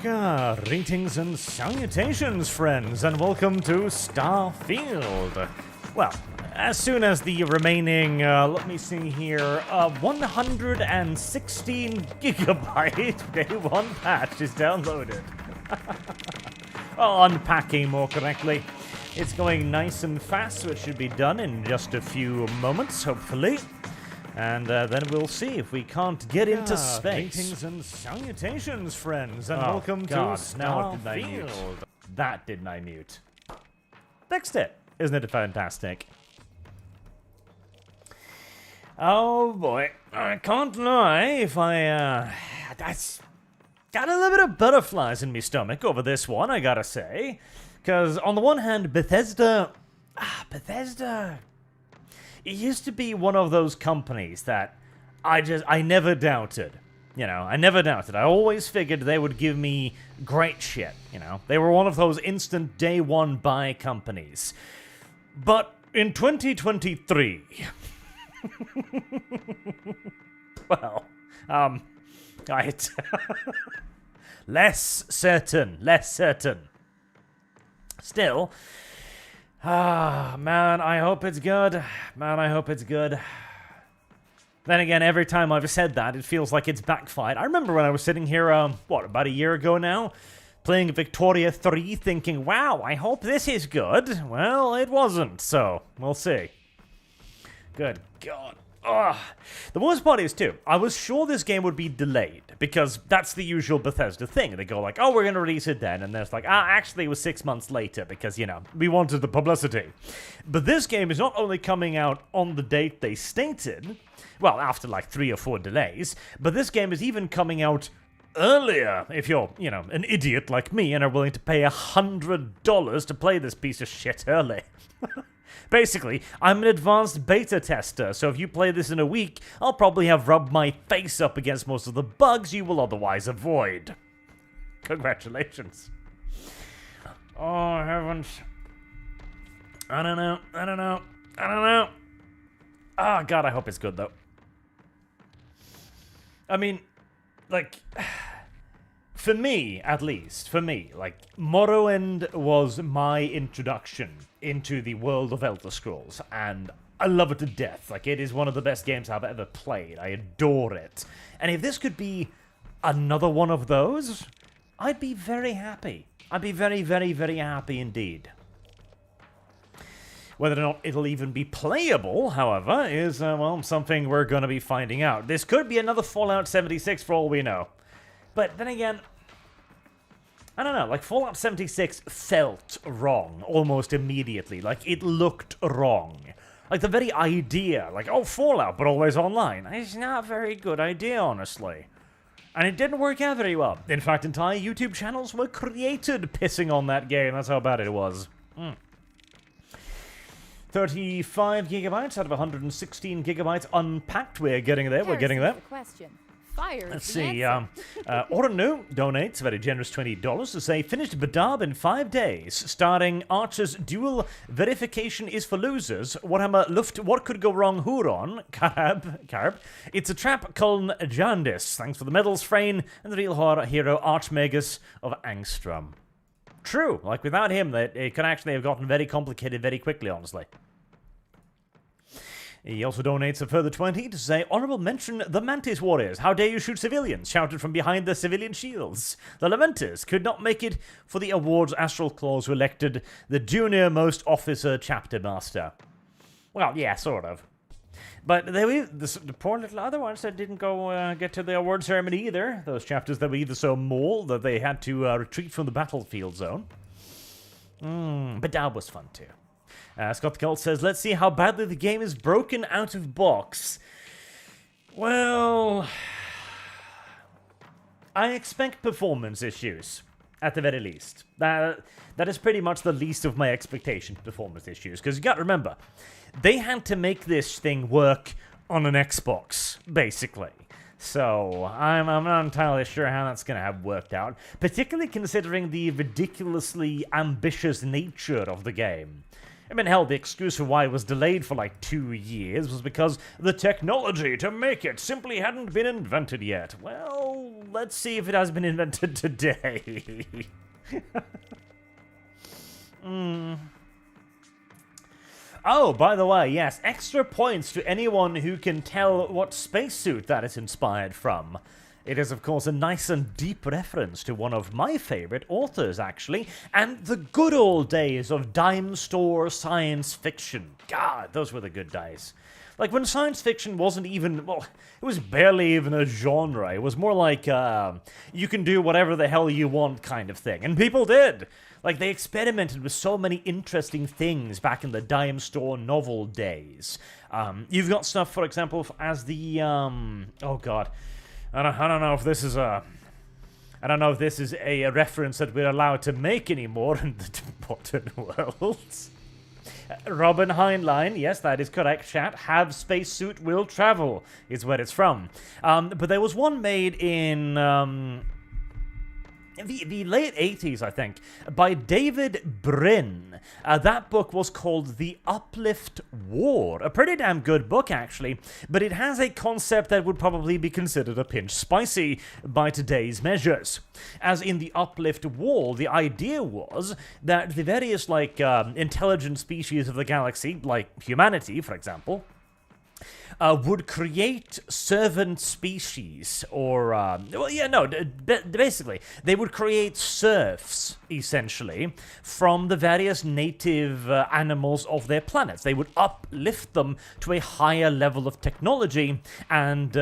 Greetings and salutations, friends, and welcome to Starfield. Well, as soon as the remaining, let me see here, 116 gigabyte day one patch is downloaded. Unpacking more correctly. It's going nice and fast, so it should be done in just a few moments, hopefully. And then we'll see if we can't get into space. Greetings and salutations, friends, and welcome to Starfield. That didn't I mute. Fixed it. Isn't it fantastic? Oh boy, I can't lie if that's got a little bit of butterflies in my stomach over this one, I gotta say. Because on the one hand, Bethesda, it used to be one of those companies that I never doubted. You know, I never doubted. I always figured they would give me great shit, you know. They were one of those instant day one buy companies. But in 2023... well, right. less certain. Still... man, I hope it's good. Then again, every time I've said that, it feels like it's backfired. I remember when I was sitting here, about a year ago now, playing Victoria 3, thinking, wow, I hope this is good. Well, it wasn't, so we'll see. Good God. Ugh. The worst part is, too, I was sure this game would be delayed, because that's the usual Bethesda thing. They go like, oh, we're going to release it then, and then it's like, actually it was 6 months later, because, you know, we wanted the publicity. But this game is not only coming out on the date they stated, well, after like 3 or 4 delays, but this game is even coming out earlier, if you're, you know, an idiot like me and are willing to pay $100 to play this piece of shit early. Basically, I'm an advanced beta tester, so if you play this in a week, I'll probably have rubbed my face up against most of the bugs you will otherwise avoid. Congratulations. Oh, heavens. I don't know. Oh, God, I hope it's good, though. I mean, like... For me, at least, like, Morrowind was my introduction into the world of Elder Scrolls, and I love it to death. Like, it is one of the best games I've ever played. I adore it. And if this could be another one of those, I'd be very happy. I'd be very, very, very happy indeed. Whether or not it'll even be playable, however, is, well, something we're going to be finding out. This could be another Fallout 76 for all we know. But then again, I don't know, like Fallout 76 felt wrong almost immediately. Like, it looked wrong. Like, the very idea, like, oh, Fallout, but always online, is not a very good idea, honestly. And it didn't work out very well. In fact, entire YouTube channels were created pissing on that game. That's how bad it was. 35 gigabytes out of 116 gigabytes unpacked. We're getting there, Let's see, Oranu donates a very generous $20 to say, finished Badab in 5 days, starting Archer's dual verification is for losers, Warhammer Luft, what could go wrong, Huron, Carb, it's a trap, Cullen Jandis, thanks for the medals, Frayne, and the real horror hero, Archmagus of Angstrom. True, like without him, it could actually have gotten very complicated very quickly, honestly. He also donates a further 20 to say, honorable mention the Mantis Warriors. How dare you shoot civilians? Shouted from behind their civilian shields. The Lamenters could not make it for the awards Astral Claws who elected the junior most officer chapter master. Well, yeah, sort of. But the poor little other ones that didn't go get to the award ceremony either. Those chapters that were either so mauled that they had to retreat from the battlefield zone. But that was fun too. Scott the Cult says, let's see how badly the game is broken out of box. Well, I expect performance issues, at the very least. That is pretty much the least of my expectations, performance issues. Because you got to remember, they had to make this thing work on an Xbox, basically. So, I'm not entirely sure how that's going to have worked out, particularly considering the ridiculously ambitious nature of the game. I mean, hell, the excuse for why it was delayed for like 2 years was because the technology to make it simply hadn't been invented yet. Well, let's see if it has been invented today. Oh, by the way, yes, extra points to anyone who can tell what spacesuit that is inspired from. It is, of course, a nice and deep reference to one of my favorite authors, actually, and the good old days of dime store science fiction. God, those were the good days. Like, when science fiction wasn't even, well, it was barely even a genre. It was more like, you can do whatever the hell you want kind of thing. And people did. Like, they experimented with so many interesting things back in the dime store novel days. You've got stuff, for example, as the, oh god, I don't know if this is a... I don't know if this is a reference that we're allowed to make anymore in the modern world. Robin Heinlein, yes, that is correct, chat. Have spacesuit will travel is where it's from. But there was one made in the late 80s, I think, by David Brin. That book was called The Uplift War. A pretty damn good book, actually, but it has a concept that would probably be considered a pinch spicy by today's measures. As in The Uplift War, the idea was that the various, like, intelligent species of the galaxy, like humanity, for example, would create servant species, or, basically, they would create serfs, essentially, from the various native animals of their planets. They would uplift them to a higher level of technology and,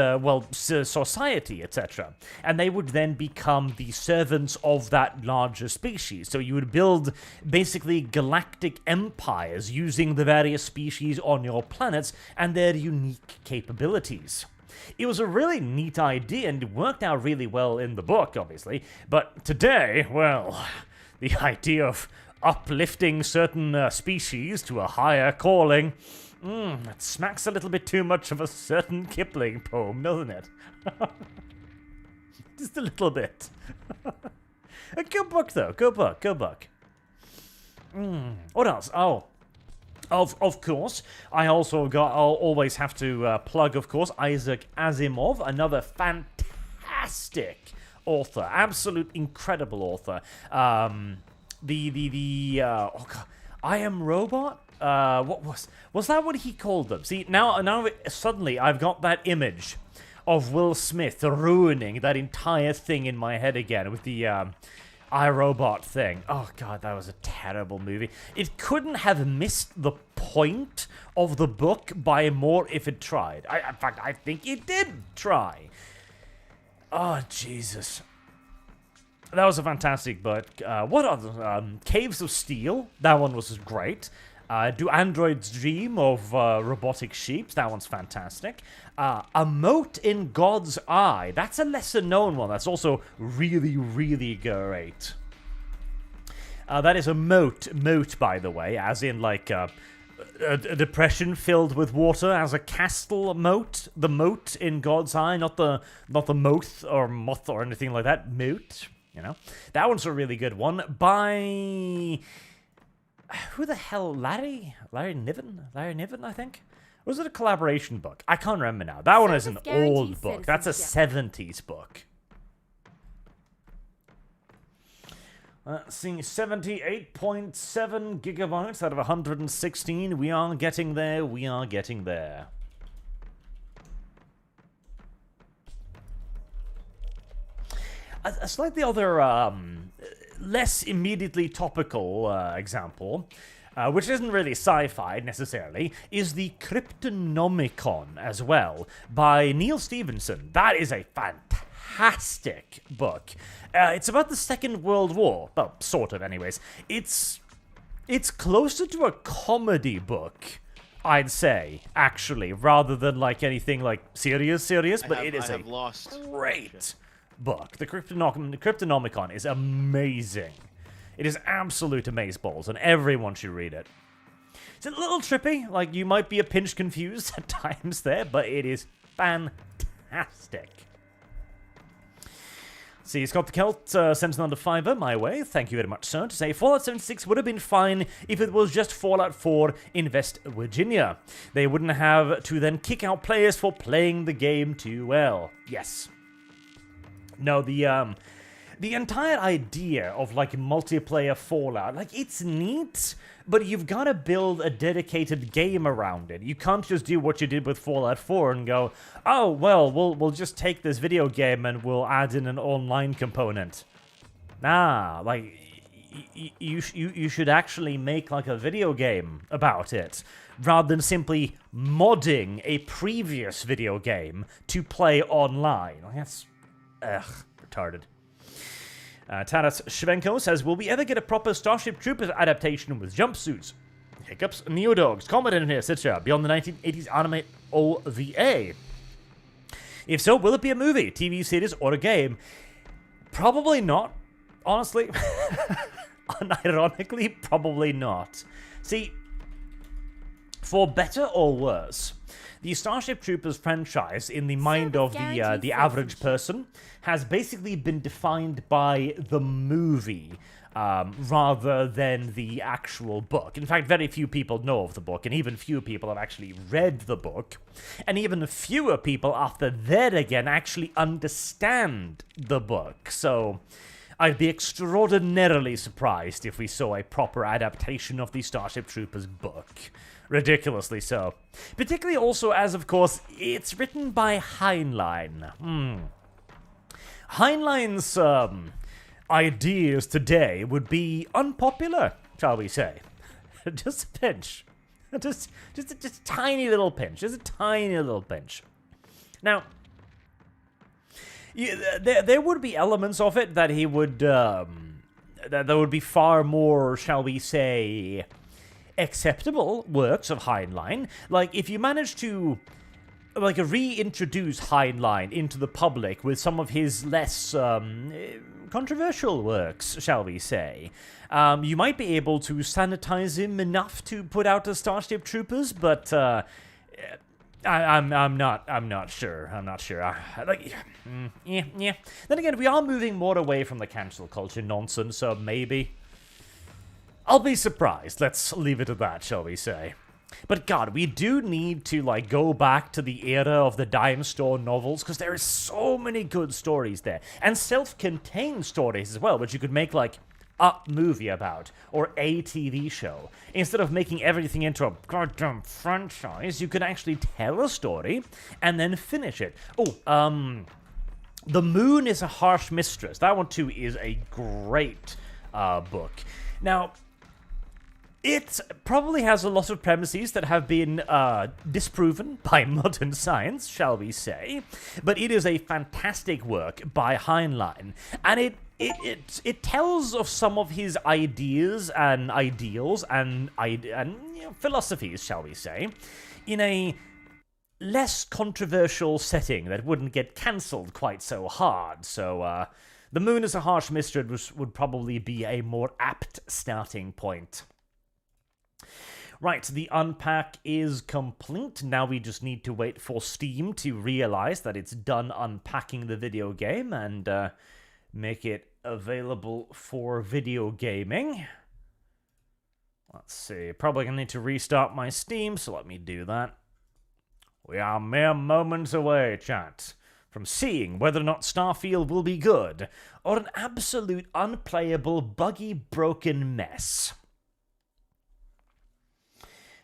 society, etc. And they would then become the servants of that larger species. So you would build, basically, galactic empires using the various species on your planets and their unique capabilities. It was a really neat idea and it worked out really well in the book, obviously, but today, well, the idea of uplifting certain species to a higher calling, that smacks a little bit too much of a certain Kipling poem, doesn't it? Just a little bit. A good book, though. Good book. What else? Oh. Of course, I'll always have to plug, of course, Isaac Asimov, another fantastic author, absolute incredible author. I Am Robot? What was that what he called them? See, now suddenly I've got that image of Will Smith ruining that entire thing in my head again with the iRobot thing. Oh god, that was a terrible movie. It couldn't have missed the point of the book by more if it tried. In fact, I think it did try. Oh, Jesus. That was a fantastic book. What other? Caves of Steel. That one was great. Do Androids Dream of Robotic Sheep? That one's fantastic. A Mote in God's Eye. That's a lesser known one. That's also really, really great. That is a moat, by the way, as in like a depression filled with water, as a castle moat. The moat in God's Eye, not the moth or moth or anything like that. Moat, you know. That one's a really good one by... Who the hell? Larry Niven, I think? Or was it a collaboration book? I can't remember now. That one is an old book. That's a 70s book. Seeing 78.7 gigabytes out of 116. We are getting there. A slightly other, less immediately topical example, which isn't really sci-fi necessarily, is the Cryptonomicon as well, by Neil Stephenson. That is a fantastic book. It's about the Second World War. Well, sort of anyways. It's closer to a comedy book, I'd say, actually, rather than like anything like serious, but it is a great book. The Cryptonomicon is amazing. It is absolute amazeballs, and everyone should read it. It's a little trippy, like you might be a pinch confused at times there, but it is fantastic. See, Scott the Celt sends another fiver my way. Thank you very much, sir. To say Fallout 76 would have been fine if it was just Fallout 4 in West Virginia. They wouldn't have to then kick out players for playing the game too well. Yes. No, the entire idea of, like, multiplayer Fallout, like, it's neat, but you've got to build a dedicated game around it. You can't just do what you did with Fallout 4 and go, oh, well, we'll just take this video game and we'll add in an online component. Nah, like, you should actually make, like, a video game about it, rather than simply modding a previous video game to play online. Like, that's, retarded. Taras Shvenko says, will we ever get a proper Starship Troopers adaptation with jumpsuits, hiccups, neodogs, combat in here, etc., beyond the 1980s anime OVA? If so, will it be a movie, TV series, or a game? Probably not, honestly. Unironically, probably not. See, for better or worse, the Starship Troopers franchise, in the mind of the average person, has basically been defined by the movie rather than the actual book. In fact, very few people know of the book, and even few people have actually read the book. And even fewer people, after that again, actually understand the book. So I'd be extraordinarily surprised if we saw a proper adaptation of the Starship Troopers book. Ridiculously so. Particularly also as, of course, it's written by Heinlein. Heinlein's ideas today would be unpopular, shall we say. Just a pinch. Just a tiny little pinch. Just a tiny little pinch. Now, there would be elements of it that he would, that would be far more, shall we say, acceptable works of Heinlein. Like, if you manage to, like, reintroduce Heinlein into the public with some of his less controversial works, shall we say, you might be able to sanitize him enough to put out a Starship Troopers, but I'm not sure. Yeah. Then again, we are moving more away from the cancel culture nonsense, so maybe. I'll be surprised. Let's leave it at that, shall we say. But God, we do need to, like, go back to the era of the dime store novels, because there is so many good stories there. And self-contained stories as well, which you could make, like, a movie about, or a TV show. Instead of making everything into a goddamn franchise, you could actually tell a story, and then finish it. Oh, The Moon is a Harsh Mistress. That one, too, is a great book. Now, it probably has a lot of premises that have been disproven by modern science, shall we say, but it is a fantastic work by Heinlein, and it tells of some of his ideas and ideals and philosophies, shall we say, in a less controversial setting that wouldn't get cancelled quite so hard. So, The Moon is a Harsh Mistress would probably be a more apt starting point. Right, the unpack is complete. Now we just need to wait for Steam to realize that it's done unpacking the video game and make it available for video gaming. Let's see, probably gonna need to restart my Steam, so let me do that. We are mere moments away, chat, from seeing whether or not Starfield will be good, or an absolute unplayable, buggy, broken mess.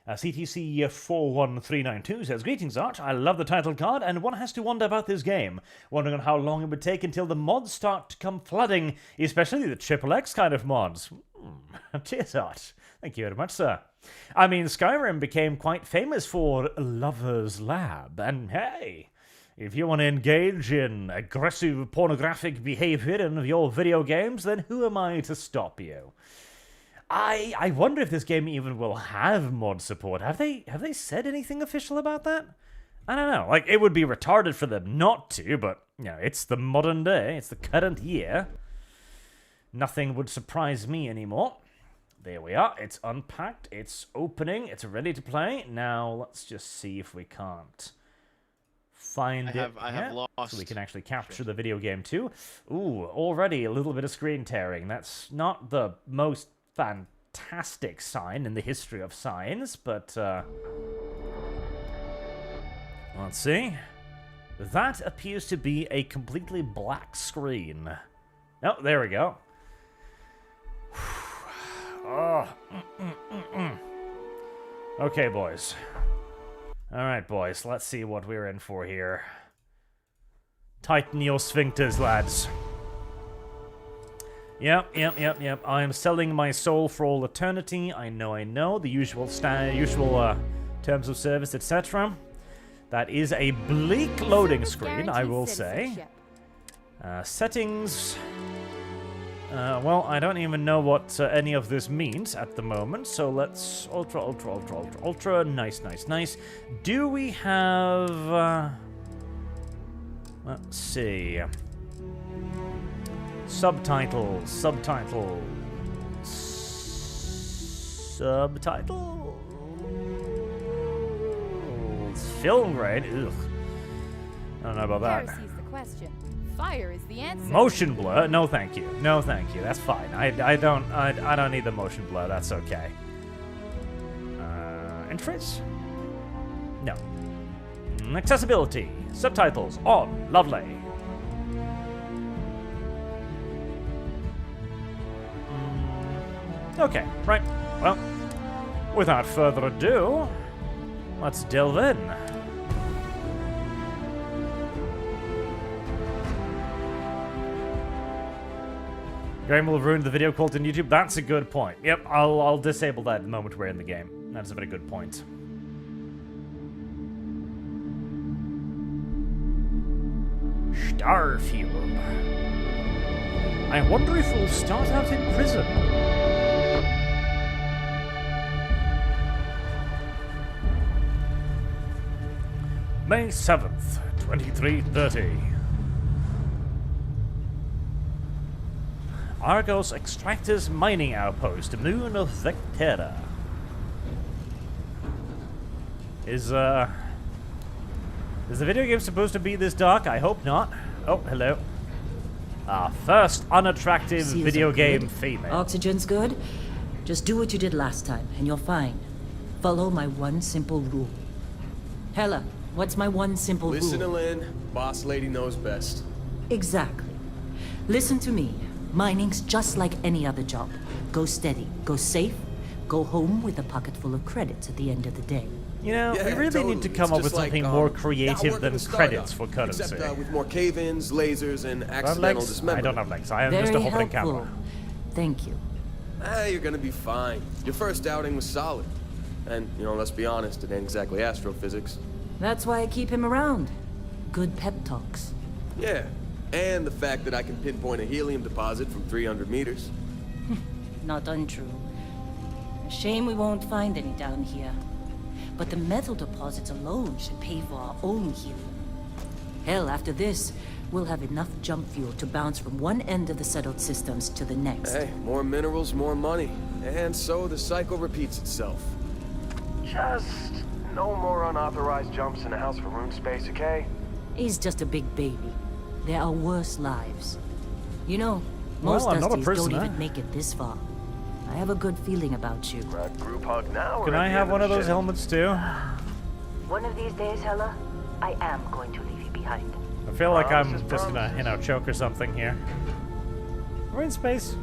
CTC 41392 says, greetings, Arch. I love the title card, and one has to wonder about this game. Wondering on how long it would take until the mods start to come flooding, especially the XXX kind of mods. Cheers, Arch. Thank you very much, sir. I mean, Skyrim became quite famous for Lover's Lab, and hey, if you want to engage in aggressive pornographic behavior in your video games, then who am I to stop you? I wonder if this game even will have mod support. Have they said anything official about that? I don't know. Like, it would be retarded for them not to, but, you know, it's the modern day. It's the current year. Nothing would surprise me anymore. There we are. It's unpacked. It's opening. It's ready to play. Now, let's just see if we can't find it. I have lost. So we can actually capture the video game too. Ooh, already a little bit of screen tearing. That's not the most fantastic sign in the history of signs, but let's see. That appears to be a completely black screen. Oh, there we go. Oh. Okay, boys. Alright, boys. Let's see what we're in for here. Tighten your sphincters, lads. Yep. I am selling my soul for all eternity. I know. The usual terms of service, etc. That is a bleak loading screen, I will say. Settings. Well, I don't even know what any of this means at the moment, so let's... Ultra. Nice. Do we have... let's see... Subtitles. Film grade? Ugh. I don't know about that. Here's the question. Fire is the answer. Motion blur? No, thank you. That's fine. I don't need the motion blur. That's okay. Entries? No. Accessibility. Subtitles on. Lovely. Okay, right. Well, without further ado, let's delve in. Game will have ruined the video quality on YouTube. That's a good point. Yep, I'll disable that the moment we're in the game. That's a very good point. Starfield. I wonder if we'll start out in prison. May 7th, 2330. Argos Extractors Mining Outpost, Moon of Vectera. Is the video game supposed to be this dark? I hope not. Oh, hello. Our first unattractive video game female. Oxygen's good. Just do what you did last time, and you're fine. Follow my one simple rule. Hella, what's my one simple rule? Listen to Lynn. Boss lady knows best. Exactly. Listen to me. Mining's just like any other job. Go steady, go safe, go home with a pocket full of credits at the end of the day. You know, Yeah, we really totally. need to come It's up just with something like, more not creative working than a startup, credits for currency. Except with more cave-ins, lasers, and Do I have accidental legs? dismemberment. I don't have legs. I am Very just a hovering helpful. camera. Thank you. You're gonna be fine. Your first outing was solid. And, you know, let's be honest, it ain't exactly astrophysics. That's why I keep him around. Good pep talks. Yeah, and the fact that I can pinpoint a helium deposit from 300 meters. Not untrue. A shame we won't find any down here. But the metal deposits alone should pay for our own helium. Hell, after this, we'll have enough jump fuel to bounce from one end of the settled systems to the next. Hey, more minerals, more money. And so the cycle repeats itself. Just no more unauthorized jumps in the house for room space, okay? He's just a big baby. There are worse lives. You know, Well, most I'm not a Dusties don't prisoner. even make it this far. I have a good feeling about you. Group hug now. Can I have one of those helmets too? One of these days, Hella, I am going to leave you behind. I feel like I'm Promises, just gonna, you know, choke or something here. We're in space.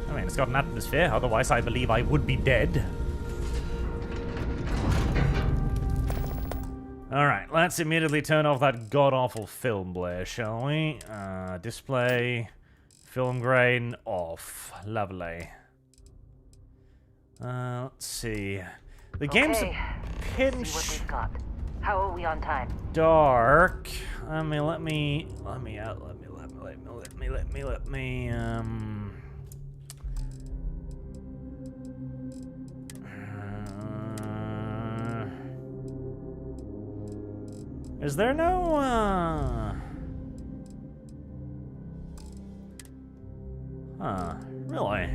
I mean, it's got an atmosphere, otherwise I believe I would be dead. Alright, let's immediately turn off that god-awful film blare, shall we? Display, film grain, off. Lovely. Let's see. The game's a pinch got. How are we on time? dark. Let me Is there no, really?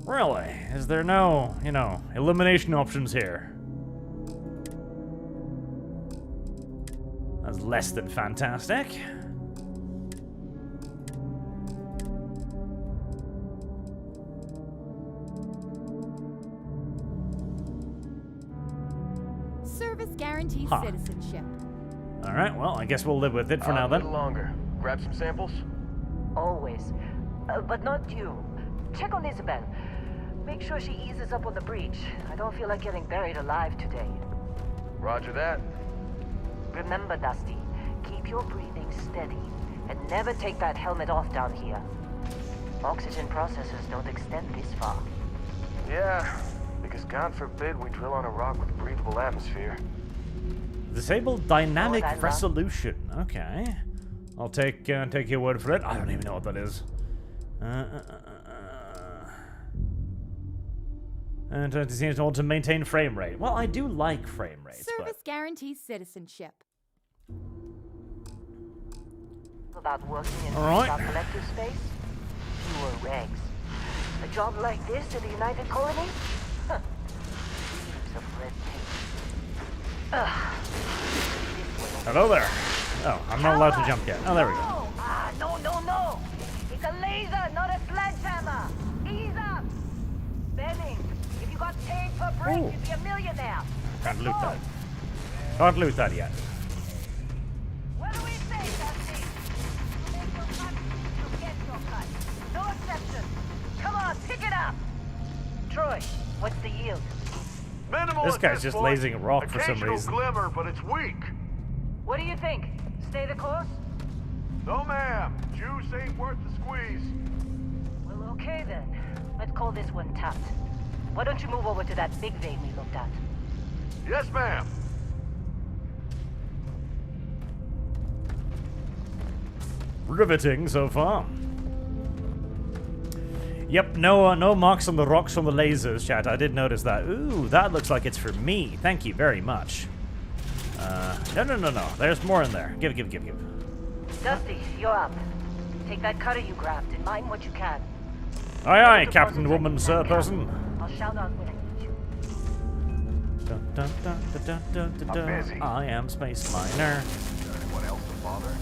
Really? Is there no, you know, elimination options here? less than fantastic. Service guarantees Huh. citizenship. Alright, well, I guess we'll live with it for now A then. little longer. Grab some samples? Always. But not you. Check on Isabel. Make sure she eases up on the breach. I don't feel like getting buried alive today. Roger that. Remember, Dusty, keep your breathing steady and never take that helmet off down here. Oxygen processors don't extend this far. Yeah, because God forbid we drill on a rock with breathable atmosphere. Disable dynamic Lord, I love- resolution. Okay. I'll take your word for it. I don't even know what that is. And it seems to want to maintain frame rate. Well, I do like frame rates, Service guarantees citizenship. About working in All right. our collective space? Fewer regs. A job like this in the United Colonies? Huh. Heaps of red tape. Ugh. Hello there. Oh, I'm not allowed to jump yet. Oh, there we go. No. It's a laser, not a sledgehammer. Ease up. Benning, if you got paid per break, Ooh. you'd be a millionaire. Can't loot that. Can't loot that yet. What do we say, Dusty? You make your cut, you get your cut. No exception. Come on, pick it up. Troy, what's the yield? Minimal This at guy's this just point. lasing a rock for some Occasional reason. glimmer, but it's weak. What do you think? Stay the course? No, ma'am. Juice ain't worth the squeeze. Well, okay then. Let's call this one tapped. Why don't you move over to that big vein we looked at? Yes, ma'am. Riveting so far. Yep, no marks on the rocks from the lasers, chat. I did notice that. Ooh, that looks like it's for me. Thank you very much. No. There's more in there. Give. Dusty, you're up. Take that cutter you grabbed and mine what you can. Aye, Captain Woman, Sir Person. I'll shout out when I need you. I'm busy. I am Space Miner. Anyone else to bother?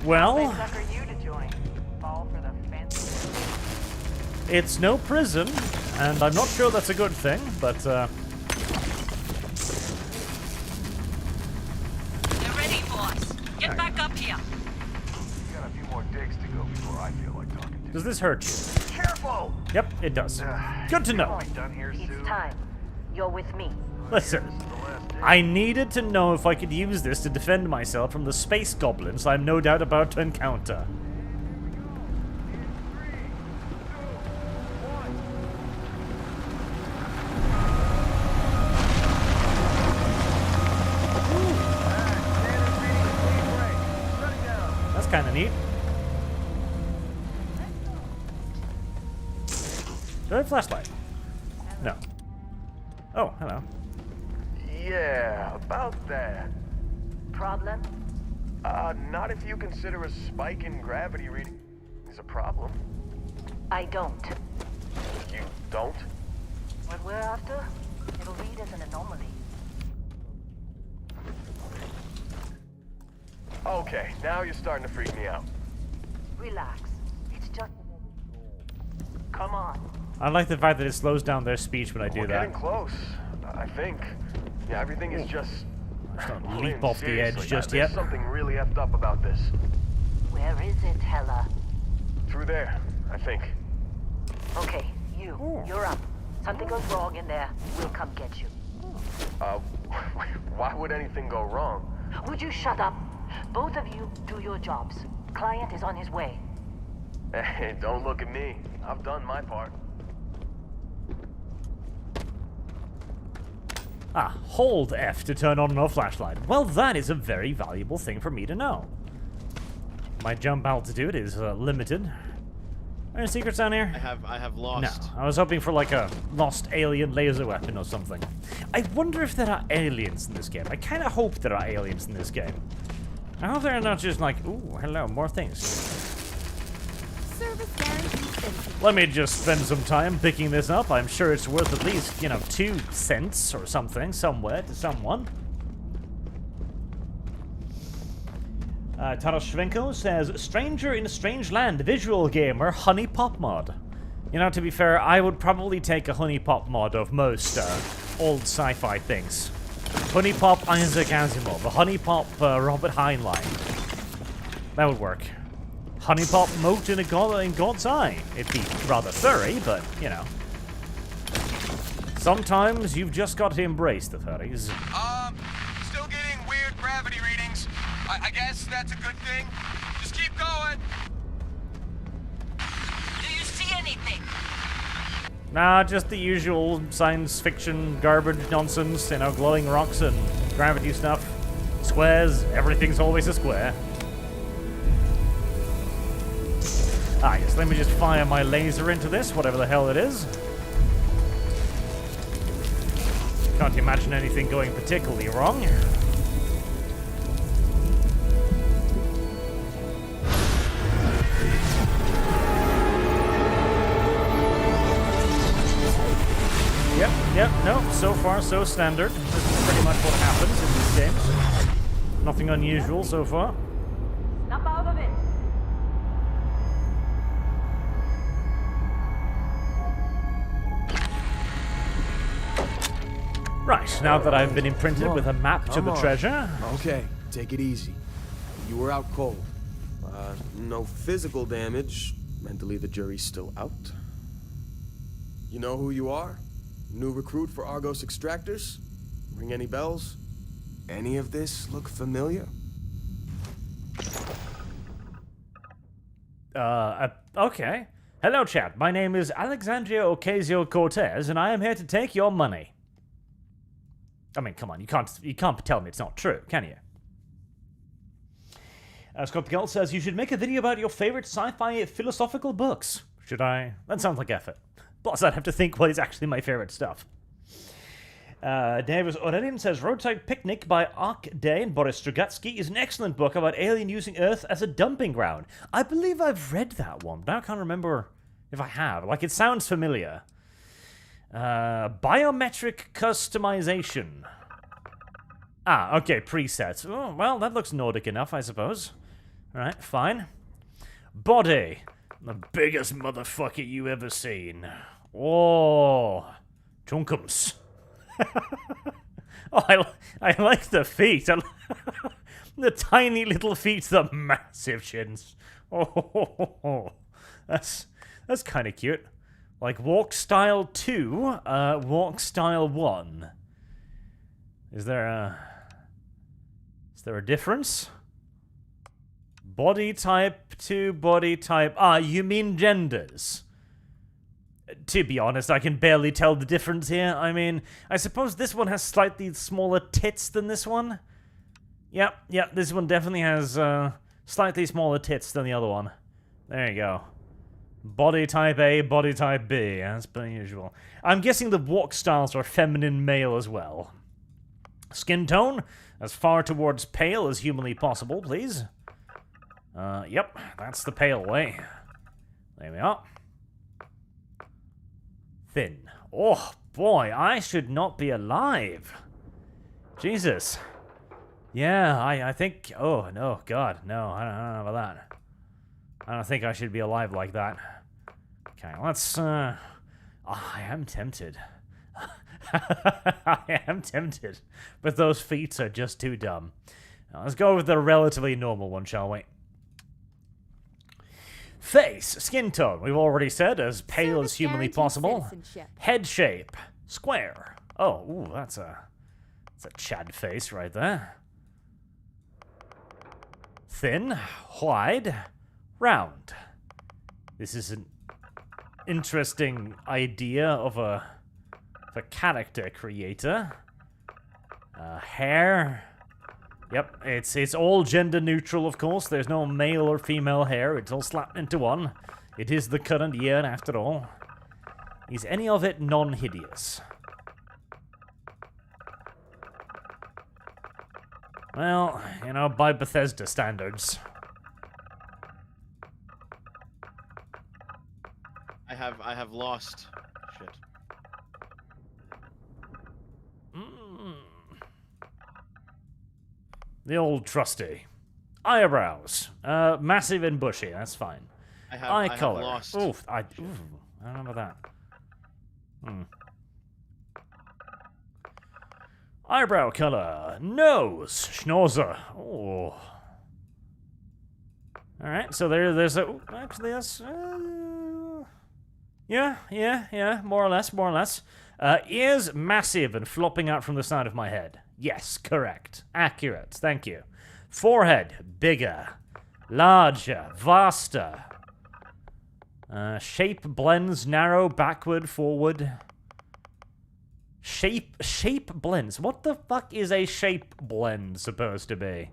Well, Sucker you to join. Fall for the fancy. it's no prison, and I'm not sure that's a good thing, but, They're ready, boss. Get back up here. We got a few more digs to go before I feel like talking to you. does this hurt you? Careful! Yep, it does. Good to know. Done here soon. It's time. You're with me. Listen, I needed to know if I could use this to defend myself from the space goblins I'm no doubt about to encounter. That's kind of neat. Do I have a flashlight? No. Oh, hello. Yeah, about that. Problem? Not if you consider a spike in gravity reading is a problem. I don't. You don't? What we're after, it'll read as an anomaly. Okay, now you're starting to freak me out. Relax. It's just... Come on. I like the fact that it slows down their speech when I do We're that. getting close, I think. Yeah, everything is just... Just don't Lynn, leap off the edge seriously, just there's yet. something really effed up about this. Where is it, Hella? Through there, I think. Okay, you're up. Something goes wrong in there, we'll come get you. Why would anything go wrong? Would you shut up? Both of you do your jobs. Client is on his way. Hey, don't look at me. I've done my part. Ah, hold F to turn on and off flashlight. Well, that is a very valuable thing for me to know. My jump altitude is limited. Are there secrets down here? I have No, lost. I was hoping for like a lost alien laser weapon or something. I wonder if there are aliens in this game. I kind of hope there are aliens in this game. I hope they're not just like, ooh, hello, more things. Service guarantees citizenship. Let me just spend some time picking this up. I'm sure it's worth at least, 2 cents or something somewhere to someone. Taras Shvenko says, Stranger in a Strange Land, visual gamer, honey pop mod. To be fair, I would probably take a honey pop mod of most old sci-fi things. Honey pop Isaac Asimov, a honey pop Robert Heinlein. That would work. Honey pop moat in God's eye. It'd be rather furry, but, sometimes you've just got to embrace the furries. Still getting weird gravity readings. I guess that's a good thing. Just keep going. Do you see anything? Nah, just the usual science fiction garbage nonsense, glowing rocks and gravity stuff. Squares, everything's always a square. Ah, yes, let me just fire my laser into this, whatever the hell it is. Can't imagine anything going particularly wrong. Yep, no, so far so standard. This is pretty much what happens in these games. Nothing unusual so far. Snap out of it. Right, now that I've been imprinted with a map to the treasure. Okay, take it easy. You were out cold. No physical damage. Mentally, the jury's still out. You know who you are? New recruit for Argos Extractors? Ring any bells? Any of this look familiar? Okay. Hello, chat. My name is Alexandria Ocasio-Cortez, and I am here to take your money. I mean, come on, you can't tell me it's not true, can you? Scott Gell says, you should make a video about your favorite sci-fi philosophical books. Should I? That sounds like effort. Plus, I'd have to think what is actually my favorite stuff. Davis Aurelian says, Roadside Picnic by Ark Day and Boris Strugatsky is an excellent book about alien using Earth as a dumping ground. I believe I've read that one, but I can't remember if I have. Like, it sounds familiar. Biometric customization. Ah, okay, presets. Oh, well, that looks Nordic enough, I suppose. Alright, fine. Body. The biggest motherfucker you ever seen. Oh, chunkums. Oh, I like the feet. The tiny little feet, the massive shins. Oh, that's kind of cute. Like walk style 2, walk style 1. Is there a difference? Body type to body type. Ah, you mean genders? To be honest, I can barely tell the difference here. I mean, I suppose this one has slightly smaller tits than this one. Yep, this one definitely has slightly smaller tits than the other one. There you go. Body type A, body type B, as per usual. I'm guessing the walk styles are feminine male as well. Skin tone, as far towards pale as humanly possible, please. Yep, that's the pale way. There we are. Thin. Oh, boy, I should not be alive. Jesus. Yeah, I think... Oh, no, God, no, I don't know about that. I don't think I should be alive like that. Okay, let's, I am tempted. I am tempted. But those feet are just too dumb. Now, let's go with the relatively normal one, shall we? Face, skin tone, we've already said, as pale as humanly possible. Head shape, square. Oh, ooh, that's a Chad face right there. Thin, wide, round. This is an interesting idea of a character creator. Hair. Yep, it's all gender neutral, of course. There's no male or female hair. It's all slapped into one. It is the current year, after all. Is any of it non-hideous? Well, you know, by Bethesda standards. have lost. Shit. The old trusty. Eyebrows. Massive and bushy, that's fine. Eye color. Lost. Oof, I don't know about that. Eyebrow color. Nose. Schnauzer. Oh. Alright, so there's a... actually, that's... yeah, more or less. Ears massive and flopping out from the side of my head. Yes, correct. Accurate, thank you. Forehead, bigger. Larger, vaster. Shape blends, narrow, backward, forward. Shape blends. What the fuck is a shape blend supposed to be?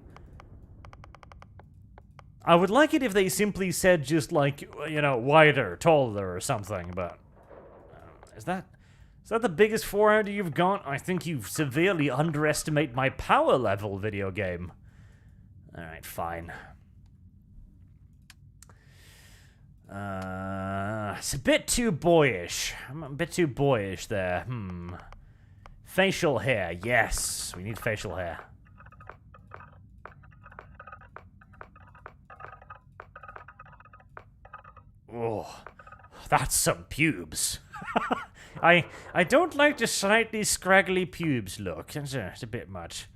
I would like it if they simply said just like, you know, wider, taller or something, but... Is that the biggest forehead you've got? I think you severely underestimate my power level, video game. Alright, fine. It's a bit too boyish. I'm a bit too boyish there. Facial hair, yes. We need facial hair. Oh, that's some pubes. I don't like the slightly scraggly pubes look. It's a bit much.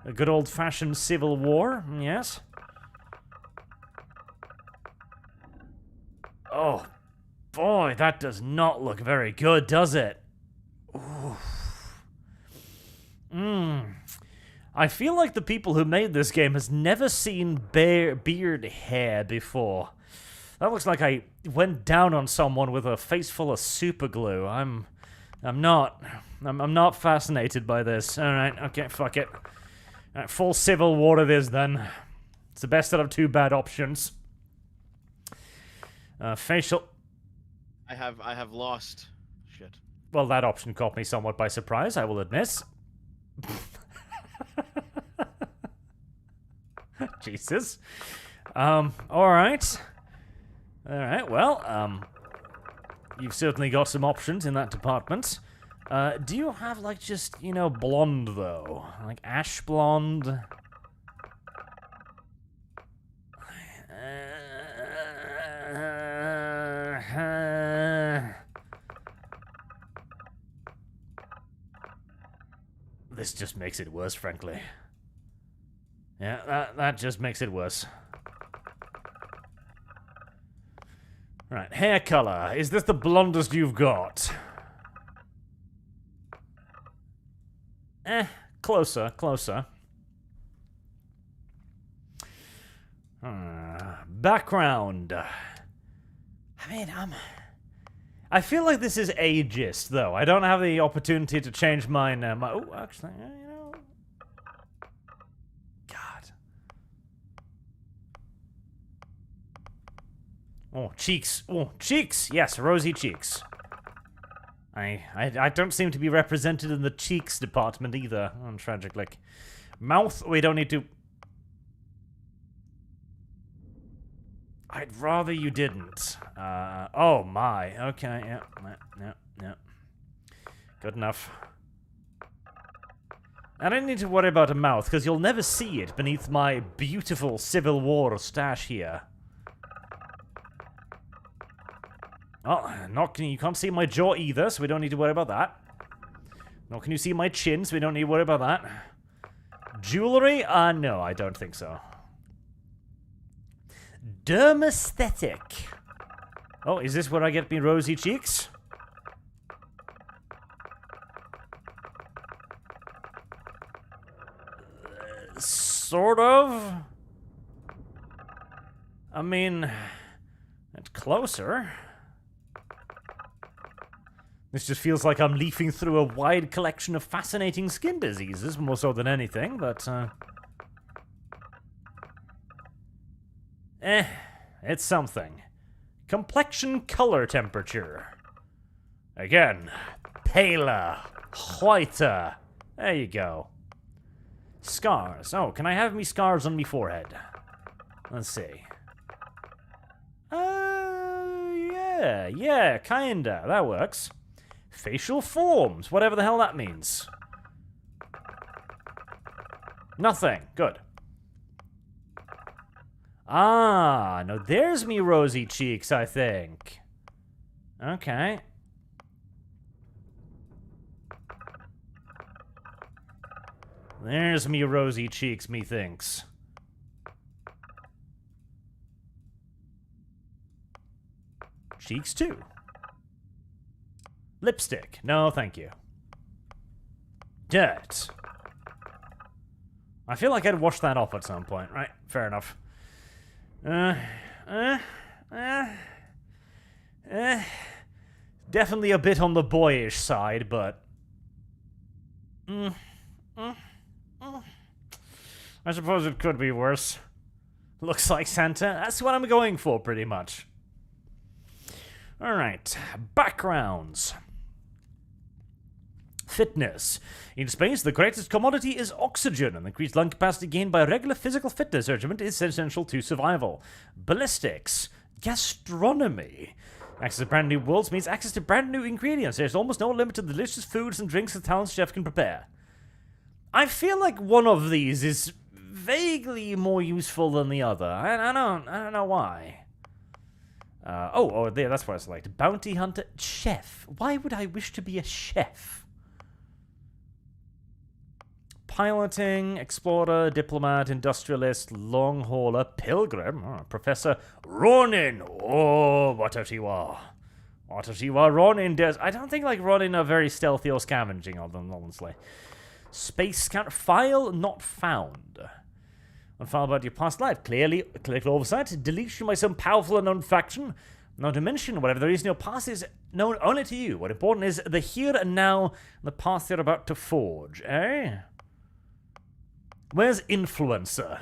A good old-fashioned Civil War, yes. Oh, boy, that does not look very good, does it? Oof. I feel like the people who made this game has never seen beard hair before. That looks like I went down on someone with a face full of super glue. I'm not fascinated by this. All right, okay, fuck it. All right, full Civil War it is then. It's the best out of two bad options. Facial. I have lost. Shit. Well, that option caught me somewhat by surprise, I will admit. Jesus. Alright. Alright, well, you've certainly got some options in that department. Do you have, like, just, you know, blonde, though? Like, ash blonde? This just makes it worse, frankly. Yeah, that just makes it worse. Right, hair color. Is this the blondest you've got? Closer. Background. I mean, I feel like this is ageist, though. I don't have the opportunity to change mine. Oh, actually, you know. God. Oh, cheeks. Oh, cheeks. Yes, rosy cheeks. I don't seem to be represented in the cheeks department either. Oh, tragically. Mouth, we don't need to... I'd rather you didn't. Oh my. Okay, yeah. Good enough. I don't need to worry about a mouth, because you'll never see it beneath my beautiful Civil War stash here. Oh, you can't see my jaw either, so we don't need to worry about that. Nor can you see my chin, so we don't need to worry about that. Jewelry? No, I don't think so. Dermesthetic. Oh, is this where I get me rosy cheeks? Sort of. I mean, it's closer. This just feels like I'm leafing through a wide collection of fascinating skin diseases, more so than anything, but, it's something. Complexion color temperature. Again, paler, whiter. There you go. Scars. Oh, can I have me scars on me forehead? Let's see. Yeah, kinda. That works. Facial forms, whatever the hell that means. Nothing. Good. Ah, no, there's me rosy cheeks, I think. Okay. There's me rosy cheeks, methinks. Cheeks, too. Lipstick. No, thank you. Dirt. I feel like I'd wash that off at some point, right? Fair enough. Definitely a bit on the boyish side, but... I suppose it could be worse. Looks like Santa. That's what I'm going for, pretty much. Alright. Backgrounds. Fitness. In space, the greatest commodity is oxygen, and increased lung capacity gained by regular physical fitness regimen is essential to survival. Ballistics. Gastronomy. Access to brand new worlds means access to brand new ingredients. There's almost no limit to the delicious foods and drinks a talented chef can prepare. I feel like one of these is vaguely more useful than the other. I don't know why. There, that's what I selected. Bounty hunter, chef. Why would I wish to be a chef? Piloting, explorer, diplomat, industrialist, long hauler, pilgrim, Professor Ronin. Oh, Watatiwa. Watatiwa, Ronin does. I don't think like Ronin are very stealthy or scavenging of them, honestly. Space scout, file not found. One file about your past life. Clearly, clerical oversight. Deletion by some powerful unknown faction. Not to mention, whatever the reason your past is known only to you. What important is the here and now, and the path you're about to forge, eh? Where's influencer?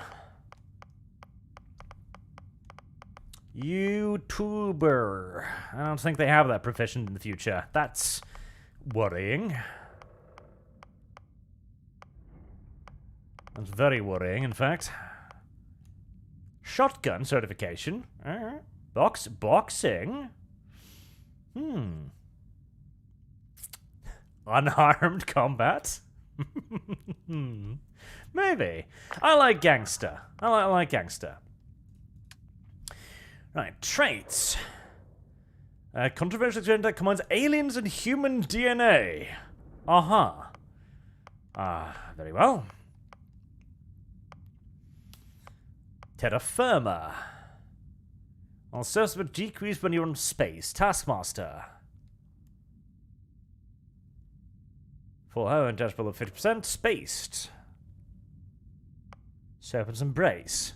YouTuber. I don't think they have that profession in the future. That's worrying. That's very worrying, in fact. Shotgun certification. Alright. Boxing. Unarmed combat. Maybe. I like gangster. I like gangster. Right, traits. Controversial experiment that combines aliens and human DNA. Very well. Terra firma. All service but decrease when you're in space. Taskmaster. Full high and dash below 50%. Spaced. Serpent's Embrace.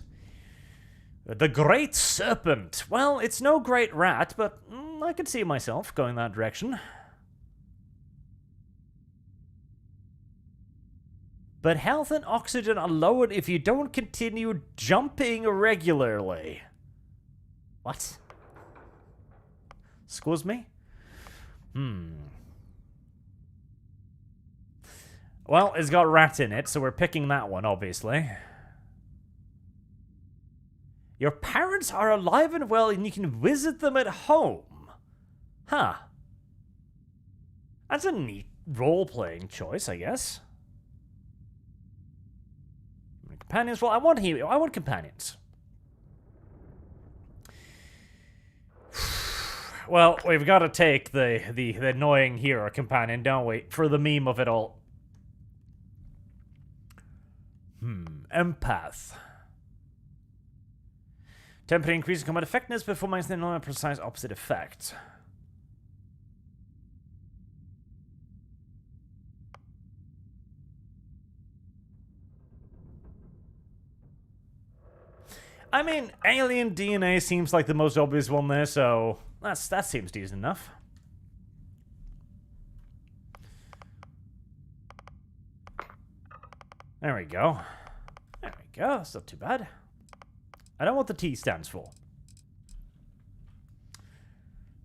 The Great Serpent. Well, it's no great rat, but I could see myself going that direction. But health and oxygen are lowered if you don't continue jumping regularly. What? Excuse me? Well, it's got rat in it, so we're picking that one, obviously. Your parents are alive and well, and you can visit them at home. Huh. That's a neat role-playing choice, I guess. Companions? Well, I want companions. Well, we've got to take the annoying hero companion, don't we? For the meme of it all. Empath. Temporary increase in combat effectiveness before minus the normal precise opposite effect. I mean, alien DNA seems like the most obvious one there, so that seems decent enough. There we go. There we go. That's not too bad. I don't know what the T stands for.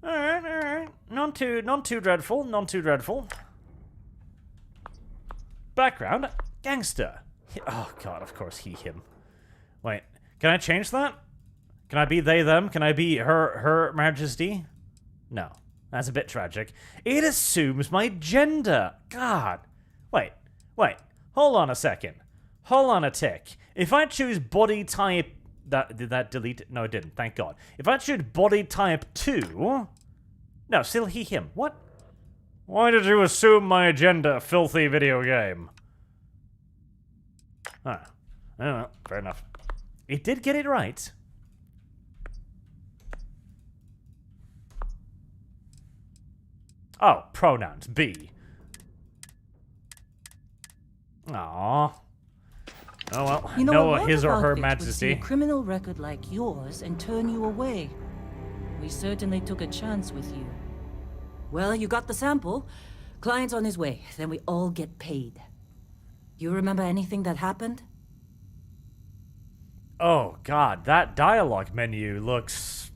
Alright, alright. None too dreadful, none too dreadful. Background, gangster. Oh god, of course he, him. Wait, can I change that? Can I be they, them? Can I be her majesty? No. That's a bit tragic. It assumes my gender. God. Wait. Hold on a second. Hold on a tick. If I choose body type... Did that delete it? No, it didn't. Thank God. If I choose body type 2... No, still he, him. What? Why did you assume my gender, filthy video game? Ah. Oh, well, fair enough. It did get it right. Oh, pronouns. B. Aww. Oh well, You know, Noah, a his or her outfit would see majesty. a criminal record like yours and turn you away. We certainly took a chance with you. Well, you got the sample. Client's on his way. Then we all get paid. You remember anything that happened? Oh god, that dialogue menu looks...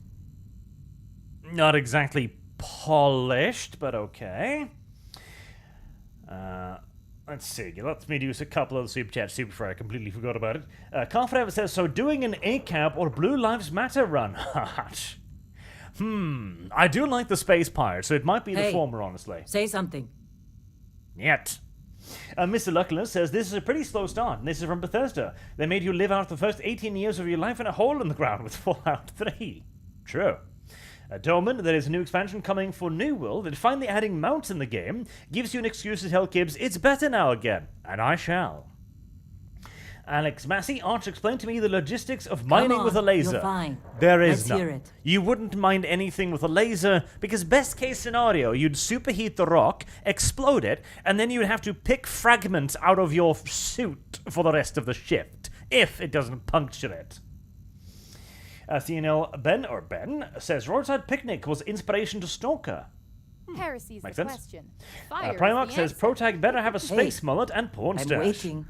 not exactly polished, but okay. Let's see, let me use a couple of the super chats before I completely forgot about it. Confident says, so doing an ACAB or Blue Lives Matter run? I do like the Space Pirate, so it might be the former, honestly. Say something. Yet. Mr. Luckless says, this is a pretty slow start, and this is from Bethesda. They made you live out the first 18 years of your life in a hole in the ground with Fallout 3. True. Dolman, there is a new expansion coming for New World, and finally adding mounts in the game gives you an excuse to tell Gibbs it's better now again, and I shall. Alex Massey, Arch explained to me the logistics of mining with a laser. You're fine. There is Let's none. hear it. You wouldn't mine anything with a laser, because best case scenario, you'd superheat the rock, explode it, and then you'd have to pick fragments out of your suit for the rest of the shift, if it doesn't puncture it. CNL Ben says, Roadside Picnic was inspiration to Stalker. Heresy's the Makes sense. question. Fire is Primark the says, answer. Protag better have a space mullet and porn I'm stash. waiting.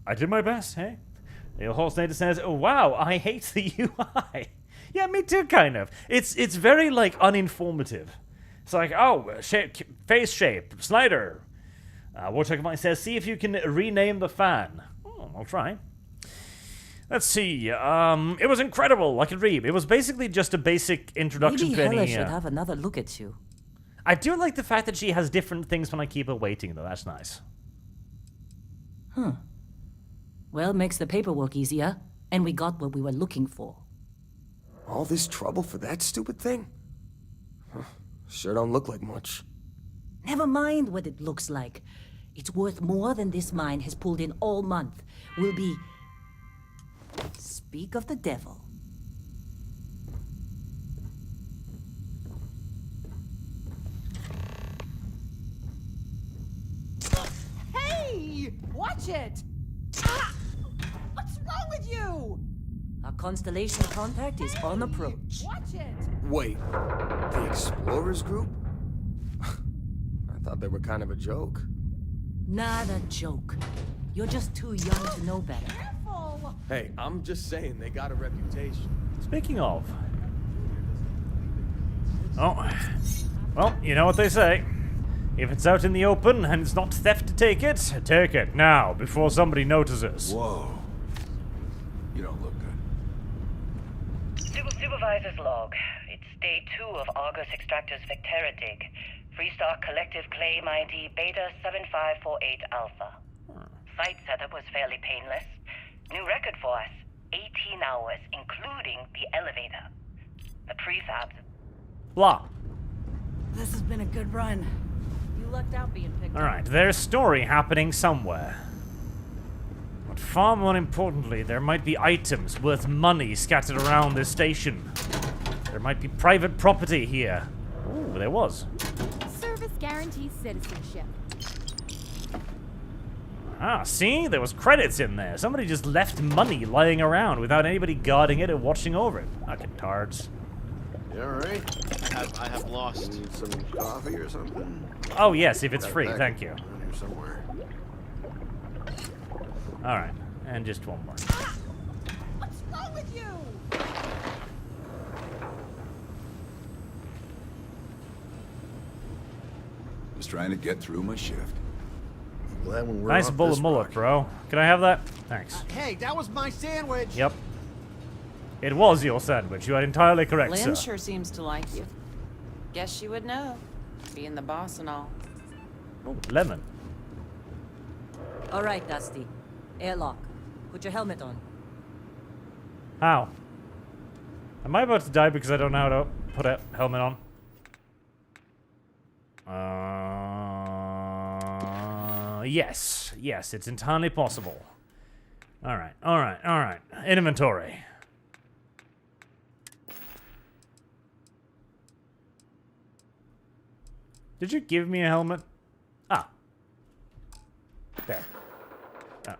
I did my best, hey? Neil Horsenator says, oh, wow, I hate the UI. Yeah, me too, kind of. It's very, like, uninformative. It's like, oh, face shape, slider. Warchuck Mike says, see if you can rename the fan. Oh, I'll try. Let's see. It was incredible, like a dream. It was basically just a basic introduction Maybe to any... Hella should have another look at you. I do like the fact that she has different things when I keep her waiting, though. That's nice. Huh. Well, makes the paperwork easier, and we got what we were looking for. All this trouble for that stupid thing? Huh. Sure don't look like much. Never mind what it looks like. It's worth more than this mine has pulled in all month. We'll be... Speak of the devil. Hey! Watch it! Ah! What's wrong with you? Our constellation contact is on approach. Watch it! Wait, the Explorers group? I thought they were kind of a joke. Not a joke. You're just too young to know better. Careful! Hey, I'm just saying they got a reputation. Speaking of... Oh. Well, you know what they say. If it's out in the open and it's not theft to take it now, before somebody notices. Whoa. You don't look good. Supervisor's log. It's day 2 of Argus Extractor's Vectera dig. Freestar Collective Claim ID Beta 7548 Alpha. Site setup was fairly painless. New record for us. 18 hours, including the elevator. The prefabs. Blah. This has been a good run. You lucked out being picked up. Alright, there's a story happening somewhere. But far more importantly, there might be items worth money scattered around this station. There might be private property here. Ooh, there was. Service guarantees citizenship. Ah, see? There was credits in there. Somebody just left money lying around without anybody guarding it or watching over it. Fucking tards. You alright? I have lost. Need some coffee or something? Oh, yes, if it's Got a free. pack Thank you. around here somewhere. Alright, and just one more. What's wrong with you? Just trying to get through my shift. Glad when we're Nice off bowl this of mullet, rock. bro. Can I have that? Thanks. Hey, that was my sandwich. Yep. It was your sandwich. You are entirely correct, Lynn sir. sure seems to like you. Guess you would know. Being the boss and all. Oh, lemon. All right, Dusty. Airlock. Put your helmet on. How? Am I about to die because I don't know how to put a helmet on? Yes. Yes, it's entirely possible. Alright, alright, alright. Inventory. Did you give me a helmet? Ah. There. Oh.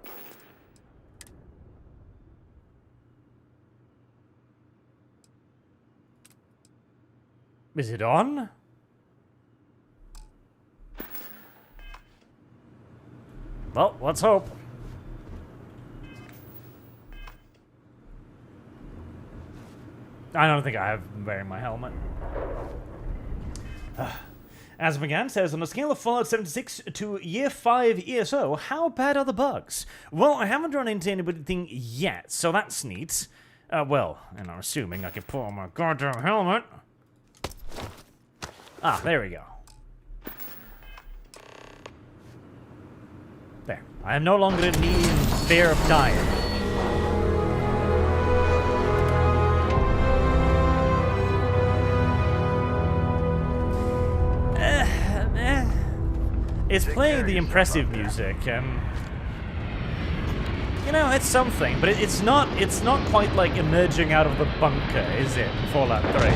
Is it on? Well, let's hope. I don't think I have wearing my helmet. As McGann says, on a scale of Fallout 76 to Year 5 ESO, how bad are the bugs? Well, I haven't run into anything yet, so that's neat. Well, and I'm assuming I can put on my goddamn helmet. Ah, there we go. There. I am no longer in fear of dying. It's playing the impressive music, and you know, it's something, but it's not quite like emerging out of the bunker, is it, in Fallout 3?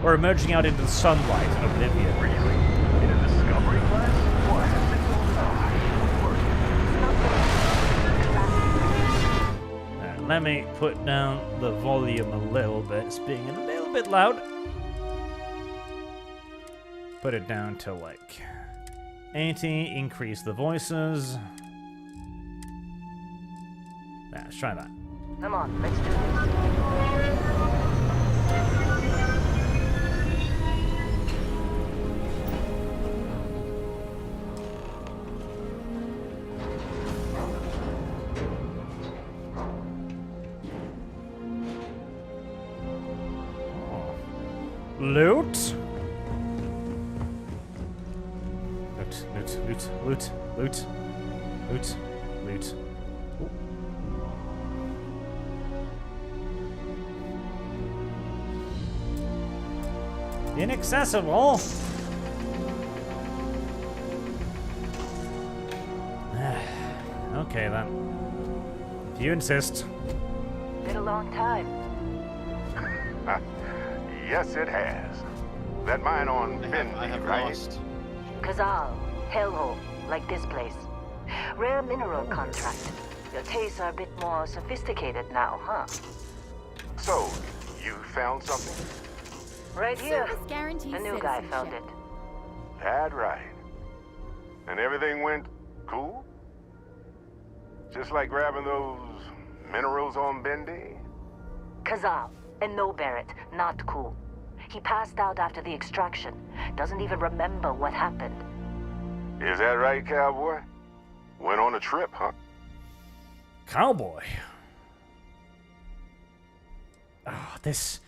Or emerging out into the sunlight in Oblivion. Really? In a discovery class? What? Let me put down the volume a little bit. It's being a little bit loud. Put it down to like 80. Increase the voices. Let's try that. Come on, let's do this. Loot. Loot. Inaccessible. Okay then. If you insist. Been a long time. Yes, it has. That mine on Bendy, I have right? lost. Kazal, hellhole, like this place. Rare mineral contract. Your tastes are a bit more sophisticated now, huh? So, you found something? Right here. Service guarantees A new guy found it. citizenship. That right. And everything went cool? Just like grabbing those minerals on Bendy? Kazal, and no Barrett, not cool. He passed out after the extraction. Doesn't even remember what happened. Is that right, cowboy? Went on a trip, huh? Cowboy. Oh, this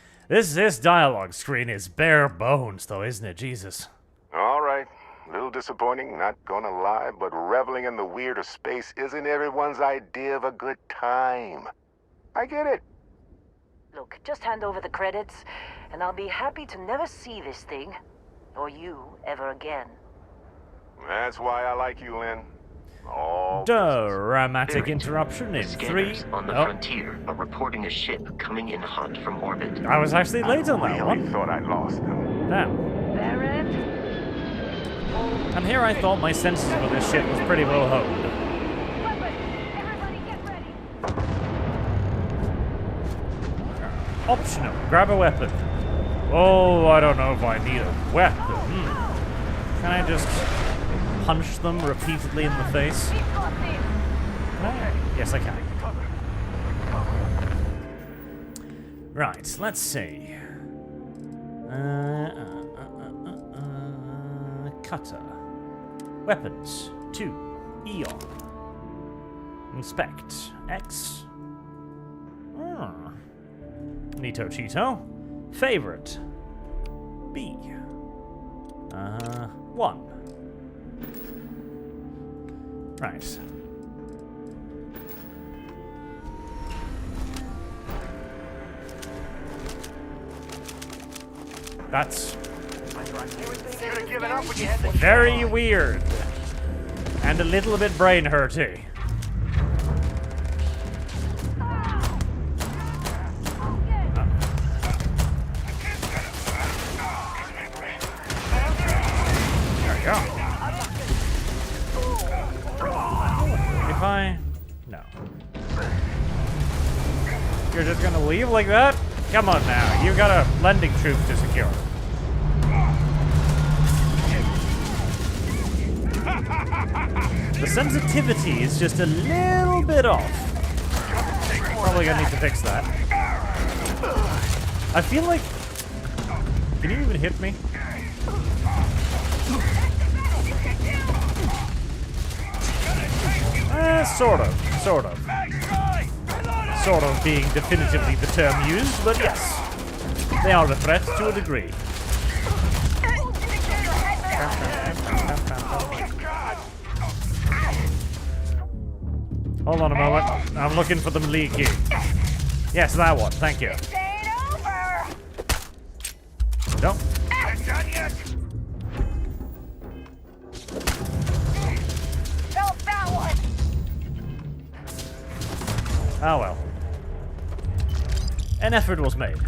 dialogue screen is bare bones, though, isn't it? Jesus. All right. A little disappointing, not gonna lie, but reveling in the weird of space isn't everyone's idea of a good time. I get it. Look, just hand over the credits, and I'll be happy to never see this thing, or you, ever again. That's why I like you, Lynn. Oh. Dramatic interruption in 3. Scanners on the frontier are reporting a ship coming in hot from orbit. I was actually late on that I one. thought I lost them. Damn. Barrett? And here I thought my senses for this ship was pretty well honed. Everybody get ready. Optional. Grab a weapon. Oh, I don't know if I need a weapon. Can I just punch them repeatedly in the face? Can I? Yes, I can. Right, let's see. Cutter. Weapons. 2. Eon. Inspect. X. Nito Cheeto. Favorite. B. 1. Right. That's very weird. And a little bit brain hurty. There we go. If I... No. You're just gonna leave like that? Come on now, you've got a lending troop to secure. The sensitivity is just a little bit off. Probably gonna need to fix that. I feel like... Can you even hit me? Sort of. Sort of. Sort of being definitively the term used, but yes. They are a threat to a degree. Hold on a moment. I'm looking for the leaky. Yes, that one. Thank you. Nope. Oh well. An effort was made.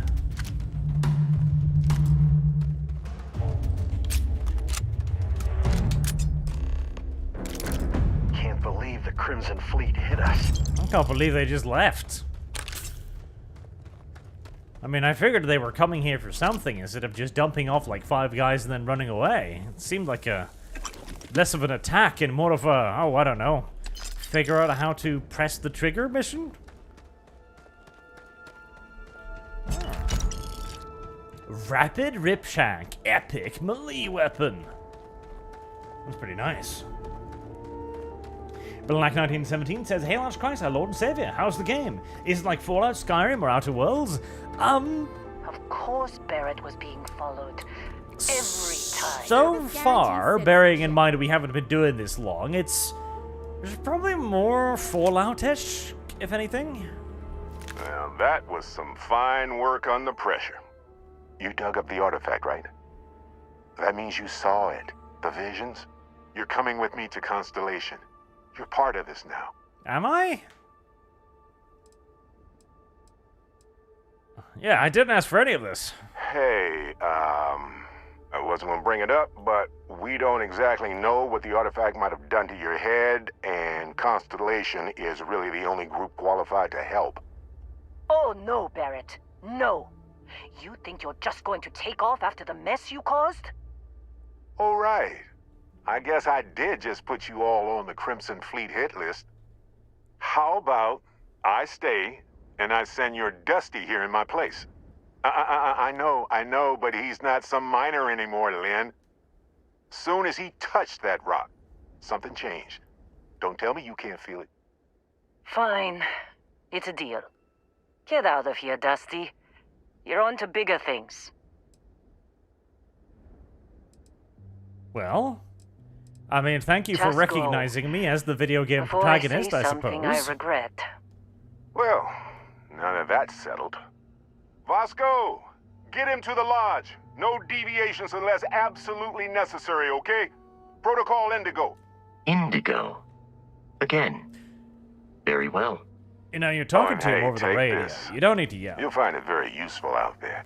Can't believe the Crimson Fleet hit us. I can't believe they just left. I mean, I figured they were coming here for something instead of just dumping off like 5 guys and then running away. It seemed like a less of an attack and more of a, oh, I don't know, figure out how to press the trigger mission? Rapid Ripshank, epic melee weapon. That's pretty nice. Black 1917 says, "Hail ArchCast, our Lord and Savior. How's the game? Is it like Fallout, Skyrim, or Outer Worlds?" Of course Barrett was being followed. Every time. So far, bearing in mind we haven't been doing this long, there's probably more Fallout-ish, if anything. Well, that was some fine work under pressure. You dug up the artifact, right? That means you saw it. The visions? You're coming with me to Constellation. You're part of this now. Am I? Yeah, I didn't ask for any of this. Hey, I wasn't gonna bring it up, but we don't exactly know what the artifact might have done to your head, and Constellation is really the only group qualified to help. Oh no, Barrett. No. You think you're just going to take off after the mess you caused? All right. I guess I did just put you all on the Crimson Fleet hit list. How about I stay and I send your Dusty here in my place? I know, but he's not some miner anymore, Lynn. Soon as he touched that rock, something changed. Don't tell me you can't feel it. Fine. It's a deal. Get out of here, Dusty. You're on to bigger things. Well, I mean, thank you for Just recognizing me as the video game Before protagonist, I something suppose. I regret. Well, now that that's settled. Vasco, get him to the lodge. No deviations unless absolutely necessary, okay? Protocol Indigo. Indigo? Again. Very well. You know, you're talking Oh, to him hey, over the take radio. this. You don't need to yell. You'll find it very useful out there.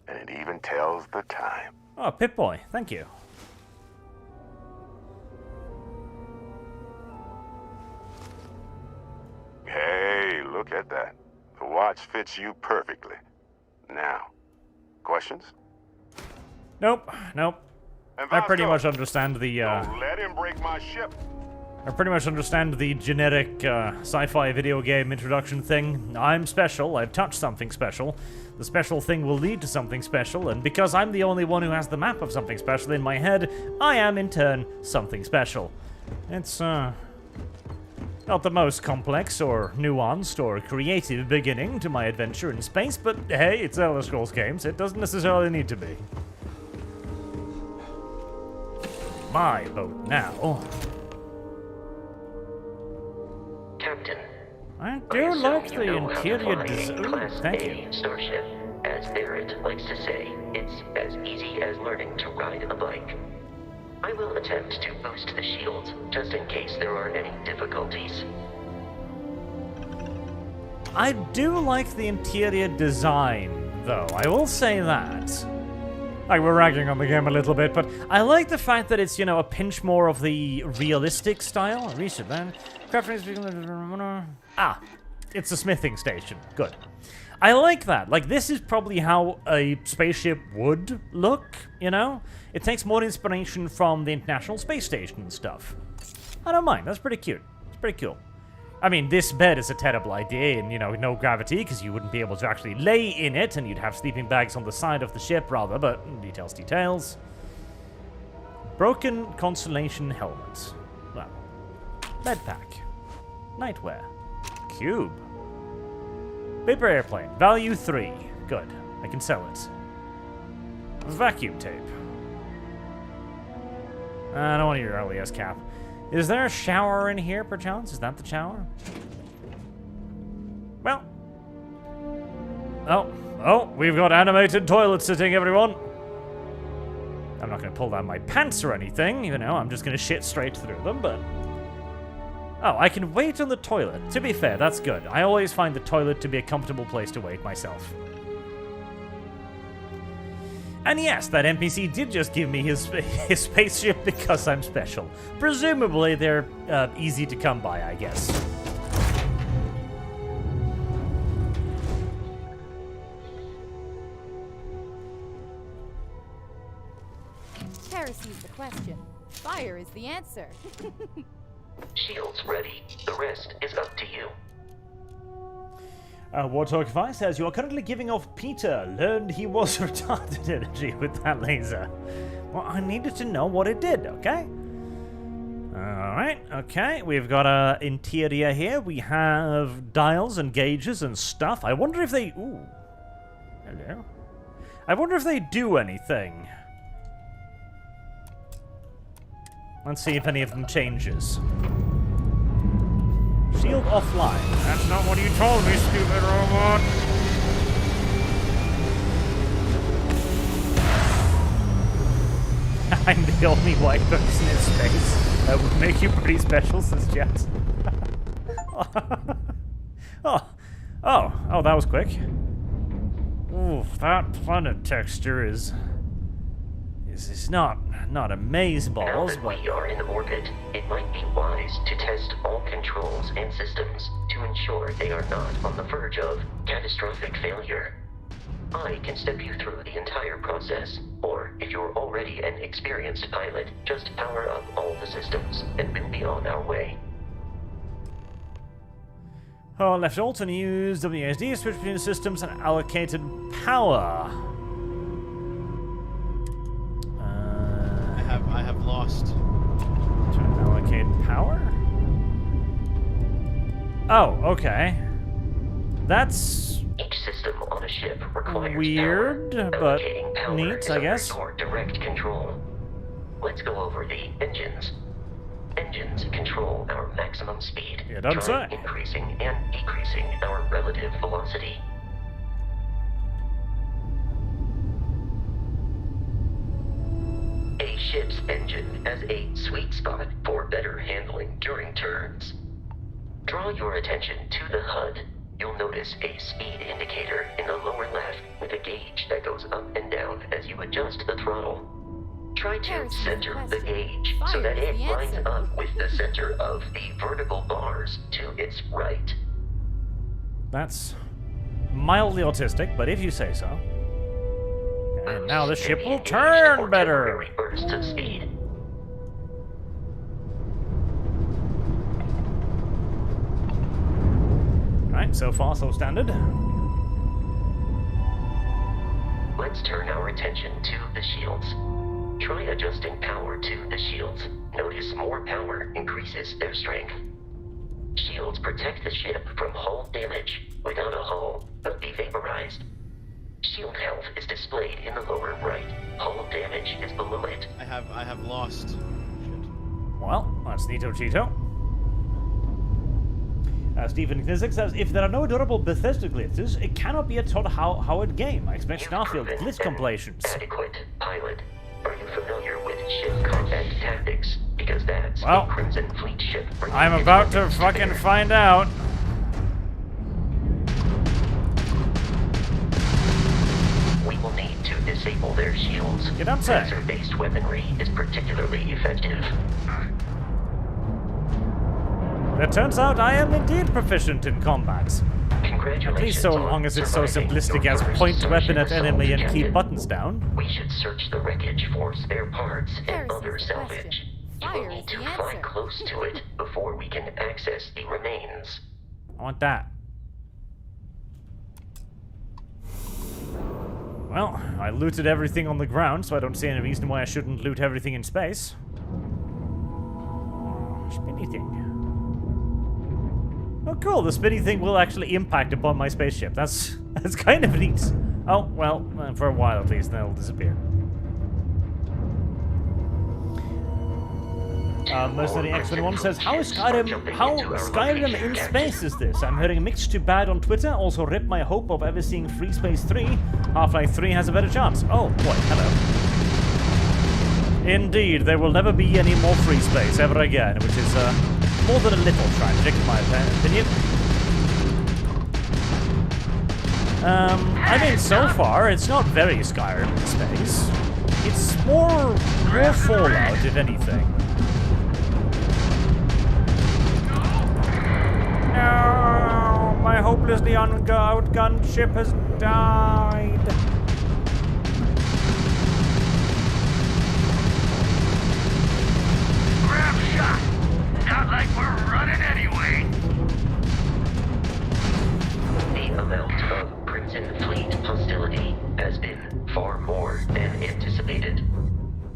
And it even tells the time. Oh, Pip-Boy, thank you. Hey, look at that. The watch fits you perfectly. Now, questions? Nope. And I pretty Vasco, much understand the, don't let him break my ship. I pretty much understand the generic sci-fi video game introduction thing. I'm special, I've touched something special. The special thing will lead to something special, and because I'm the only one who has the map of something special in my head, I am, in turn, something special. It's, not the most complex or nuanced or creative beginning to my adventure in space, but hey, it's Elder Scrolls games, it doesn't necessarily need to be. my boat now. Captain, I I do assume like you the know how to interior fly a design. Class Thank A you. starship. As Barrett likes to say, it's as easy as learning to ride a bike. I will attempt to boost the shields, just in case there are any difficulties. I do like the interior design, though. I will say that. Like, we're ragging on the game a little bit, but I like the fact that it's, you know, a pinch more of the realistic style. Reset then. Ah, it's a smithing station. Good. I like that. Like, this is probably how a spaceship would look, you know? It takes more inspiration from the International Space Station and stuff. I don't mind. That's pretty cute. It's pretty cool. I mean, this bed is a terrible idea, and, you know, no gravity, because you wouldn't be able to actually lay in it, and you'd have sleeping bags on the side of the ship, rather, but details, details. Broken Constellation helmet. Well, bed pack. Nightwear. Cube. Paper airplane. Value 3. Good. I can sell it. Vacuum tape. I don't want your LES cap. Is there a shower in here, perchance? Is that the shower? Well. Oh, we've got animated toilet sitting, everyone. I'm not going to pull down my pants or anything, you know, I'm just going to shit straight through them, but... Oh, I can wait on the toilet. To be fair, that's good. I always find the toilet to be a comfortable place to wait myself. And yes, that NPC did just give me his spaceship because I'm special. Presumably, they're easy to come by, I guess. Heresy is the question. Fire is the answer. Shields ready. The rest is up to you. Warthog 5 says, you are currently giving off Peter. Learned he was retarded energy with that laser. Well, I needed to know what it did, okay? Alright, okay. We've got a interior here. We have dials and gauges and stuff. I wonder if they... Ooh. Hello. I wonder if they do anything. Let's see if any of them changes. Shield offline. That's not what you told me, stupid robot. I'm the only white person in space. That would make you pretty special, says Jet. Oh, that was quick. Ooh, that planet texture is not amazeballs, but... Now that we are in orbit, it might be wise to test all controls and systems to ensure they are not on the verge of catastrophic failure. I can step you through the entire process, or if you're already an experienced pilot, just power up all the systems, and we'll be on our way. Oh, left alt and use WASD, switch between systems and allocated power. I have lost. To allocate power? Oh, okay. That's each system on a ship requires weird, power. but Allocating power neat, is I under guess. your direct control. Let's go over the engines. Engines control our maximum speed, You don't say. increasing and decreasing our relative velocity. A ship's engine has a sweet spot for better handling during turns. Draw your attention to the HUD. You'll notice a speed indicator in the lower left with a gauge that goes up and down as you adjust the throttle. Try to center the gauge so that it lines up with the center of the vertical bars to its right. That's mildly autistic, but if you say so. And now the ship will turn better. Bursts of speed. Right, so far so standard. Let's turn our attention to the shields. Try adjusting power to the shields. Notice more power increases their strength. Shields protect the ship from hull damage. Without a hull, they'll be vaporized. Shield health is displayed in the lower right. Hull damage is below it. I have lost. well, that's Neato Cheeto. Stephen Knizek says, if there are no durable Bethesda glitches, it cannot be a Todd Howard game. I expect Starfield glitch compilations. Adequate pilot. Are you familiar with ship combat tactics? Because that's Well, a Crimson Fleet ship. I'm about to fucking find out. We will need to disable their shields. Get up, sir. Laser-based weaponry is particularly effective. It turns out I am indeed proficient in combat. Congratulations. At least so long as it's so simplistic as point weapon at enemy and keep buttons down. We should search the wreckage for spare parts and other salvage. You will need to fly close to it before we can access the remains. I want that. Well, I looted everything on the ground, so I don't see any reason why I shouldn't loot everything in space. Spinny thing. Oh, cool. The spinny thing will actually impact upon my spaceship. That's kind of neat. Oh, well, for a while at least, then it'll disappear. Mercenary X21 says, how Skyrim in space is this? I'm hearing mixed to bad on Twitter. Also, rip my hope of ever seeing Free Space 3. Half-Life 3 has a better chance. Oh, boy, hello. Indeed, there will never be any more free space ever again, which is, more than a little tragic, in my opinion. I mean, so far, it's not very Skyrim in space. It's more Fallout, if anything. No! My hopelessly outgunned ship has died. Grab shot! Not like we're running anyway. The amount of Crimson Fleet hostility has been far more than anticipated.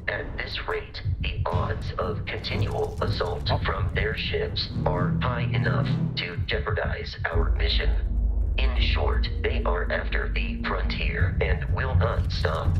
At this rate, the odds of continual assault from their ships are high enough to jeopardize our mission. In short, they are after the frontier and will not stop.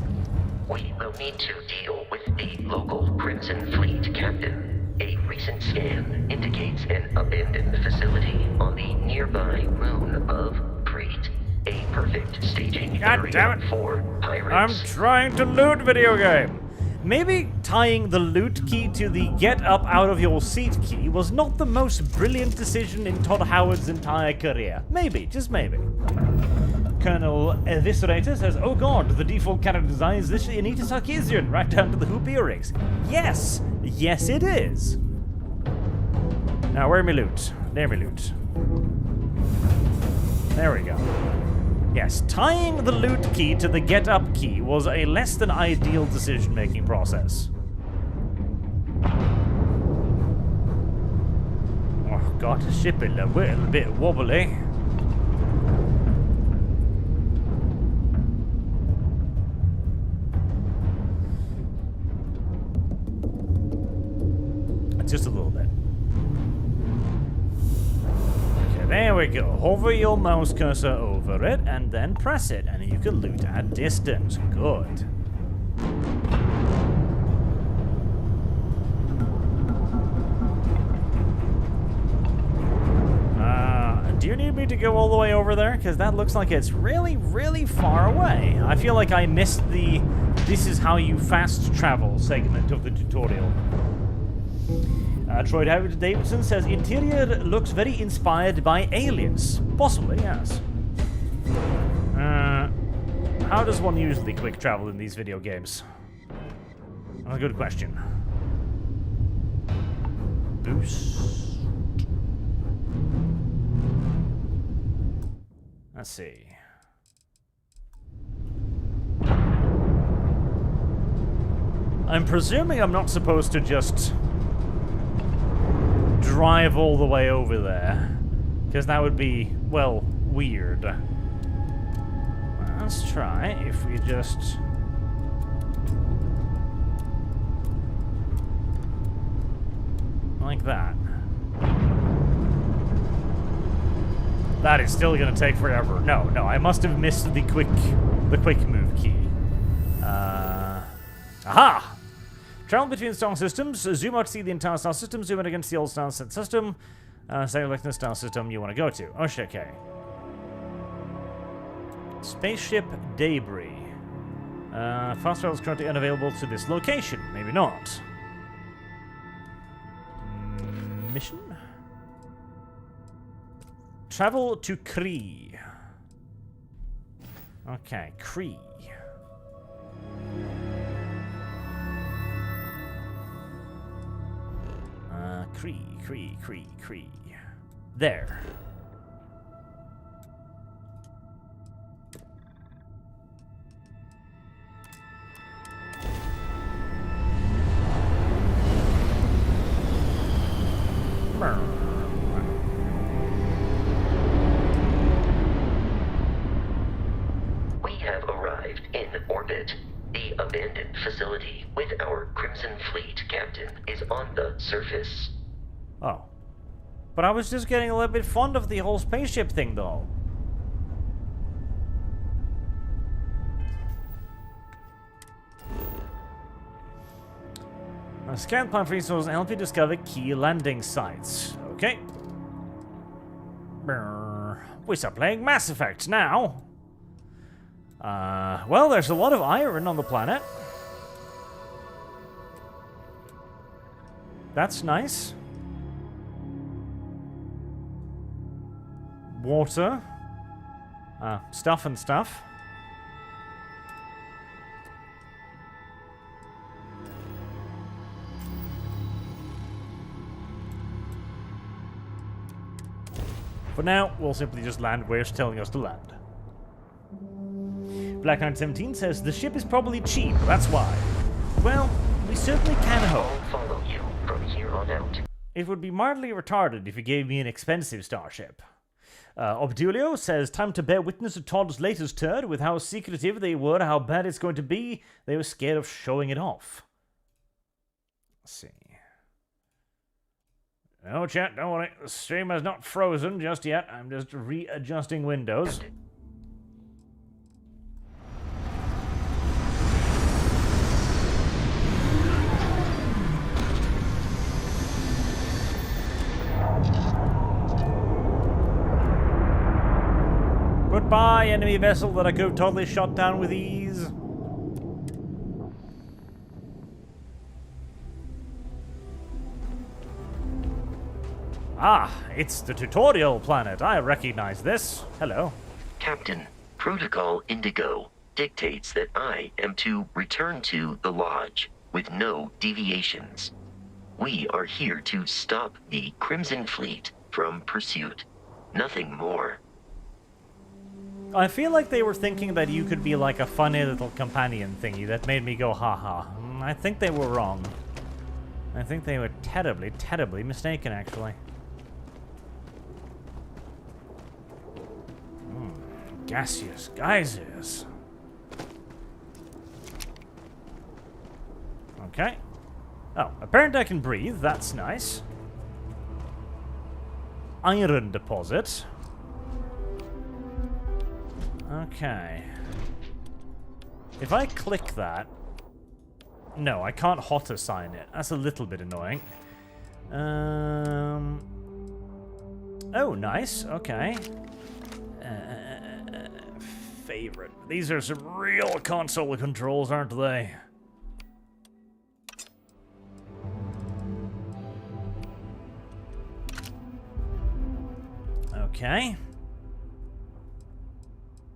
We will need to deal with the local Crimson Fleet captain. A recent scan indicates an abandoned facility on the nearby moon of Crete. A perfect staging area for pirates. I'm trying to loot video game. Maybe tying the loot key to the get up out of your seat key was not the most brilliant decision in Todd Howard's entire career. Maybe, just maybe. Colonel Eviscerator says, oh god, the default character design is literally Anita Sarkeesian, right down to the hoop earrings. Yes! Yes it is! Now, where me loot? There me loot. There we go. Yes, tying the loot key to the get up key was a less than ideal decision-making process. Oh god, the ship is a little bit wobbly. Just a little bit. Okay, there we go. Hover your mouse cursor over it and then press it, and you can loot at distance. Good. Do you need me to go all the way over there? Because that looks like it's really, really far away. I feel like I missed the this is how you fast travel segment of the tutorial. Troy Davidson says, interior looks very inspired by Aliens. Possibly, yes. How does one usually quick travel in these video games? That's a good question. Boost. Let's see. I'm presuming I'm not supposed to just drive all the way over there, because that would be, well, weird. Let's try if we just... like that. That is still gonna take forever. No, I must have missed the quick move key. Aha! Travel between star systems. Zoom out to see the entire star system. Zoom in against the old star system. Select the star system you want to go to. Oh, shit, okay. Spaceship debris. Fast travel is currently unavailable to this location. Maybe not. Mission? Travel to Kree. Okay, Kree. Kree. There. We have arrived in orbit. The abandoned facility with our Crimson Fleet captain is on the surface. Oh. But I was just getting a little bit fond of the whole spaceship thing, though. Scan plan for resources and help you discover key landing sites. Okay. We start playing Mass Effect now. Well, there's a lot of iron on the planet. That's nice. Water. Stuff and stuff. For now, we'll simply just land where it's telling us to land. Black Knight 17 says the ship is probably cheap, that's why. Well, we certainly can hope. I'll follow you from here on out. It would be mildly retarded if you gave me an expensive starship. Obdulio says, time to bear witness to Todd's latest turd. With how secretive they were, how bad it's going to be, they were scared of showing it off. Let's see. No, chat, don't worry. The stream is not frozen just yet. I'm just readjusting windows. Goodbye, enemy vessel that I could have totally shot down with ease. Ah, it's the tutorial planet. I recognize this. Hello. Captain, Protocol Indigo dictates that I am to return to the Lodge with no deviations. We are here to stop the Crimson Fleet from pursuit. Nothing more. I feel like they were thinking that you could be like a funny little companion thingy that made me go haha. I think they were wrong. I think they were terribly, terribly mistaken, actually. Gaseous geysers. Okay. Oh, apparently I can breathe. That's nice. Iron deposit. Okay. If I click that... No, I can't hot assign it. That's a little bit annoying. Oh, nice. Okay. Favorite. These are some real console controls, aren't they? Okay.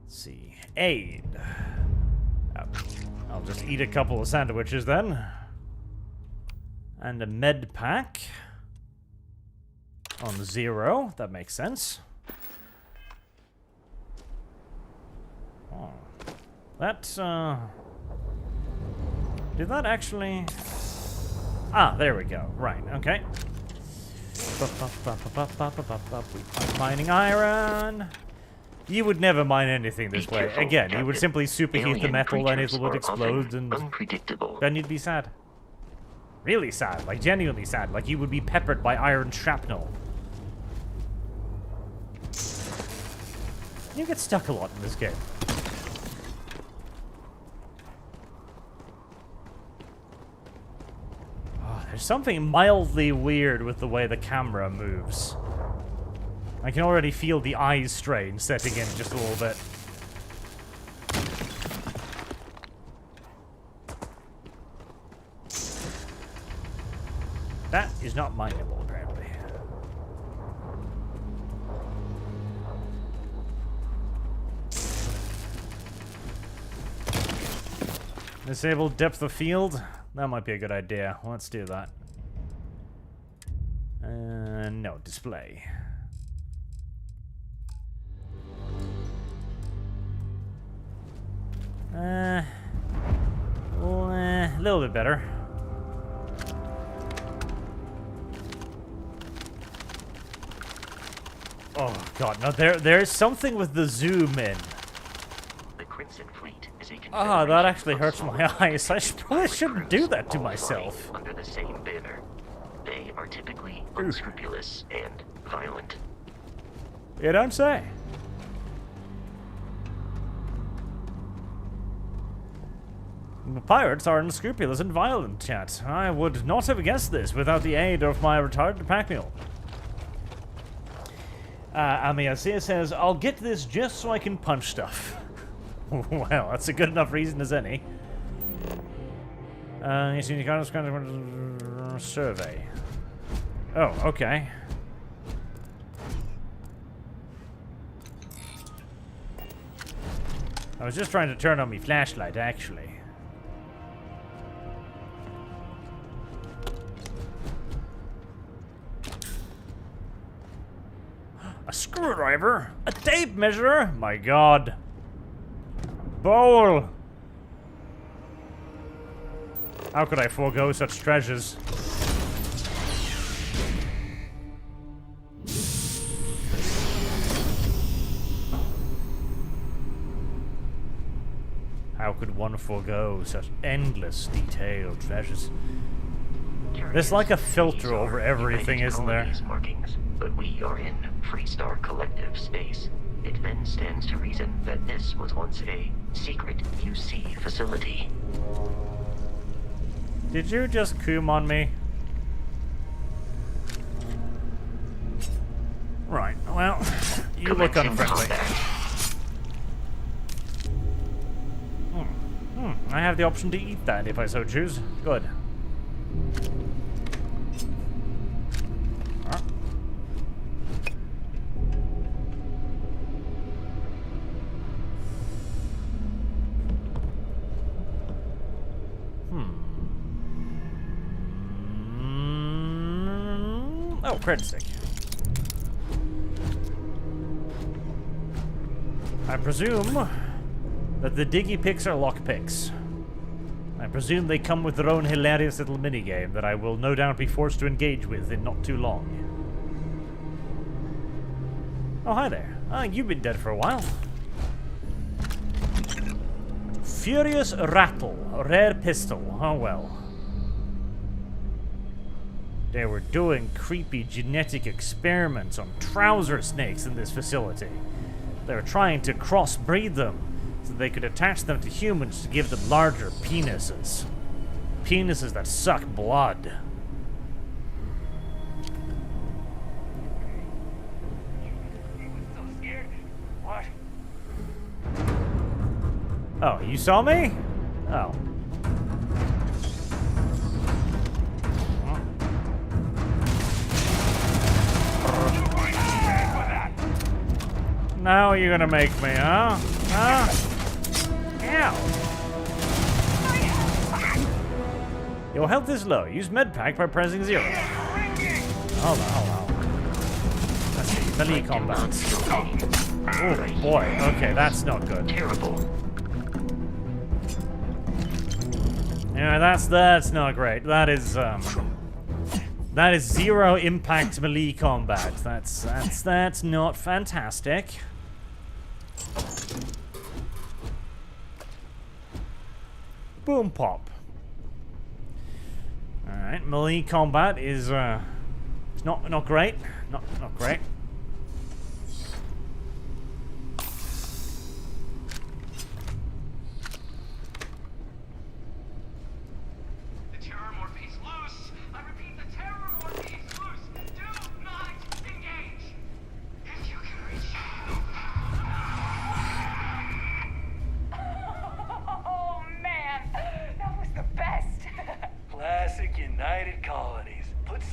Let's see. Aid. Oh, I'll just eat a couple of sandwiches then. And a med pack. On 0. That makes sense. Oh. That's, did that actually... Ah, there we go. Right, okay. Mining iron. You would never mine anything this way. Again, you would simply superheat the metal and it would explode and... Then you'd be sad. Really sad. Like, genuinely sad. Like, you would be peppered by iron shrapnel. You get stuck a lot in this game. There's something mildly weird with the way the camera moves. I can already feel the eye strain setting in just a little bit. That is not mineable, apparently. Disable depth of field? That might be a good idea. Let's do that. No, display. A little bit better. Oh god, no, there's something with the zoom in. The Crimson Fleet is a Ah, that actually hurts my eyes. I probably shouldn't do that to myself. Under the same banner. They are typically unscrupulous and violent. You don't say. The pirates are unscrupulous and violent, chat. I would not have guessed this without the aid of my retarded pack mule. Amiasia says, I'll get this just so I can punch stuff. Well, that's a good enough reason as any. Survey. Oh, okay. I was just trying to turn on my flashlight, actually. A screwdriver? A tape measure? My god. Bowl! How could I forego such treasures? How could one forego such endless detailed treasures? There's like a filter over everything, isn't there? Markings, but we are in Freestar Collective space. It then stands to reason that this was once a secret UC facility. Did you just coom on me? Right, well, you look unfriendly. I have the option to eat that if I so choose. Good. Oh, credit stick. I presume that the diggy picks are lock picks. I presume they come with their own hilarious little minigame that I will no doubt be forced to engage with in not too long. Oh, hi there. You've been dead for a while. Furious Rattle. A rare pistol. Oh well. They were doing creepy genetic experiments on trouser snakes in this facility. They were trying to crossbreed them so they could attach them to humans to give them larger penises. Penises that suck blood. What? Oh, you saw me? Oh. Now you're gonna make me, huh? Huh? Ow. Your health is low. Use medpack by pressing 0. Hold on. Let's see. Melee combat. Oh boy. Okay, that's not good. Terrible. Yeah, that's not great. That is 0 impact melee combat. That's not fantastic. Boom pop. Alright, melee combat is it's not great. Not great. The terror morphe's loose. I'm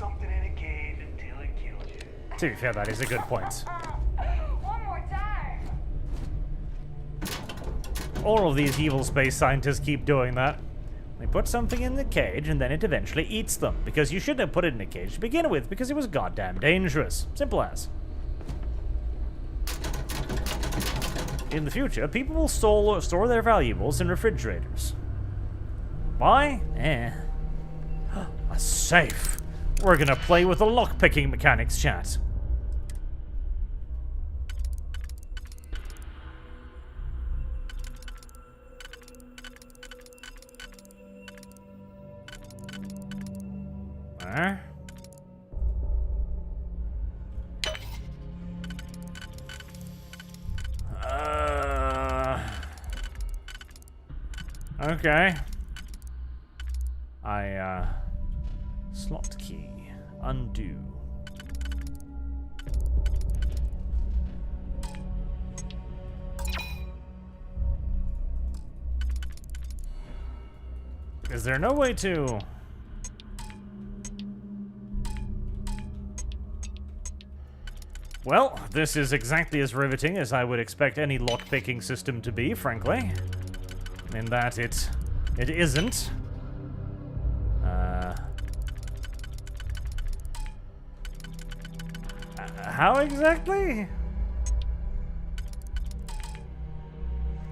something in a cave until it kills you. To be fair, that is a good point. One more time. All of these evil space scientists keep doing that. They put something in the cage and then it eventually eats them. Because you shouldn't have put it in a cage to begin with, because it was goddamn dangerous. Simple as. In the future, people will store their valuables in refrigerators. Why? A safe. We're gonna play with the lockpicking mechanics, chat. There. Okay. Slot key. Undo. Is there no way to... Well, this is exactly as riveting as I would expect any lockpicking system to be, frankly. In that it isn't. How exactly?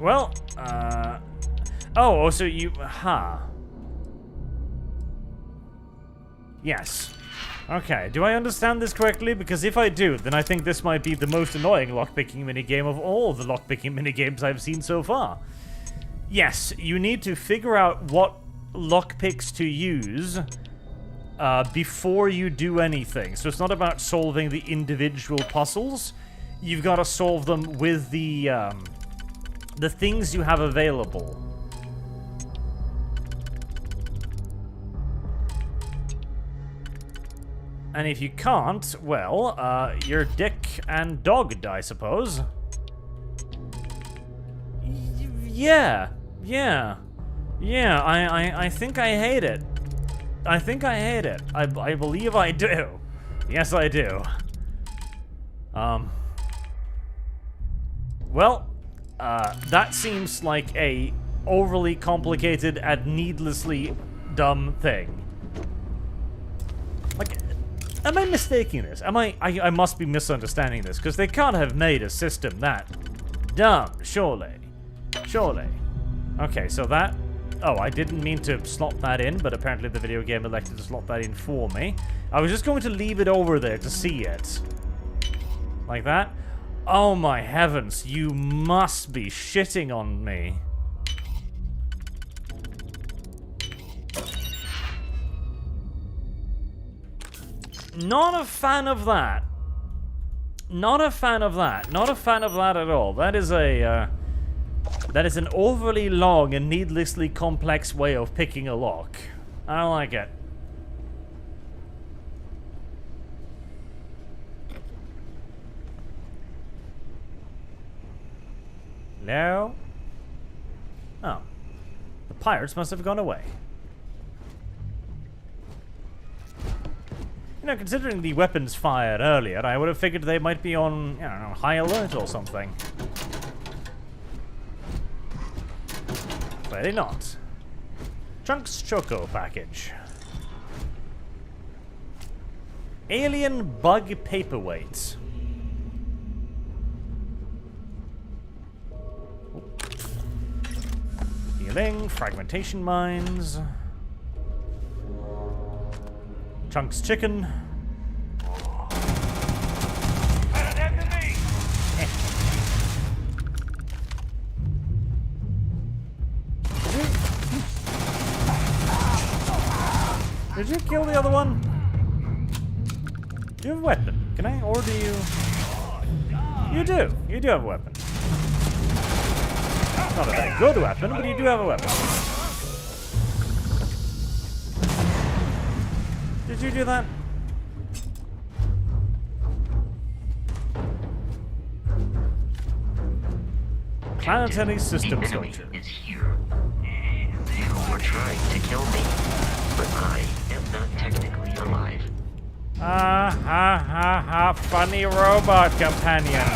Well, oh, so you... Yes. Okay, do I understand this correctly? Because if I do, then I think this might be the most annoying lockpicking minigame of all the lockpicking minigames I've seen so far. Yes, you need to figure out what lockpicks to use before you do anything. So it's not about solving the individual puzzles. You've got to solve them with the things you have available. And if you can't, well, you're dick and dogged, I suppose. Yeah, I think I hate it. I think I hate it. I believe I do. Yes, I do. Well, that seems like a overly complicated and needlessly dumb thing. Like, am I mistaking this? I must be misunderstanding this, because they can't have made a system that dumb, surely. Surely. Okay, so that... Oh, I didn't mean to slot that in, but apparently the video game elected to slot that in for me. I was just going to leave it over there to see it. Like that. Oh my heavens, you must be shitting on me. Not a fan of that. Not a fan of that. Not a fan of that at all. That is a, that is an overly long and needlessly complex way of picking a lock. I don't like it. No? Oh. The pirates must have gone away. You know, considering the weapons fired earlier, I would have figured they might be on, I don't know, high alert or something. Clearly not. Trunks Choco package. Alien bug paperweight. Healing, fragmentation mines. Chunks chicken. Did you kill the other one? Do you have a weapon? Can I order you? You do. You do have a weapon. Not a very good weapon, but you do have a weapon. Did you do that? Planetary system structure. Is here. You are trying to kill me, but I am not technically alive. Funny robot companion.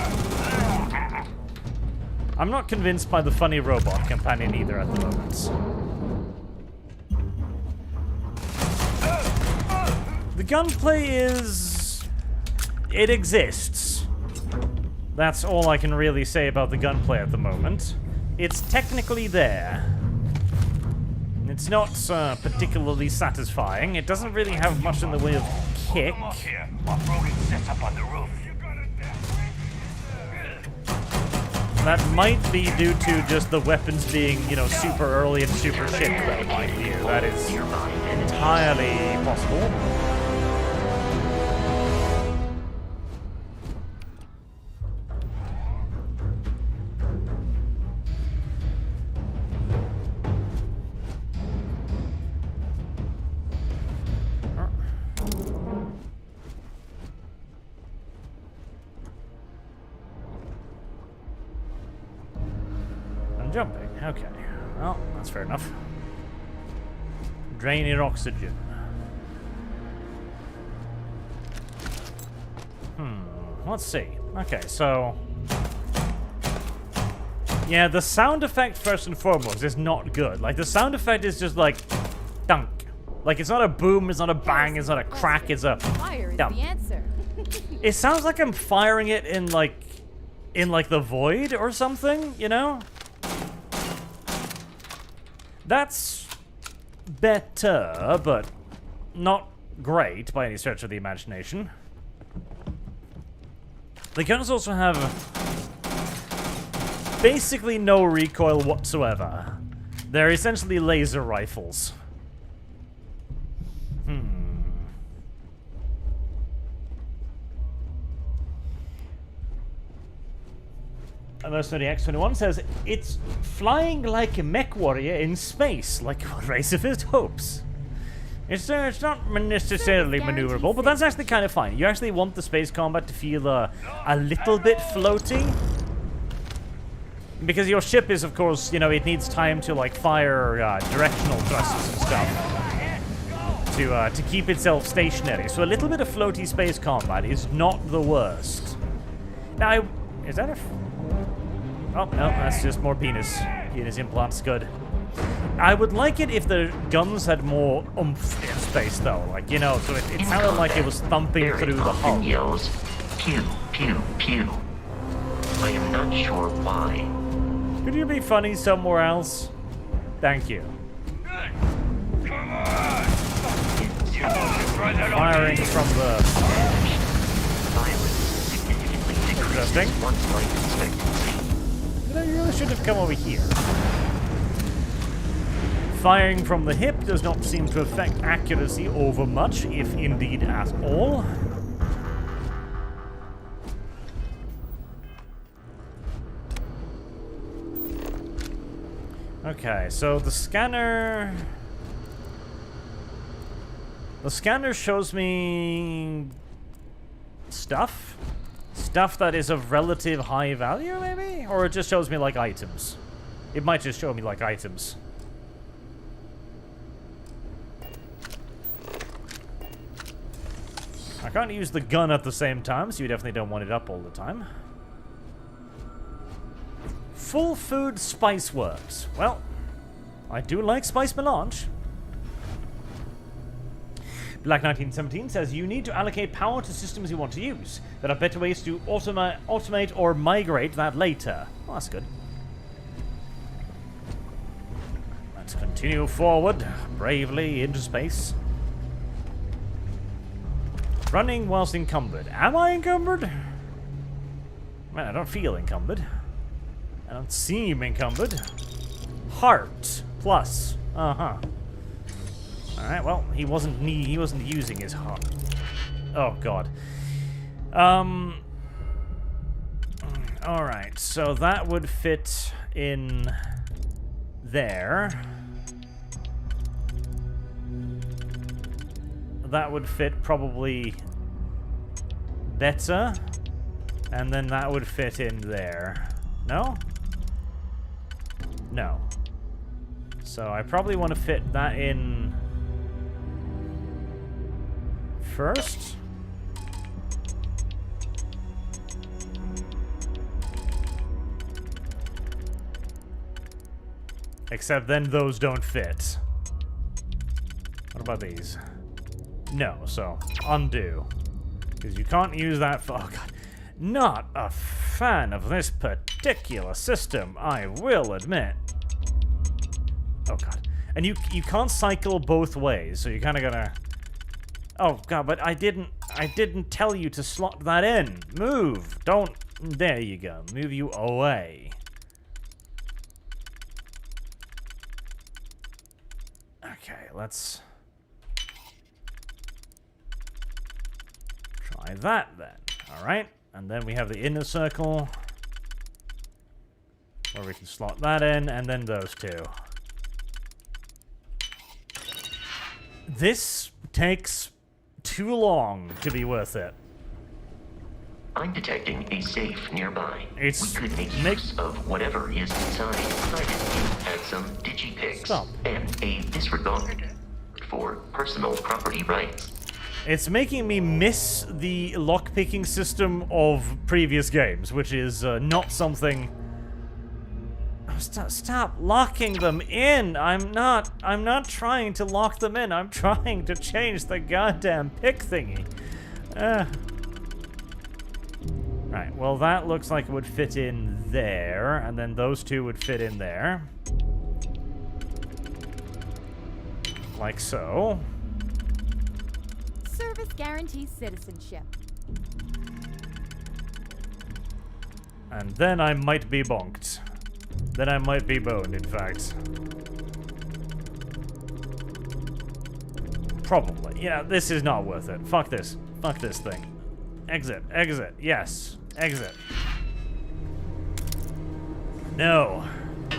I'm not convinced by the funny robot companion either at the moment. The gunplay is... it exists. That's all I can really say about the gunplay at the moment. It's technically there. It's not particularly satisfying. It doesn't really have much in the way of kick. Come up here, while Brogan sets up on the roof. That might be due to just the weapons being, you know, super early and super shit, though, mind you. That is entirely possible. Jumping. Okay. Well, that's fair enough. Drain your oxygen. Let's see. Okay, so... yeah, the sound effect, first and foremost, is not good. Like, the sound effect is just like... dunk. Like, it's not a boom, it's not a bang, it's not a crack, it's a... Fire is the answer. It sounds like I'm firing it in, like, the void or something, you know? That's better, but not great by any stretch of the imagination. The guns also have basically no recoil whatsoever. They're essentially laser rifles. X21 says, it's flying like a mech warrior in space, like what Razorfist hopes. It's not necessarily maneuverable, but that's actually kind of fine. You actually want the space combat to feel a little bit floaty. Because your ship is, of course, you know, it needs time to, like, fire directional thrusts and stuff. To keep itself stationary. So a little bit of floaty space combat is not the worst. Now, is that a... oh, no, that's just more penis. Penis implants, good. I would like it if the guns had more oomph in space, though. Like, you know, so it sounded like it was thumping through the hull. Yells, pew, pew, pew. I am not sure why. Could you be funny somewhere else? Thank you. Come on! Firing from the... interesting. You know, you really should have come over here. Firing from the hip does not seem to affect accuracy over much, if indeed at all. Okay, so the scanner... the scanner shows me... stuff? Stuff that is of relative high value, maybe? Or it just shows me, like, items. It might just show me, like, items. I can't use the gun at the same time, so you definitely don't want it up all the time. Full food spice works. Well, I do like spice melange. Black 1917 says, you need to allocate power to systems you want to use. There are better ways to automate or migrate that later. Well, that's good. Let's continue forward, bravely into space. Running whilst encumbered. Am I encumbered? Man, I don't feel encumbered. I don't seem encumbered. Heart plus. Uh-huh. Alright, well, he wasn't using his heart. Oh god. Alright, so that would fit in there. That would fit probably better. And then that would fit in there. No? No. So I probably want to fit that in first. Except then those don't fit. What about these? No, so undo. Because you can't use that for... Oh god. Not a fan of this particular system, I will admit. Oh god. And you can't cycle both ways, so you kind of gotta... Oh god, but I didn't tell you to slot that in. Move. Don't... There you go. Move you away. Okay, let's... try that then. Alright. And then we have the inner circle. Where we can slot that in, and then those two. This takes too long to be worth it. I'm detecting a safe nearby. We could make use of whatever is inside. Add some digipics and a disregard for personal property rights. It's making me miss the lockpicking system of previous games, which is not something... Stop locking them in! I'm not trying to lock them in. I'm trying to change the goddamn pick thingy. Right, well that looks like it would fit in there, and then those two would fit in there. Like so. Service guarantees citizenship. And then I might be bonked. Then I might be boned, in fact. Probably. Yeah, this is not worth it. Fuck this. Fuck this thing. Exit. Exit. Yes. Exit. No.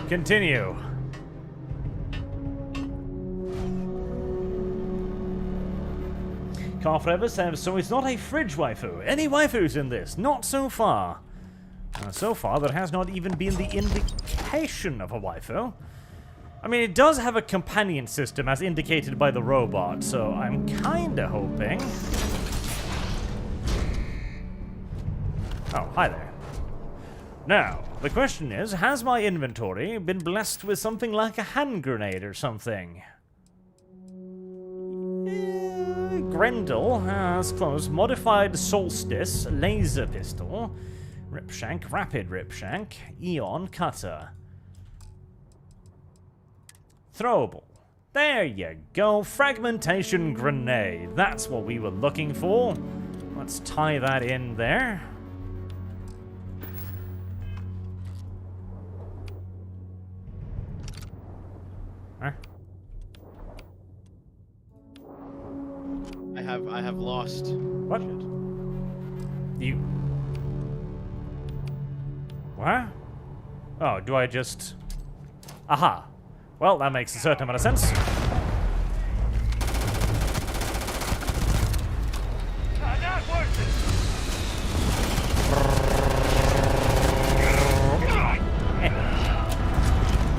Continue. Car Forever says, so it's not a fridge waifu. Any waifus in this? Not so far. So far, there has not even been the indication of a waifu. I mean, it does have a companion system as indicated by the robot, so I'm kinda hoping... Oh, hi there. Now, the question is, has my inventory been blessed with something like a hand grenade or something? Grendel, that's close. Modified Solstice, Laser Pistol, Ripshank, Rapid Ripshank, Eon Cutter. Throwable. There you go, Fragmentation Grenade. That's what we were looking for. Let's tie that in there. Huh? I have lost. What? You... What? Oh, do I just... Aha. Well, that makes a certain amount of sense. Not worth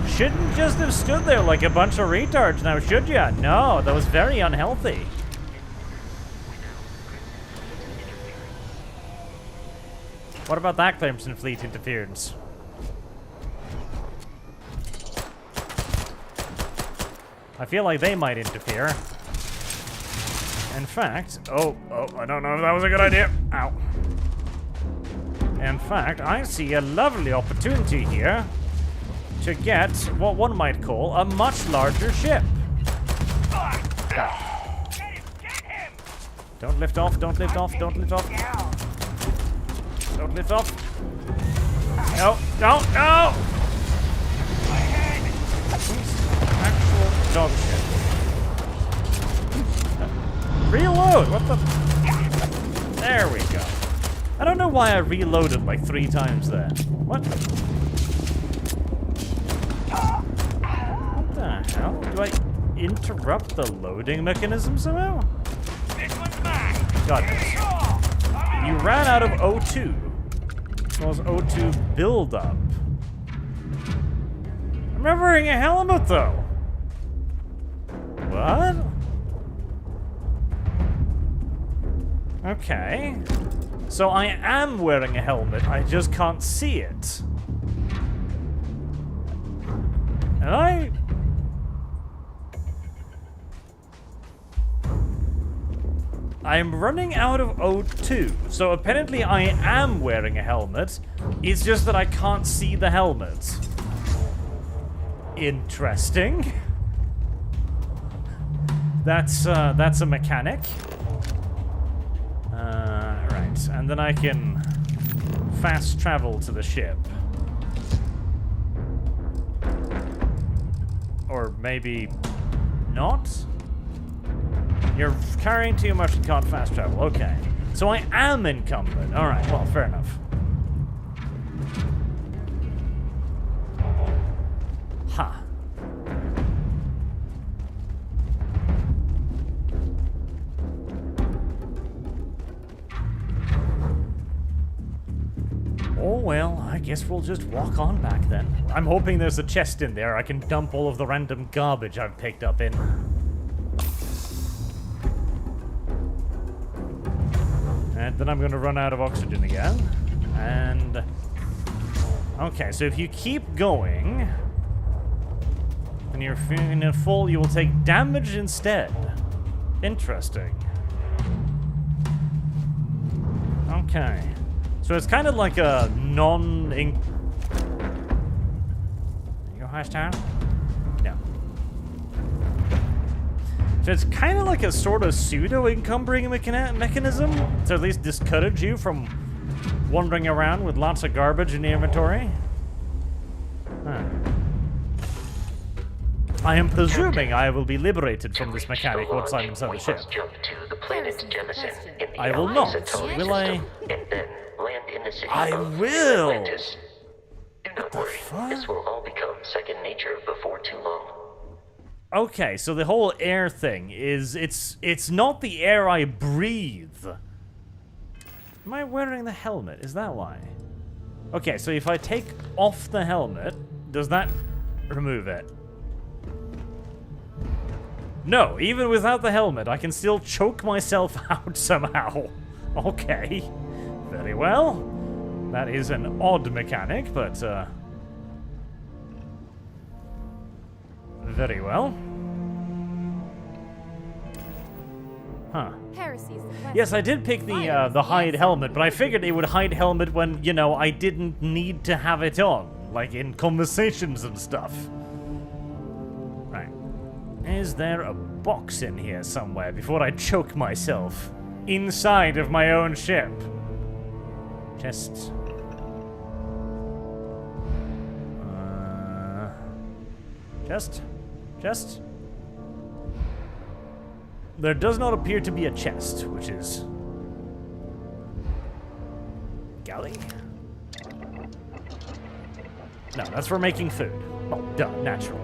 it. Shouldn't just have stood there like a bunch of retards now, should ya? No, that was very unhealthy. What about that Crimson Fleet interference? I feel like they might interfere. In fact, oh, I don't know if that was a good idea. Ow. In fact, I see a lovely opportunity here to get what one might call a much larger ship. Don't lift off, don't lift off, don't lift off. Don't lift off. No, no, no! Actual dog shit. Reload! What the? There we go. I don't know why I reloaded like 3 times there. What? What the hell? Do I interrupt the loading mechanism somehow? This one's mine. Goodness. You ran out of O2. It was O2 buildup. I'm not wearing a helmet though. What? Okay. So I am wearing a helmet, I just can't see it. And I'm running out of O2, so apparently I am wearing a helmet. It's just that I can't see the helmet. Interesting. That's a mechanic. Right, and then I can fast travel to the ship. Or maybe not? You're carrying too much and can't fast travel. Okay. So I am encumbered. Alright, well, fair enough. Huh. Oh, well, I guess we'll just walk on back then. I'm hoping there's a chest in there I can dump all of the random garbage I've picked up in. And then I'm going to run out of oxygen again. And... okay, so if you keep going... and you're feeling full, you will take damage instead. Interesting. Okay. So it's kind of like a non-ink... you high town? No. So it's kind of like a sort of pseudo-encumbering mechanism to at least discourage you from wandering around with lots of garbage in the inventory. Huh. I am presuming I will be liberated from this mechanic once I'm inside the ship. I will not, will I? I will! Do not worry, this will all become second nature before too long. Okay, so the whole air thing is, it's not the air I breathe. Am I wearing the helmet? Is that why? Okay, so if I take off the helmet, does that remove it? No, even without the helmet, I can still choke myself out somehow. Okay, very well. That is an odd mechanic, but, very well. Huh. Yes, I did pick the hide helmet, but I figured it would hide helmet when, you know, I didn't need to have it on, like in conversations and stuff. Right. Is there a box in here somewhere before I choke myself? Inside of my own ship. Chests. Chest? There does not appear to be a chest, which is... galley? No, that's for making food. Oh, duh, naturally.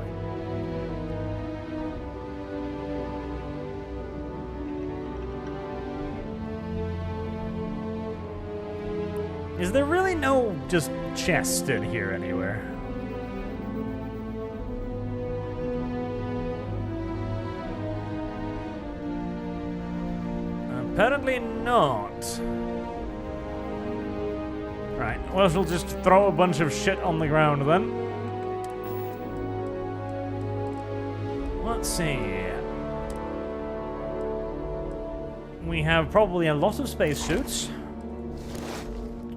Is there really no just chest in here anywhere? Apparently not. Right, well, we'll just throw a bunch of shit on the ground then. Let's see. We have probably a lot of spacesuits.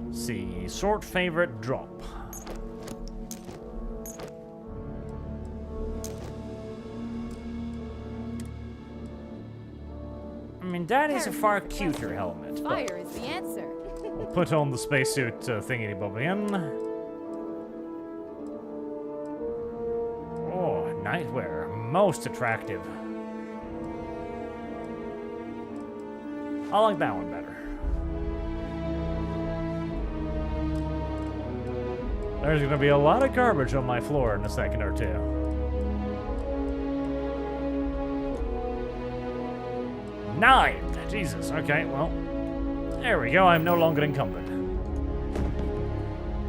Let's see, sort favorite drop. I mean, that is a far cuter helmet. Fire is the answer. We'll put on the spacesuit thingy-bobbly in. Oh, nightwear. Most attractive. I like that one better. There's gonna be a lot of garbage on my floor in a second or two. Nine! Jesus, okay, well. There we go, I'm no longer encumbered.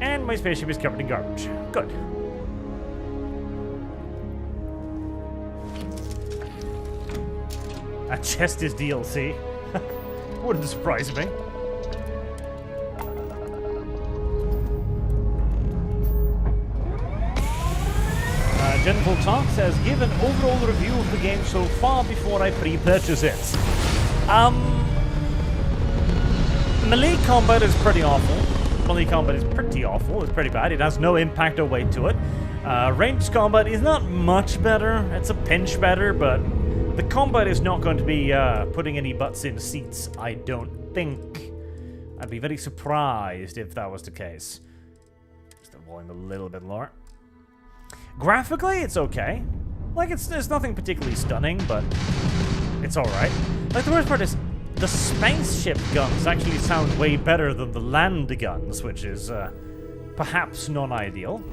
And my spaceship is covered in garbage. Good. A chest is DLC. Wouldn't surprise me. Gentle Talk says, give an overall review of the game so far before I pre-purchase it. Melee combat is pretty awful. Melee combat is pretty awful. It's pretty bad. It has no impact or weight to it. Ranged combat is not much better. It's a pinch better, but the combat is not going to be putting any butts in seats, I don't think. I'd be very surprised if that was the case. Just the volume a little bit lower. Graphically, it's okay. Like, there's nothing particularly stunning, but it's alright. Like, the worst part is, the spaceship guns actually sound way better than the land guns, which is perhaps non-ideal.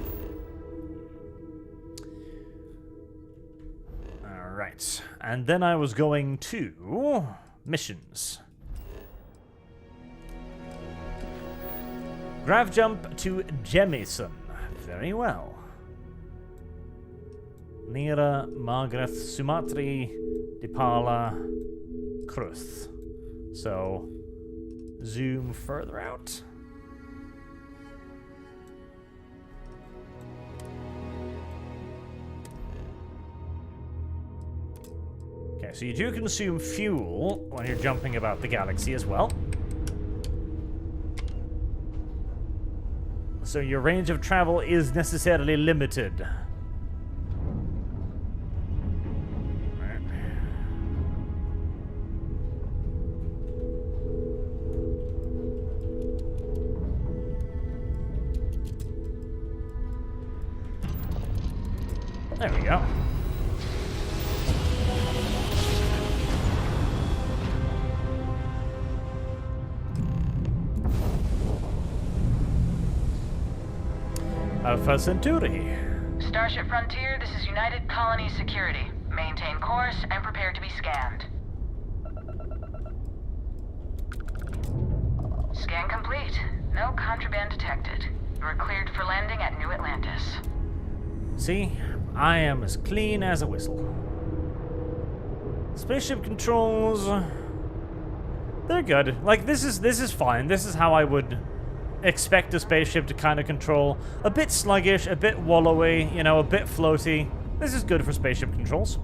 Alright, and then I was going to missions. Grav jump to Jemison. Very well. Nera, Margaret, Sumatri, Dipala, Kruth. So, zoom further out. Okay, so you do consume fuel when you're jumping about the galaxy as well. So your range of travel is necessarily limited. There we go. Alpha Centauri. Starship Frontier, this is United Colony Security. Maintain course and prepare to be scanned. Scan complete. No contraband detected. You are cleared for landing at New Atlantis. See? I am as clean as a whistle. Spaceship controls... they're good. Like, this is fine. This is how I would expect a spaceship to kind of control. A bit sluggish, a bit wallowy, you know, a bit floaty. This is good for spaceship controls.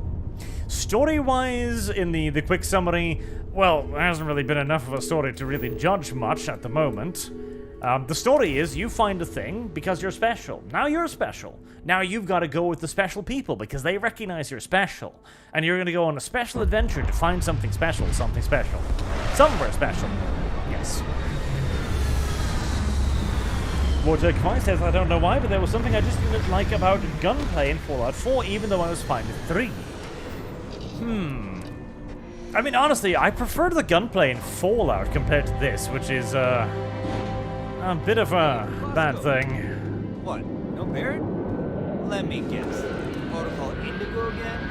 Story-wise, in the quick summary, well, there hasn't really been enough of a story to really judge much at the moment. The story is, you find a thing because you're special. Now you're special. Now you've got to go with the special people because they recognize you're special. And you're going to go on a special adventure to find something special, something special. Somewhere special. Yes. Water Kai says, I don't know why, but there was something I just didn't like about gunplay in Fallout 4, even though I was fine with 3. I mean, honestly, I prefer the gunplay in Fallout compared to this, which is, a bit of a bad thing. What? No Barrett? Let me guess. Protocol Indigo again?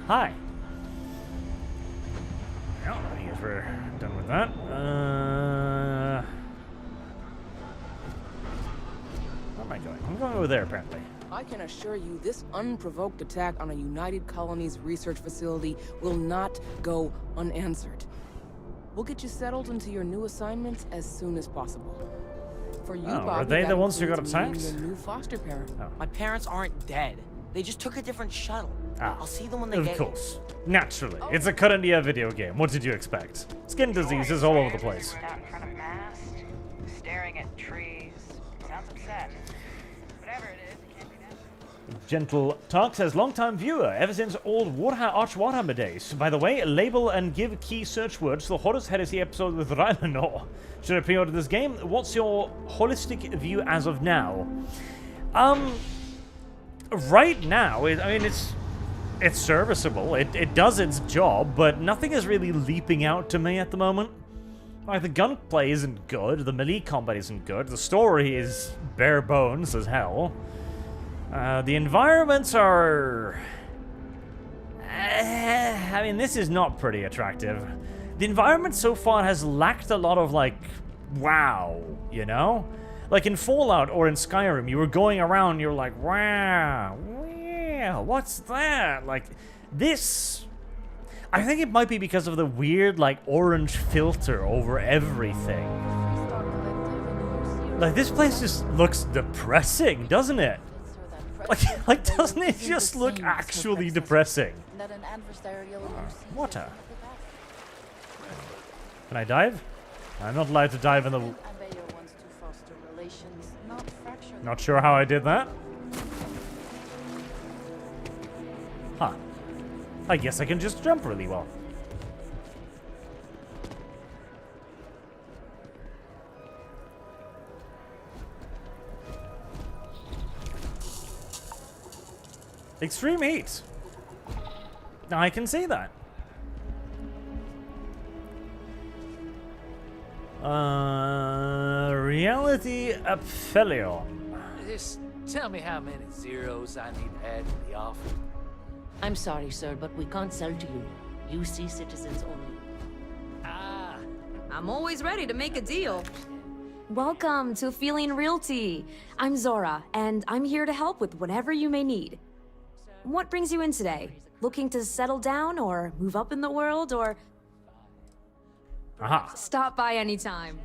Hi. Well, I guess we're done with that. Where am I going? I'm going over there, apparently. I can assure you this unprovoked attack on a United Colonies research facility will not go unanswered. We'll get you settled into your new assignments as soon as possible. For you, Bobby, are they the ones who got includes attacked? meeting your new foster parent. Oh. My parents aren't dead. They just took a different shuttle. I'll see them when they get Of course. Naturally. It's a current year video game. What did you expect? Skin diseases all over the place. Out in front of mast, staring at trees. Sounds upset. Whatever it is, it can't be that. Gentle Talk says, long-time viewer, ever since old Arch Warhammer days. By the way, label and give key search words to the Horus Heresy episode with Rylanor. Should I pre-order this game? What's your holistic view as of now? Right now, I mean, it's serviceable. It does its job, but nothing is really leaping out to me at the moment. Like, the gunplay isn't good, the melee combat isn't good, the story is bare bones as hell. The environments are... I mean, this is not pretty attractive. The environment so far has lacked a lot of, like, wow, you know? Like in Fallout or in Skyrim, you were going around, you're like, wow, what's that? Like, this... I think it might be because of the weird, like, orange filter over everything. Like, this place just looks depressing, doesn't it? Like, doesn't it just look actually depressing? Water. Can I dive? I'm not allowed to dive in the... Not sure how I did that. Huh. I guess I can just jump really well. Extreme heat. I can see that. Reality Aphelion. Just tell me how many zeros I need to add to the offer. I'm sorry, sir, but we can't sell to you. UC citizens only. Ah. I'm always ready to make a deal. Welcome to Feeling Realty. I'm Zora, and I'm here to help with whatever you may need. What brings you in today? Looking to settle down or move up in the world or... Aha. Stop by anytime.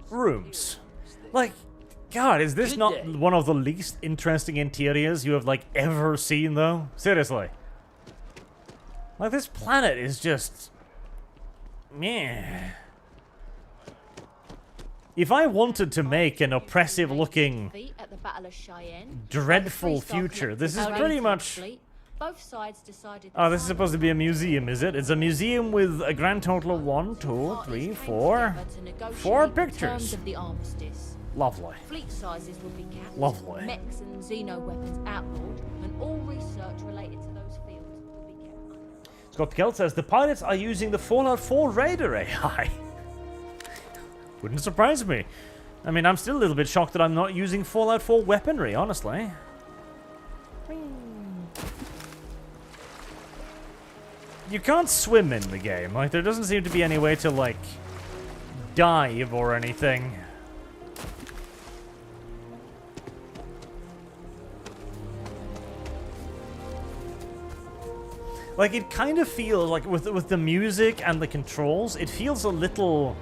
Rooms. Like, God, is this not one of the least interesting interiors you have, like, ever seen, though? Seriously. Like, this planet is just... meh. If I wanted to make an oppressive-looking, dreadful future, this is pretty much... Both sides decided. Oh, this is supposed to be a museum, is it? It's a museum with a grand total of 1, 2, 3, 4... 4 pictures. Lovely. Fleet sizes would be capped. Lovely. Mechs and xeno weapons outlawed, and all research related to those fields would be kept. Scott Kelt says the pilots are using the Fallout 4 Raider AI. Wouldn't surprise me. I mean, I'm still a little bit shocked that I'm not using Fallout 4 weaponry, honestly. You can't swim in the game. Like, there doesn't seem to be any way to, like, dive or anything. Like, it kind of feels like with the music and the controls, it feels a little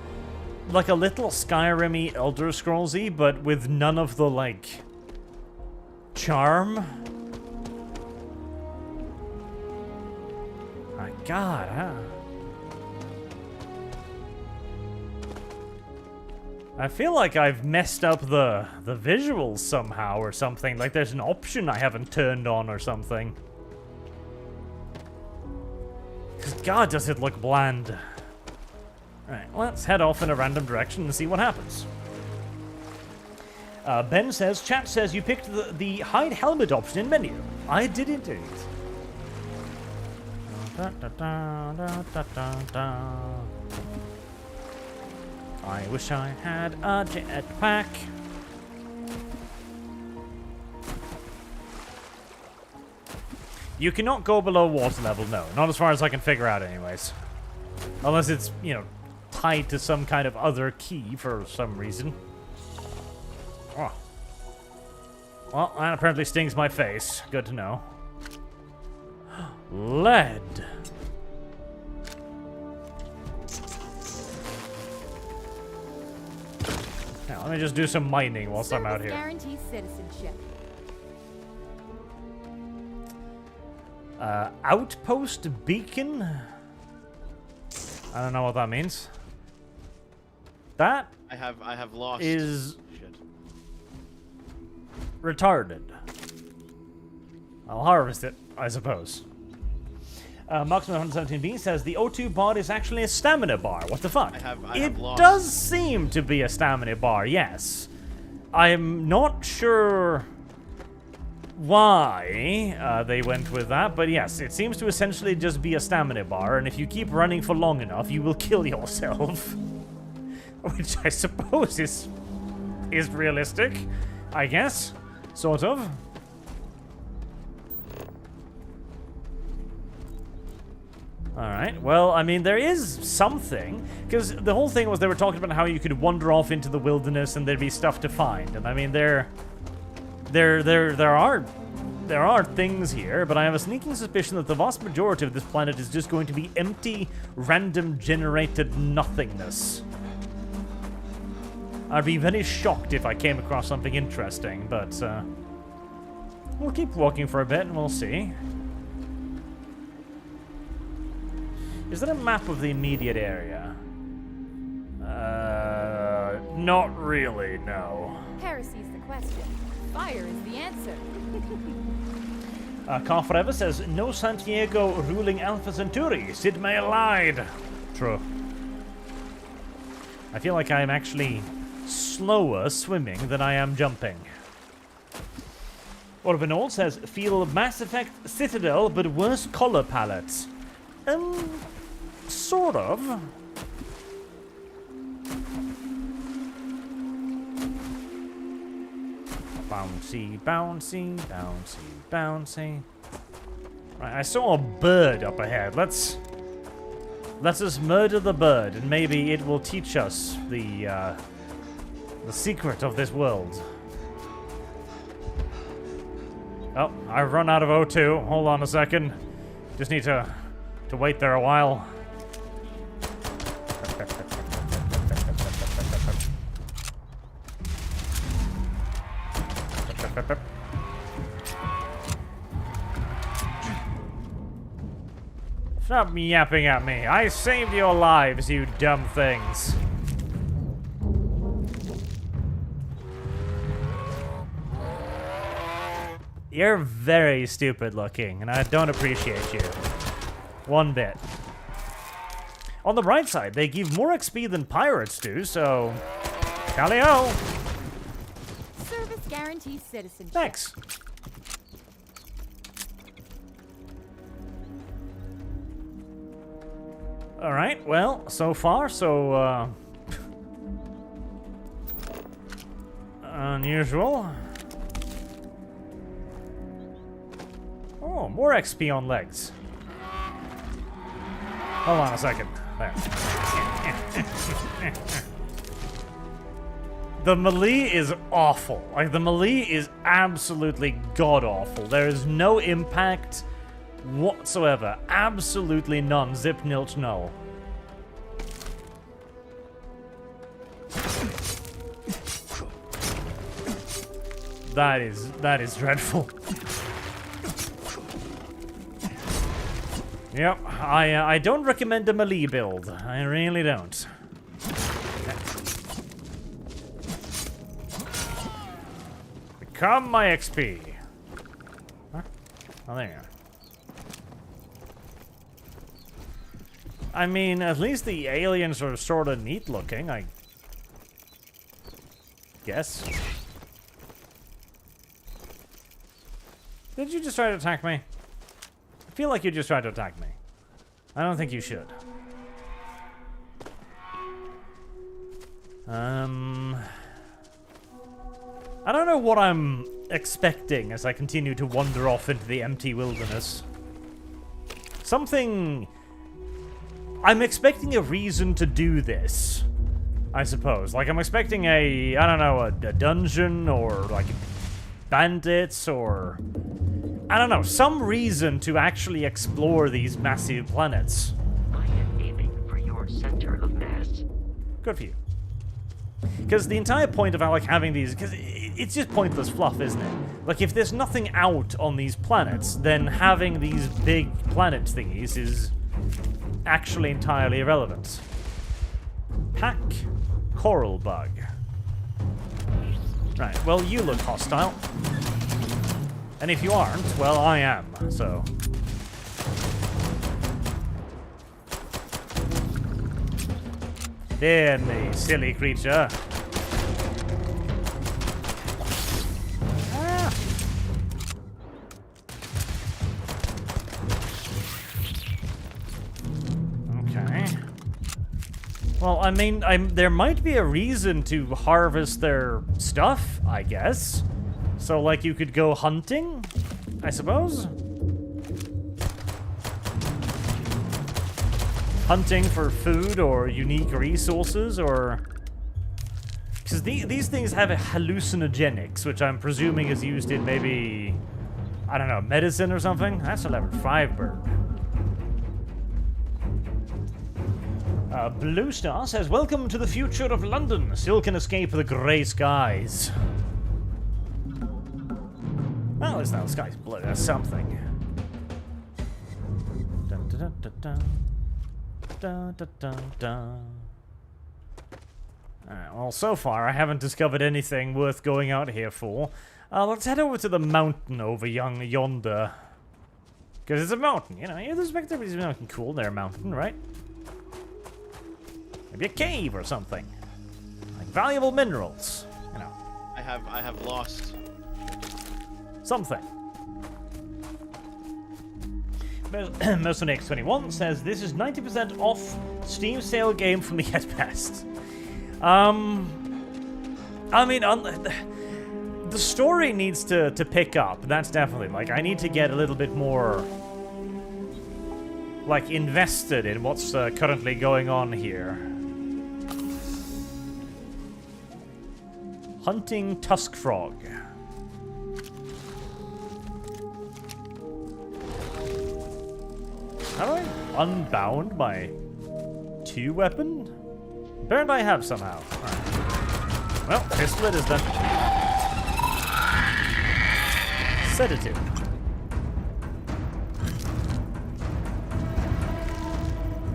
like a little Skyrim-y, Elder Scrolls-y, but with none of the, like, charm. My God, huh? I feel like I've messed up the visuals somehow or something. Like there's an option I haven't turned on or something. 'Cause God, does it look bland. Alright, let's head off in a random direction and see what happens. Ben says, chat says you picked the hide helmet option in menu. I did indeed. I wish I had a jetpack. You cannot go below water level, no. Not as far as I can figure out anyways. Unless it's, you know, tied to some kind of other key for some reason. Oh. Well, that apparently stings my face. Good to know. Lead. Now, let me just do some mining whilst I'm out here. Guarantees citizenship. Outpost beacon? I don't know what that means. That I have lost. Is shit. Retarded. I'll harvest it, I suppose. Marksman117B says the O2 bar is actually a stamina bar. What the fuck? It does seem to be a stamina bar, yes. I'm not sure why they went with that, but yes, it seems to essentially just be a stamina bar, and if you keep running for long enough, you will kill yourself. Which I suppose is realistic, I guess. Sort of. Alright, well, I mean, there is something, because the whole thing was they were talking about how you could wander off into the wilderness and there'd be stuff to find, and I mean, there are there are things here, but I have a sneaking suspicion that the vast majority of this planet is just going to be empty, random generated nothingness. I'd be very shocked if I came across something interesting, but we'll keep walking for a bit and we'll see. Is that a map of the immediate area? Not really, no. Heresy's the question. Fire is the answer. Car Forever says, no Santiago ruling Alpha Centauri. Sid Meier lied. True. I feel like I'm actually slower swimming than I am jumping. Orvinold says, feel Mass Effect Citadel, but worse color palettes. Sort of. Bouncy, bouncy, bouncy, bouncy. Right, I saw a bird up ahead. Let's us murder the bird, and maybe it will teach us the secret of this world. Oh, I've run out of O2. Hold on a second. Just need to wait there a while. Stop yapping at me. I saved your lives, you dumb things. You're very stupid looking, and I don't appreciate you. One bit. On the bright side, they give more XP than pirates do, so... Calio! Service guarantees citizenship. Thanks. Alright, well, so far, so, unusual. Oh, more XP on legs. Hold on a second. There. The melee is awful. Like, the melee is absolutely god-awful. There is no impact whatsoever. Absolutely none. Zip, nilch, null. That is dreadful. Yep, I don't recommend a melee build. I really don't. Become my XP. Huh? Oh, there you are. I mean, at least the aliens are sort of neat looking, I guess. Did you just try to attack me? I feel like you just tried to attack me. I don't think you should. I don't know what I'm expecting as I continue to wander off into the empty wilderness. Something... I'm expecting a reason to do this, I suppose. Like, I'm expecting a, I don't know, a dungeon, or like bandits, or... I don't know, some reason to actually explore these massive planets. I am aiming for your center of mass. Good for you. Because the entire point of like having these, because it's just pointless fluff, isn't it? Like, if there's nothing out on these planets, then having these big planet thingies is actually entirely irrelevant. Pack coral bug. Right, well, you look hostile. And if you aren't, well, I am, so... Dear me, silly creature. Ah. Okay. Well, I mean, there might be a reason to harvest their stuff, I guess. So, like, you could go hunting, I suppose? Hunting for food or unique resources, or... Because these things have hallucinogenics, which I'm presuming is used in maybe... I don't know, medicine or something? That's a level 5 bird. Blue Star says, welcome to the future of London. Still can escape the grey skies. Well, at least now the sky's blue. That's something. Dun, dun, dun, dun, dun, dun, dun, dun. Alright, well, so far I haven't discovered anything worth going out here for. Let's head over to the mountain over yonder. Because it's a mountain, you know. You'd expect everybody's mountain cool, their mountain, right? Maybe a cave or something. Like valuable minerals, you know. I have lost something. MosoNX21 says this is 90% off Steam sale game from the Get Past. I mean, the story needs to pick up. That's definitely, like, I need to get a little bit more, like, invested in what's currently going on here. Hunting Tusk Frog. How do I unbound my 2 weapon? Apparently I have somehow. Alright. Well, pistol it is then. Sedative.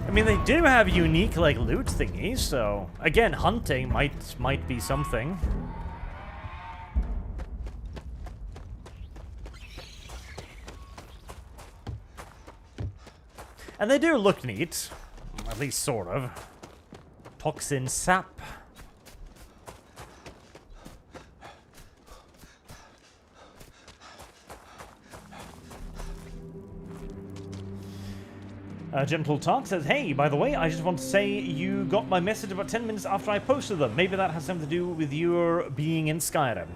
I mean, they do have unique, like, loot thingies, so again, hunting might be something. And they do look neat, at least sort of. Toxin sap. Gentle Talk says, hey, by the way, I just want to say you got my message about 10 minutes after I posted them. Maybe that has something to do with your being in Skyrim.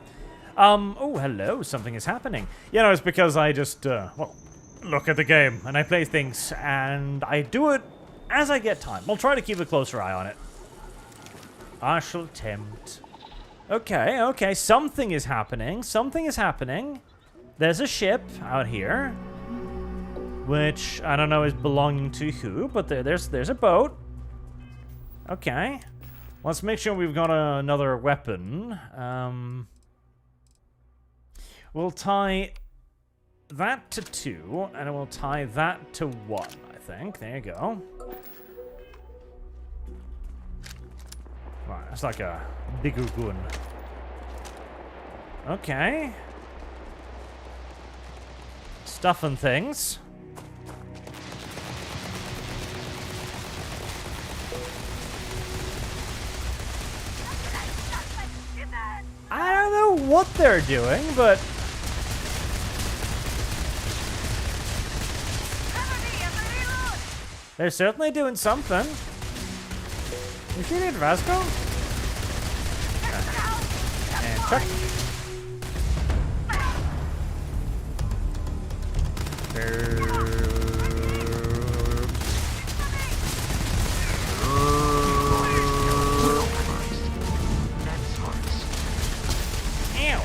Oh, hello, something is happening. You know, it's because I just, well, look at the game, and I play things, and I do it as I get time. I'll try to keep a closer eye on it. I shall attempt. Okay, okay, something is happening. Something is happening. There's a ship out here, which I don't know is belonging to who, but there's a boat. Okay. Let's make sure we've got another weapon. We'll tie that to 2, and we'll tie that to 1, I think. There you go. Right, that's like a bigger gun. Okay. Stuff and things. I don't know what they're doing, but they're certainly doing something. You see it, Vasco? And check. Ew.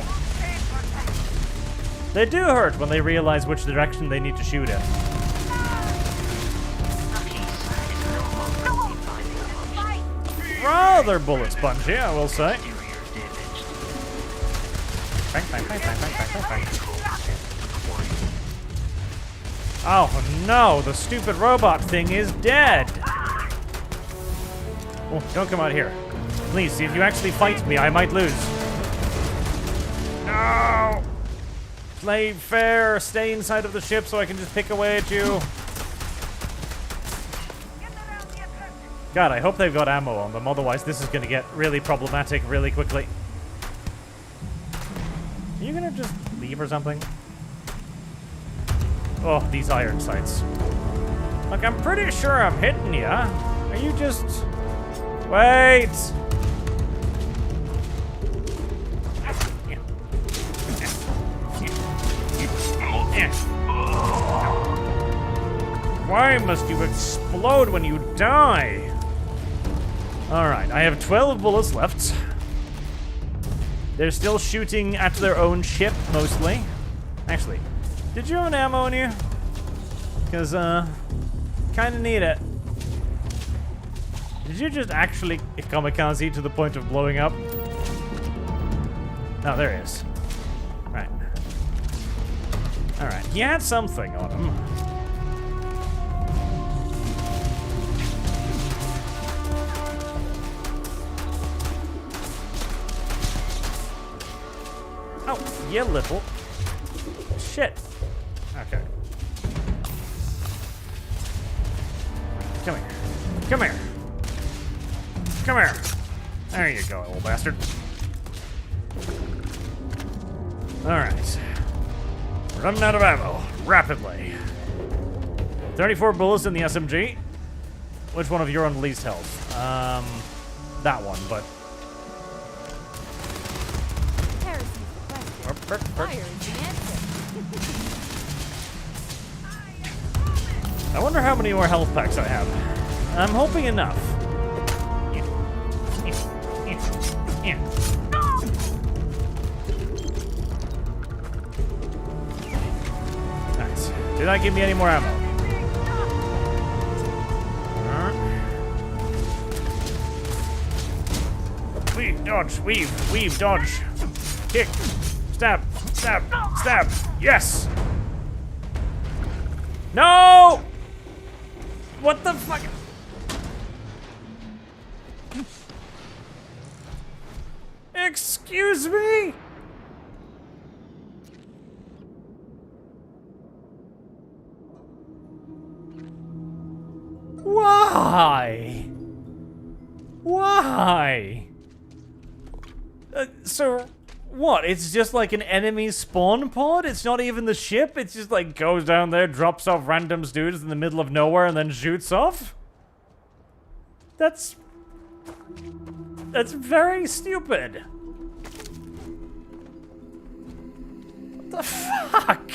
They do hurt when they realize which direction they need to shoot in. Rather bullet spongy, I will say. Bang, bang, bang, bang, bang, bang, bang. Oh no, the stupid robot thing is dead. Oh, don't come out here. Please, see if you actually fight me, I might lose. No! Play fair, stay inside of the ship so I can just pick away at you. God, I hope they've got ammo on them, otherwise this is going to get really problematic really quickly. Are you going to just leave or something? Oh, these iron sights. Look, I'm pretty sure I'm hitting you. Are you just... Wait! Why must you explode when you die? Alright, I have 12 bullets left. They're still shooting at their own ship, mostly. Actually, Did you have an ammo in you? Because, kinda need it. Did you just actually kamikaze to the point of blowing up? Oh, there he is. Right. Alright, he had something on him. Oh, you little. Shit. Okay. Come here. Come here. Come here. There you go, old bastard. Alright. Running out of ammo. Rapidly. 34 bullets in the SMG. Which one of you are on least health? That one, but... Fire is the answer. I wonder how many more health packs I have. I'm hoping enough. Nice. Did not give me any more ammo. Weave, dodge, weave, dodge. Kick. Stab, stab, stab. Yes! No! What the fuck? Excuse me? Why? Why? So, what? It's just like an enemy spawn pod? It's not even the ship? It's just like goes down there, drops off random dudes in the middle of nowhere, and then shoots off? That's very stupid. What the fuck?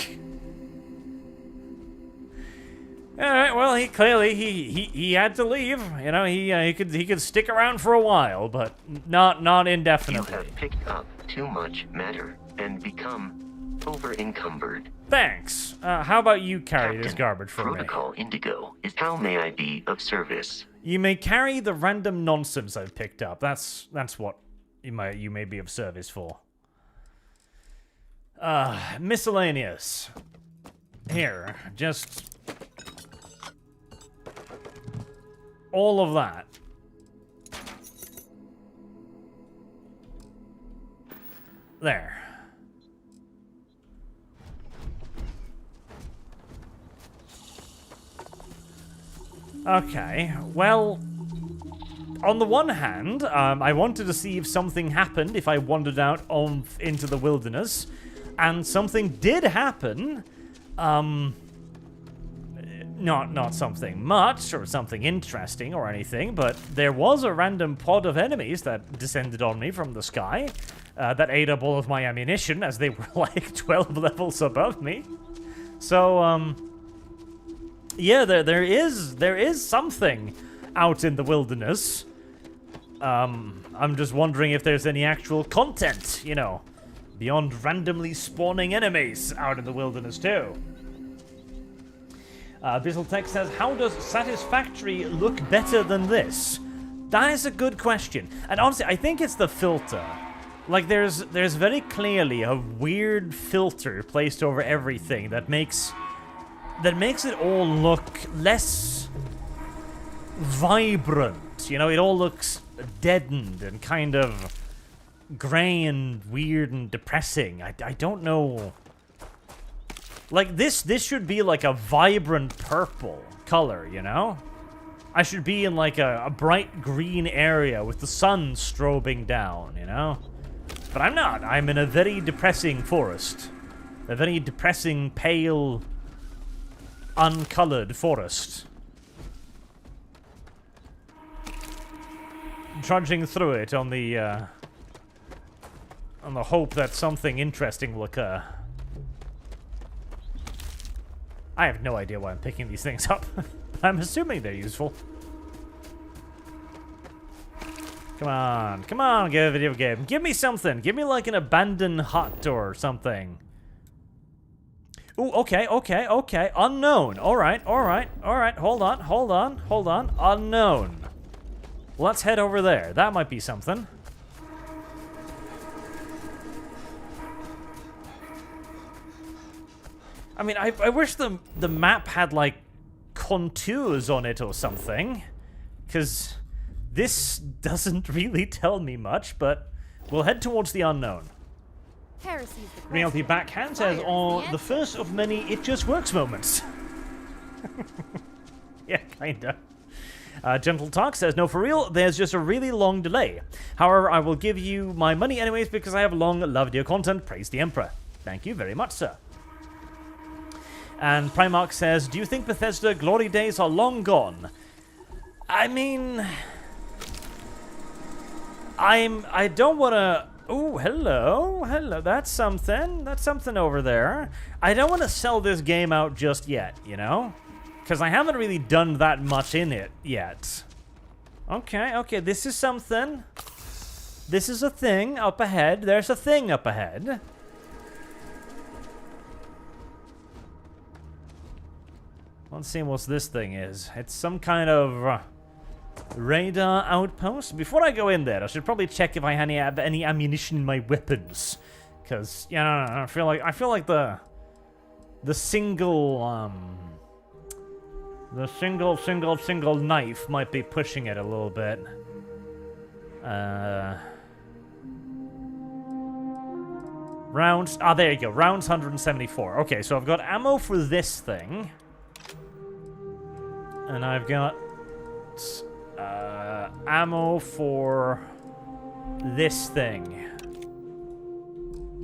Alright, well, he clearly he had to leave. You know, he could stick around for a while, but not indefinitely. You have picked up too much matter and become over-encumbered. Thanks. How about you carry this garbage for me? Protocol Indigo is how may I be of service? You may carry the random nonsense I've picked up. That's what you may be of service for. Miscellaneous. Here, just all of that. There. Okay, well, on the one hand, I wanted to see if something happened if I wandered out into the wilderness, and something did happen. Not something much or something interesting or anything, but there was a random pod of enemies that descended on me from the sky that ate up all of my ammunition as they were like 12 levels above me. So, yeah, there is something out in the wilderness. I'm just wondering if there's any actual content, you know, beyond randomly spawning enemies out in the wilderness too. Bizzletech says, how does Satisfactory look better than this? That is a good question. And honestly, I think it's the filter. Like, there's very clearly a weird filter placed over everything that makes it all look less vibrant. You know, it all looks deadened and kind of gray and weird and depressing. I don't know. Like, this should be like a vibrant purple color, you know? I should be in like a bright green area with the sun strobing down, you know? But I'm not. I'm in a very depressing forest. A very depressing, pale, uncolored forest. Trudging through it on the hope that something interesting will occur. I have no idea why I'm picking these things up. I'm assuming they're useful. Come on, give a video game. Give me something. Give me like an abandoned hut or something. Ooh, okay. Unknown. All right. Hold on. Unknown. Let's head over there. That might be something. I mean, I wish the map had, like, contours on it or something. Because this doesn't really tell me much, but we'll head towards the unknown. Reality Backhand says, the first of many It Just Works moments. Yeah, kinda. Gentle Talk says, no, for real, there's just a really long delay. However, I will give you my money anyways because I have long loved your content. Praise the Emperor. Thank you very much, sir. And Primarch says, do you think Bethesda glory days are long gone? I mean, I don't want to... Oh, hello. That's something over there. I don't want to sell this game out just yet, you know? Because I haven't really done that much in it yet. Okay, this is something. This is a thing up ahead. There's a thing up ahead. Let's see what this thing is. It's some kind of radar outpost. Before I go in there, I should probably check if I have any ammunition in my weapons, because I feel like the single knife might be pushing it a little bit. Rounds. Ah, there you go. Rounds 174. Okay, so I've got ammo for this thing. And I've got ammo for this thing.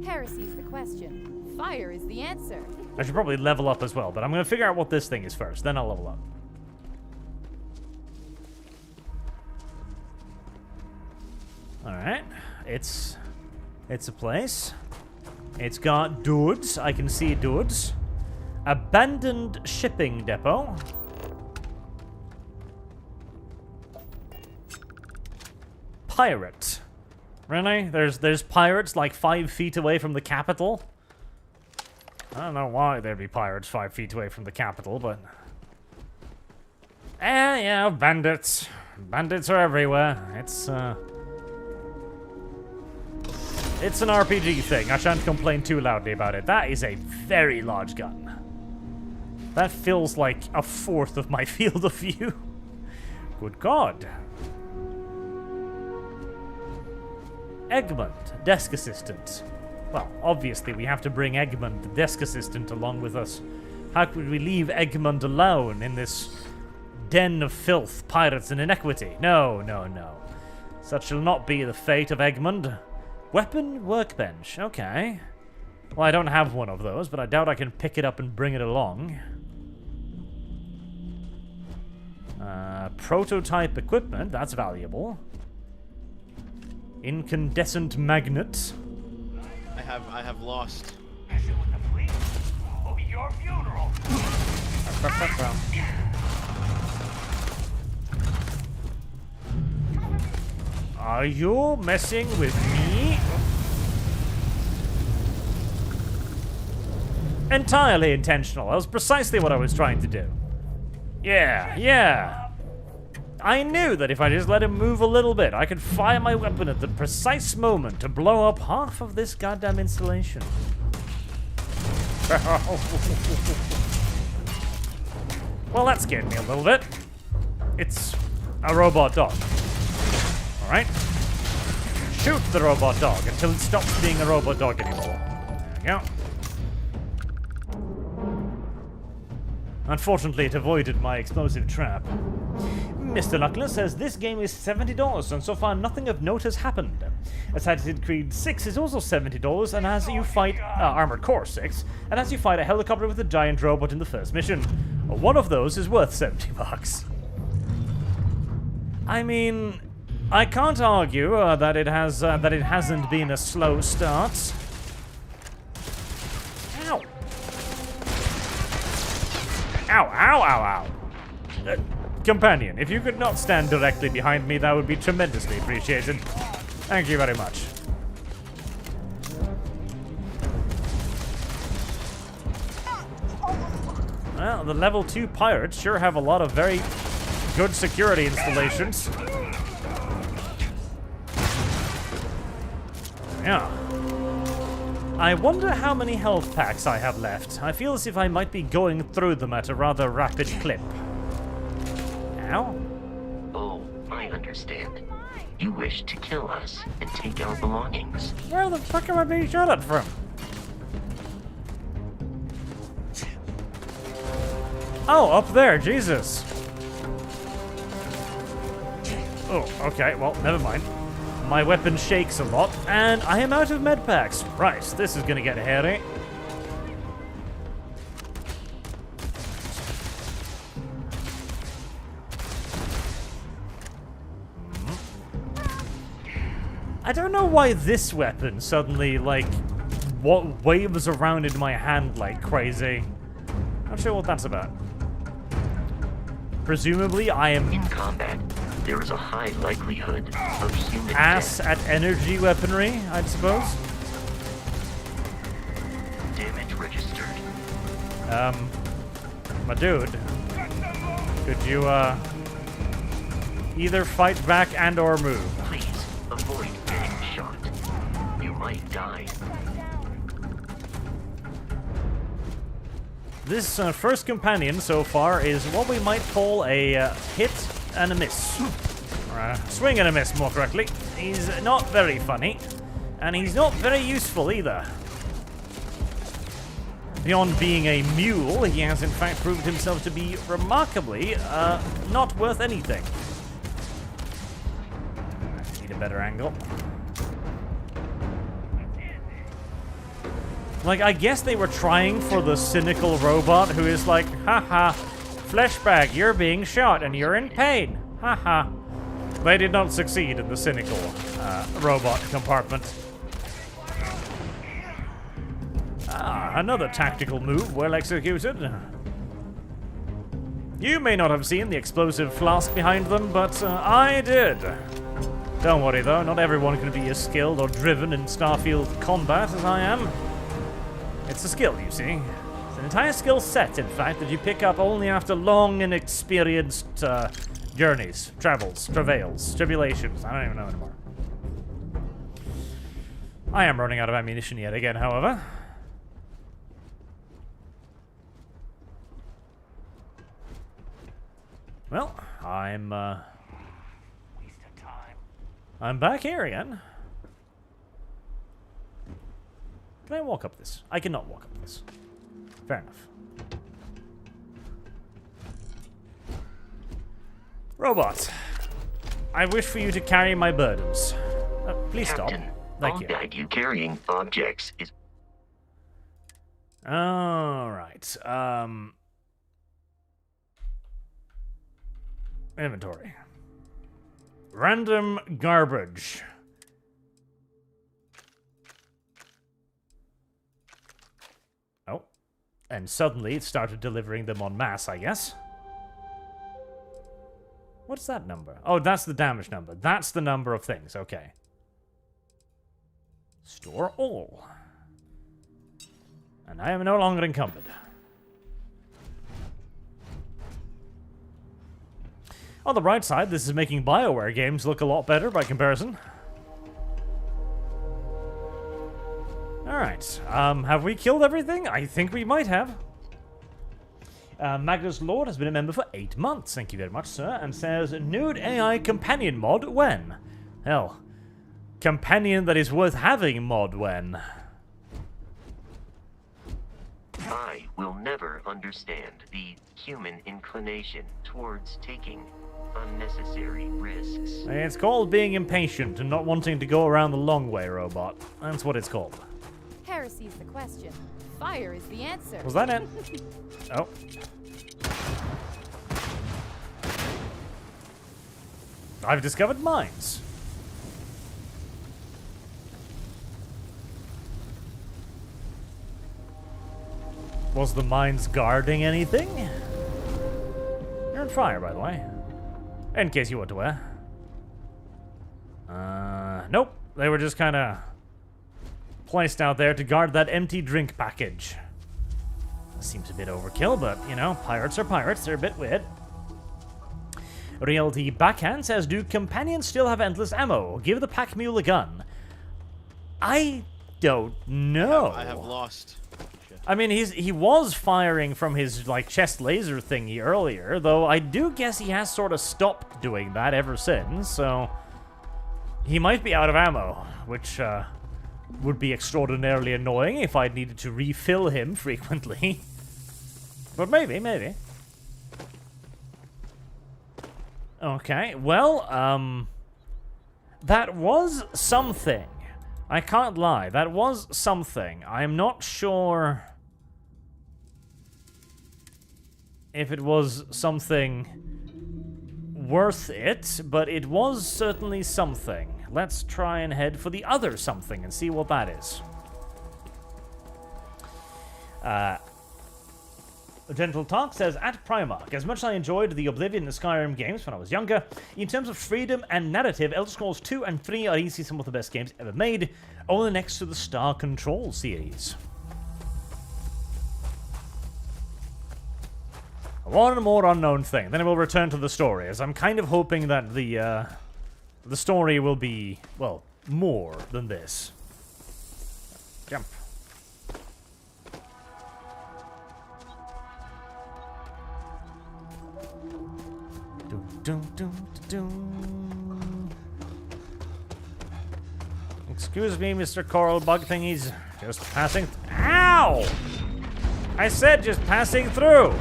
Heresy's the question. Fire is the answer. I should probably level up as well, but I'm going to figure out what this thing is first. Then I'll level up. Alright. It's a place. It's got dudes. I can see dudes. Abandoned shipping depot. Pirate. Really? There's pirates like 5 feet away from the capital? I don't know why there'd be pirates 5 feet away from the capital, but... yeah, bandits. Bandits are everywhere. It's an RPG thing. I shan't complain too loudly about it. That is a very large gun. That feels like a fourth of my field of view. Good God. Egmont, desk assistant. Well, obviously we have to bring Egmont, the desk assistant, along with us. How could we leave Egmont alone in this den of filth, pirates, and inequity? No. Such shall not be the fate of Egmont. Weapon workbench. Okay. Well, I don't have one of those, but I doubt I can pick it up and bring it along. Prototype equipment. That's valuable. Incandescent magnet. I have lost. Messing with the fleet? Oh, your funeral. Are you messing with me? Entirely intentional. That was precisely what I was trying to do. Yeah. I knew that if I just let him move a little bit, I could fire my weapon at the precise moment to blow up half of this goddamn installation. Well, that scared me a little bit. It's a robot dog. Alright. Shoot the robot dog until it stops being a robot dog anymore. There we go. Unfortunately, it avoided my explosive trap. Mr. Luckless says this game is $70, and so far nothing of note has happened. Assassin's Creed 6 is also $70, and as you fight Armored Core 6, and as you fight a helicopter with a giant robot in the first mission. One of those is worth $70. I mean, I can't argue that it hasn't been a slow start. Ow! Ow. Companion, if you could not stand directly behind me, that would be tremendously appreciated. Thank you very much. Well, the level 2 pirates sure have a lot of very good security installations. Yeah. I wonder how many health packs I have left. I feel as if I might be going through them at a rather rapid clip. Ow. Oh, I understand. You wish to kill us and take our belongings. Where the fuck am I being shot at from? Oh, up there, Jesus. Oh, okay, well, never mind. My weapon shakes a lot, and I am out of med packs. Right, this is gonna get hairy. I don't know why this weapon suddenly, like, waves around in my hand like crazy. Not sure what that's about. Presumably, I am in combat. There is a high likelihood of human ass death. at energy weaponry, I'd suppose. Damage registered. My dude, could you either fight back and or move? Please avoid getting shot. You might die. This first companion so far is what we might call a hit and a miss. Or a swing and a miss, more correctly. He's not very funny, and he's not very useful either. Beyond being a mule, he has in fact proved himself to be remarkably not worth anything. I need a better angle. Like, I guess they were trying for the cynical robot who is like, haha, fleshbag, you're being shot and you're in pain. Haha. They did not succeed in the cynical robot compartment. Ah, another tactical move, well executed. You may not have seen the explosive flask behind them, but I did. Don't worry though, not everyone can be as skilled or driven in Starfield combat as I am. It's a skill, you see. It's an entire skill set, in fact, that you pick up only after long and experienced journeys, travels, travails, tribulations. I don't even know anymore. I am running out of ammunition yet again, however. Well, I'm back here again. Can I walk up this? I cannot walk up this. Fair enough. Robot, I wish for you to carry my burdens. Please Captain, stop. Thank you. All you carrying objects is... Alright, inventory. Random garbage. Oh. And suddenly it started delivering them en masse, I guess. What's that number? Oh, that's the damage number. That's the number of things. Okay. Store all. And I am no longer encumbered. On the bright side, this is making BioWare games look a lot better by comparison. Alright, have we killed everything? I think we might have. Magnus Lord has been a member for 8 months, thank you very much, sir, and says, Nude AI Companion mod when? Hell, companion that is worth having mod when? I will never understand the human inclination towards taking unnecessary risks. It's called being impatient and not wanting to go around the long way, robot. That's what it's called. Heresy's the question. Fire is the answer. Was that it? Oh. I've discovered mines. Was the mines guarding anything? You're on fire, by the way. In case you want to wear. Nope. They were just kind of placed out there to guard that empty drink package. Seems a bit overkill, but, you know, pirates are pirates. They're a bit weird. Realty Backhand says, do companions still have endless ammo? Give the pack mule a gun. I don't know. I have lost. Shit. I mean, he was firing from his, like, chest laser thingy earlier, though I do guess he has sort of stopped doing that ever since, so he might be out of ammo, which would be extraordinarily annoying if I needed to refill him frequently. But maybe. Okay, well, that was something. I can't lie, that was something. I'm not sure if it was something worth it, but it was certainly something. Let's try and head for the other something and see what that is. Gentle Talk says, at Primark, as much as I enjoyed the Oblivion and Skyrim games when I was younger, in terms of freedom and narrative, Elder Scrolls 2 and 3 are easily some of the best games ever made, only next to the Star Control series. One more unknown thing, then I will return to the story, as I'm kind of hoping that the story will be, well, more than this. Jump. Excuse me, Mr. Coral Bug Thingies. Just passing. Ow! I said just passing through.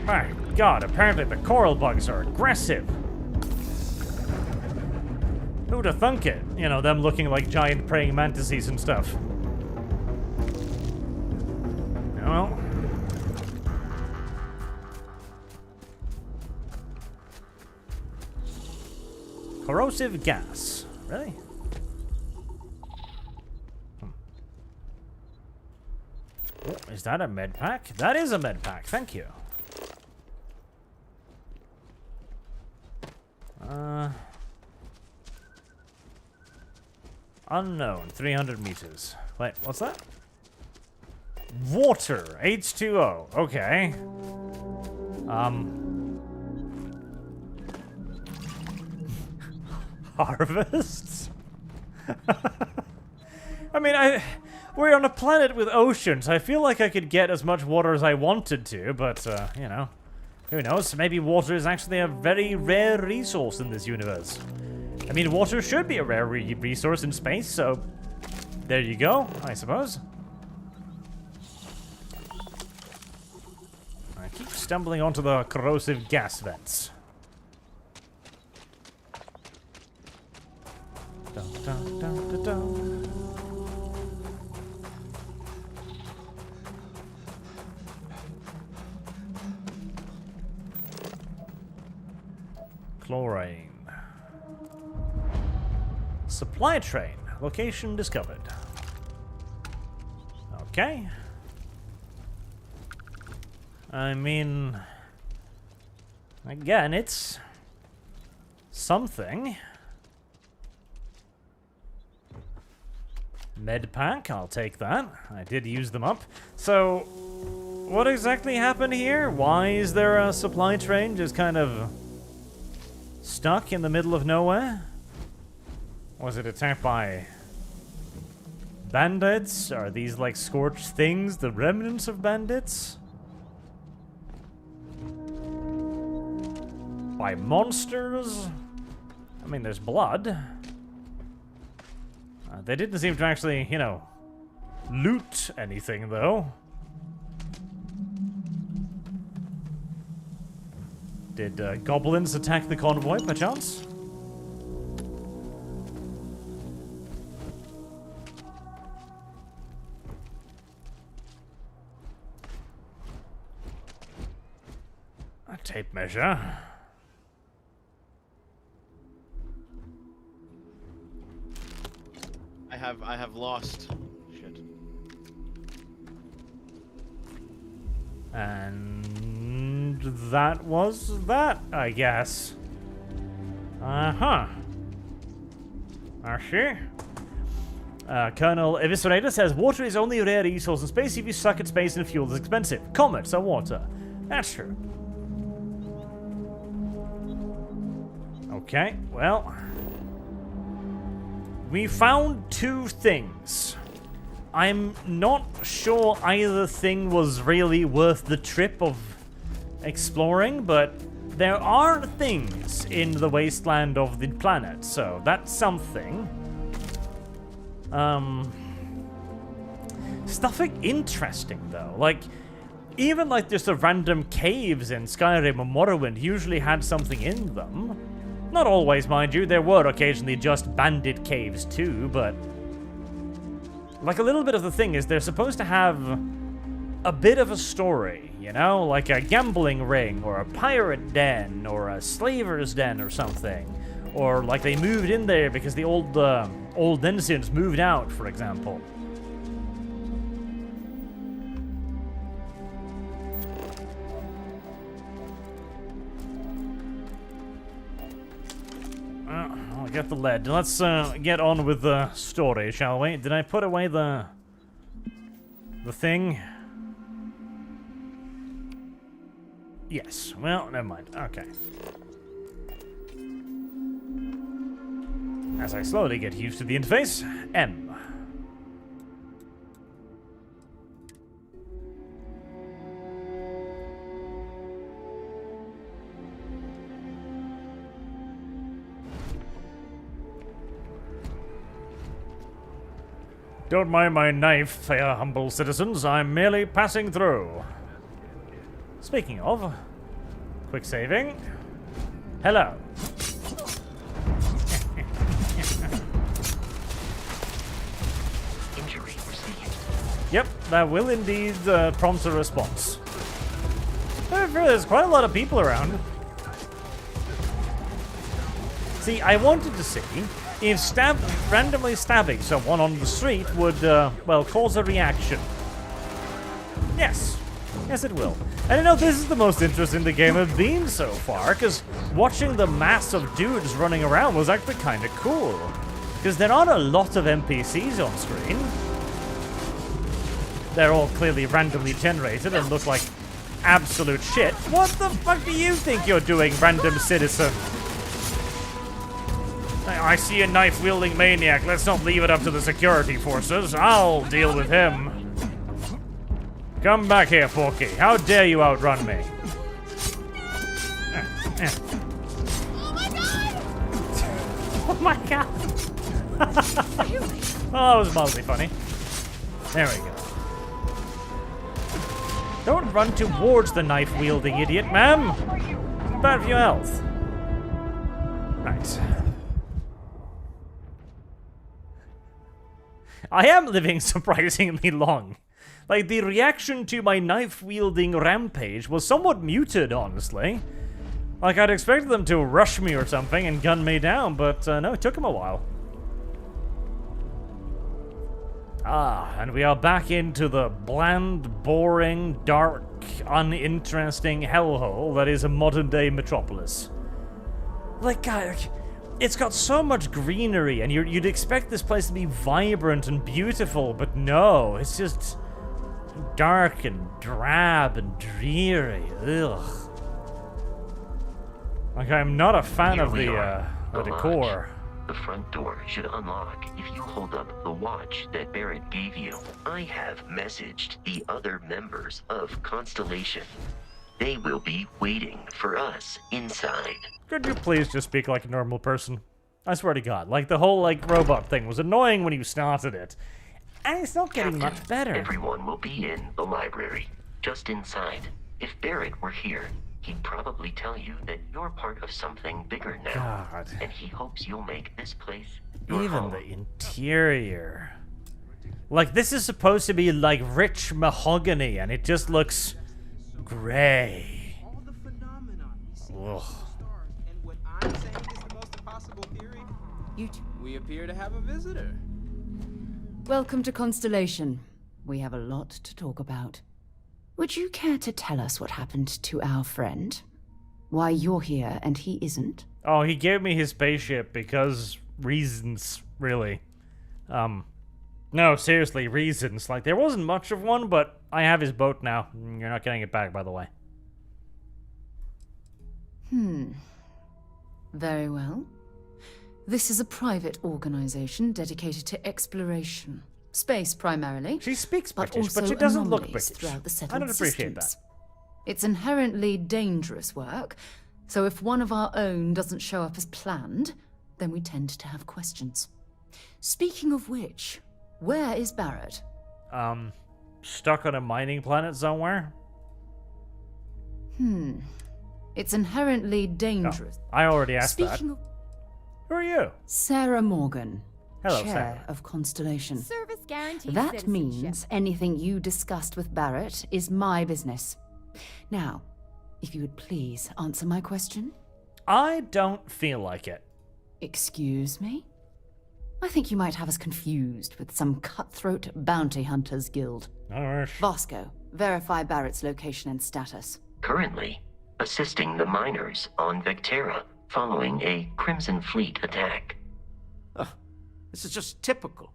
My God, apparently the coral bugs are aggressive. Who'd have thunk it? You know, them looking like giant praying mantises and stuff. Well. Corrosive gas. Really? Oh, is that a med pack? That is a med pack. Thank you. Unknown. 300 meters. Wait, what's that? Water. H2O. Okay. Harvests? I mean, we're on a planet with oceans. I feel like I could get as much water as I wanted to, but, you know, who knows? Maybe water is actually a very rare resource in this universe. I mean, water should be a rare resource in space, so there you go, I suppose. I keep stumbling onto the corrosive gas vents. Dun, dun, dun, dun, dun. Chlorine. Supply train. Location discovered. Okay. I mean, again, it's something. Med pack, I'll take that. I did use them up. So, what exactly happened here? Why is there a supply train just kind of stuck in the middle of nowhere? Was it attacked by bandits? Are these like scorched things, the remnants of bandits? By monsters? I mean, there's blood. They didn't seem to actually, you know, loot anything, though. Did goblins attack the convoy, perchance? A tape measure. I have lost. Shit. And that was that, I guess. Uh-huh. I see. Colonel Eviscerator says, water is only a rare resource in space. If you suck at space and fuel is expensive. Comets are water. That's true. Okay, well. We found two things. I'm not sure either thing was really worth the trip of exploring, but there are things in the wasteland of the planet, so that's something. Stuff like interesting though, like even like just the random caves in Skyrim or Morrowind usually had something in them. Not always, mind you, there were occasionally just bandit caves too, but like a little bit of the thing is they're supposed to have a bit of a story, you know, like a gambling ring or a pirate den or a slaver's den or something. Or like they moved in there because the old denizens moved out, for example. I'll get the lead. Let's get on with the story, shall we? Did I put away the thing? Yes. Well, never mind. Okay. As I slowly get used to the interface, M. Don't mind my knife, fair humble citizens. I'm merely passing through. Speaking of, quick saving. Hello. Injury received. Yep, that will indeed prompt a response. There's quite a lot of people around. See, I wanted to see if randomly stabbing someone on the street would, well, cause a reaction. Yes. Yes, it will. And I know this is the most interesting the game has been so far, because watching the mass of dudes running around was actually kind of cool. Because there aren't a lot of NPCs on screen. They're all clearly randomly generated and look like absolute shit. What the fuck do you think you're doing, random citizen? I see a knife-wielding maniac. Let's not leave it up to the security forces. I'll deal with him. Come back here, Porky. How dare you outrun me? Oh my god! Oh, that was mildly funny. There we go. Don't run towards the knife-wielding idiot, ma'am. It's bad for your health. Right. I am living surprisingly long. Like, the reaction to my knife-wielding rampage was somewhat muted, honestly. Like, I'd expected them to rush me or something and gun me down, but no, it took them a while. Ah, and we are back into the bland, boring, dark, uninteresting hellhole that is a modern-day metropolis. Like, it's got so much greenery, and you'd expect this place to be vibrant and beautiful, but no, it's just dark and drab and dreary. Ugh. Like, I'm not a fan of the decor. The front door should unlock if you hold up the watch that Barrett gave you. I have messaged the other members of Constellation. They will be waiting for us inside. Could you please just speak like a normal person? I swear to God, like the whole robot thing was annoying when you started it. And it's not getting much better. Everyone will be in the library, just inside. If Barrett were here, he'd probably tell you that you're part of something bigger now. God. And he hopes you'll make this place your Even home. the interior. Like, this is supposed to be like rich mahogany, and it just looks gray. Ugh. We appear to have a visitor. Welcome to Constellation. We have a lot to talk about. Would you care to tell us what happened to our friend? Why you're here and he isn't? Oh, he gave me his spaceship because reasons, really. No, seriously, reasons. Like, there wasn't much of one, but I have his boat now. You're not getting it back, by the way. Very well. This is a private organization dedicated to exploration. Space, primarily. She speaks British, also but she doesn't look anomalies British. throughout the I settled don't appreciate systems. that. It's inherently dangerous work, so if one of our own doesn't show up as planned, then we tend to have questions. Speaking of which, where is Barrett? Stuck on a mining planet somewhere? It's inherently dangerous. Oh, I already asked Speaking that. of Who are you? Sarah Morgan, Hello, Chair Sarah. of Constellation. Service guaranteed That citizenship. means anything you discussed with Barrett is my business. Now, if you would please answer my question. I don't feel like it. Excuse me? I think you might have us confused with some cutthroat bounty hunters guild. Vasco, verify Barrett's location and status. Currently, assisting the miners on Vectera following a Crimson Fleet attack. This is just typical.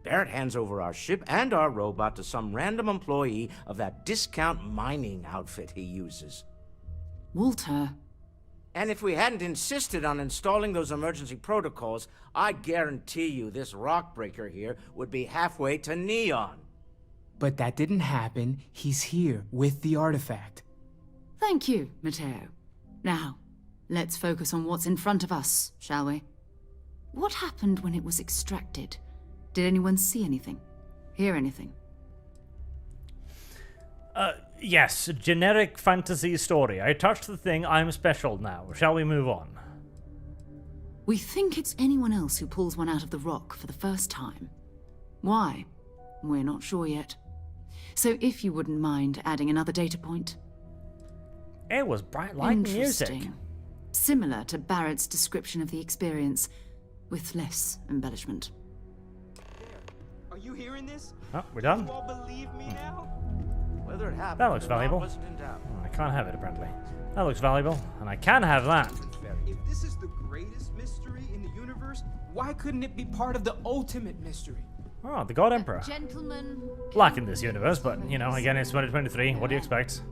Barrett hands over our ship and our robot to some random employee of that discount mining outfit he uses. Walter. And if we hadn't insisted on installing those emergency protocols, I guarantee you this rock breaker here would be halfway to Neon. But that didn't happen. He's here with the artifact. Thank you, Matteo. Now, let's focus on what's in front of us, shall we? What happened when it was extracted? Did anyone see anything? Hear anything? Yes, generic fantasy story. I touched the thing, I'm special now. Shall we move on? We think it's anyone else who pulls one out of the rock for the first time. Why? We're not sure yet. So if you wouldn't mind adding another data point. It was bright light music. Interesting. Similar to Barrett's description of the experience, with less embellishment. Are you hearing this? Oh, we're done? You all believe me now? Whether it happened, That looks valuable. wasn't in doubt. Oh, I can't have it, apparently. That looks valuable, and I can have that. If this is the greatest mystery in the universe, why couldn't it be part of the ultimate mystery? Oh, the God Emperor. Gentlemen. Black in this universe, but, you know, again, it's 2023. What do you expect?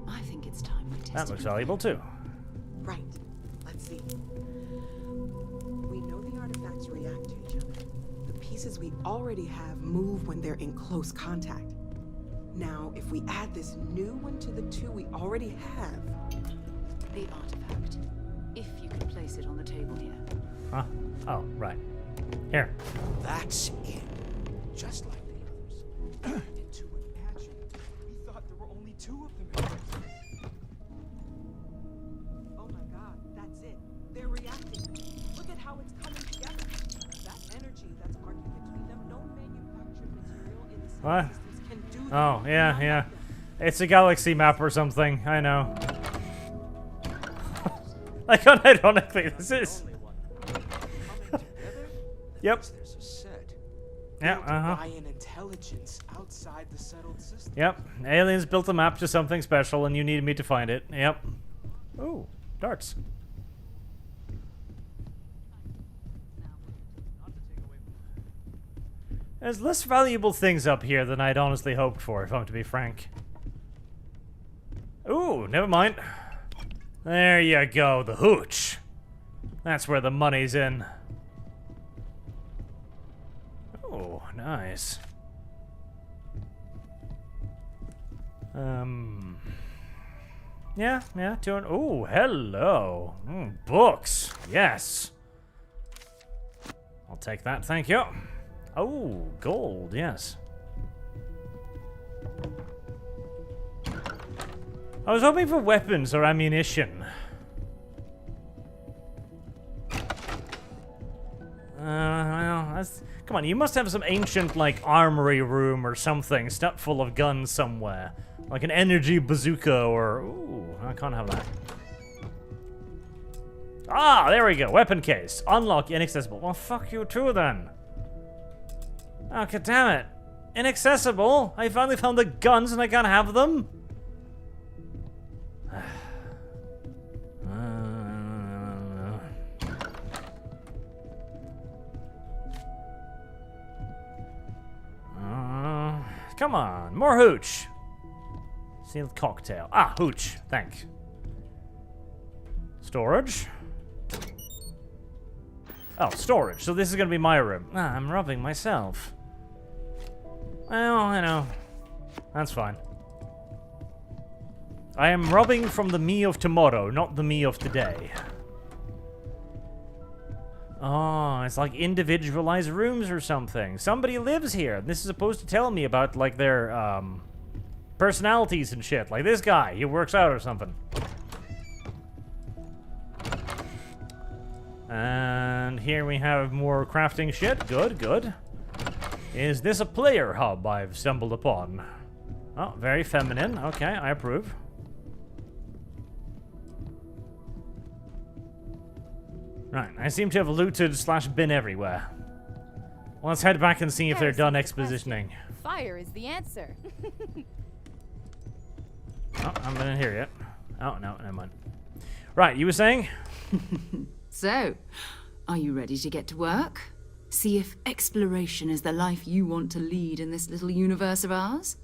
I think it's time we That looks valuable, too. Right. Let's see. We know the artifacts react to each other. The pieces we already have move when they're in close contact. Now, if we add this new one to the two we already have... The artifact. If you could place it on the table here. Huh? Oh, right. Here. That's it. Just like the others. Into imagine. We thought there were only two of them. Oh my god, that's it. They're reacting. Look at how it's coming together. That energy that's arcing between them, no manufactured material in the What? systems can do that. Oh, yeah. It's a galaxy map or something. I know. Like, ironically, this is. Yep. There's a set. Yeah, By an intelligence outside the settled system. Yep. Aliens built a map to something special, and you needed me to find it. Yep. Ooh, darts. There's less valuable things up here than I'd honestly hoped for, if I'm to be frank. Ooh, never mind. There you go, the hooch. That's where the money's in. Oh, nice. Yeah, 200. Oh, hello. Books. Yes. I'll take that, thank you. Oh, gold, yes. I was hoping for weapons or ammunition. Well, that's... Come on, you must have some ancient, like, armory room or something stuck full of guns somewhere. Like an energy bazooka or... Ooh, I can't have that. Ah, there we go. Weapon case. Unlock inaccessible. Well, fuck you too, then. Oh, god damn it. Inaccessible? I finally found the guns and I can't have them? Come on, more hooch. Sealed cocktail. Ah, hooch. Thanks. Storage. Oh, storage. So this is gonna be my room. Ah, I'm rubbing myself. Well, I know. That's fine. I am rubbing from the me of tomorrow, not the me of today. Oh, it's like individualized rooms or something. Somebody lives here. This is supposed to tell me about, like, their, personalities and shit. Like this guy, he works out or something. And here we have more crafting shit. Good, good. Is this a player hub I've stumbled upon? Oh, very feminine. Okay, I approve. Right, I seem to have looted / been everywhere. Well, let's head back and see if they're done expositioning. Fire is the answer. Oh, I haven't been in here yet. Oh, no, never mind. Right, you were saying? So, are you ready to get to work? See if exploration is the life you want to lead in this little universe of ours?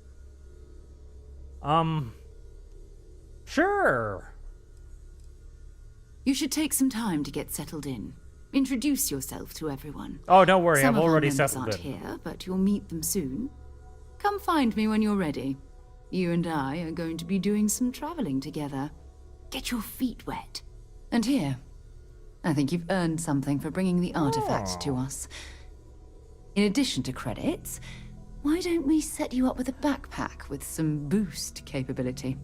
Sure. You should take some time to get settled in. Introduce yourself to everyone. Oh, don't worry, Some I've of our already members settled aren't in. here, but you'll meet them soon. Come find me when you're ready. You and I are going to be doing some traveling together. Get your feet wet. And here, I think you've earned something for bringing the artifact to us. In addition to credits, why don't we set you up with a backpack with some boost capability?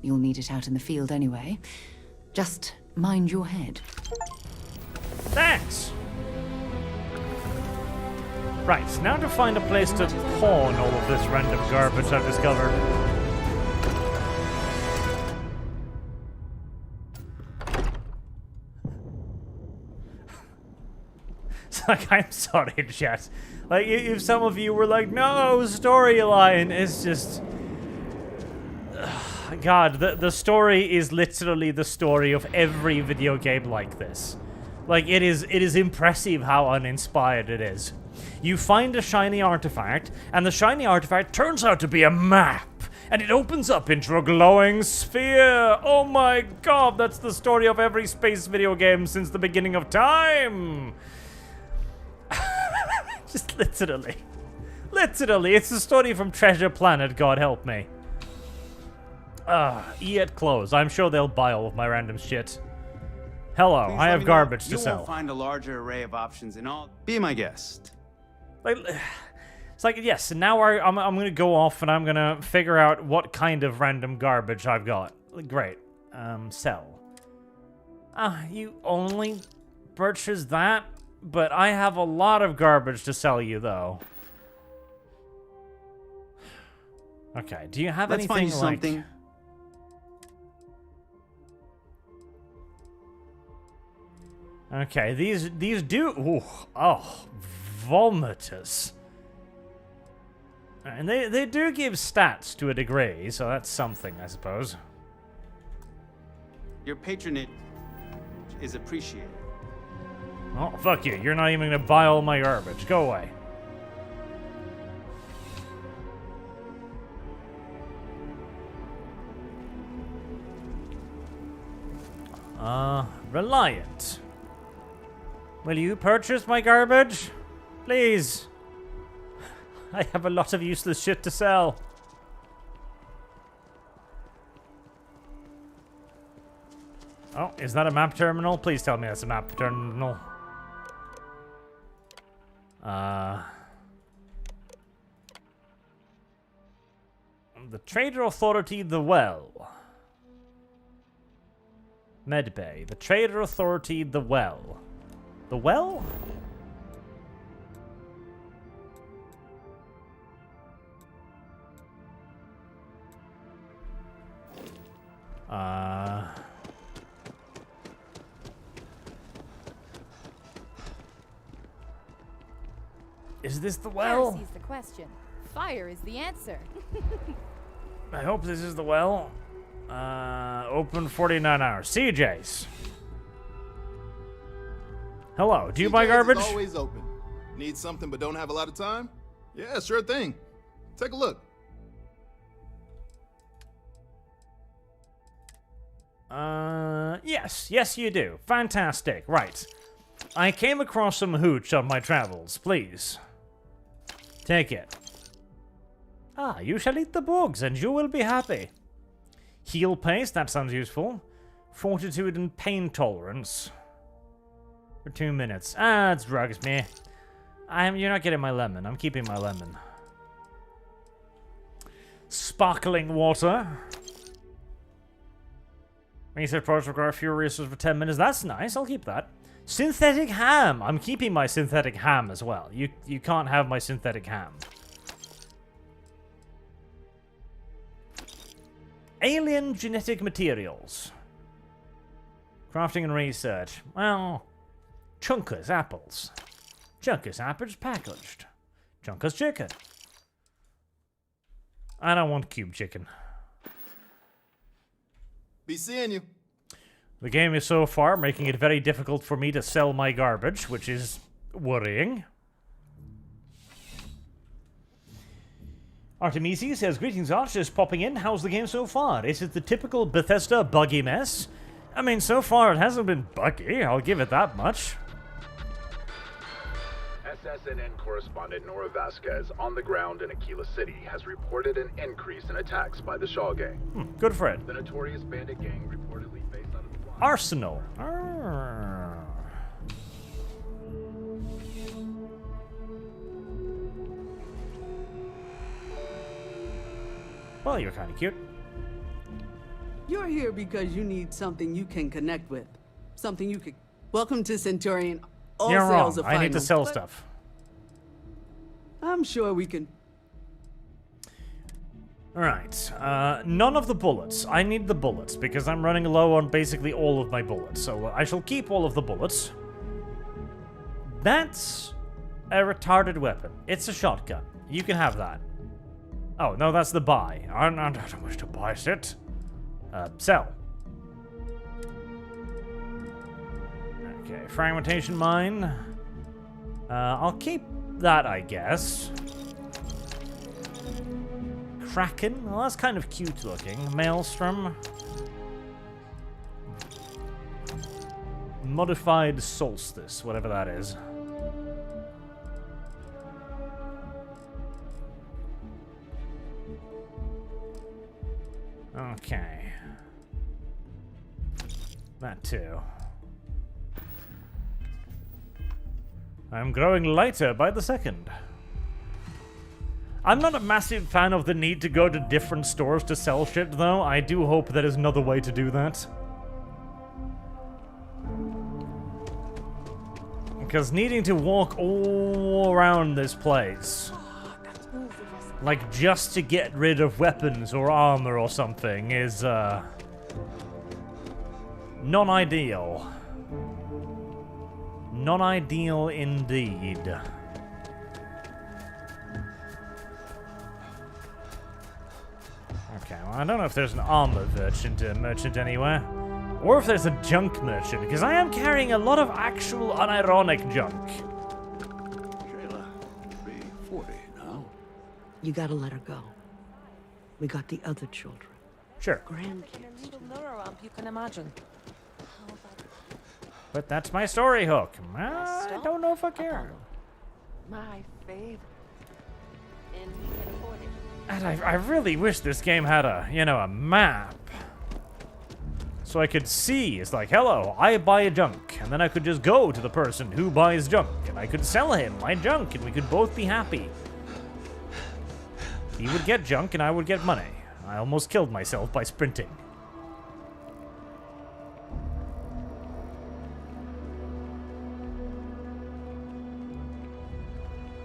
You'll need it out in the field anyway. Just mind your head. Thanks! Right, so now to find a place to pawn all of this random garbage I've discovered. It's like, I'm sorry, chat. Like, if some of you were like, no, storyline, it's just... God, the story is literally the story of every video game like this. Like, it is impressive how uninspired it is. You find a shiny artifact, and the shiny artifact turns out to be a map, and it opens up into a glowing sphere. Oh my god, that's the story of every space video game since the beginning of time. Just literally. Literally, it's the story from Treasure Planet, God help me. E@, close. I'm sure they'll buy all of my random shit. Hello, I have garbage to sell. You will find a larger array of options in all. Be my guest. Like, it's like, yes, and now I'm gonna go off and I'm gonna figure out what kind of random garbage I've got. Great. Sell. You only purchase that? But I have a lot of garbage to sell you, though. Okay, do you have Let's anything find something. Okay, these do... Ooh, oh, vomitous. And they do give stats to a degree, so that's something, I suppose. Your patronage is appreciated. Oh, fuck you. You're not even gonna buy all my garbage. Go away. Reliant. Will you purchase my garbage? Please. I have a lot of useless shit to sell. Oh, is that a map terminal? Please tell me that's a map terminal. The Trader Authority, the Well. Medbay. The Trader Authority, the Well. The Well? Is this the well? Heresy's the question. Fire is the answer. I hope this is the well. Open 49 hours. CJ's. Hello, do you buy garbage? Is always open. Need something but don't have a lot of time? Yeah, sure thing. Take a look. Yes, you do. Fantastic. Right. I came across some hooch on my travels. Please. Take it. Ah, you shall eat the bugs, and you will be happy. Heal paste, that sounds useful. Fortitude and pain tolerance. For 2 minutes. Ah, it's drugs, me. You're not getting my lemon. I'm keeping my lemon. Sparkling water. Research parts require fewer resources for 10 minutes. That's nice. I'll keep that. Synthetic ham. I'm keeping my synthetic ham as well. You can't have my synthetic ham. Alien genetic materials. Crafting and research. Well, Chunkus apples. Chunkus apples packaged. Chunkus chicken. I don't want cube chicken. Be seeing you. The game is so far making it very difficult for me to sell my garbage, which is worrying. Artemisi says, greetings Arch, just popping in. How's the game so far? Is it the typical Bethesda buggy mess? I mean, so far it hasn't been buggy, I'll give it that much. SSNN correspondent Nora Vasquez, on the ground in Aquila City, has reported an increase in attacks by the Shaw Gang. Good for it. The notorious bandit gang reportedly based on Arsenal. Well, you're kind of cute. You're here because you need something you can connect with. Something you could... Welcome to Centurion. All You're sales wrong. are I need to final, sell but stuff. I'm sure we can... Alright, none of the bullets. I need the bullets, because I'm running low on basically all of my bullets, so I shall keep all of the bullets. That's a retarded weapon. It's a shotgun. You can have that. Oh, no, that's the buy. I don't wish to buy it. Sell. Okay, fragmentation mine. I'll keep that, I guess. Kraken? Well, that's kind of cute looking. Maelstrom. Modified Solstice, whatever that is. Okay. That too. I'm growing lighter by the second. I'm not a massive fan of the need to go to different stores to sell shit, though. I do hope there is another way to do that. Because needing to walk all around this place, like just to get rid of weapons or armor or something, is non-ideal. Non-ideal indeed. Okay, well, I don't know if there's an armor merchant anywhere. Or if there's a junk merchant, because I am carrying a lot of actual unironic junk. Shayla, 340 now. You gotta let her go. We got the other children. Sure. Grandkids. You can imagine. But that's my story hook. I don't know if I care. My favorite. And we can afford it. And I really wish this game had a map. So I could see, it's like, hello, I buy a junk. And then I could just go to the person who buys junk. And I could sell him my junk, and we could both be happy. He would get junk, and I would get money. I almost killed myself by sprinting.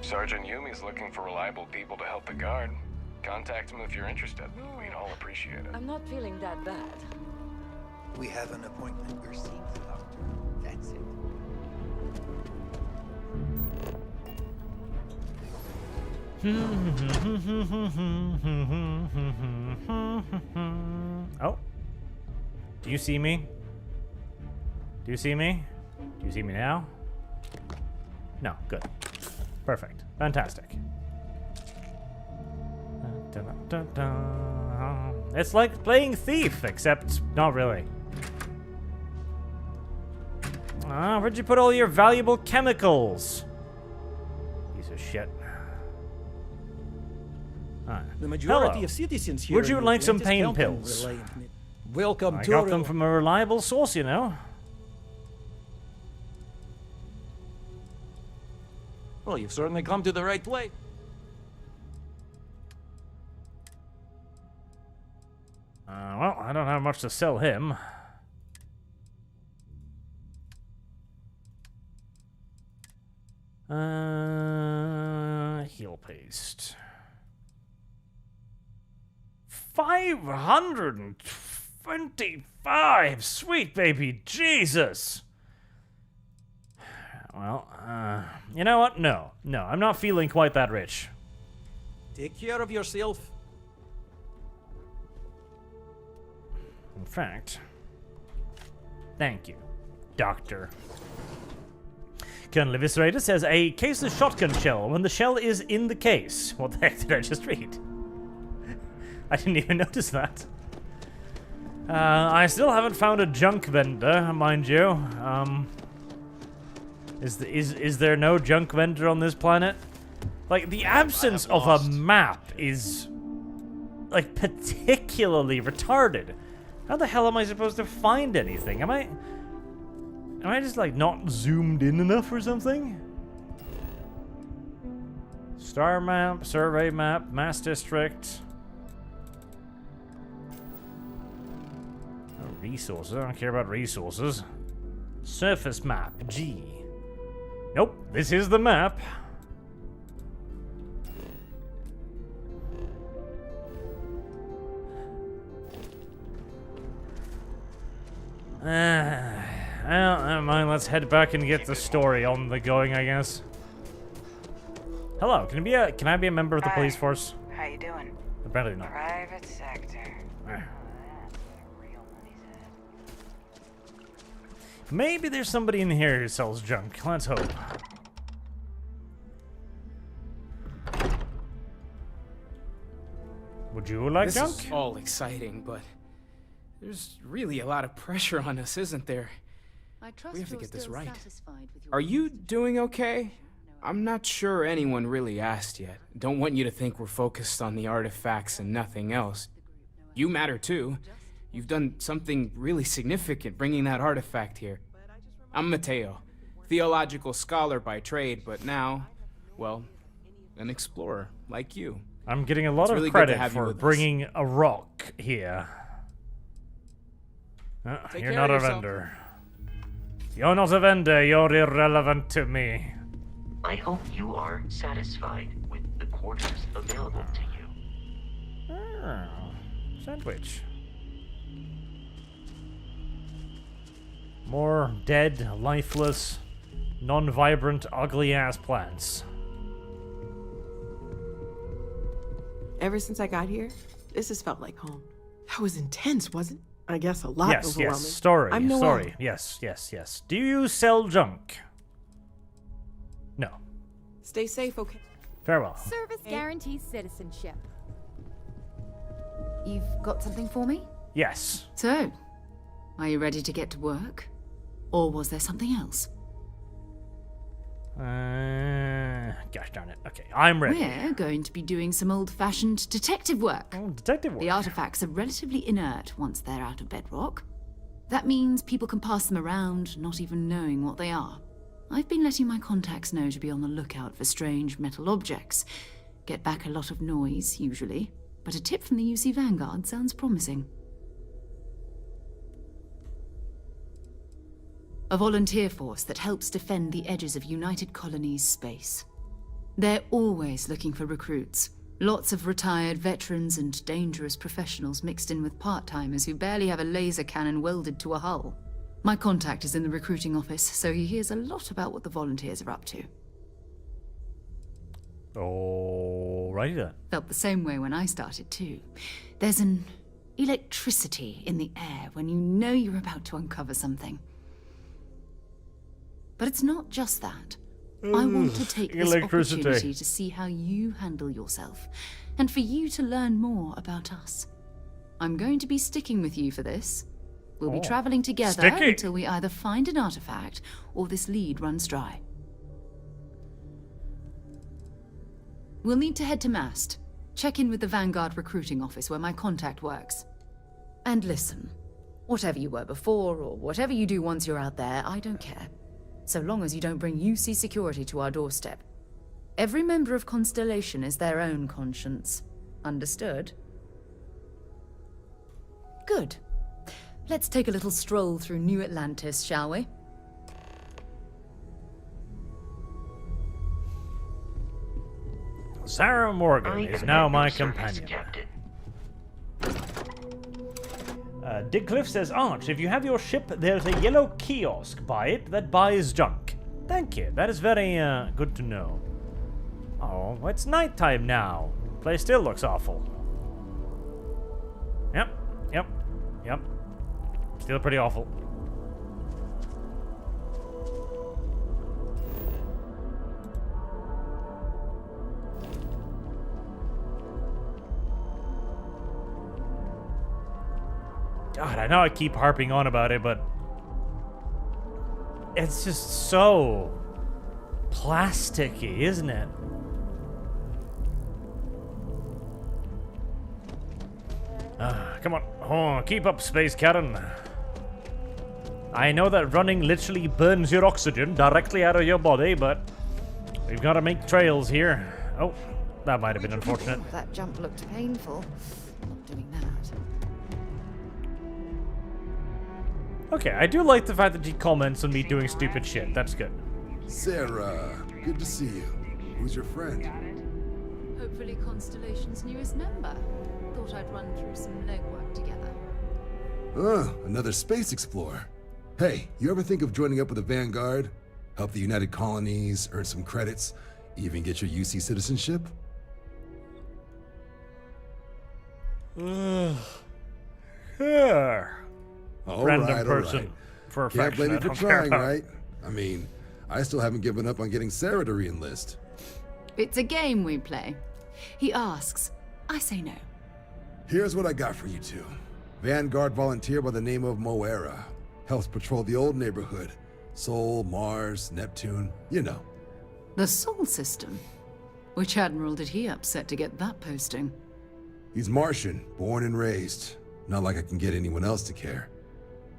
Sergeant Yumi's looking for reliable people to help the guard. Contact him if you're interested. We'd all appreciate it. I'm not feeling that bad. We have an appointment. We're seeing the doctor. That's it. Oh. Do you see me? Do you see me? Do you see me now? No, good. Perfect. Fantastic. Dun-dun-dun-dun. It's like playing Thief, except not really. Where'd you put all your valuable chemicals? Piece of shit. The majority Hello. of citizens here Would you in like some Atlantis pain count on pills? Welcome I to got them from a reliable source, you know. Well, you've certainly come to the right place. Well, I don't have much to sell him. Heal paste. 525! Sweet baby Jesus! Well, you know what? No, I'm not feeling quite that rich. Take care of yourself. In fact, thank you, Doctor. Colonel Eviscerator says a case of shotgun shell when the shell is in the case. What the heck did I just read? I didn't even notice that. I still haven't found a junk vendor, mind you. Is there no junk vendor on this planet? Like, the absence of a map is, like, particularly retarded. How the hell am I supposed to find anything? Am I just, like, not zoomed in enough or something? Star map, survey map, mass district. Oh, resources. I don't care about resources. Surface map, G. Nope, this is the map. Well, never mind. Let's head back and get the story on the going, I guess. Hello, can I be a member of the police force? How you doing? Apparently not. Private sector. Maybe there's somebody in here who sells junk. Let's hope. Would you like junk? This is all exciting, but there's really a lot of pressure on us, isn't there? We have to get this right. Are you doing okay? I'm not sure anyone really asked yet. Don't want you to think we're focused on the artifacts and nothing else. You matter too. You've done something really significant bringing that artifact here. I'm Mateo, theological scholar by trade, but now, well, an explorer like you. I'm getting a lot of credit for bringing a rock here. You're not a vendor. You're not a vendor, you're irrelevant to me. I hope you are satisfied with the quarters available to you. Sandwich. More dead, lifeless, non-vibrant, ugly-ass plants. Ever since I got here, this has felt like home. That was intense, wasn't it? I guess a lot overwhelming. Yes, story, I'm story. Yes. Do you sell junk? No. Stay safe, okay? Farewell. Service guarantees citizenship. You've got something for me? Yes. So, are you ready to get to work? Or was there something else? Gosh darn it. Okay, I'm ready. We're going to be doing some old-fashioned detective work. Oh, detective work. The artifacts are relatively inert once they're out of bedrock. That means people can pass them around, not even knowing what they are. I've been letting my contacts know to be on the lookout for strange metal objects. Get back a lot of noise, usually, but a tip from the UC Vanguard sounds promising. A volunteer force that helps defend the edges of United Colonies space. They're always looking for recruits. Lots of retired veterans and dangerous professionals mixed in with part-timers who barely have a laser cannon welded to a hull. My contact is in the recruiting office, so he hears a lot about what the volunteers are up to. Alrighty then. Felt the same way when I started too. There's an electricity in the air when you know you're about to uncover something. But it's not just that. I want to take this opportunity to see how you handle yourself and for you to learn more about us. I'm going to be sticking with you for this. We'll be traveling together until we either find an artifact or this lead runs dry. We'll need to head to Mast. Check in with the Vanguard recruiting office where my contact works. And listen, whatever you were before or whatever you do once you're out there, I don't care. So long as you don't bring UC security to our doorstep. Every member of Constellation is their own conscience. Understood? Good. Let's take a little stroll through New Atlantis, shall we? Sarah Morgan is now my companion. Dickcliff says, Arch, if you have your ship, there's a yellow kiosk by it that buys junk. Thank you. That is very good to know. Oh, it's nighttime now. The place still looks awful. Yep. Still pretty awful. God, I know I keep harping on about it, but it's just so plasticky, isn't it? Come on. Oh, keep up, Space Karen. I know that running literally burns your oxygen directly out of your body, but we've got to make trails here. Oh, that might have been unfortunate. That jump looked painful. Not doing that. Okay, I do like the fact that he comments on me doing stupid shit. That's good. Sarah, good to see you. Who's your friend? Hopefully Constellation's newest member. Thought I'd run through some legwork together. Another space explorer. Hey, you ever think of joining up with the Vanguard? Help the United Colonies, earn some credits, even get your UC citizenship? Sure. Random person. All right. For a Can't blame you for faction I don't trying, care about. right? I mean, I still haven't given up on getting Sarah to re-enlist. It's a game we play. He asks, I say no. Here's what I got for you two. Vanguard volunteer by the name of Moera. Helps patrol the old neighborhood. Sol, Mars, Neptune, you know. The Sol system? Which admiral did he upset to get that posting? He's Martian, born and raised. Not like I can get anyone else to care.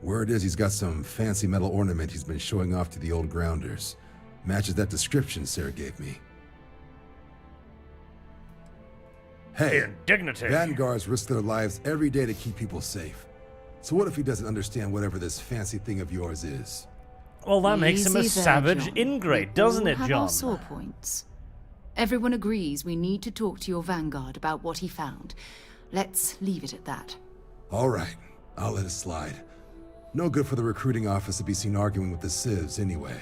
Word is he's got some fancy metal ornament he's been showing off to the old grounders. Matches that description Sarah gave me. Hey, indignity. Vanguards risk their lives every day to keep people safe. So what if he doesn't understand whatever this fancy thing of yours is? Well, that makes him a Easy there, savage John. ingrate, We doesn't all it, have John? our sore points. Everyone agrees we need to talk to your Vanguard about what he found. Let's leave it at that. All right, I'll let it slide. No good for the recruiting office to be seen arguing with the civs anyway.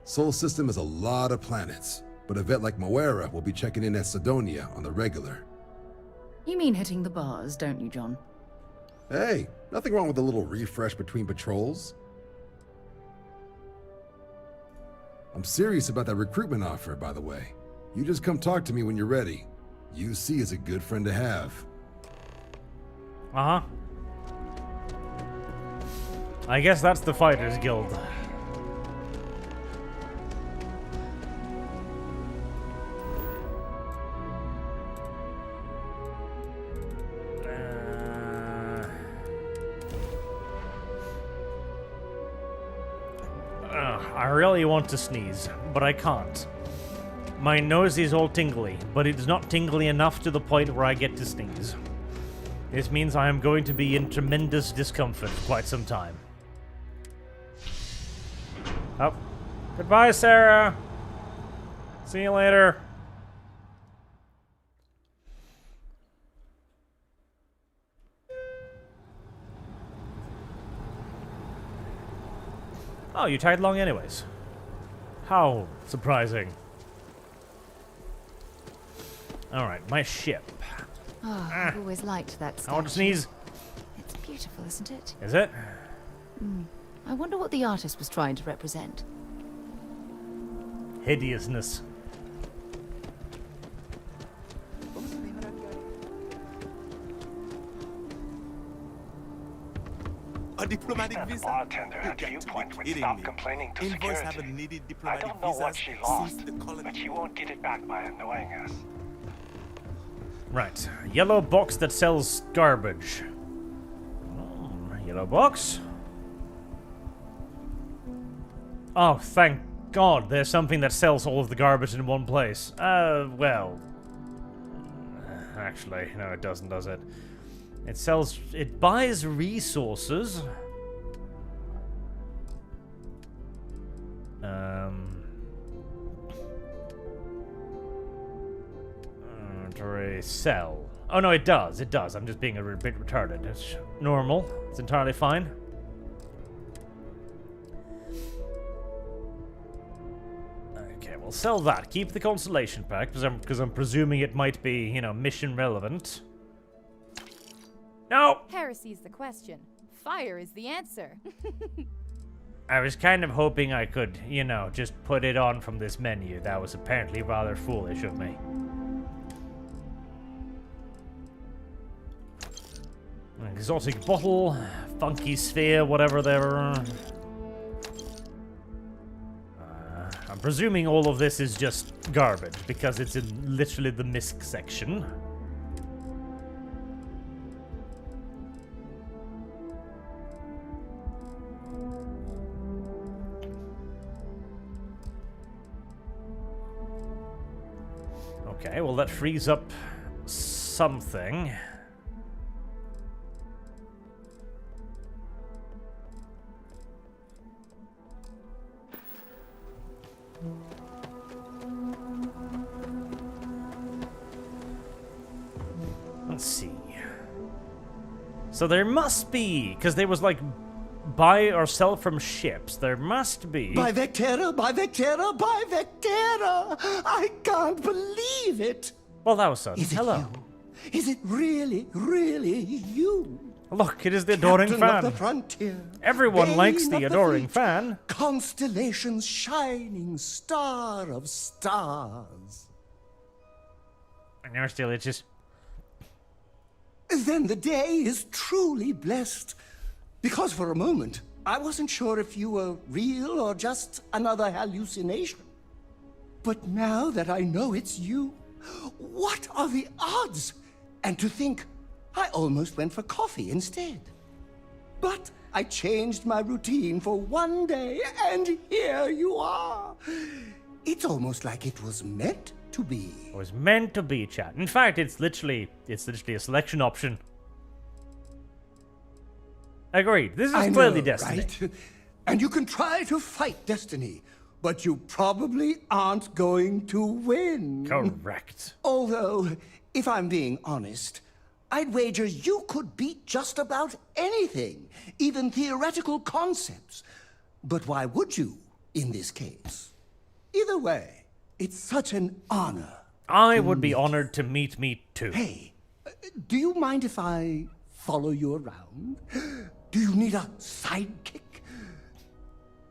Sol system has a lot of planets, but a vet like Moera will be checking in at Sidonia on the regular. You mean hitting the bars, don't you, John? Hey, nothing wrong with a little refresh between patrols. I'm serious about that recruitment offer, by the way. You just come talk to me when you're ready. UC is a good friend to have. Uh-huh. I guess that's the Fighters Guild. I really want to sneeze, but I can't. My nose is all tingly, but it's not tingly enough to the point where I get to sneeze. This means I am going to be in tremendous discomfort for quite some time. Oh. Goodbye, Sarah. See you later. Oh, you tagged along anyways. How surprising. Alright, my ship. Oh, I've always liked that statue. I want to sneeze. It's beautiful, isn't it? Is it? I wonder what the artist was trying to represent. Hideousness. What was the name A diplomatic the visa? bartender You at got to Viewpoint be would kidding stop me. complaining to Invoice security. haven't needed I diplomatic don't know what visas she since lost, the colony. but she won't get it back by annoying us. Right. Yellow box that sells garbage. Yellow box. Oh, thank God, there's something that sells all of the garbage in one place. Well... Actually, no it doesn't, does it? It buys resources. Sell. Oh no, it does, I'm just being a bit retarded. It's normal, it's entirely fine. Okay, we'll sell that. Keep the constellation pack, because I'm presuming it might be, you know, mission relevant. No! Heresy's the question. Fire is the answer. I was kind of hoping I could, you know, just put it on from this menu. That was apparently rather foolish of me. Exotic bottle, funky sphere, whatever they're... I'm presuming all of this is just garbage, because it's in literally the misc section. Okay, well that frees up something. Let's see. So there must be, because there was like buy or sell from ships. There must be. By Vectera, by Vectera, by Vectera! I can't believe it! Well, that was sudden. Is it Hello. you? Is it really, really you? Look, it is the adoring Captain fan. Of the frontier, Everyone Bane likes of the adoring fleet, fan. Constellation's shining star of stars. And you're still itches. Then the day is truly blessed. Because for a moment, I wasn't sure if you were real or just another hallucination. But now that I know it's you, what are the odds? And to think, I almost went for coffee instead. But I changed my routine for one day, and here you are. It's almost like it was meant to be. It was meant to be, chat. In fact, it's literally a selection option. Agreed. This is clearly destiny. Right? And you can try to fight destiny, but you probably aren't going to win. Correct. Although, if I'm being honest, I'd wager you could beat just about anything, even theoretical concepts. But why would you, in this case? Either way, it's such an honor. I would be honored to meet me too. Hey, do you mind if I follow you around? Do you need a sidekick?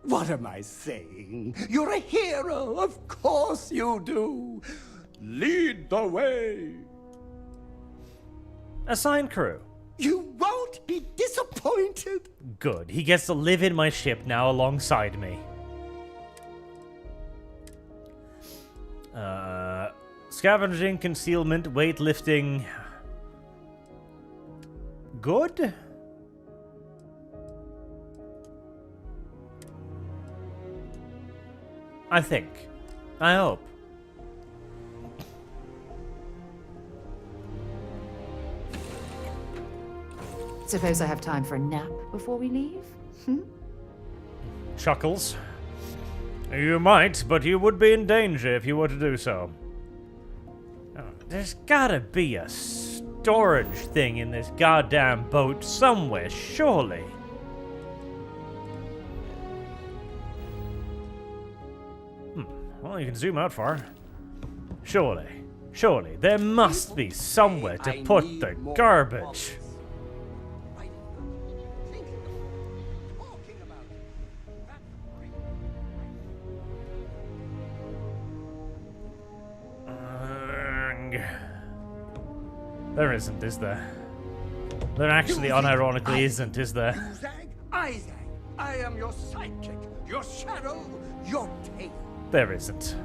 What am I saying? You're a hero, of course you do. Lead the way. Assign crew. You won't be disappointed. Good. He gets to live in my ship now alongside me. Scavenging, concealment, weightlifting. Good? I think. I hope. Suppose I have time for a nap before we leave? Chuckles. You might, but you would be in danger if you were to do so. Oh, there's gotta be a storage thing in this goddamn boat somewhere, surely. Well, you can zoom out far. Surely, there must be somewhere to put the garbage. There isn't, is there? There actually unironically isn't, is there? I'm your sidekick, your shadow, your tail. There isn't.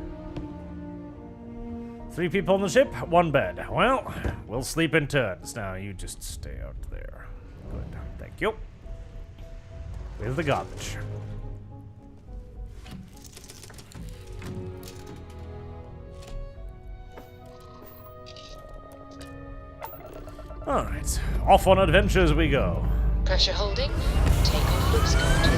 3 people on the ship, 1 bed. Well, we'll sleep in turns. Now, you just stay out there. Good. Thank you. With the garbage. Alright, off on adventures we go. Pressure holding. Take off looks good.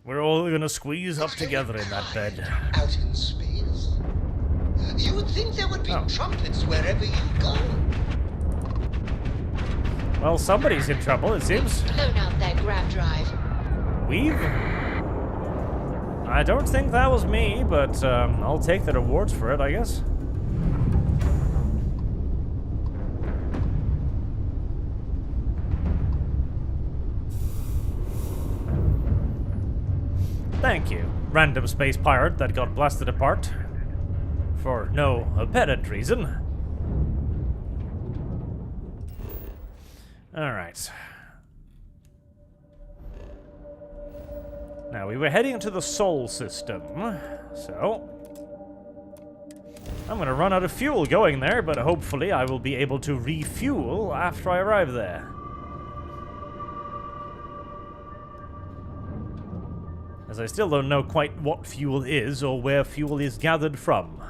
We're all gonna squeeze up together in that bed. Out in space. You would think there would be trumpets wherever you go. Well, somebody's in trouble, it seems. Blown out their grab drive. We've? I don't think that was me, but I'll take the rewards for it, I guess. Thank you, random space pirate that got blasted apart. For no apparent reason. Alright. Now, we were heading to the Sol system, so I'm gonna run out of fuel going there, but hopefully I will be able to refuel after I arrive there. As I still don't know quite what fuel is or where fuel is gathered from.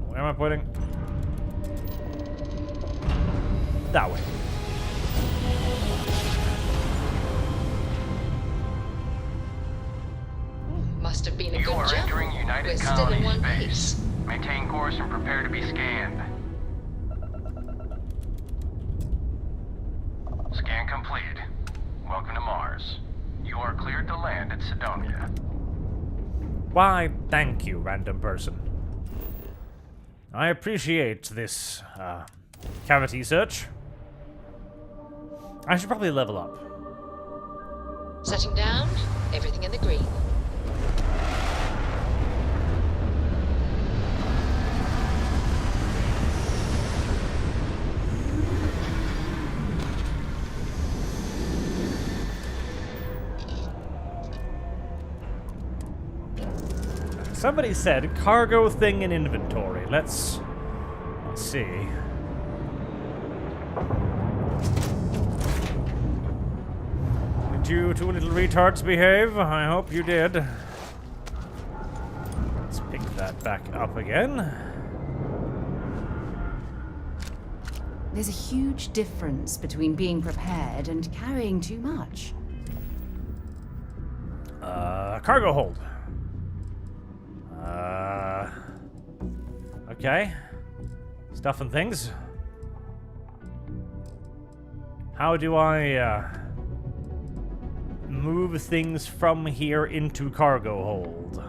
Where am I pointing? That way. Must have been a You good are jump. entering United We're still in Colony one space. piece. Maintain course and prepare to be scanned. Scan completed. Welcome to Mars. You are cleared to land at Sidonia. Why, thank you, random person. I appreciate this, cavity search. I should probably level up. Setting down. Everything in the green. Somebody said cargo thing in inventory. Let's see. Did you two little retards behave? I hope you did. Let's pick that back up again. There's a huge difference between being prepared and carrying too much. Cargo hold. Okay. Stuff and things. How do I, move things from here into cargo hold?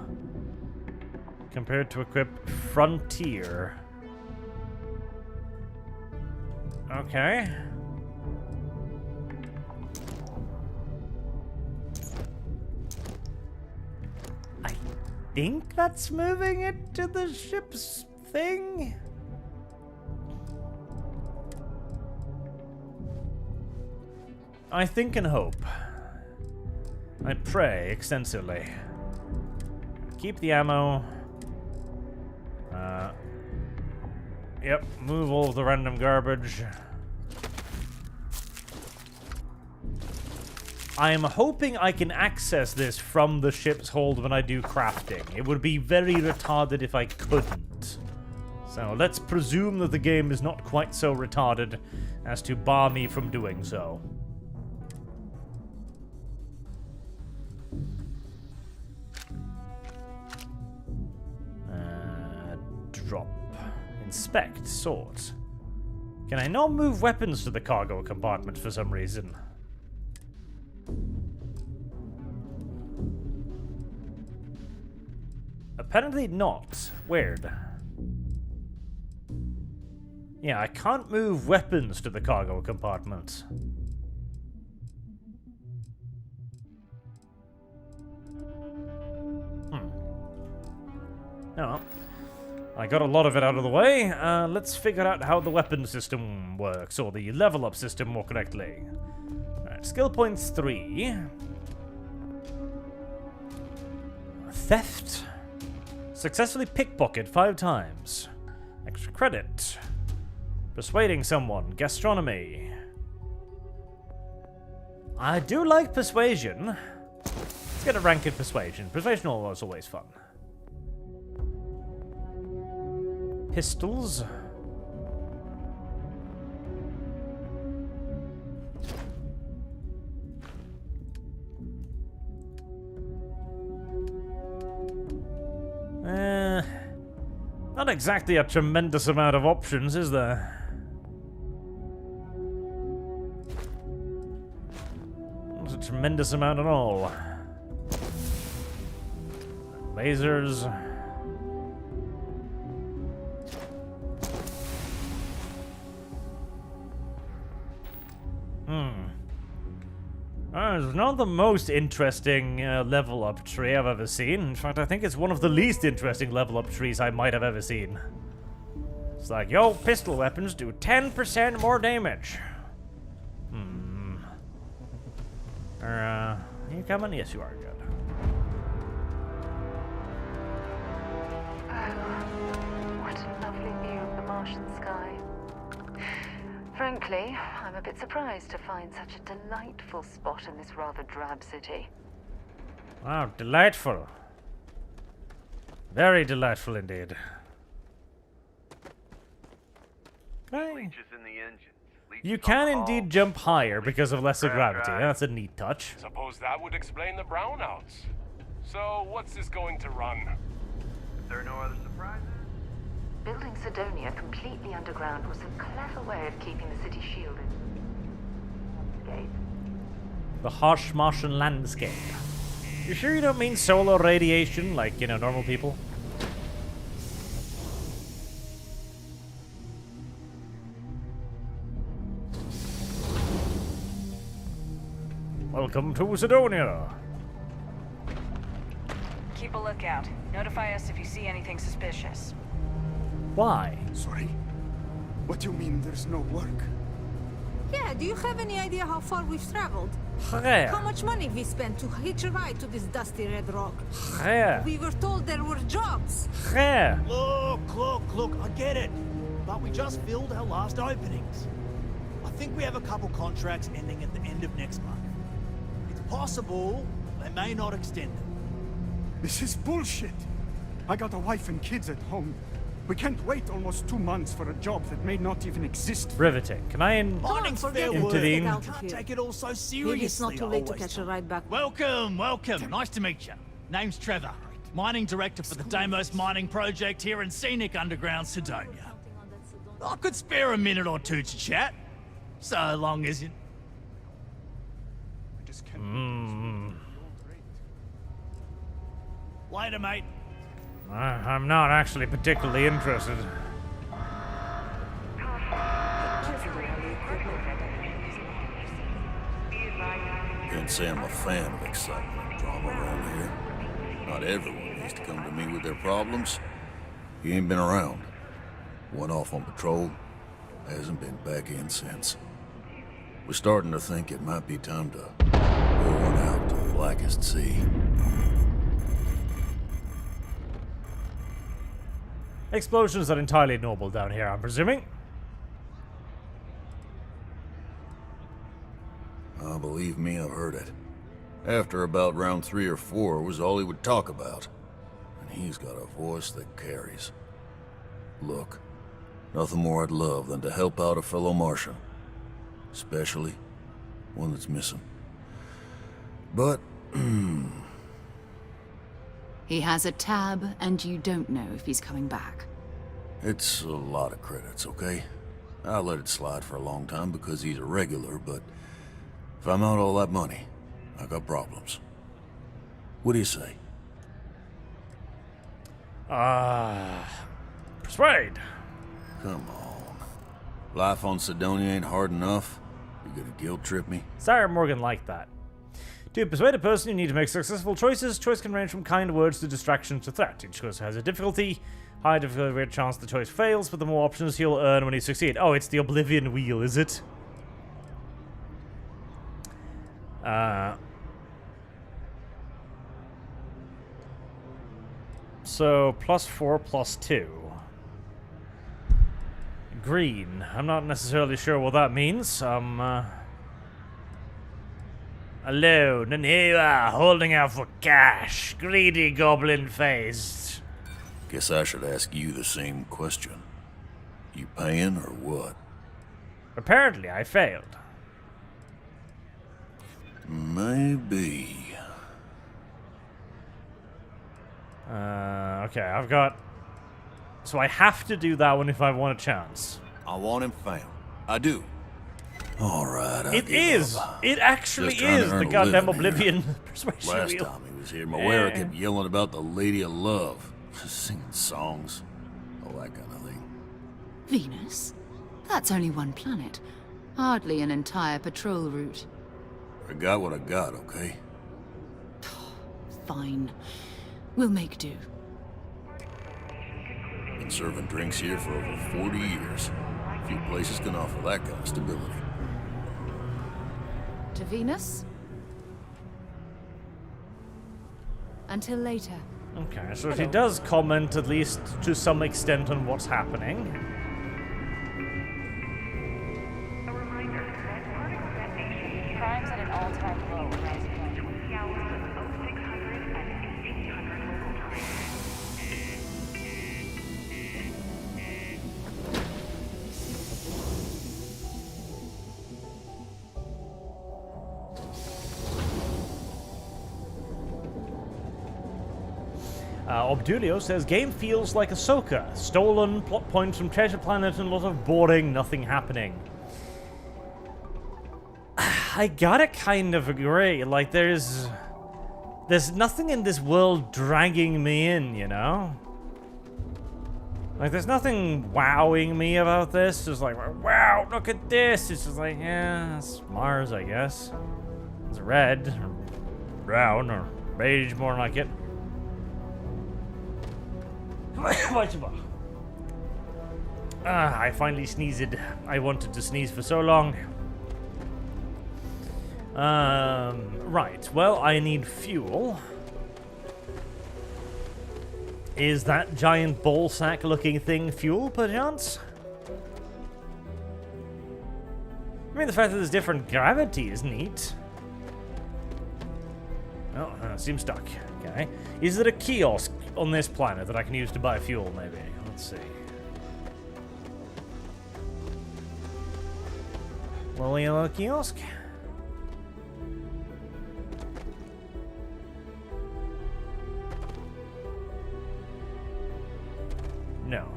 Compared to equip Frontier. Okay. I think that's moving it to the ship's thing? I think and hope. I pray extensively. Keep the ammo. Yep, move all of the random garbage. I am hoping I can access this from the ship's hold when I do crafting. It would be very retarded if I couldn't. So let's presume that the game is not quite so retarded as to bar me from doing so. Drop. Inspect. Sort. Can I not move weapons to the cargo compartment for some reason? Apparently not. Weird. Yeah, I can't move weapons to the cargo compartment. well, I got a lot of it out of the way. Let's figure out how the weapon system works, or the level up system more correctly. Alright, skill points 3. Theft. Successfully pickpocket 5 times. Extra credit. Persuading someone. Gastronomy. I do like persuasion. Let's get a rank in persuasion. Persuasion was always fun. Pistols. Not exactly a tremendous amount of options, is there? Not a tremendous amount at all. Lasers. It's not the most interesting level up tree I've ever seen. In fact, I think it's one of the least interesting level up trees I might have ever seen. It's like, yo, pistol weapons do 10% more damage. Are you coming? Yes, you are. Good. What a lovely view of the Martian sky. Frankly, I'm a bit surprised to find such a delightful spot in this rather drab city. Wow, delightful. Very delightful indeed. You can indeed jump higher because of lesser gravity. That's a neat touch. Suppose that would explain the brownouts. So, what's this going to run? Is there no other surprises? Building Sidonia completely underground was a clever way of keeping the city shielded. The harsh Martian landscape. You sure you don't mean solar radiation like, normal people? Welcome to Sidonia. Keep a lookout. Notify us if you see anything suspicious. Why? Sorry? What do you mean there's no work? Yeah, do you have any idea how far we've traveled? Yeah. How much money we spent to hitch a ride to this dusty red rock? Yeah. We were told there were jobs. Yeah. Look, I get it. But we just filled our last openings. I think we have a couple contracts ending at the end of next month. It's possible they may not extend them. This is bullshit. I got a wife and kids at home. We can't wait almost 2 months for a job that may not even exist. Riveting. Can I intervene? Can't take it all so seriously. Maybe it's not too late to catch a ride back. Welcome. Nice to meet you. Name's Trevor, mining director for the Deimos mining project here in scenic underground Sidonia. I could spare a minute or two to chat, so long as you... Later, mate. I'm not actually particularly interested. Can't say I'm a fan of excitement and drama around here. Not everyone needs to come to me with their problems. He ain't been around. Went off on patrol. Hasn't been back in since. We're starting to think it might be time to pour one out to the blackest sea. Explosions are entirely normal down here, I'm presuming. Believe me, I've heard it. After about round 3 or 4 was all he would talk about. And he's got a voice that carries. Look, nothing more I'd love than to help out a fellow Martian. Especially one that's missing. But, He has a tab, and you don't know if he's coming back. it's a lot of credits, okay? I let it slide for a long time because he's a regular, but if I'm out all that money, I got problems. What do you say? Persuade. Come on. Life on Sidonia ain't hard enough. You gonna guilt trip me? Sarah Morgan liked that. To persuade a person, you need to make successful choices. Choice can range from kind words to distraction to threat. Each choice has a difficulty. High difficulty, rare chance the choice fails, but the more options he'll earn when he succeeds. Oh, it's the Oblivion Wheel, is it? So, +4, +2. Green. I'm not necessarily sure what that means. Alone, and here you are, holding out for cash. Greedy goblin-faced. Guess I should ask you the same question. You paying or what? Apparently, I failed. Maybe. Okay, I've got... So I have to do that one if I want a chance. I want him found. I do. Alright, It is! It actually is the goddamn Oblivion persuasion Last wheel. time he was here, Moira kept yelling about the Lady of Love. Singing songs. All that kind of thing. Venus? That's only one planet. Hardly an entire patrol route. I got what I got, okay? Fine. We'll make do. Been serving drinks here for over 40 years. Few places can offer that kind of stability. To Venus? Until later. Okay, so he does comment, at least to some extent, on what's happening. Crime's at an all-time low. Obdulio says, game feels like Ahsoka. Stolen, plot points from Treasure Planet, and a lot of boring, nothing happening. I gotta kind of agree. Like, there's nothing in this world dragging me in, you know? Like, there's nothing wowing me about this. Just like, wow, look at this. It's just like, yeah, it's Mars, I guess. It's red, or brown, or beige, more like it. I finally sneezed. I wanted to sneeze for so long. Right. Well, I need fuel. Is that giant ball sack looking thing fuel, perchance? I mean, the fact that there's different gravity is neat. Oh, it seems stuck. Okay. Is there a kiosk on this planet that I can use to buy fuel, maybe? Let's see. Little yellow kiosk? No.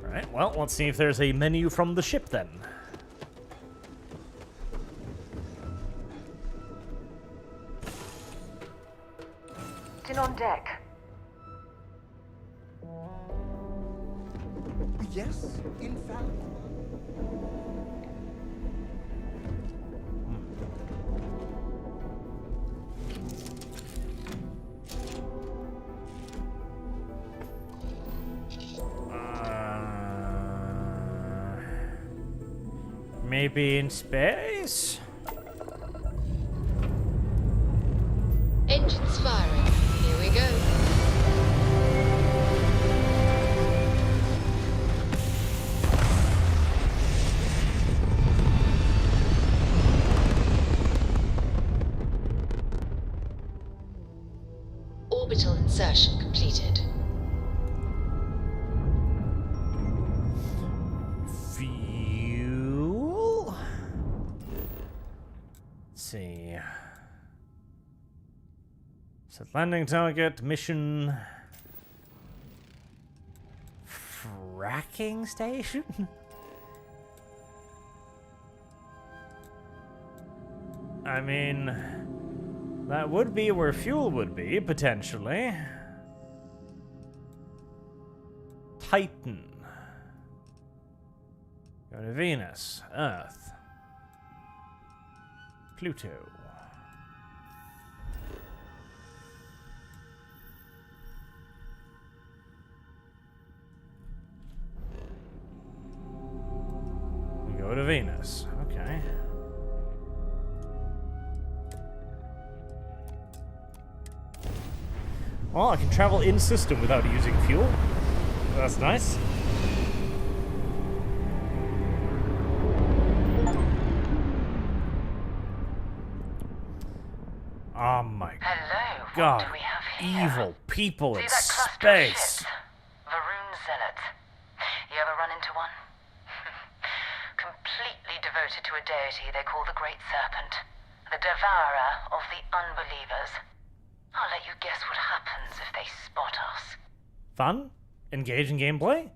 Alright, well, let's see if there's a menu from the ship then. On deck. Yes, in fact. Maybe in space? Engines firing. Here we go. Orbital insertion completed. Fuel? Let's see. Set landing target, mission... Fracking station? I mean... that would be where fuel would be, potentially. Titan. Go to Venus, Earth, Pluto. We go to Venus. Okay. Well, I can travel in system without using fuel. That's nice. Oh my god. Evil people in space. Varun Zealot. You ever run into one? Completely devoted to a deity they call the Great Serpent. The devourer of the unbelievers. I'll let you guess what happens if they spot us. Fun? Engaging gameplay?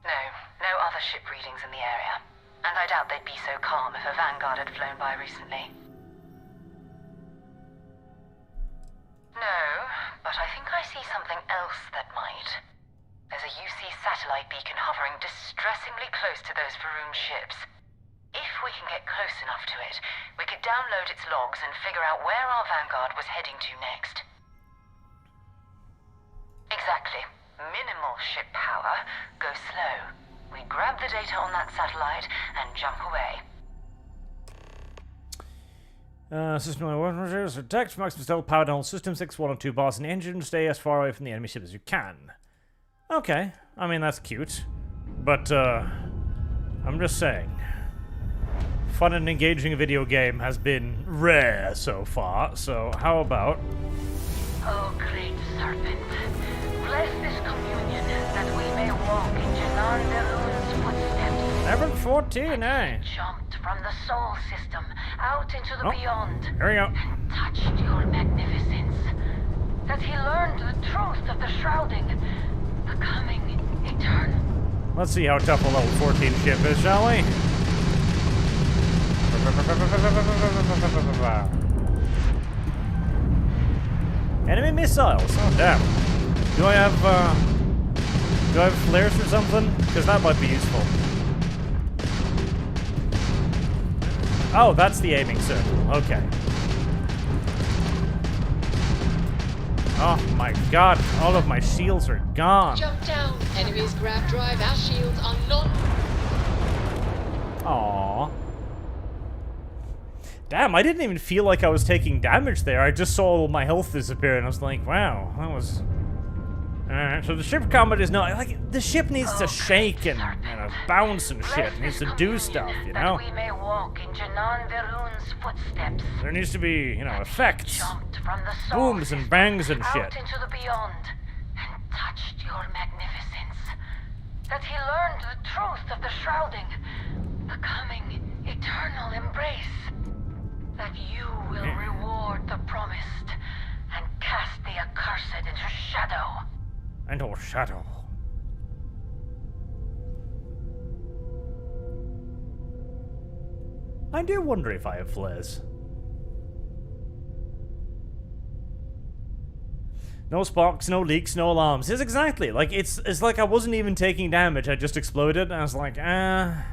No other ship readings in the area. And I doubt they'd be so calm if a Vanguard had flown by recently. No, but I think I see something else that might. There's a UC satellite beacon hovering distressingly close to those Varun ships. If we can get close enough to it, we could download its logs and figure out where our Vanguard was heading to next. Exactly. Minimal ship power. Go slow. We grab the data on that satellite and jump away. System weapons detect maximum stealth power down system 6, 1 and 2 bars and engine. Stay as far away from the enemy ship as you can. Okay, I mean that's cute, but I'm just saying, fun and engaging video game has been rare so far. So how about? Oh, great serpent, bless this communion that we may walk in Janan Derun's footsteps. Level 14, eh? Jumped from the soul system out into the beyond. Here we go. And touched your magnificence. That he learned the truth of the shrouding, becoming eternal. Let's see how tough a level 14 ship is, shall we? Enemy missiles. Oh damn. Do I have flares or something? Because that might be useful. Oh, that's the aiming circle. Okay. Oh my god, all of my shields are gone. Jump down. Enemies grab drive. Our shields are not. Aww. Damn, I didn't even feel like I was taking damage there. I just saw my health disappear and I was like, wow, that was... Alright, so the ship combat is not... Like, the ship needs to shake and, bounce and shit. It needs to do stuff, you know? We may walk in Janan Verun's footsteps. There needs to be, effects. Jumped from the soul Booms and bangs and shit. out into the beyond and touched your magnificence. That he learned the truth of the shrouding, becoming eternal embrace. That you will reward the promised and cast the accursed into shadow. Into shadow. I do wonder if I have flares. No sparks, no leaks, no alarms. Yes, exactly. Like, it's like I wasn't even taking damage. I just exploded, and I was like, I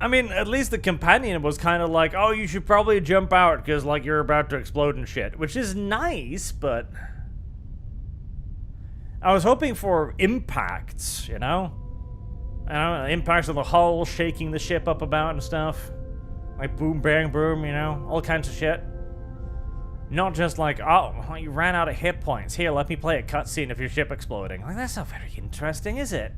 mean, at least the companion was kind of like, oh, you should probably jump out because, like, you're about to explode and shit. Which is nice, but... I was hoping for impacts, you know? I don't know, impacts of the hull, shaking the ship up about and stuff. Like boom, bang, boom, all kinds of shit. Not just like, oh, you ran out of hit points. Here, let me play a cutscene of your ship exploding. Like, that's not very interesting, is it?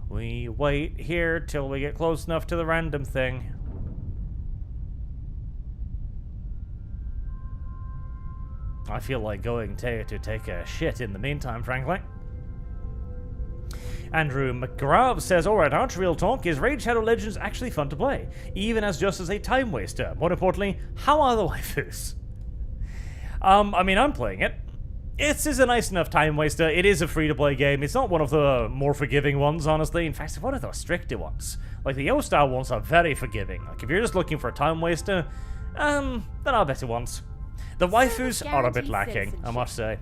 We wait here till we get close enough to the random thing. I feel like going to take a shit in the meantime, frankly. Andrew McGrath says, alright, Arch, real talk, is Raid Shadow Legends actually fun to play? Even as just as a time waster. More importantly, how are the waifus? I mean, I'm playing it. It is a nice enough time waster. It is a free-to-play game. It's not one of the more forgiving ones, honestly. In fact, it's one of the stricter ones. Like, the Yo-style ones are very forgiving. Like, if you're just looking for a time waster, there are better ones. The waifus are a bit lacking, I must say.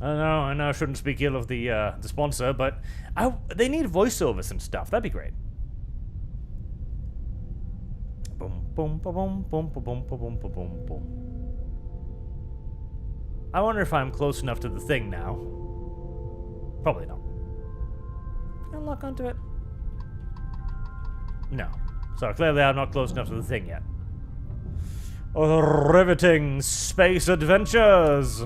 I know I shouldn't speak ill of the sponsor, but they need voiceovers and stuff. That'd be great. Boom, boom, boom, boom, boom, boom, boom, boom, boom, boom. I wonder if I'm close enough to the thing now. Probably not. Can I lock onto it? No. So clearly I'm not close enough to the thing yet. Oh, riveting space adventures!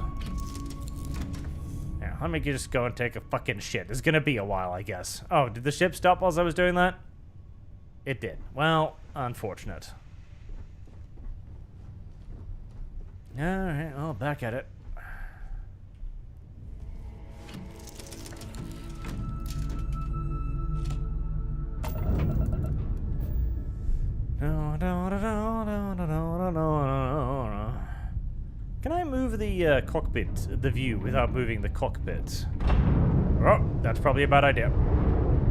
Yeah, let me just go and take a fucking shit. It's gonna be a while, I guess. Oh, did the ship stop while I was doing that? It did. Well, unfortunate. Alright, well, back at it. Can I move the cockpit, the view, without moving the cockpit? Oh, that's probably a bad idea.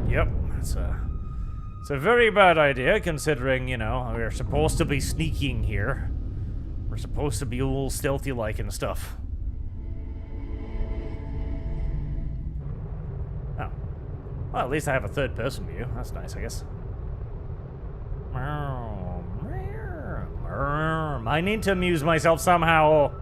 Yep, it's a very bad idea, considering, you know, we're supposed to be sneaking here. We're supposed to be all stealthy-like and stuff. Oh. Well, at least I have a third-person view. That's nice, I guess. I need to amuse myself somehow.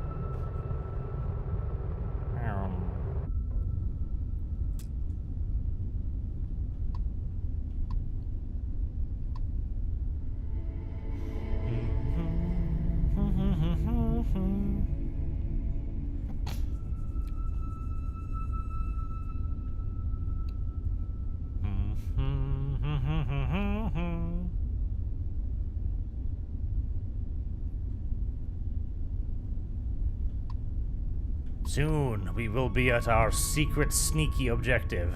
Soon, we will be at our secret sneaky objective.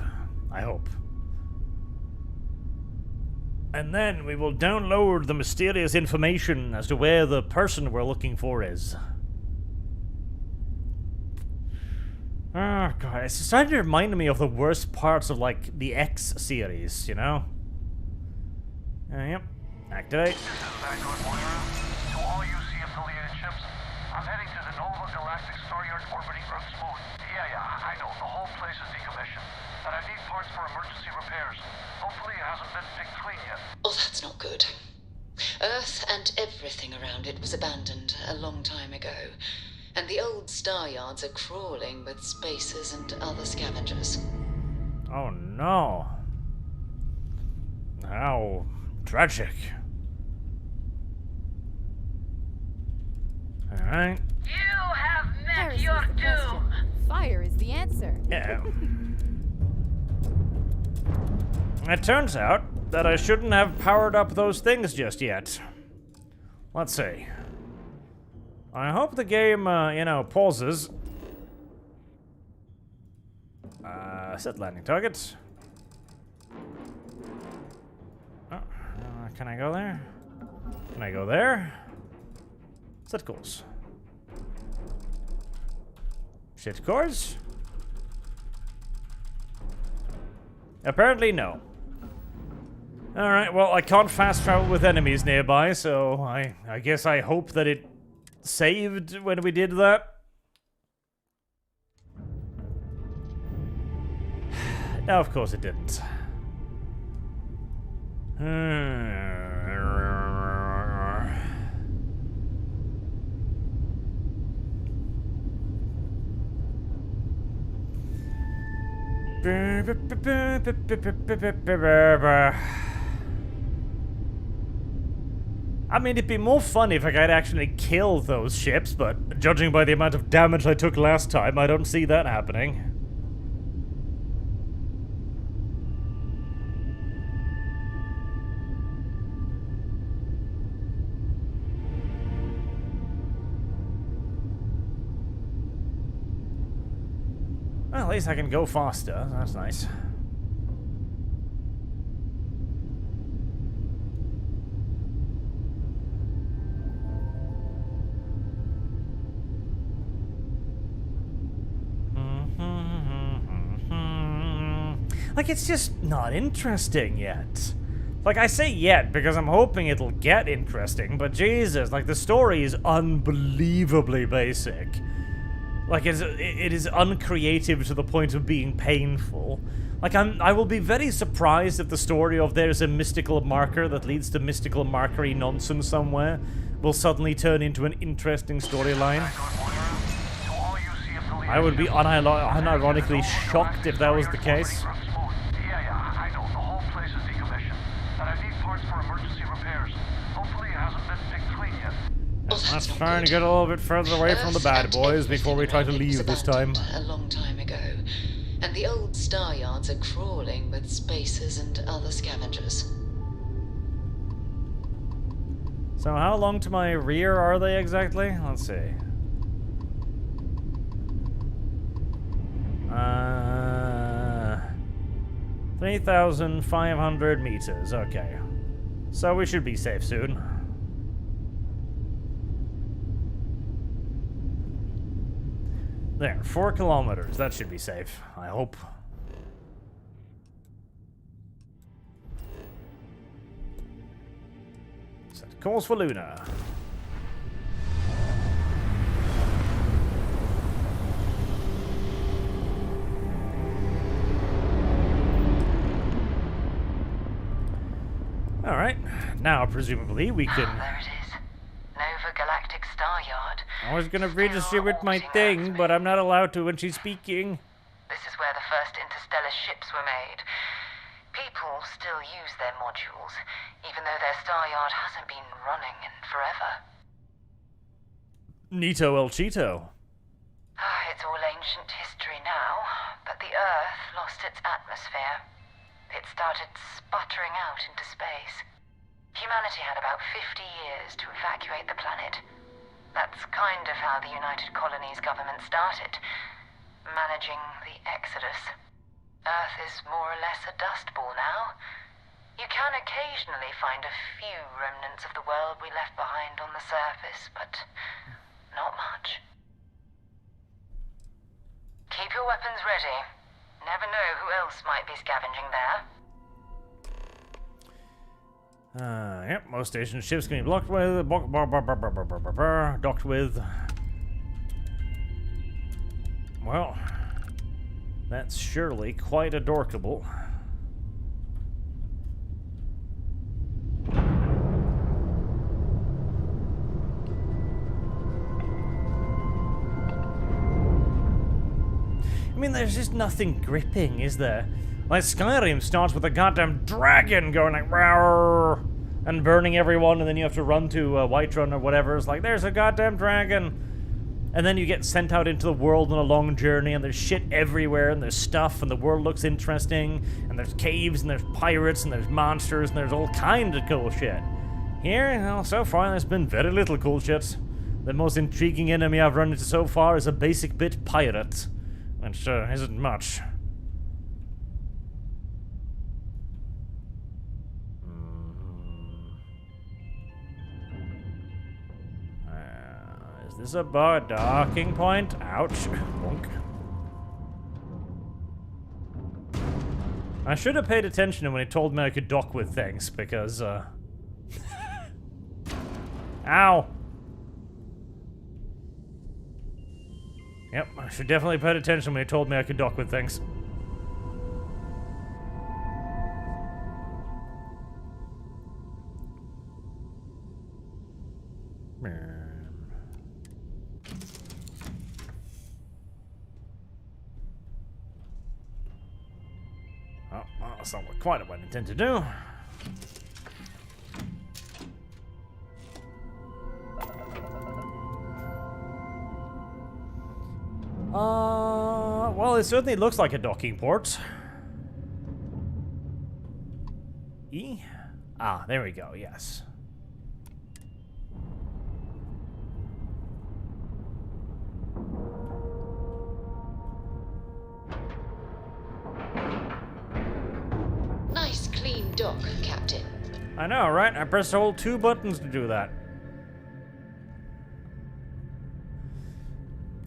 I hope. And then we will download the mysterious information as to where the person we're looking for is. Oh, God. It's starting to remind me of the worst parts of, like, the X series, you know? Yep. Activate. To all UC-affiliated ships, I'm heading to the Nova Galactic Star Yard orbiting Earth's moon. Yeah, I know. The whole place is decommissioned. And I need parts for emergency repairs. Hopefully it hasn't been picked clean yet. Oh, that's not good. Earth and everything around it was abandoned a long time ago. And the old star yards are crawling with spacers and other scavengers. Oh, no. How tragic. Alright. You have met Heresy your is the question. doom. Fire is the answer. Yeah. It turns out that I shouldn't have powered up those things just yet. Let's see. I hope the game, you know, pauses. Set landing targets. Oh, can I go there? Can I go there? Set course. Set course? Apparently no. Alright, well, I can't fast travel with enemies nearby, so I guess I hope that it saved when we did that. No, of course it didn't. I mean, it'd be more fun if I could actually kill those ships, but judging by the amount of damage I took last time, I don't see that happening. Well, at least I can go faster. That's nice. Like, it's just not interesting yet. Like, I say yet because I'm hoping it'll get interesting, but Jesus, like, the story is unbelievably basic. Like, it is uncreative to the point of being painful. Like, I will be very surprised if the story of there's a mystical marker that leads to mystical markery nonsense somewhere will suddenly turn into an interesting storyline. I would be unironically shocked if that was the case. Let's try and get a little bit further away from the bad boys before we try to leave this time. A long time ago, and the old star yards are crawling with spacers and other scavengers. So how long to my rear are they exactly? Let's see. 3,500 meters, okay. So we should be safe soon. There, 4 kilometers. That should be safe, I hope. Set course for Luna. Alright, now presumably we can... There it is. Nova Galactic Star Yard. I was gonna redistribute my thing, but I'm not allowed to when she's speaking. This is where the first interstellar ships were made. People still use their modules, even though their star yard hasn't been running in forever. Nito El Cheeto. It's all ancient history now, but the Earth lost its atmosphere. It started sputtering out into space. Humanity had about 50 years to evacuate the planet. That's kind of how the United Colonies government started, managing the exodus. Earth is more or less a dust ball now. You can occasionally find a few remnants of the world we left behind on the surface, but not much. Keep your weapons ready. Never know who else might be scavenging there. Yep, most station ships can be blocked with, docked with. Well, that's surely quite adorkable. I mean, there's just nothing gripping, is there? Like, Skyrim starts with a goddamn dragon going like, rawr, and burning everyone, and then you have to run to Whiterun or whatever. It's like, there's a goddamn dragon. And then you get sent out into the world on a long journey, and there's shit everywhere, and there's stuff, and the world looks interesting, and there's caves, and there's pirates, and there's monsters, and there's all kinds of cool shit. Here, well, so far, there's been very little cool shit. The most intriguing enemy I've run into so far is a basic bit pirate, which isn't much. Is this a docking point? Ouch. Bonk. I should have paid attention when he told me I could dock with things, because, Ow! Yep, I should definitely pay attention when he told me I could dock with things. Oh, well, that's not quite what I intend to do. Well, it certainly looks like a docking port. E? Ah, there we go, yes. Nice clean dock, Captain. I know, right? I pressed hold 2 buttons to do that.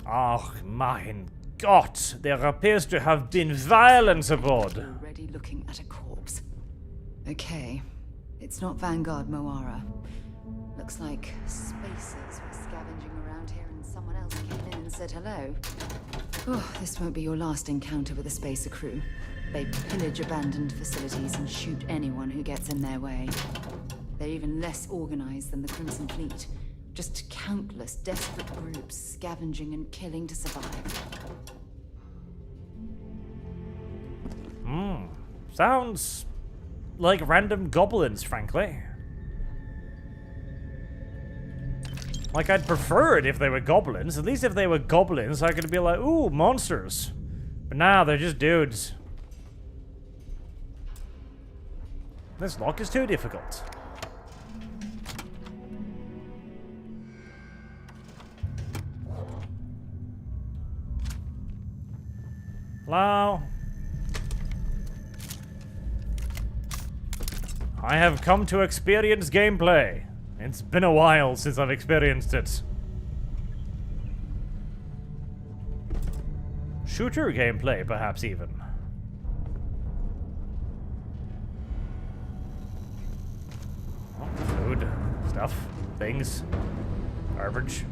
Oh, mein Scott, there appears to have been violence aboard. Already looking at a corpse. Okay, it's not Vanguard Moara. Looks like spacers were scavenging around here and someone else came in and said hello. Oh, this won't be your last encounter with a spacer crew. They pillage abandoned facilities and shoot anyone who gets in their way. They're even less organized than the Crimson Fleet. Just countless desperate groups scavenging and killing to survive. Sounds like random goblins, frankly. Like, I'd prefer it if they were goblins. At least if they were goblins, I could be like, ooh, monsters. But nah, they're just dudes. This lock is too difficult. Hello? I have come to experience gameplay. It's been a while since I've experienced it. Shooter gameplay, perhaps even. Oh, food, stuff, things, garbage.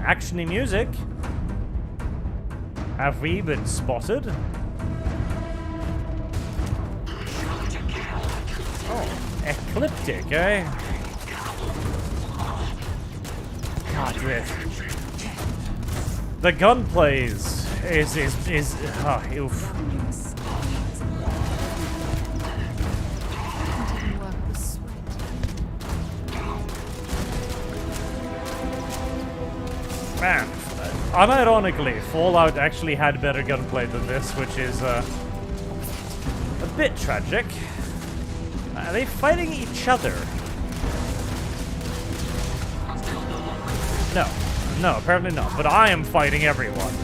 Actiony music. Have we been spotted? Oh, ecliptic, eh? God, the gunplay is oof. Man, unironically, Fallout actually had better gunplay than this, which is a bit tragic. Are they fighting each other? No, apparently not. But I am fighting everyone.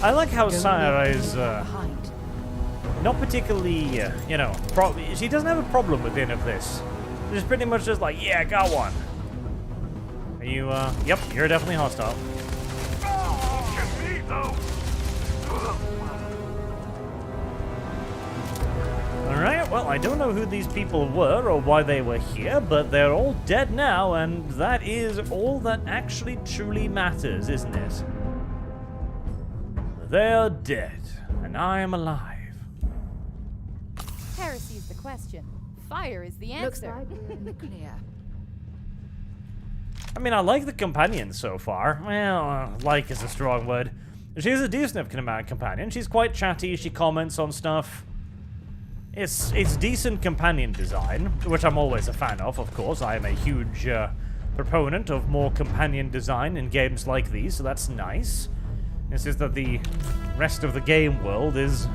I like how Sarah is not particularly, she doesn't have a problem with any of this. She's pretty much just like, yeah, got one. Are you, yep, you're definitely hostile. Alright, well, I don't know who these people were or why they were here, but they're all dead now, and that is all that actually truly matters, isn't it? They're dead, and I am alive. Heresy is the question. Fire is the answer. Looks like we're in the clear. I mean, I like the companion so far. Well, like is a strong word. She's a decent companion. She's quite chatty. She comments on stuff. It's decent companion design, which I'm always a fan of course. I am a huge proponent of more companion design in games like these, so that's nice. It's just that the rest of the game world is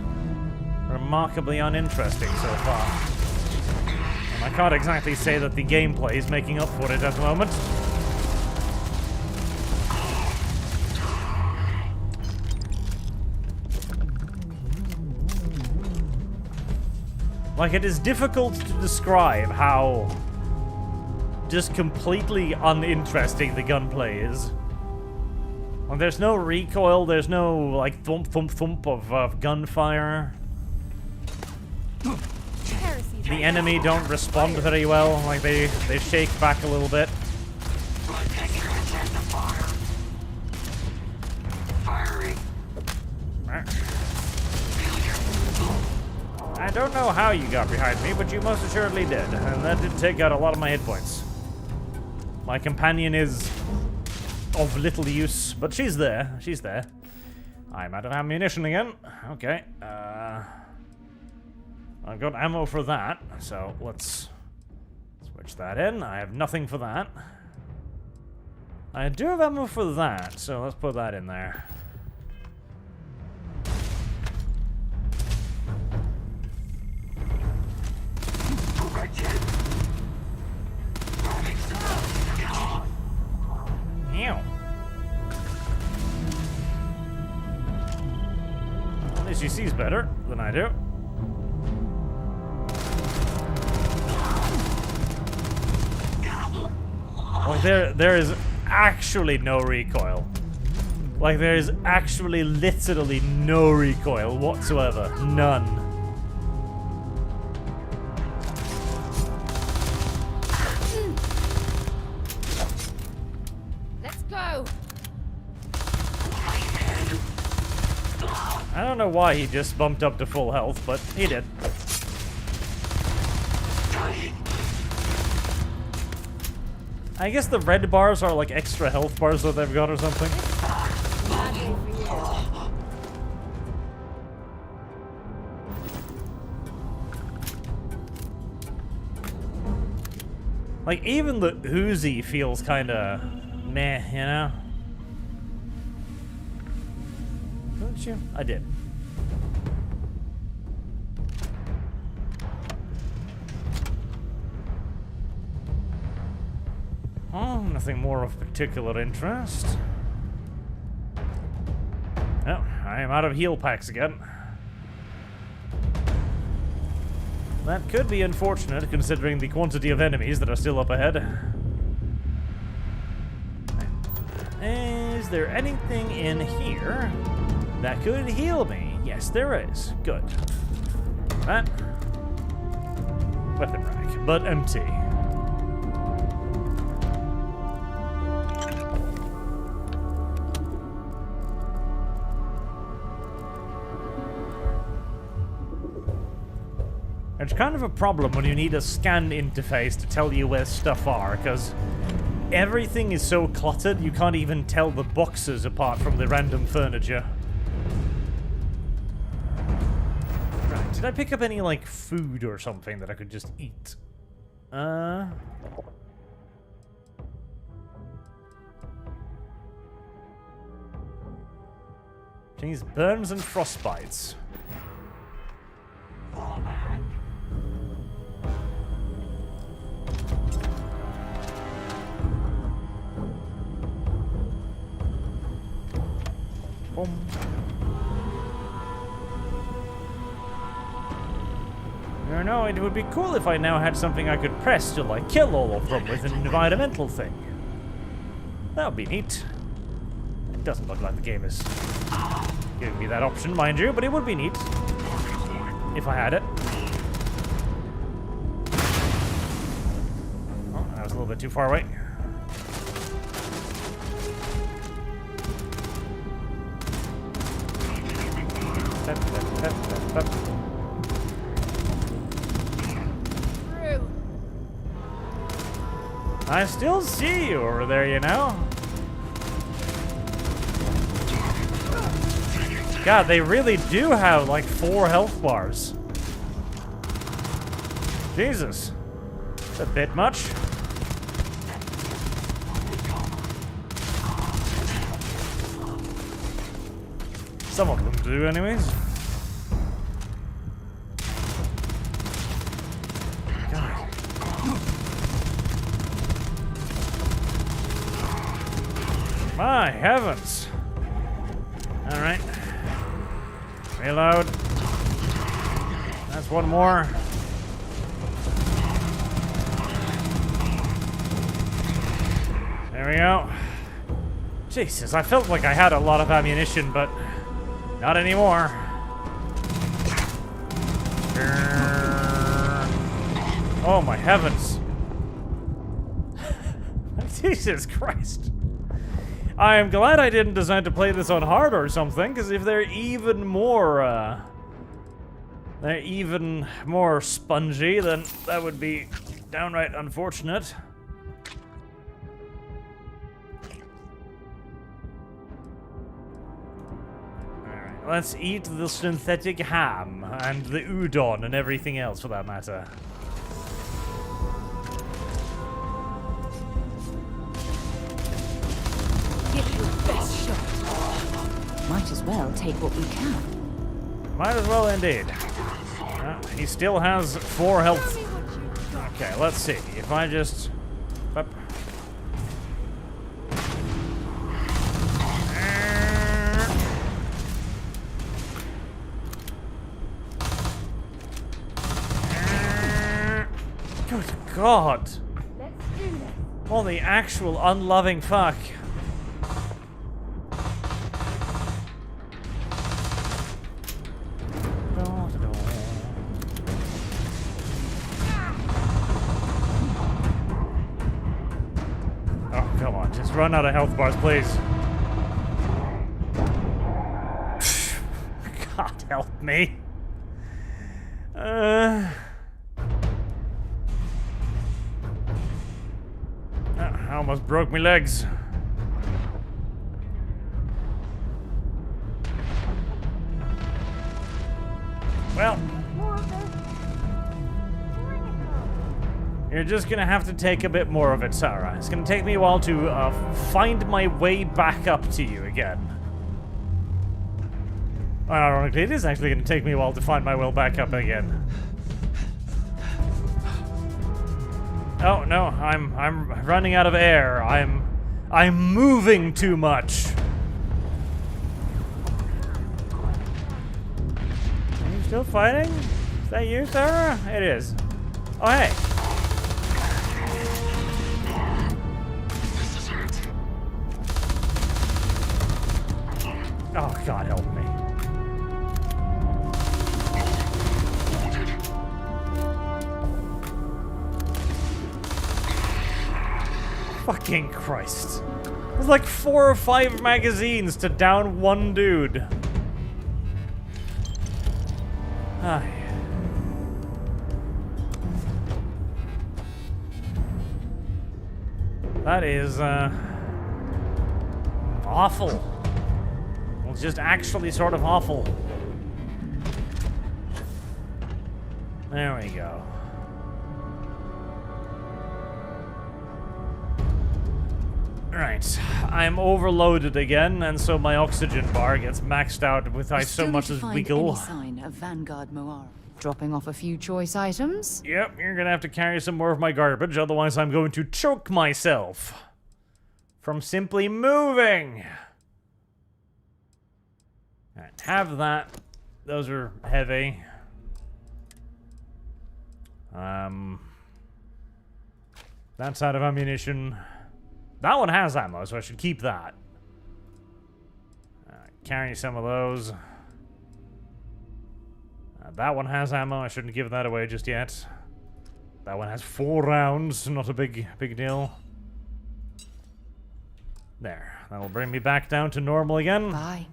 remarkably uninteresting so far. And I can't exactly say that the gameplay is making up for it at the moment. Like, it is difficult to describe how just completely uninteresting the gunplay is. Like, there's no recoil, there's no, like, thump thump thump of gunfire. The enemy don't respond very well, like, they shake back a little bit. I don't know how you got behind me, but you most assuredly did, and that did take out a lot of my hit points. My companion is of little use, but she's there. She's there. I'm out of ammunition again. Okay. I've got ammo for that, so let's switch that in. I have nothing for that. I do have ammo for that, so let's put that in there. Ew. At least she sees better than I do. Like, there is actually no recoil. Like, there is actually literally no recoil whatsoever. None. Let's go. I don't know why he just bumped up to full health, but he did. I guess the red bars are like extra health bars that they've got or something. Like, even the Uzi feels kinda meh, you know? Didn't you? I did. Oh, nothing more of particular interest. Oh, I am out of heal packs again. That could be unfortunate, considering the quantity of enemies that are still up ahead. Is there anything in here that could heal me? Yes, there is. Good. That. Weapon rack, but empty. It's kind of a problem when you need a scan interface to tell you where stuff are, because everything is so cluttered you can't even tell the boxes apart from the random furniture. Right, did I pick up any, like, food or something that I could just eat? These burns and frostbites. Boom. You know, it would be cool if I now had something I could press to, like, kill all of them with an environmental thing. That would be neat. It doesn't look like the game is giving me that option, mind you, but it would be neat if I had it. Oh, that was a little bit too far away. I still see you over there, you know? God, they really do have like 4 health bars. Jesus. That's a bit much. Some of them do, anyways. God. My heavens. All right. Reload. That's one more. There we go. Jesus, I felt like I had a lot of ammunition, but not anymore. Oh my heavens. Jesus Christ. I am glad I didn't decide to play this on hard or something, because if they're even more spongy, then that would be downright unfortunate. Alright, let's eat the synthetic ham and the udon and everything else for that matter. Give your best shot. Might as well take what we can. Might as well indeed. He still has 4 health. Okay, let's see. If I just... Up. Good God. Let's do this. Holy actual unloving fuck. Oh, come on. Just run out of health bars, please. God help me. I almost broke my legs. Well, you're just gonna have to take a bit more of it, Sarah. It's gonna take me a while to find my way back up to you again. Ironically, it is actually gonna take me a while to find my way back up again. Oh no, I'm running out of air. I'm moving too much. Are you still fighting? Is that you, Sarah? It is. Oh hey. Oh God, help me. Fucking Christ. There's like 4 or 5 magazines to down one dude. Ay. That is, awful. Well, it's just actually sort of awful. There we go. Right, I'm overloaded again, and so my oxygen bar gets maxed out without so much as wiggle. Any sign of Vanguard Moara? Dropping off a few choice items? Yep, you're gonna have to carry some more of my garbage, otherwise I'm going to choke myself from simply moving. Alright, have that. Those are heavy. That's out of ammunition. That one has ammo, so I should keep that. Carry some of those. That one has ammo. I shouldn't give that away just yet. That one has 4 rounds. Not a big deal. There. That'll bring me back down to normal again. Bye.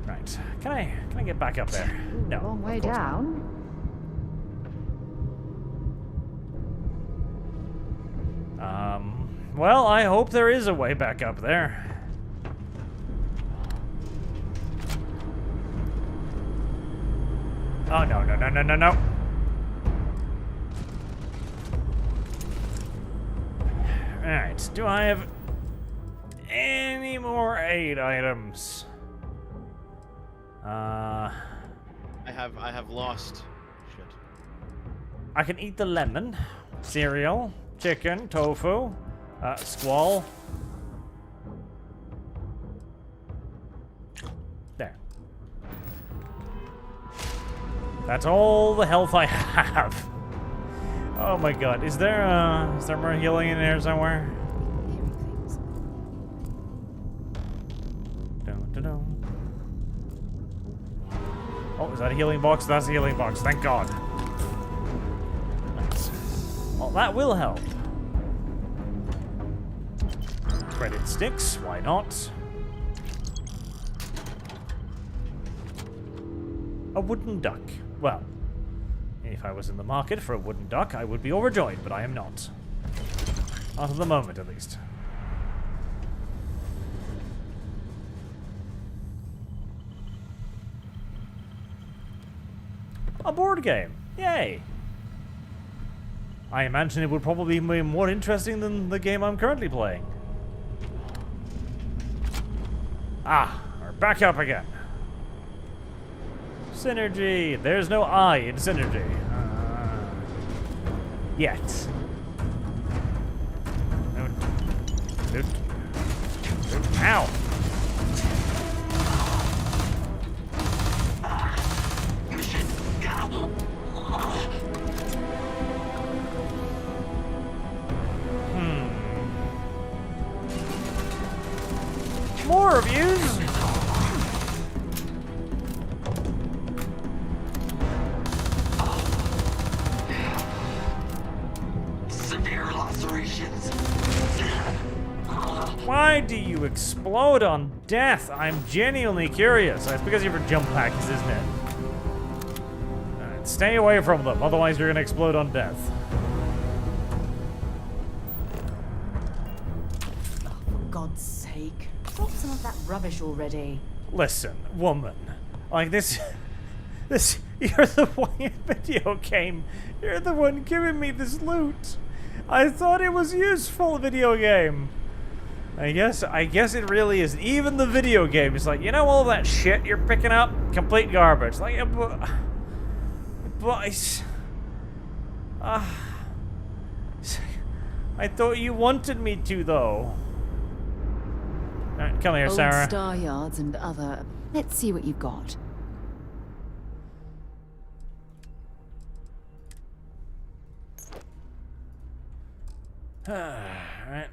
Right. Can I get back up there? No. Long way down. Well, I hope there is a way back up there. Oh, no. Alright, do I have any more aid items? I have lost. Shit. I can eat the lemon, cereal, chicken, tofu, squall. There. That's all the health I have. Oh my God, is there more healing in there somewhere? Oh, is that a healing box? That's a healing box, thank God. Well, that will help. Credit sticks, why not? A wooden duck. Well, if I was in the market for a wooden duck, I would be overjoyed, but I am not. Not at the moment, at least. A board game. Yay! I imagine it would probably be more interesting than the game I'm currently playing. Ah, we're back up again. Synergy. There's no I in synergy. Yet. Ow! fuse? Severe lacerations. Why do you explode on death? I'm genuinely curious. It's because of your jump packs, isn't it? Alright, stay away from them, otherwise you're gonna explode on death. For God's sake, drop some of that rubbish already. Listen, woman. Like this... You're the one in video game. You're the one giving me this loot. I thought it was useful, video game. I guess it really is. Even the video game is like, you know, all that shit you're picking up, complete garbage. Like, I thought you wanted me to, though. Alright, come here, Sarah. Old star yards and other. Let's see what you've got. Alright,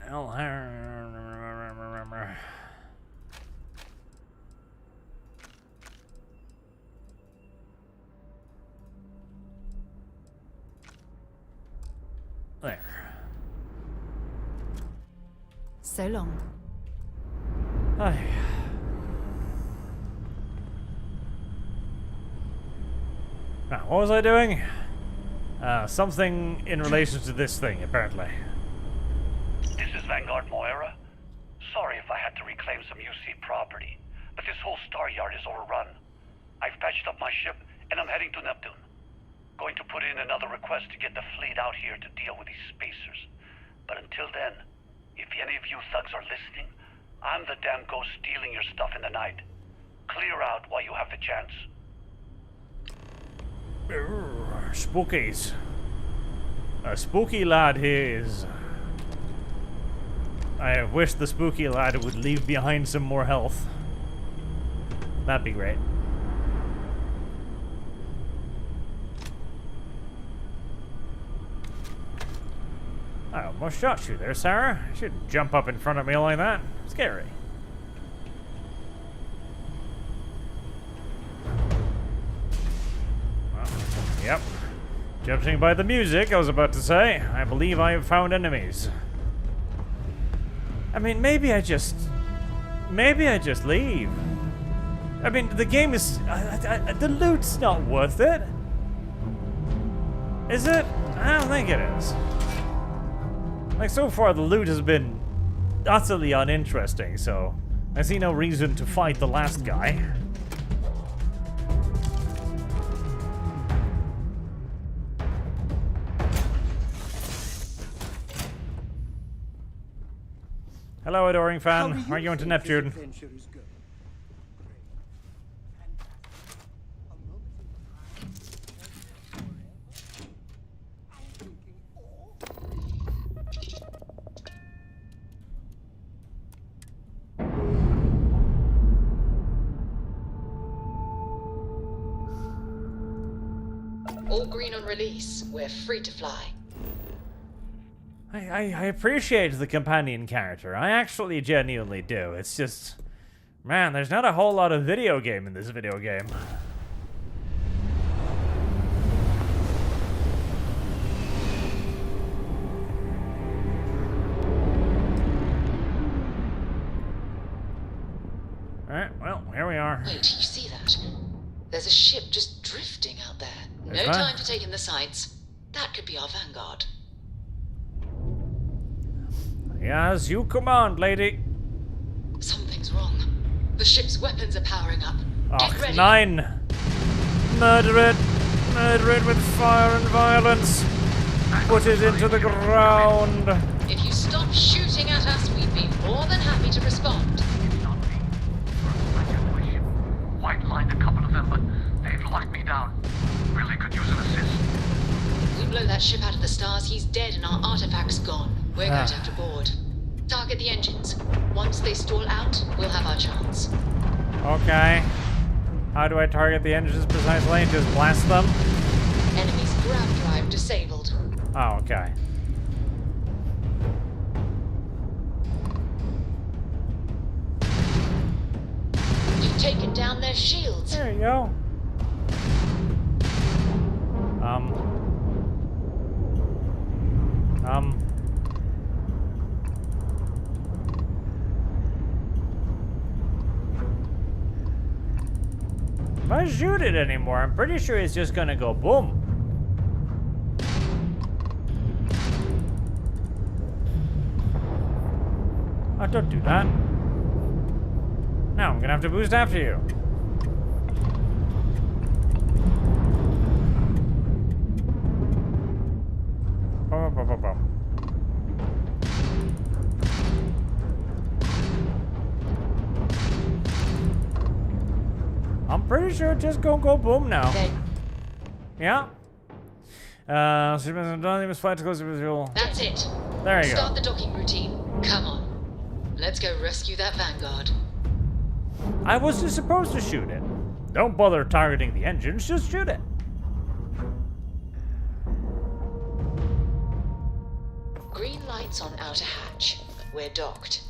there. So long. Hi. Now, what was I doing? Something in relation to this thing, apparently. This is Vanguard Moira. Sorry if I had to reclaim some UC property, but this whole star yard is overrun. I've patched up my ship, and I'm heading to Neptune. Going to put in another request to get the fleet out here to deal with these spacers. But until then, if any of you thugs are listening, I'm the damn ghost stealing your stuff in the night. Clear out while you have the chance. Spookies. A spooky lad he is. I wish the spooky lad would leave behind some more health. That'd be great. I almost shot you there, Sarah. You shouldn't jump up in front of me like that. Scary. Well, yep. Judging by the music, I was about to say, I believe I have found enemies. I mean, maybe I just leave. I mean, the game is... the loot's not worth it. Is it? I don't think it is. Like, so far the loot has been utterly uninteresting, so I see no reason to fight the last guy. Hello, adoring fan. Are you going to Neptune? All green on release. We're free to fly. I appreciate the companion character. I actually genuinely do. It's just... man, there's not a whole lot of video game in this video game. Alright, well, here we are. Wait, you see that? There's a ship just drifting out there. There's No that? time to take in the sights. That could be our vanguard. Yes, you command, lady. Something's wrong. The ship's weapons are powering up. Get Oh, ready. 9. Murder it. Murder it with fire and violence. Put it into the ground. If you stop shooting at us, we'd be more than happy to respond. White-lined a couple of them, but they've locked me down. Really could use an assist. We blow that ship out of the stars, he's dead and our artifact's gone. We're going to have to board. Target the engines. Once they stall out, we'll have our chance. Okay. How do I target the engines precisely? Just blast them? Enemy's grab drive disabled. Oh, okay. taken down their shields. There you go. If I shoot it anymore, I'm pretty sure it's just gonna go boom. Oh, don't do that. Now I'm gonna have to boost after you. Bum, bum, bum, bum. I'm pretty sure it's just gonna go boom now. Okay. Yeah. So you must fight to close the visual. That's it. There you go. Start the docking routine. Come on. Let's go rescue that Vanguard. I wasn't supposed to shoot it. Don't bother targeting the engines, just shoot it. Green lights on outer hatch. We're docked.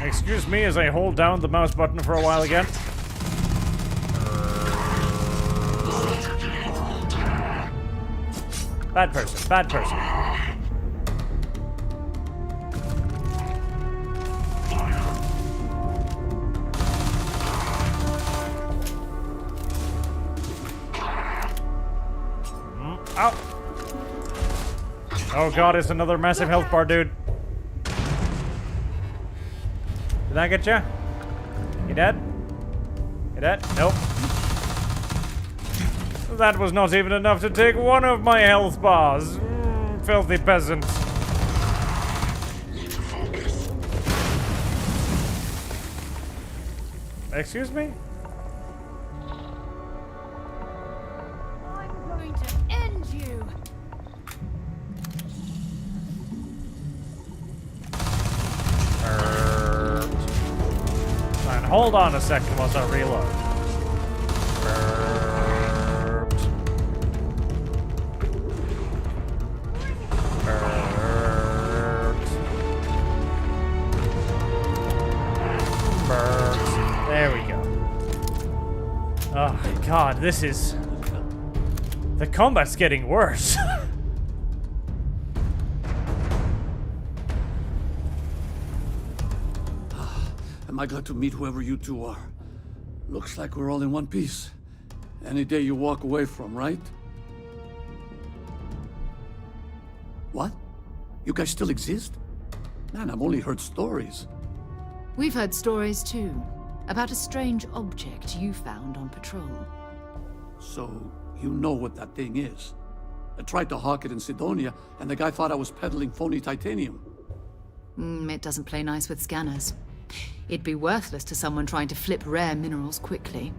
Excuse me as I hold down the mouse button for a while again. Bad person, bad person. Ow. Oh god, it's another massive health bar, dude. Did that get you? You dead? You dead? Nope. That was not even enough to take one of my health bars. Filthy peasant. Excuse me? I'm going to end you. Fine, hold on a second whilst I reload. There we go. Oh god, this is... The combat's getting worse. Am I glad to meet whoever you two are. Looks like we're all in one piece. Any day you walk away from, right? What? You guys still exist? Man, I've only heard stories. We've heard stories too, about a strange object you found on patrol. So, you know what that thing is? I tried to hawk it in Sidonia, and the guy thought I was peddling phony titanium. It doesn't play nice with scanners. It'd be worthless to someone trying to flip rare minerals quickly.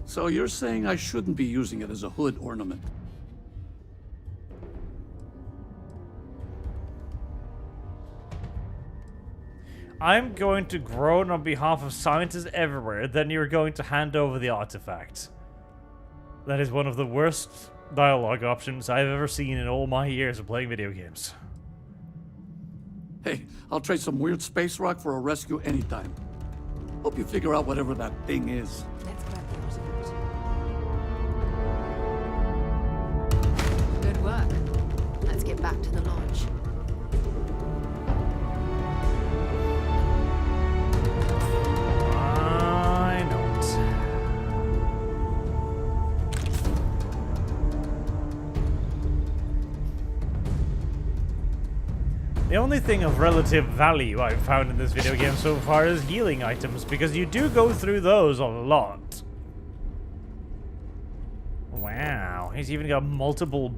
So you're saying I shouldn't be using it as a hood ornament? I'm going to groan on behalf of scientists everywhere, then you're going to hand over the artifact. That is one of the worst dialogue options I've ever seen in all my years of playing video games. Hey, I'll trade some weird space rock for a rescue anytime. Hope you figure out whatever that thing is. Let's grab the artifact. Good work. Let's get back to the lodge. I don't. The only thing of relative value I've found in this video game so far is healing items, because you do go through those a lot. Wow, he's even got multiple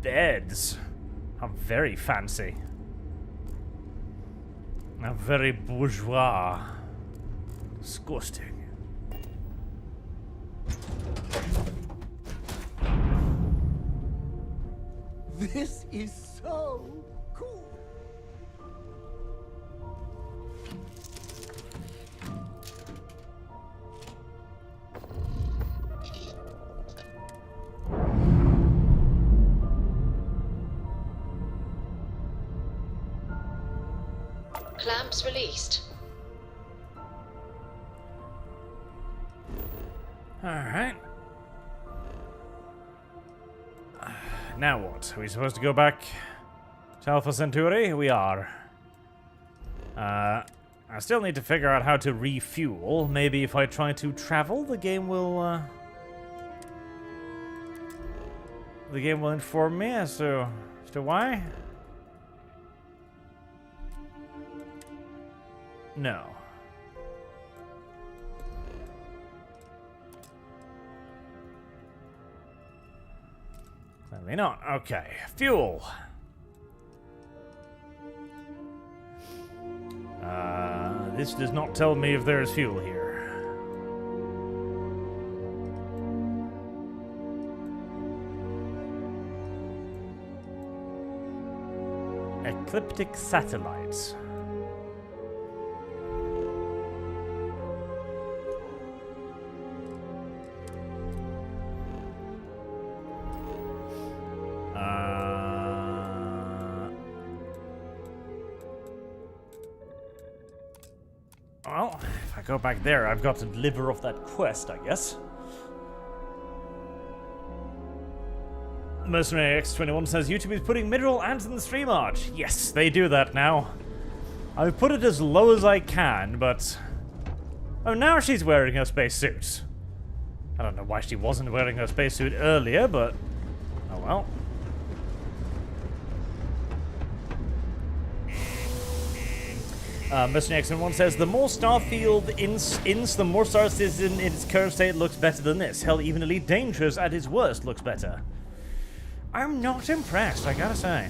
beds. How very fancy. How very bourgeois. Disgusting. This is so cool. Ramps released. Alright. Now what? Are we supposed to go back to Alpha Centauri? We are. I still need to figure out how to refuel. Maybe if I try to travel, the game will inform me as to why. No. Clearly not. Okay. Fuel. This does not tell me if there is fuel here. Ecliptic satellites. Well, if I go back there, I've got to deliver off that quest, I guess. Mercenary X21 says YouTube is putting mineral ants in the stream arch. Yes, they do that now. I've put it as low as I can, but... Oh, now she's wearing her spacesuit. I don't know why she wasn't wearing her spacesuit earlier, but... Oh well. Mercenary X21 says, the more Starfield ints, the more Star Citizen in its current state looks better than this. Hell, even Elite Dangerous at its worst looks better. I'm not impressed, I gotta say.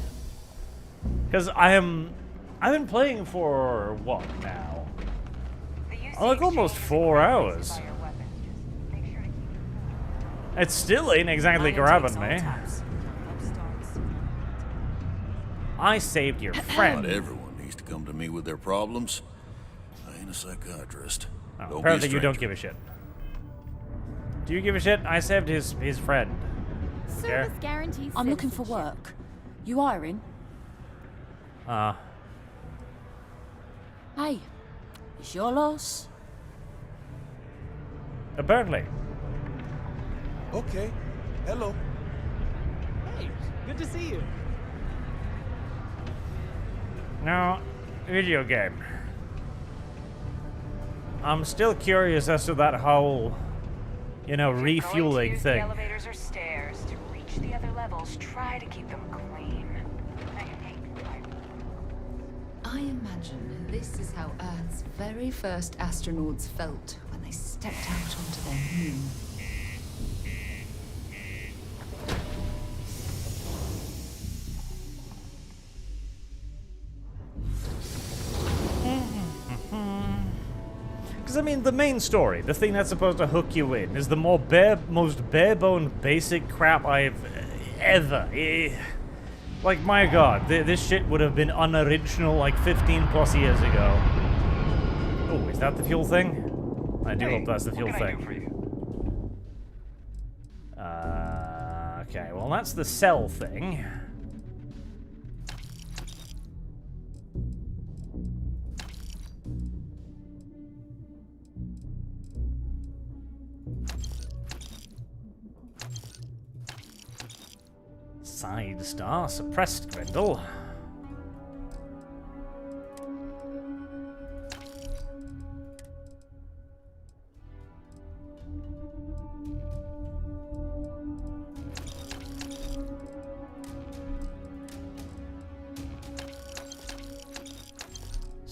Because I've been playing for, what now? Like almost 4 hours. It still ain't exactly grabbing me. I saved your friend. Not everyone needs to come to me with their problems. I ain't a psychiatrist. Oh, apparently you don't give a shit. Do you give a shit? I saved his friend. Service guarantees. I'm looking for work. You hiring? Hey, it's your loss. Apparently. Okay. Hello. Hey, good to see you. Now, video game. I'm still curious as to that whole, you know, refueling thing. The elevators or stairs to reach the other levels. Try to keep them clean. I imagine this is how Earth's very first astronauts felt when they stepped out onto their moon. Because, I mean, the main story, the thing that's supposed to hook you in, is the most bare-bone basic crap I've ever... Like, my god, this shit would have been unoriginal like 15 plus years ago. Oh, is that the fuel thing? I do hope that's the fuel thing. Okay, well, that's the cell thing. Side star, suppressed Grendel.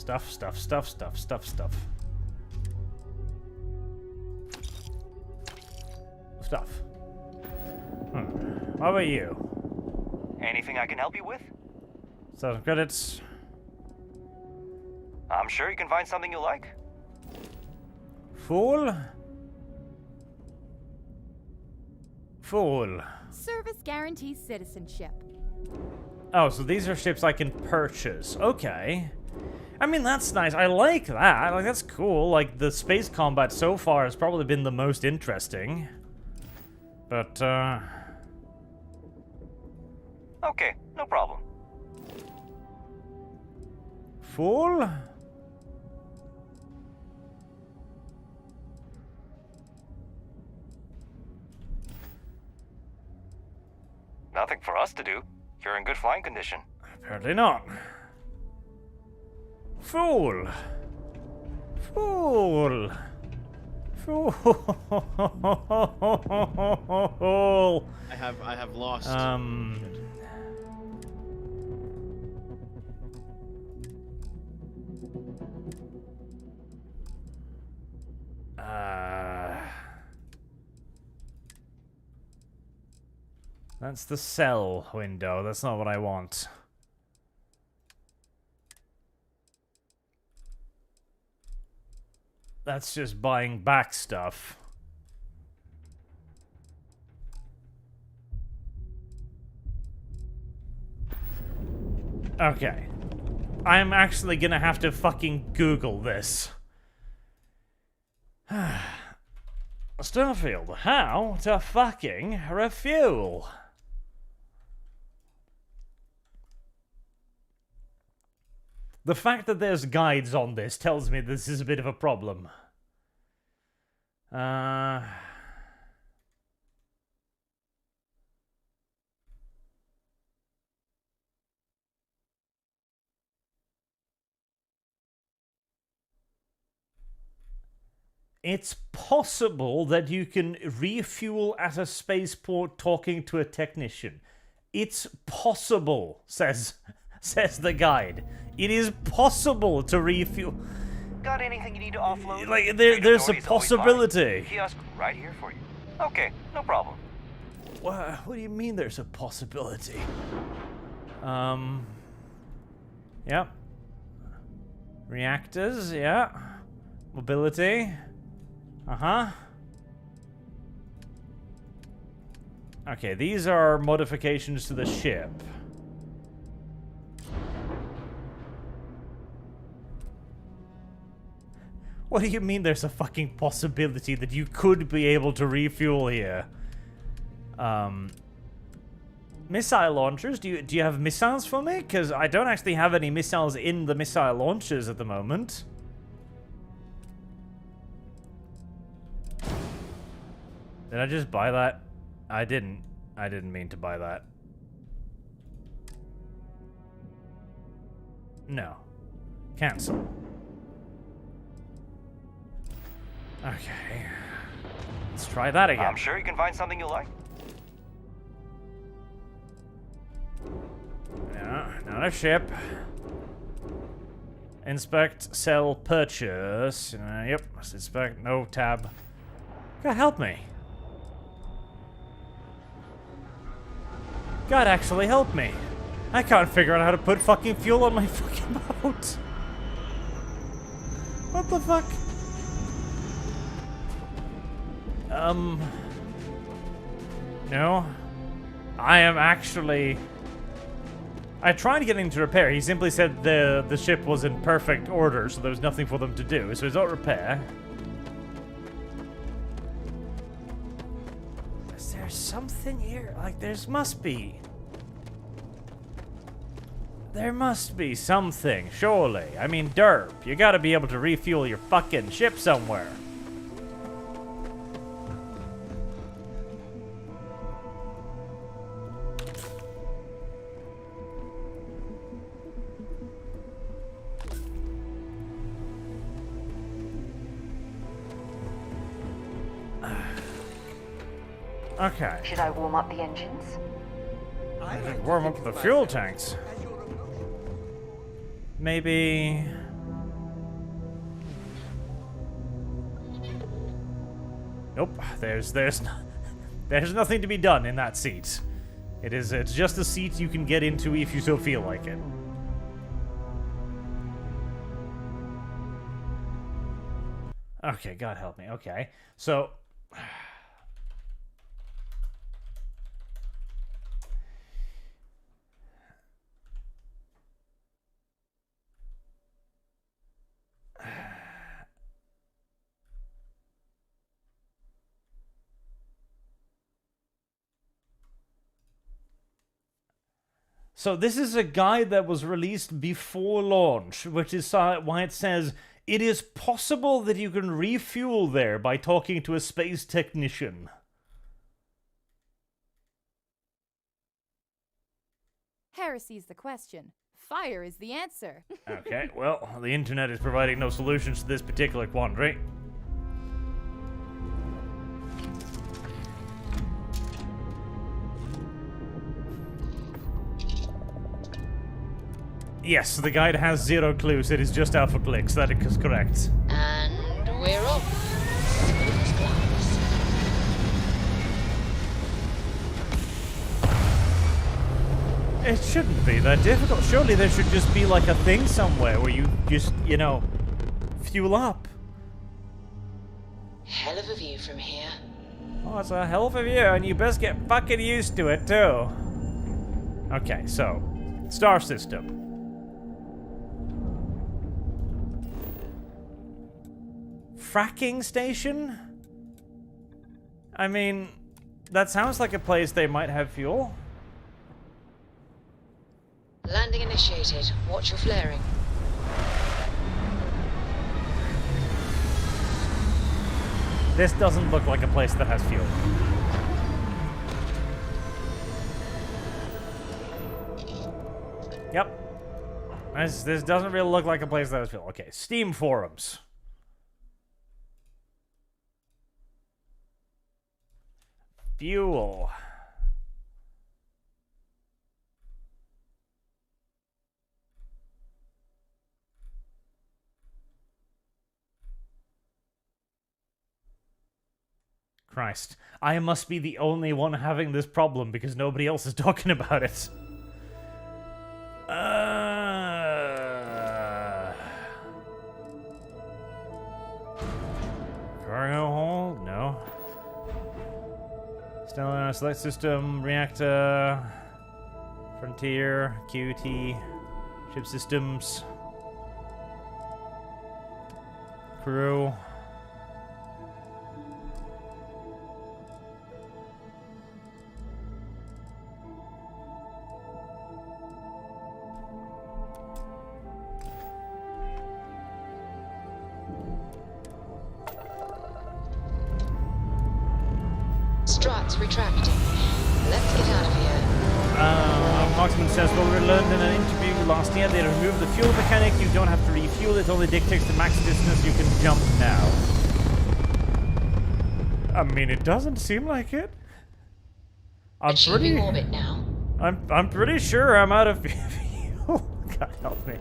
Stuff. Stuff. How about you? Anything I can help you with? So credits. I'm sure you can find something you like. Fool. Service guarantees citizenship. Oh, so these are ships I can purchase. Okay. I mean, that's nice. I like that. Like, that's cool. Like, the space combat so far has probably been the most interesting. But, Okay, no problem. Fool? Nothing for us to do. You're in good flying condition. Apparently not. Fool! Fool! Fool! I have lost. That's the sell window. That's not what I want. That's just buying back stuff. Okay. I'm actually gonna have to fucking Google this. Starfield, how to fucking refuel? The fact that there's guides on this tells me this is a bit of a problem. It's possible that you can refuel at a spaceport talking to a technician. It's possible, says the guide. It is possible to refuel. Got anything you need to offload? Like, there's a possibility. Kiosk right here for you. Okay, no problem. What do you mean there's a possibility? Yep. Reactors, yeah. Mobility. Uh-huh. Okay, these are modifications to the ship. What do you mean there's a fucking possibility that you could be able to refuel here? Missile launchers? Do you have missiles for me? Because I don't actually have any missiles in the missile launchers at the moment. Did I just buy that? I didn't. I didn't mean to buy that. No. Cancel. Okay. Let's try that again. I'm sure you can find something you like. Yeah, not a ship. Inspect, sell, purchase. Yep, let's inspect, no tab. God help me. God actually help me. I can't figure out how to put fucking fuel on my fucking boat. What the fuck? No. I am actually... I tried to get him to repair. He simply said the ship was in perfect order, so there was nothing for them to do. So it's not repair. Is there something here? Like, must be. There must be something, surely. I mean, derp. You gotta be able to refuel your fucking ship somewhere. Okay. Should I warm up the engines? Warm up the fuel tanks. Maybe... Nope. There's nothing to be done in that seat. It's just a seat you can get into if you so feel like it. Okay, God help me. Okay. So So this is a guide that was released before launch, which is why it says, it is possible that you can refuel there by talking to a space technician. Heresy's the question. Fire is the answer. Okay, well, the internet is providing no solutions to this particular quandary. Yes, the guide has 0 clues. It is just alpha clicks. That is correct. And we're off. Smooth glass. It shouldn't be that difficult. Surely there should just be like a thing somewhere where you just, you know, fuel up. Hell of a view from here. Oh, it's a hell of a view, and you best get fucking used to it, too. Okay, so, star system. Fracking station? I mean, that sounds like a place they might have fuel. Landing initiated. Watch your flaring. This doesn't look like a place that has fuel. Yep. This doesn't really look like a place that has fuel. Okay, Steam forums. Fuel. Christ. I must be the only one having this problem because nobody else is talking about it. Cargo hold? No. Still in a select system, reactor, frontier, QT, ship systems, crew. Struts retracting. Let's get out of here. Marksman says, well, we learned in an interview last year they removed the fuel mechanic. You don't have to refuel, it only dictates the max distance you can jump now. I mean, it doesn't seem like it. Achieving orbit now. I'm pretty sure I'm out of fuel. God help me.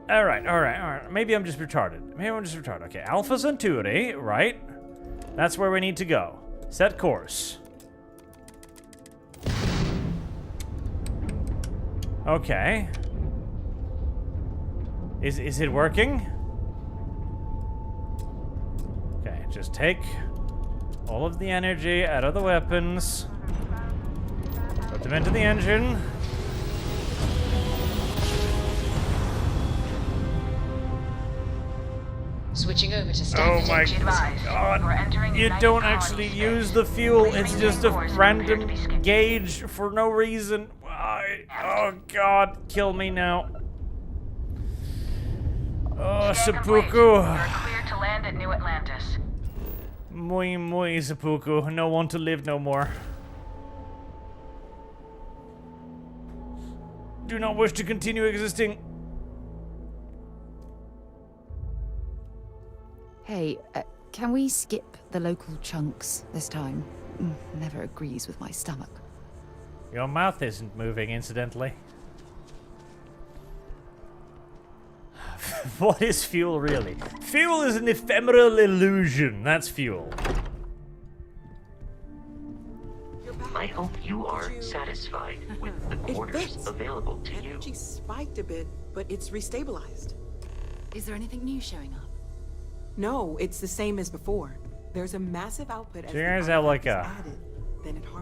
Alright. Maybe I'm just retarded. Okay, Alpha Centauri, right? That's where we need to go. Set course. Okay. Is it working? Okay, just take all of the energy out of the weapons. Put them into the engine. Switching over to standard engine. God. You don't actually use the fuel, it's just a random gauge for no reason. Why? Oh god, kill me now. Oh, seppuku. Clear to land at New Atlantis. Muy seppuku. No one to live no more. Do not wish to continue existing. Hey, can we skip the local chunks this time? Never agrees with my stomach. Your mouth isn't moving, incidentally. What is fuel, really? Fuel is an ephemeral illusion. That's fuel. I hope you are satisfied with the quarters available to you. Energy spiked a bit, but it's restabilized. Is there anything new showing up? No, it's the same as before. There's a massive output as Do you guys have like a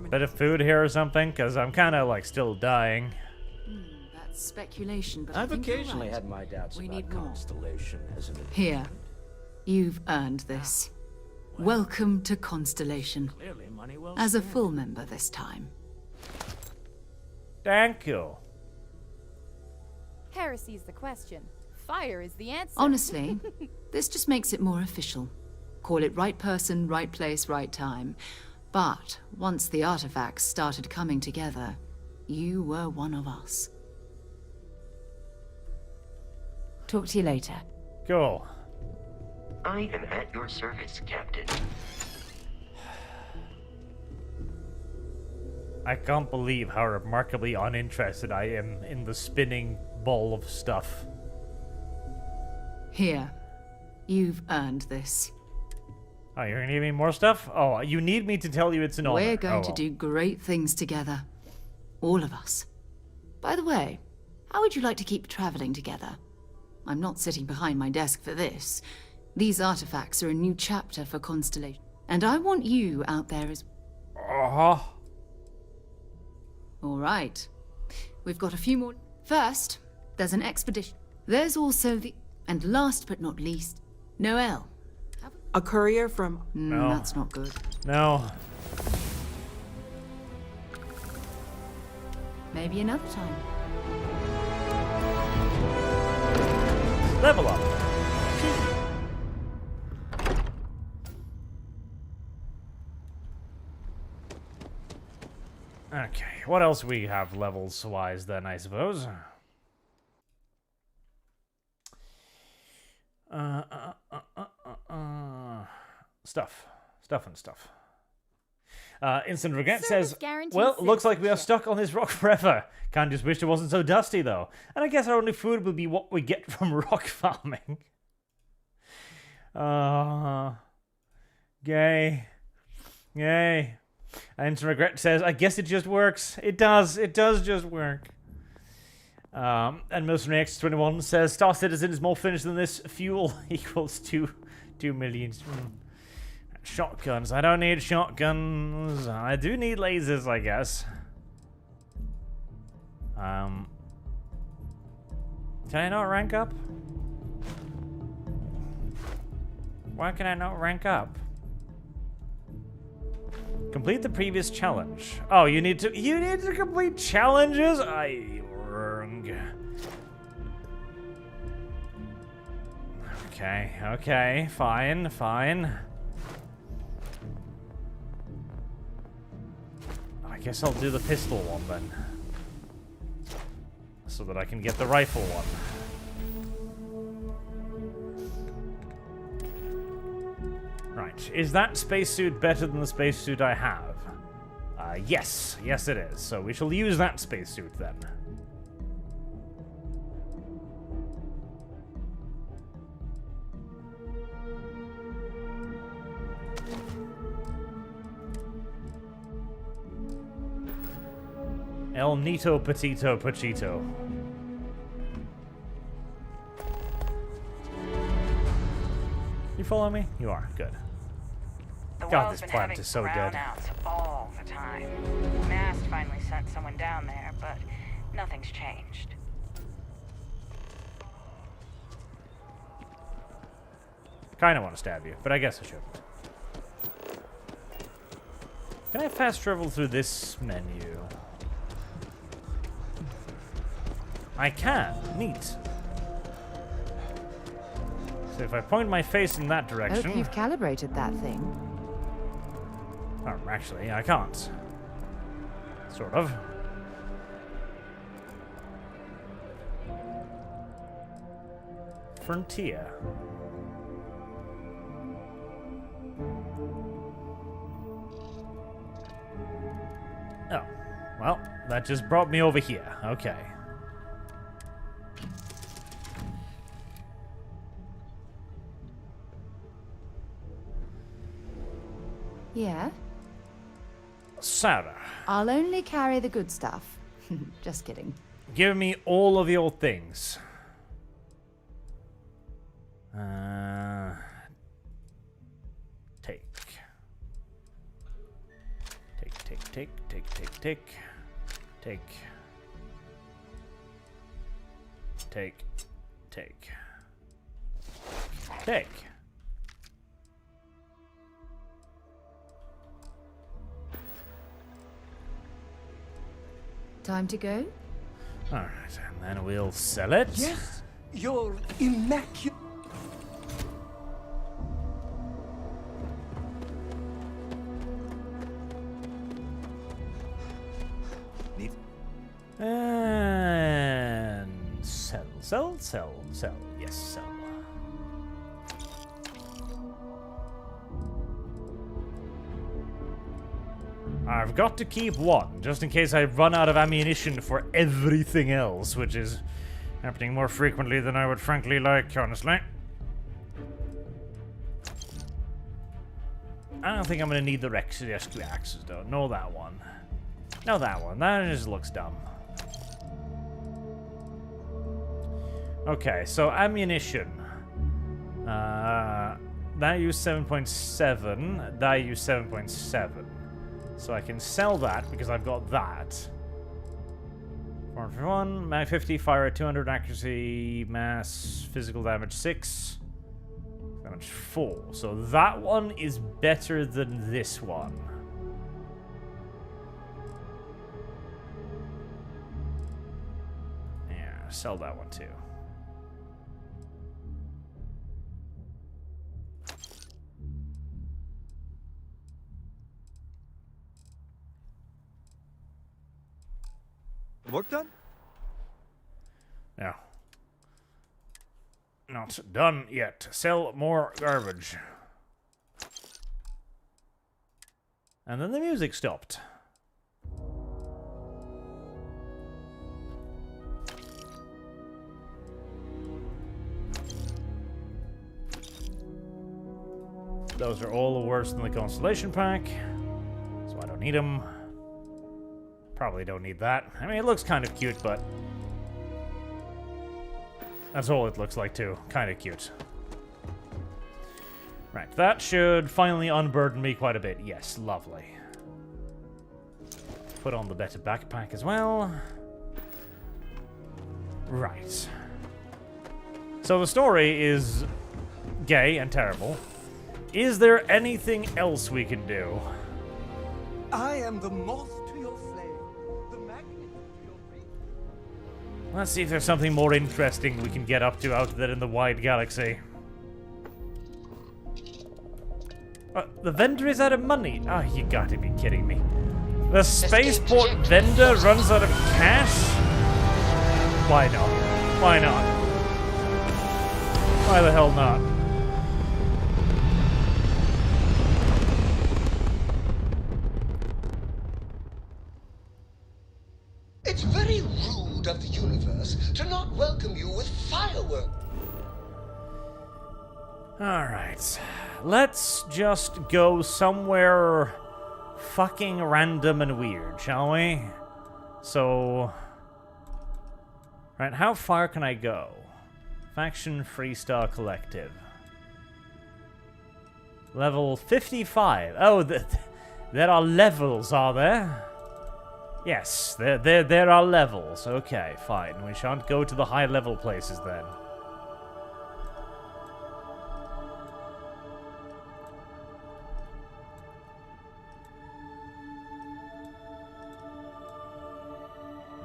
bit of food here or something? Because I'm kind of like still dying. That's speculation, but I've I think you're occasionally right. had my doubts We about need more. Constellation as an Here, you've earned this. Welcome to Constellation. Clearly money well As a spent. full member this time. Thank you. Heresy's the question. Fire is the answer. Honestly, this just makes it more official. Call it right person, right place, right time. But once the artifacts started coming together, you were one of us. Talk to you later. Cool. I am at your service, Captain. I can't believe how remarkably uninterested I am in the spinning ball of stuff. Here. You've earned this. Oh, you're gonna give me more stuff? Oh, you need me to tell you it's an honor. We're going to do great things together. All of us. By the way, how would you like to keep traveling together? I'm not sitting behind my desk for this. These artifacts are a new chapter for Constellation. And I want you out there as... Uh-huh. All right. We've got a few more. First, there's an expedition. There's also the... And last but not least, Noel. A courier from... No. That's not good. No. Maybe another time. Level up. Okay, what else we have levels-wise then, I suppose? Stuff. Instant Regret says, well, looks like we are stuck on this rock forever. Can't just wish it wasn't so dusty, though. And I guess our only food will be what we get from rock farming. Gay. Instant Regret says, I guess it just works. It does just work. And Milton X21 says, Star Citizen is more finished than this. Fuel equals 2 million. Shotguns. I don't need shotguns. I do need lasers, I guess. Can I not rank up? Why can I not rank up? Complete the previous challenge. Oh, you need to complete challenges? Okay, fine. I guess I'll do the pistol one then. So that I can get the rifle one. Right, is that spacesuit better than the spacesuit I have? Yes it is. So we shall use that spacesuit then. El Nito Petito Pachito. You follow me? You are. Good. God, this plant is so dead. All the time. Mast finally sent someone down there, but nothing's changed. Kinda want to stab you, but I guess I shouldn't. Can I fast travel through this menu? I can. Neat. So if I point my face in that direction... Hope you've calibrated that thing. Oh, actually, I can't. Sort of. Frontier. Oh. Well, that just brought me over here. Okay. Yeah? Sarah. I'll only carry the good stuff. Just kidding. Give me all of your things. Take. Time to go? Alright, and then we'll sell it. Yes, you're immaculate. sell. Yes, sell. I've got to keep one, just in case I run out of ammunition for everything else, which is happening more frequently than I would frankly like, honestly. I don't think I'm going to need the rescue axes, though. No, that one. No, that one. That just looks dumb. Okay, so ammunition. That used 7.7. That used 7.7. So I can sell that because I've got that. 441, mag 50, fire at 200, accuracy, mass, physical damage 6, damage 4. So that one is better than this one. Yeah, sell that one too. Work done? No. Not done yet. Sell more garbage. And then the music stopped. Those are all worse than the Constellation Pack, so I don't need them. Probably don't need that. I mean, it looks kind of cute, but that's all it looks like, too. Kind of cute. Right, that should finally unburden me quite a bit. Yes, lovely. Put on the better backpack as well. Right. So the story is gay and terrible. Is there anything else we can do? I am the moth to your flame, the magnet to your flame. Let's see if there's something more interesting we can get up to out there in the wide galaxy. The vendor is out of money. Oh, you gotta be kidding me. The spaceport vendor runs out of cash? Why not? Why not? Why the hell not? It's very rude of the universe to not welcome you with fireworks. Alright. Let's just go somewhere fucking random and weird, shall we? So... Right, how far can I go? Faction Freestar Collective. Level 55. Oh, there are levels, are there? Yes, there are levels. Okay, fine. We shan't go to the high-level places then.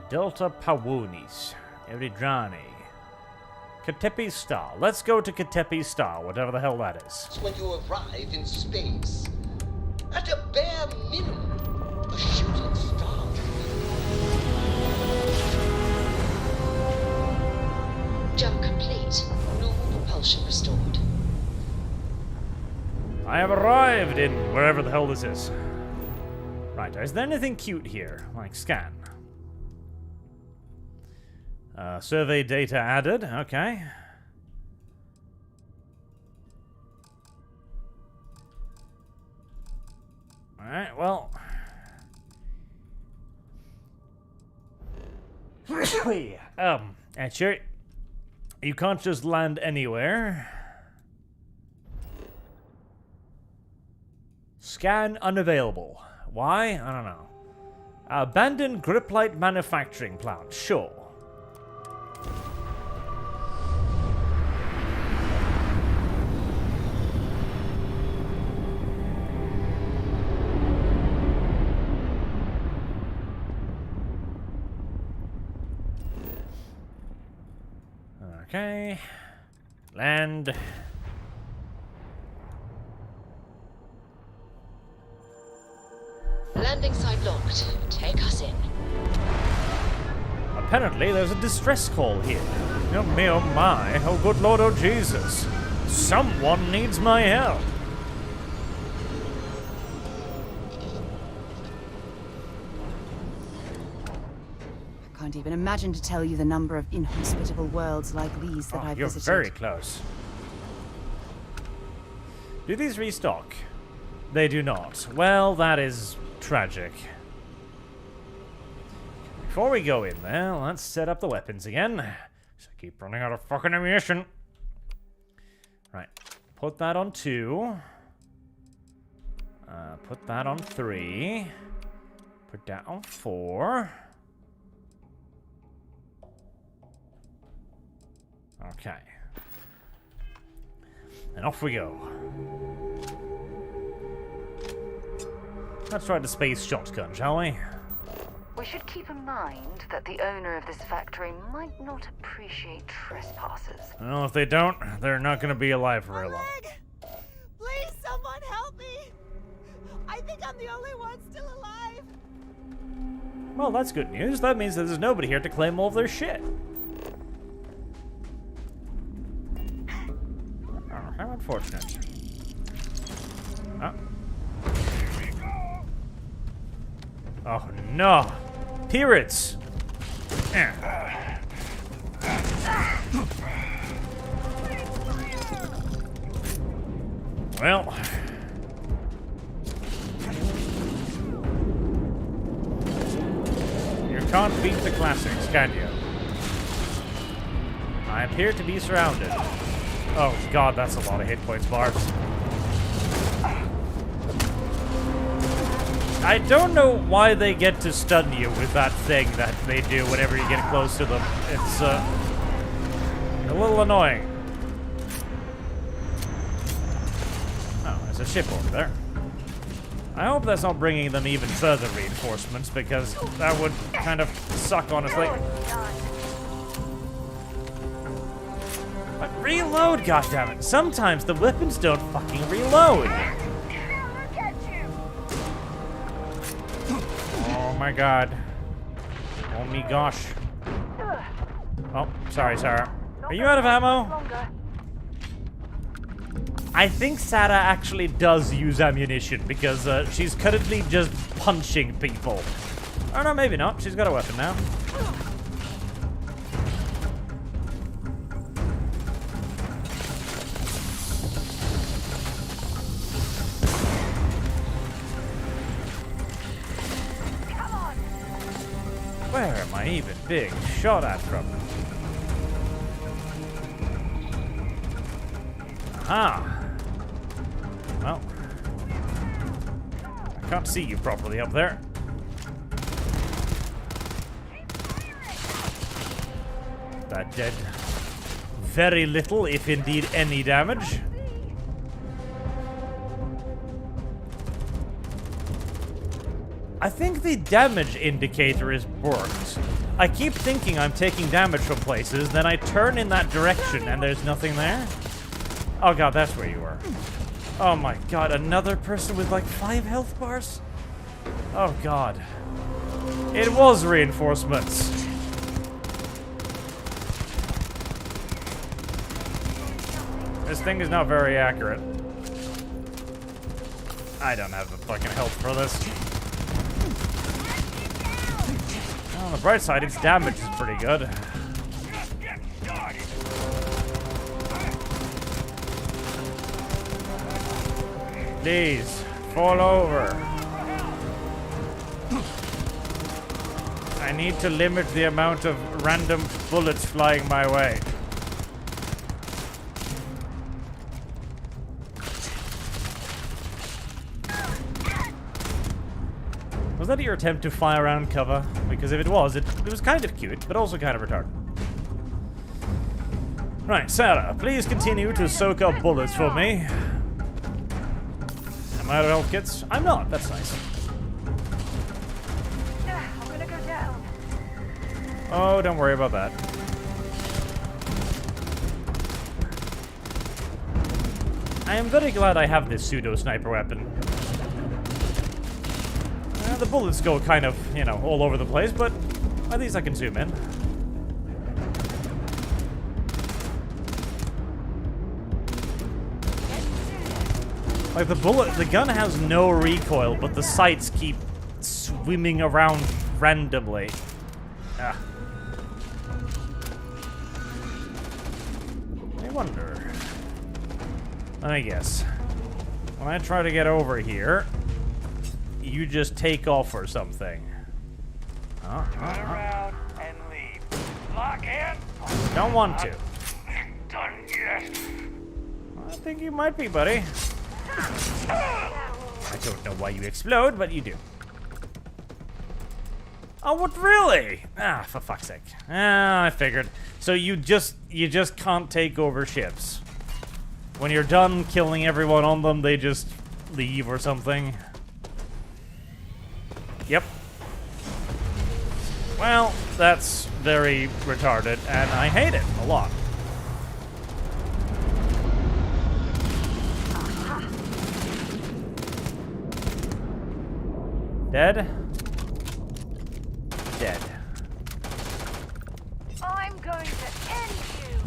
Delta Pawonis. Eridrani. Katepi Star. Let's go to Katepi Star, whatever the hell that is. When you arrive in space, at a bare minimum, a shooting star. Jump complete. Normal propulsion restored. I have arrived in wherever the hell this is. Right, is there anything cute here? Like scan. Survey data added, okay. Alright, well. Sure. You can't just land anywhere. Scan unavailable. Why? I don't know. Abandoned Griplite manufacturing plant. Sure. Okay. Land. Landing site locked. Take us in. Apparently, there's a distress call here. Oh me, oh my. Oh good Lord, oh Jesus. Someone needs my help. I can't even imagine to tell you the number of inhospitable worlds like these that I've You're visited. very close. Do these restock? They do not. Well, that is tragic. Before we go in there, let's set up the weapons again. So I keep running out of fucking ammunition. Right. Put that on 2. Put that on 3. Put that on 4. Okay. And off we go. Let's try the space shotgun, shall we? We should keep in mind that the owner of this factory might not appreciate trespassers. Well, if they don't, they're not going to be alive for very long. Please, someone help me! I think I'm the only one still alive. Well, that's good news. That means that there's nobody here to claim all of their shit. Oh, how unfortunate. Oh. Oh no! Pirates! Well. You can't beat the classics, can you? I appear to be surrounded. Oh god, that's a lot of hit points, Barbs. I don't know why they get to stun you with that thing that they do whenever you get close to them. It's, a little annoying. Oh, there's a ship over there. I hope that's not bringing them even further reinforcements, because that would kind of suck, honestly. But reload, goddammit! Sometimes the weapons don't fucking reload! Oh my god. Oh me gosh. Oh, sorry, Sarah. Are you out of ammo? I think Sarah actually does use ammunition because she's currently just punching people. Oh no, maybe not. She's got a weapon now. Where am I even being shot at from? Aha! Well, I can't see you properly up there. That did very little, if indeed any damage. I think the damage indicator is worked. I keep thinking I'm taking damage from places, then I turn in that direction and there's nothing there. Oh god, that's where you were. Oh my god, another person with like 5 health bars? Oh god. It was reinforcements. This thing is not very accurate. I don't have the fucking health for this. On the bright side, its damage is pretty good. Please, fall over. I need to limit the amount of random bullets flying my way. Was that your attempt to fly around cover? Because if it was kind of cute, but also kind of retarded. Right, Sarah, please continue to soak up bullets for me. Am I out of health kits? I'm not, that's nice. I'm gonna go down. Oh, don't worry about that. I am very glad I have this pseudo-sniper weapon. The bullets go kind of, you know, all over the place, but at least I can zoom in. Like the gun has no recoil, but the sights keep swimming around randomly. Ah. I wonder. Let me guess. When I try to get over here, you just take off or something. Turn around and leave. Lock in. Don't want to. Done yet. I think you might be, buddy. I don't know why you explode, but you do. Oh, what, really? Ah, for fuck's sake. Ah, I figured. So you just can't take over ships. When you're done killing everyone on them, they just leave or something. Yep. Well, that's very retarded, and I hate it a lot. Dead? Dead. I'm going to end you.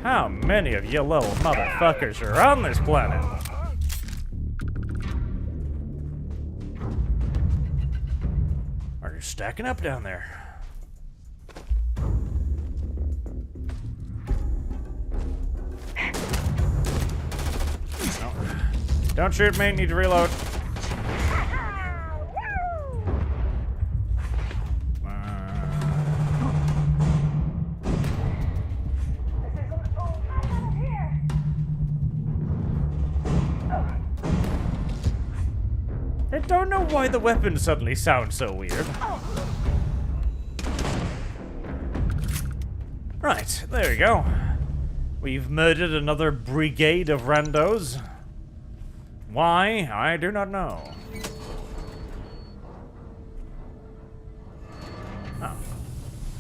How many of you little motherfuckers are on this planet? Are you stacking up down there? No. Don't shoot me, need to reload. I don't know why the weapons suddenly sound so weird. Right, there we go. We've murdered another brigade of randos. Why? I do not know. Oh.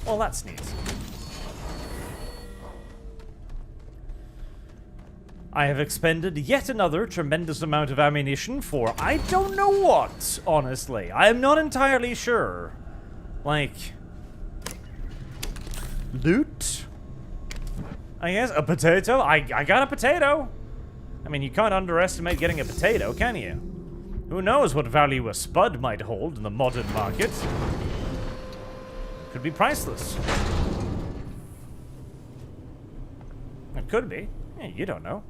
Well, that's neat. I have expended yet another tremendous amount of ammunition for I don't know what, honestly. I am not entirely sure. Like... loot? I guess? A potato? I got a potato! I mean, you can't underestimate getting a potato, can you? Who knows what value a spud might hold in the modern market? Could be priceless. It could be. Yeah, you don't know.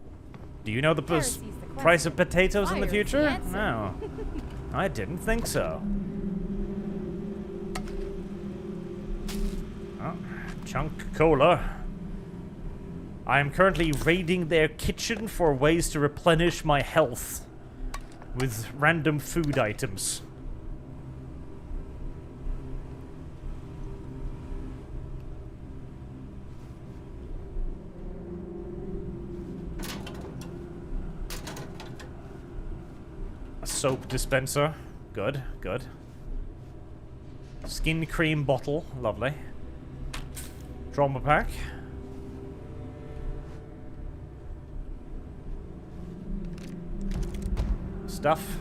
Do you know the price of potatoes in the future? No. I didn't think so. Oh, Chunk Cola. I am currently raiding their kitchen for ways to replenish my health with random food items. A soap dispenser. Good, good. Skin cream bottle. Lovely. Trauma pack. Stuff.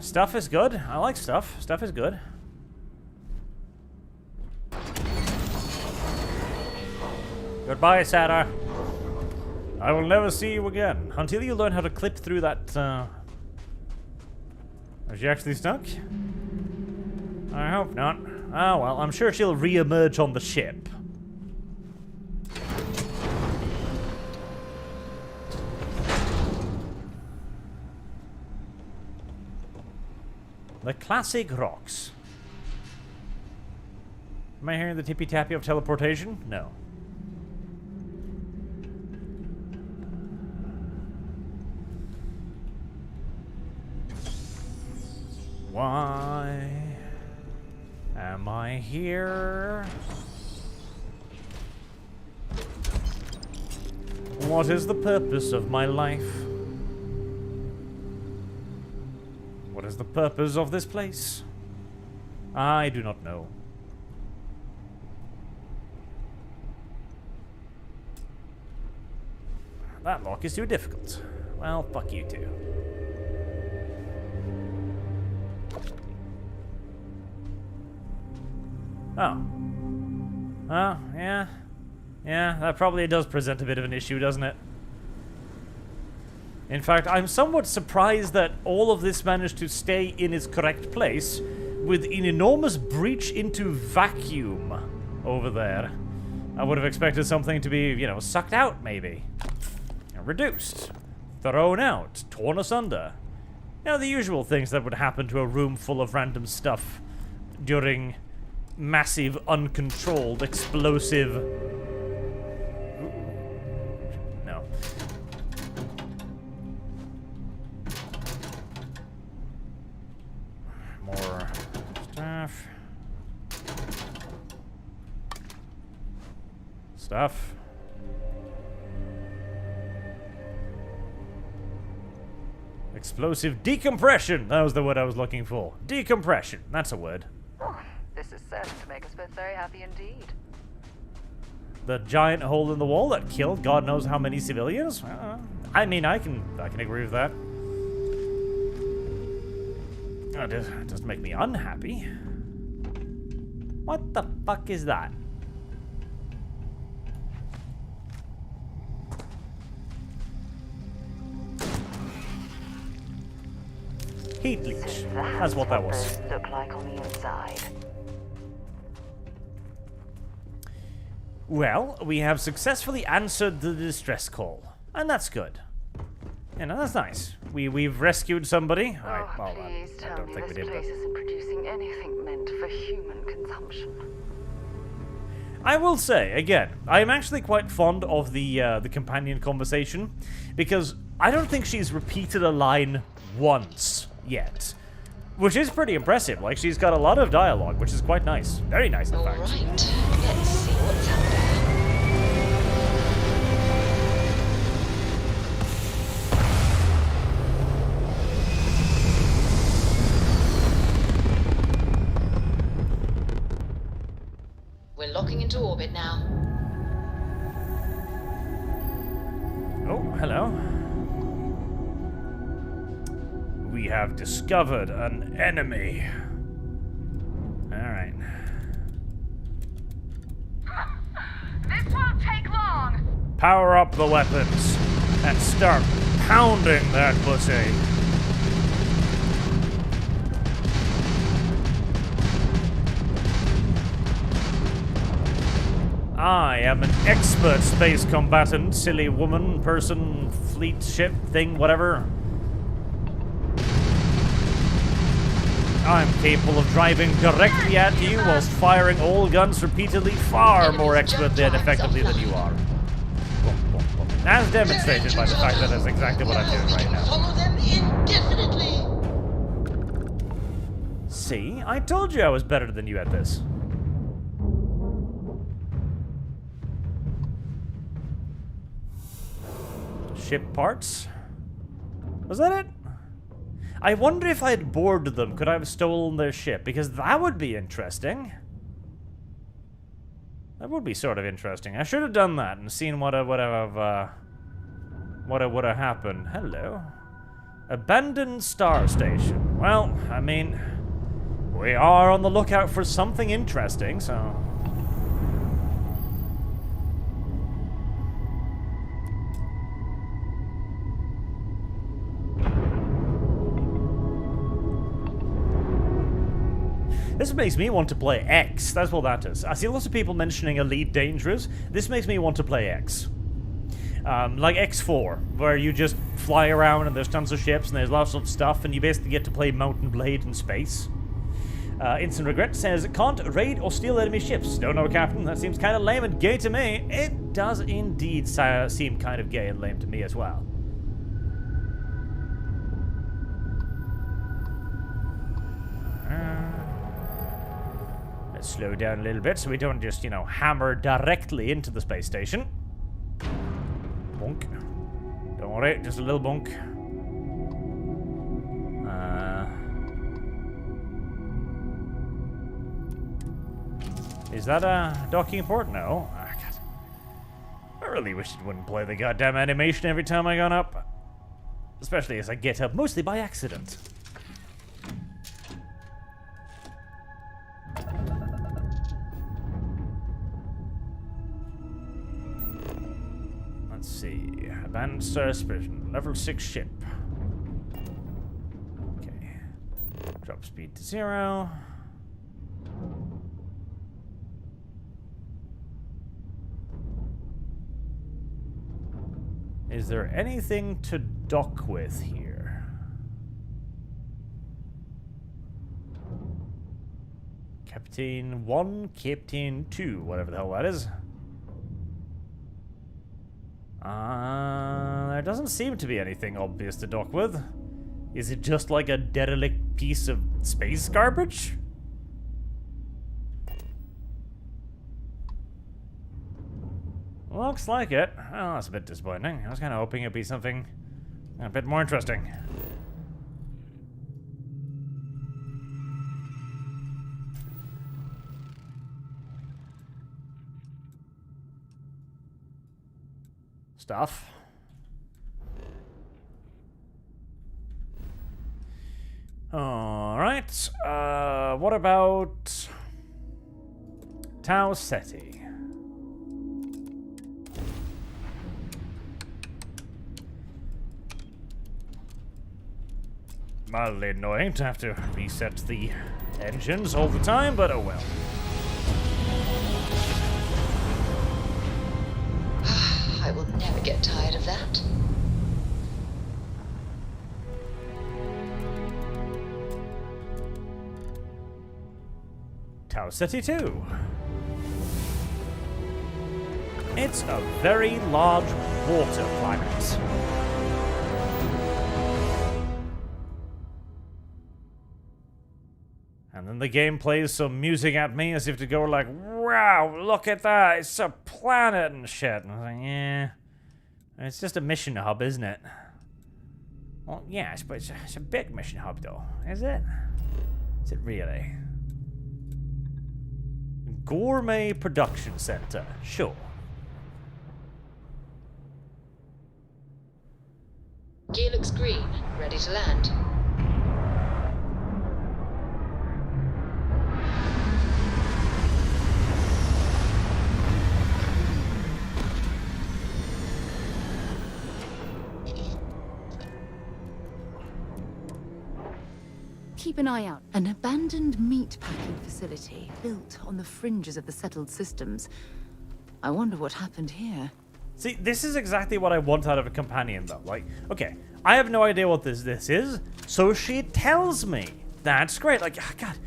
Stuff is good. I like stuff. Stuff is good. Goodbye, Sarah. I will never see you again until you learn how to clip through that. Is she actually stuck? I hope not. Oh well, I'm sure she'll re-emerge on the ship. The classic rocks. Am I hearing the tippy-tappy of teleportation? No. Why am I here? What is the purpose of my life? What is the purpose of this place? I do not know. That lock is too difficult. Well, fuck you too. Oh. Oh, yeah. Yeah, that probably does present a bit of an issue, doesn't it? In fact, I'm somewhat surprised that all of this managed to stay in its correct place with an enormous breach into vacuum over there. I would have expected something to be, you know, sucked out, maybe. Reduced. Thrown out. Torn asunder. You know, the usual things that would happen to a room full of random stuff during massive, uncontrolled, explosive... No. More stuff. Stuff. Explosive decompression! That was the word I was looking for. Decompression. That's a word. Oh, this is certain to make us both very happy indeed. The giant hole in the wall that killed God knows how many civilians? I mean, I can agree with that. It doesn't make me unhappy. What the fuck is that? Heat leech. That's what that was. Look like on the inside. Well, we have successfully answered the distress call, and that's good. You know, that's nice. We've rescued somebody. Please tell me this place isn't producing anything meant for human consumption. I will say again, I am actually quite fond of the companion conversation because I don't think she's repeated a line once yet, which is pretty impressive. Like, she's got a lot of dialogue, which is quite nice. Very nice, in fact. All right, let's see what's out there. We're locking into orbit now. Oh, hello. We have discovered an enemy. Alright. This won't take long! Power up the weapons and start pounding that pussy. I am an expert space combatant, silly woman, person, fleet, ship, thing, whatever. I'm capable of driving directly at you whilst firing all guns repeatedly, far more expertly and effectively than you are. Boom, boom, boom. As demonstrated by the fact that that's exactly what I'm doing right now. Follow them indefinitely. See? I told you I was better than you at this. Ship parts? Was that it? I wonder if I had boarded them, could I have stolen their ship? Because that would be interesting. That would be sort of interesting. I should have done that and seen what would have happened. Hello. Abandoned star station. Well, I mean, we are on the lookout for something interesting, so... This makes me want to play X. That's what that is. I see lots of people mentioning Elite Dangerous. This makes me want to play X. Like X4, where you just fly around and there's tons of ships and there's lots of stuff and you basically get to play Mountain Blade in space. Instant Regret says, can't raid or steal enemy ships. Don't know, Captain. That seems kind of lame and gay to me. It does indeed seem kind of gay and lame to me as well. Let's slow down a little bit so we don't just, you know, hammer directly into the space station. Bonk. Don't worry, just a little bonk. Is that a docking port? No. Oh, God. I really wish it wouldn't play the goddamn animation every time I got up. Especially as I get up, mostly by accident. Let's see. Abandoned suspicion. Level 6 ship. Okay. Drop speed to 0. Is there anything to dock with here? Captain 1, Captain 2, whatever the hell that is. There doesn't seem to be anything obvious to dock with. Is it just like a derelict piece of space garbage? Looks like it. Oh, that's a bit disappointing. I was kind of hoping it'd be something a bit more interesting. Stuff. Alright. What about Tau Ceti? Mildly annoying to have to reset the engines all the time, but oh well. I will never get tired of that. Tau Ceti 2. It's a very large water planet. And then the game plays some music at me as if to go like, wow, look at that, it's a planet and shit. And I was like, yeah, it's just a mission hub, isn't it? Well, yes, but it's a big mission hub though, is it? Is it really? Gourmet Production Center, sure. Gear looks green, ready to land. Keep an eye out. An abandoned meat-packing facility built on the fringes of the settled systems. I wonder what happened here. See, this is exactly what I want out of a companion, though. Like, okay, I have no idea what this is, so she tells me. That's great. Like, God,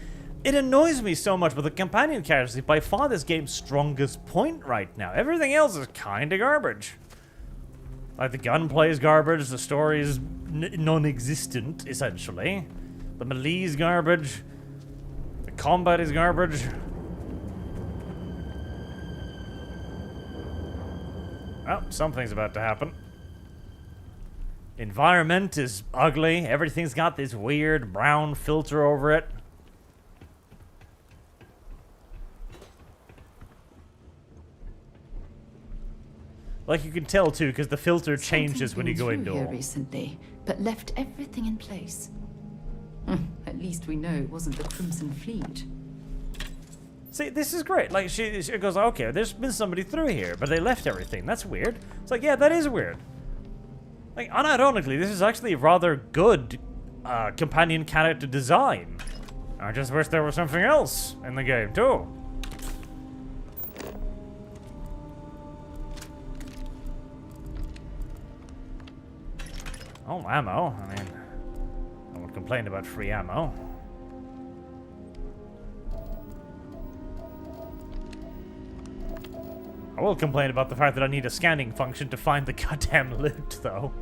it annoys me so much, but the companion characters is by far this game's strongest point right now. Everything else is kind of garbage. Like, the gunplay is garbage, the story is non-existent, essentially. The melee is garbage. The combat is garbage. Oh, something's about to happen. Environment is ugly. Everything's got this weird brown filter over it. Like you can tell too, because the filter changes when you go indoor. Here recently, but left everything in place. At least we know it wasn't the Crimson Fleet. See, this is great. Like, she goes, okay, there's been somebody through here, but they left everything. That's weird. It's like, yeah, that is weird. Like, unironically, this is actually rather good companion character design. I just wish there was something else in the game, too. Oh, ammo. I mean, I won't complain about free ammo. I will complain about the fact that I need a scanning function to find the goddamn loot, though.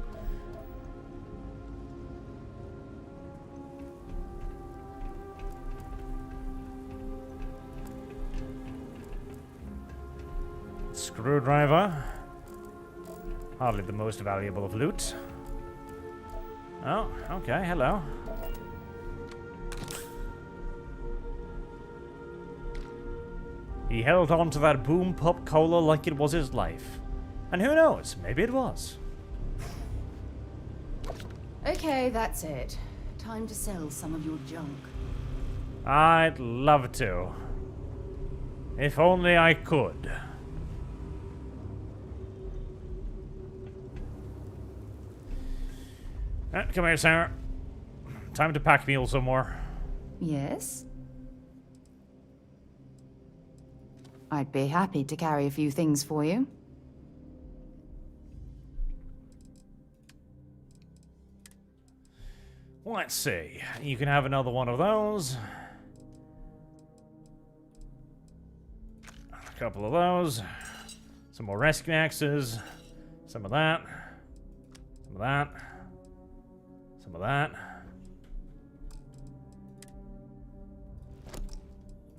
Screwdriver. Hardly the most valuable of loot. Oh, okay, hello. He held on to that boom pop cola like it was his life. And who knows, maybe it was. Okay, that's it. Time to sell some of your junk. I'd love to. If only I could. Come here, Sarah. Time to pack mule some more. Yes? I'd be happy to carry a few things for you. Let's see. You can have another one of those. A couple of those. Some more rescue axes. Some of that. Some of that. Some of that.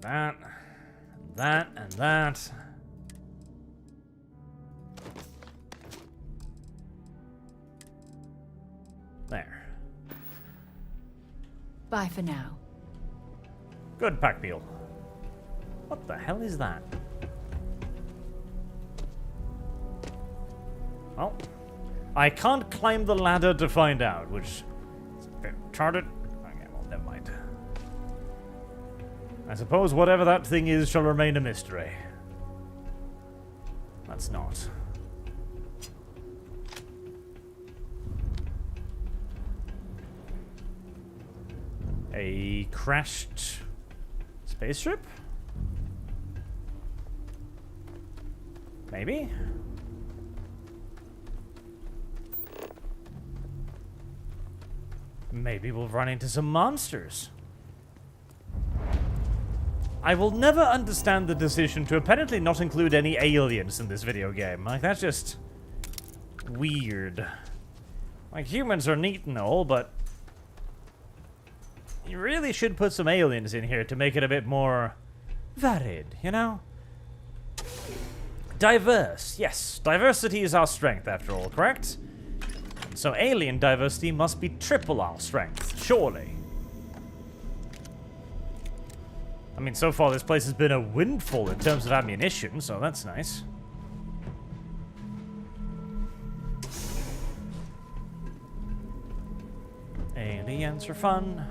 That. That and that. There. Bye for now. Good pack mule. What the hell is that? Well, I can't climb the ladder to find out, which is a bit retarded. Okay, well, never mind. I suppose whatever that thing is shall remain a mystery. That's not. A crashed spaceship? Maybe? Maybe we'll run into some monsters. I will never understand the decision to apparently not include any aliens in this video game. Like, that's just weird. Like, humans are neat and all, but you really should put some aliens in here to make it a bit more varied, you know? Diverse. Yes, diversity is our strength, after all, correct? So alien diversity must be triple our strength, surely. I mean, so far this place has been a windfall in terms of ammunition, so that's nice. Aliens are fun.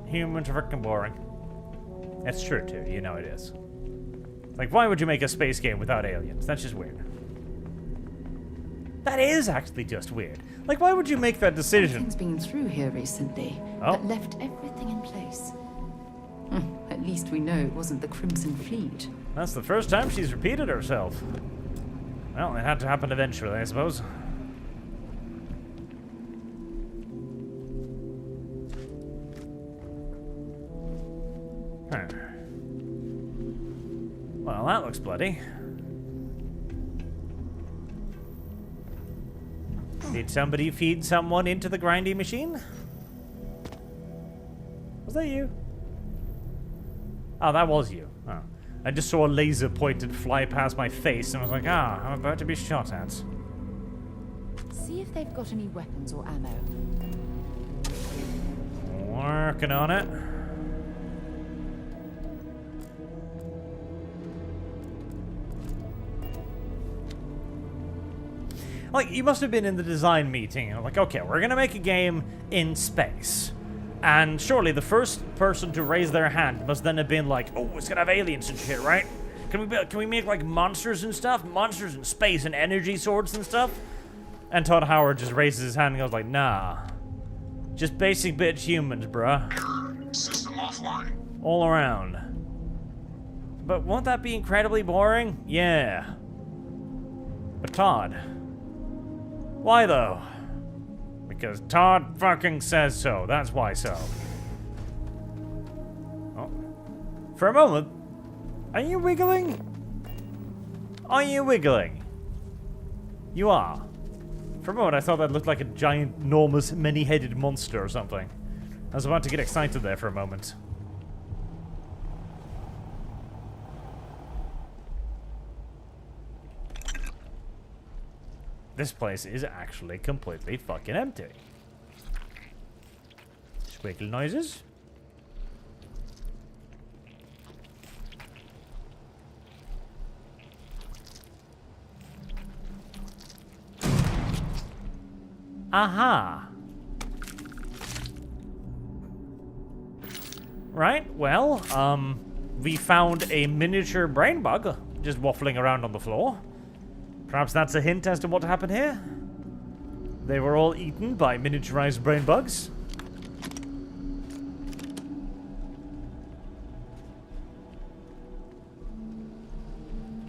Humans are freaking boring. That's true too, you know it is. Like, why would you make a space game without aliens? That's just weird. That is actually just weird. Like, why would you make that decision? Something's been through here recently that left everything in place. At least we know it wasn't the Crimson Fleet. That's the first time she's repeated herself. Well, it had to happen eventually, I suppose. Huh. Well, that looks bloody. Did somebody feed someone into the grinding machine? Was that you? Oh, that was you. Oh. I just saw a laser pointed fly past my face and I was like, ah, I'm about to be shot at. See if they've got any weapons or ammo. Working on it. Like, you must have been in the design meeting and like, okay, we're gonna make a game in space. And surely the first person to raise their hand must then have been like, oh, it's gonna have aliens and shit, right? Can we make like monsters and stuff? Monsters in space and energy swords and stuff? And Todd Howard just raises his hand and goes like, nah. Just basic bitch humans, bruh. System offline. All around. But won't that be incredibly boring? Yeah. But Todd. Why though? Because Todd fucking says so. That's why so. Oh. For a moment. Are you wiggling? Are you wiggling? You are. For a moment I thought that looked like a giant, enormous, many-headed monster or something. I was about to get excited there for a moment. This place is actually completely fucking empty. Squeakle noises. Aha. Right, well, we found a miniature brain bug just waffling around on the floor. Perhaps that's a hint as to what happened here? They were all eaten by miniaturized brain bugs.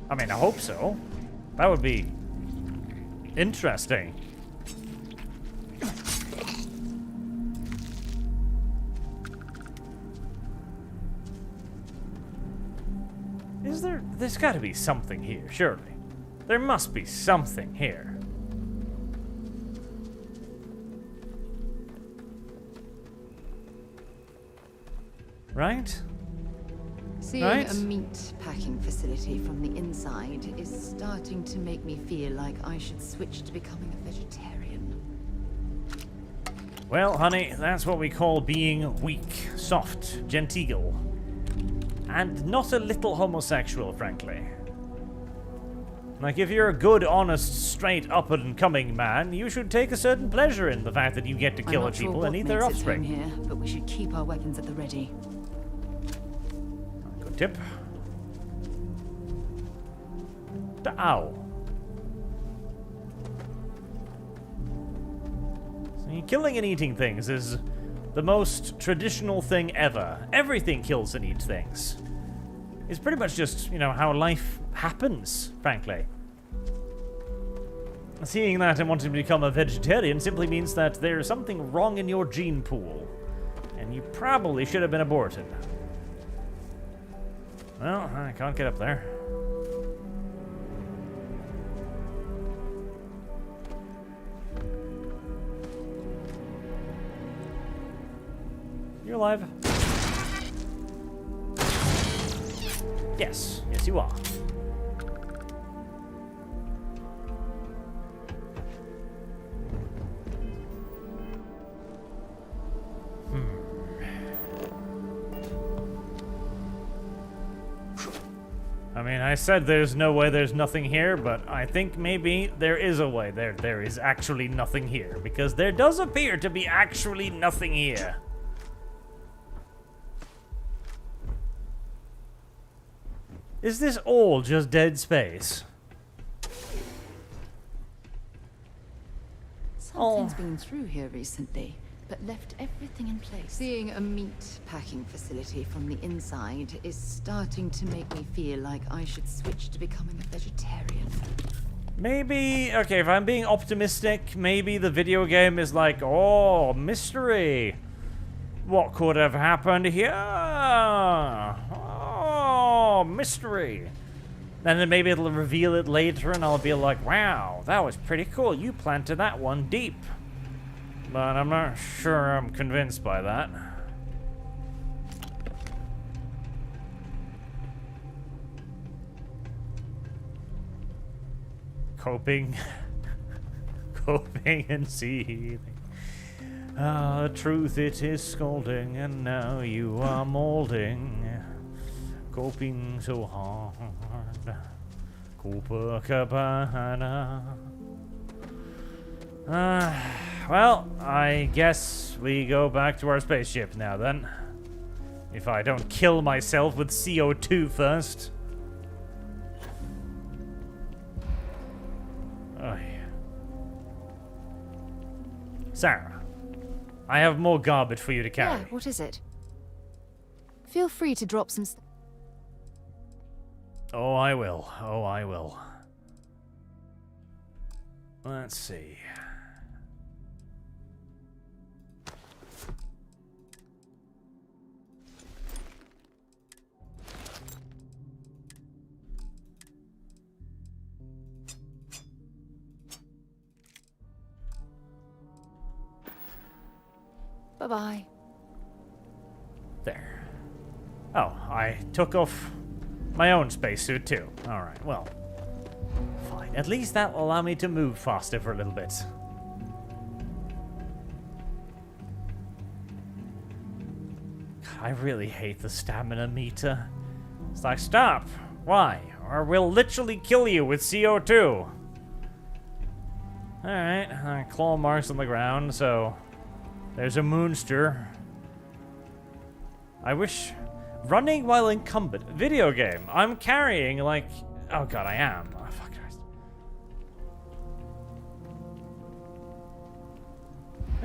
I mean, I hope so. That would be interesting. There's gotta be something here, surely. There must be something here. Right? Seeing a meat packing facility from the inside is starting to make me feel like I should switch to becoming a vegetarian. Well, honey, that's what we call being weak, soft, genteel. And not a little homosexual, frankly. Like, if you're a good, honest, straight, up-and-coming man, you should take a certain pleasure in the fact that you get to kill people and eat their offspring. Here, but we should keep our weapons at the ready. Good tip. Ow. See, killing and eating things is the most traditional thing ever. Everything kills and eats things. It's pretty much just, you know, how life happens, frankly. Seeing that and wanting to become a vegetarian simply means that there's something wrong in your gene pool. And you probably should have been aborted. Well, I can't get up there. You alive? Yes. Yes, you are. I mean, I said there's no way there's nothing here, but I think maybe there is a way. There is actually nothing here, because there does appear to be actually nothing here. Is this all just dead space? Something's been through here recently, but left everything in place. Seeing a meat packing facility from the inside is starting to make me feel like I should switch to becoming a vegetarian. Maybe, okay, if I'm being optimistic, maybe the video game is like, oh, mystery. What could have happened here? Oh, mystery. And then maybe it'll reveal it later and I'll be like, wow, that was pretty cool. You planted that one deep. But I'm not sure I'm convinced by that. Coping. Coping and seething. Ah, truth it is scolding, and now you are molding. Coping so hard. Copacabana. Well, I guess we go back to our spaceship now then. If I don't kill myself with CO2 first. Oh, yeah. Sarah, I have more garbage for you to carry. Yeah, what is it? Feel free to drop some stuff. Oh, I will. Oh, I will. Let's see. Bye-bye. There. Oh, I took off my own spacesuit too. Alright, well. Fine. At least that will allow me to move faster for a little bit. I really hate the stamina meter. It's like, stop! Why? Or we'll literally kill you with CO2. Alright, claw marks on the ground, so there's a moonster. I wish... Running while incumbent. Video game. I'm carrying, like... Oh god, I am. Oh, fuck Christ.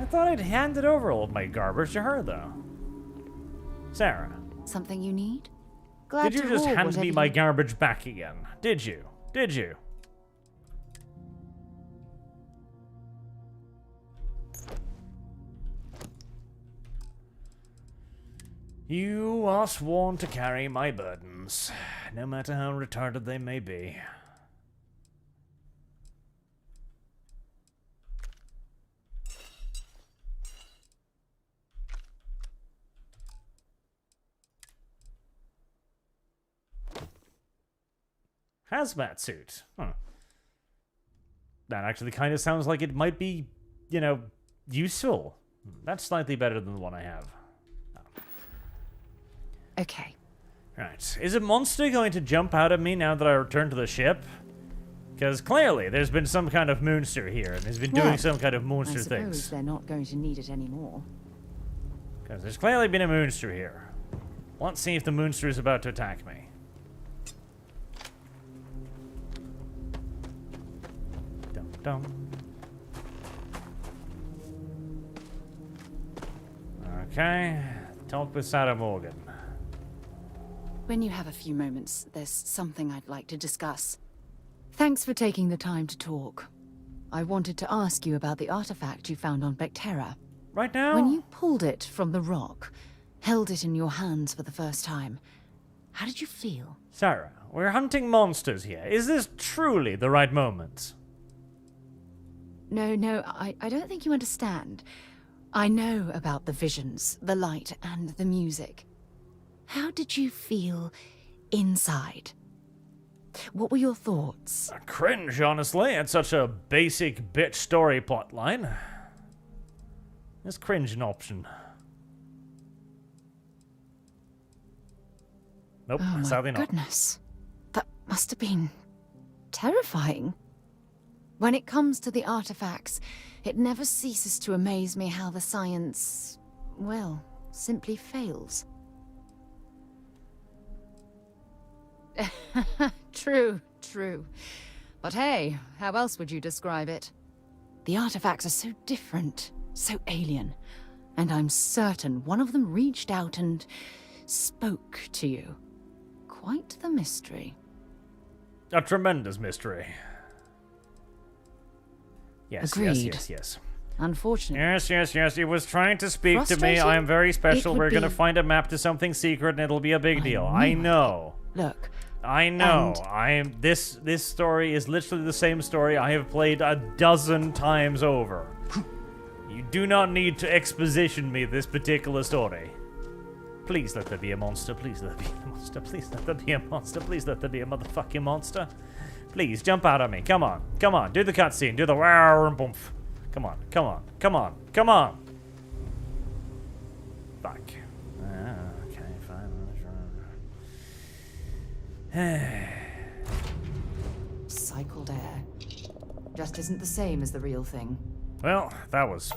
thought I'd handed over all of my garbage to her, though. Sarah. Something you need? Glad Did you to just haul hand whatever me my you... garbage back again? Did you? Did you? You are sworn to carry my burdens, no matter how retarded they may be. Hazmat suit. Huh. That actually kind of sounds like it might be, you know, useful. That's slightly better than the one I have. Okay. Right. Is a monster going to jump out at me now that I return to the ship? Because clearly there's been some kind of monster here, and has been doing some kind of monster I suppose things. they're not going to need it anymore. Because there's clearly been a monster here. Let's see if the monster is about to attack me. Dum dum. Okay. Talk with Sarah Morgan. When you have a few moments, there's something I'd like to discuss. Thanks for taking the time to talk. I wanted to ask you about the artifact you found on Bethesda. Right now? When you pulled it from the rock, held it in your hands for the first time, how did you feel? Sarah, we're hunting monsters here. Is this truly the right moment? No, I don't think you understand. I know about the visions, the light, and the music. How did you feel inside? What were your thoughts? Cringe, honestly, at such a basic bitch story plotline. Is cringe an option? Nope, sadly not. Oh my goodness. That must have been terrifying. When it comes to the artifacts, it never ceases to amaze me how the science, well, simply fails. True. But hey, how else would you describe it? The artifacts are so different, so alien, and I'm certain one of them reached out and spoke to you. Quite the mystery. A tremendous mystery. Yes, Agreed. yes. Unfortunately. Yes. It was trying to speak to me. Frustrating? I am very special. It would We're going to be. find a map to something secret and it'll be a big deal. knew I it. know. Look. I know. And- This story is literally the same story I have played a dozen times over. You do not need to exposition me this particular story. Please let there be a monster. Please let there be a monster. Please let there be a monster. Please let there be a motherfucking monster. Please jump out at me. Come on. Do the cutscene. Do the wow and boom. Come on. Fuck. Okay, fine. Cycled air. Just isn't the same as the real thing. Well, that was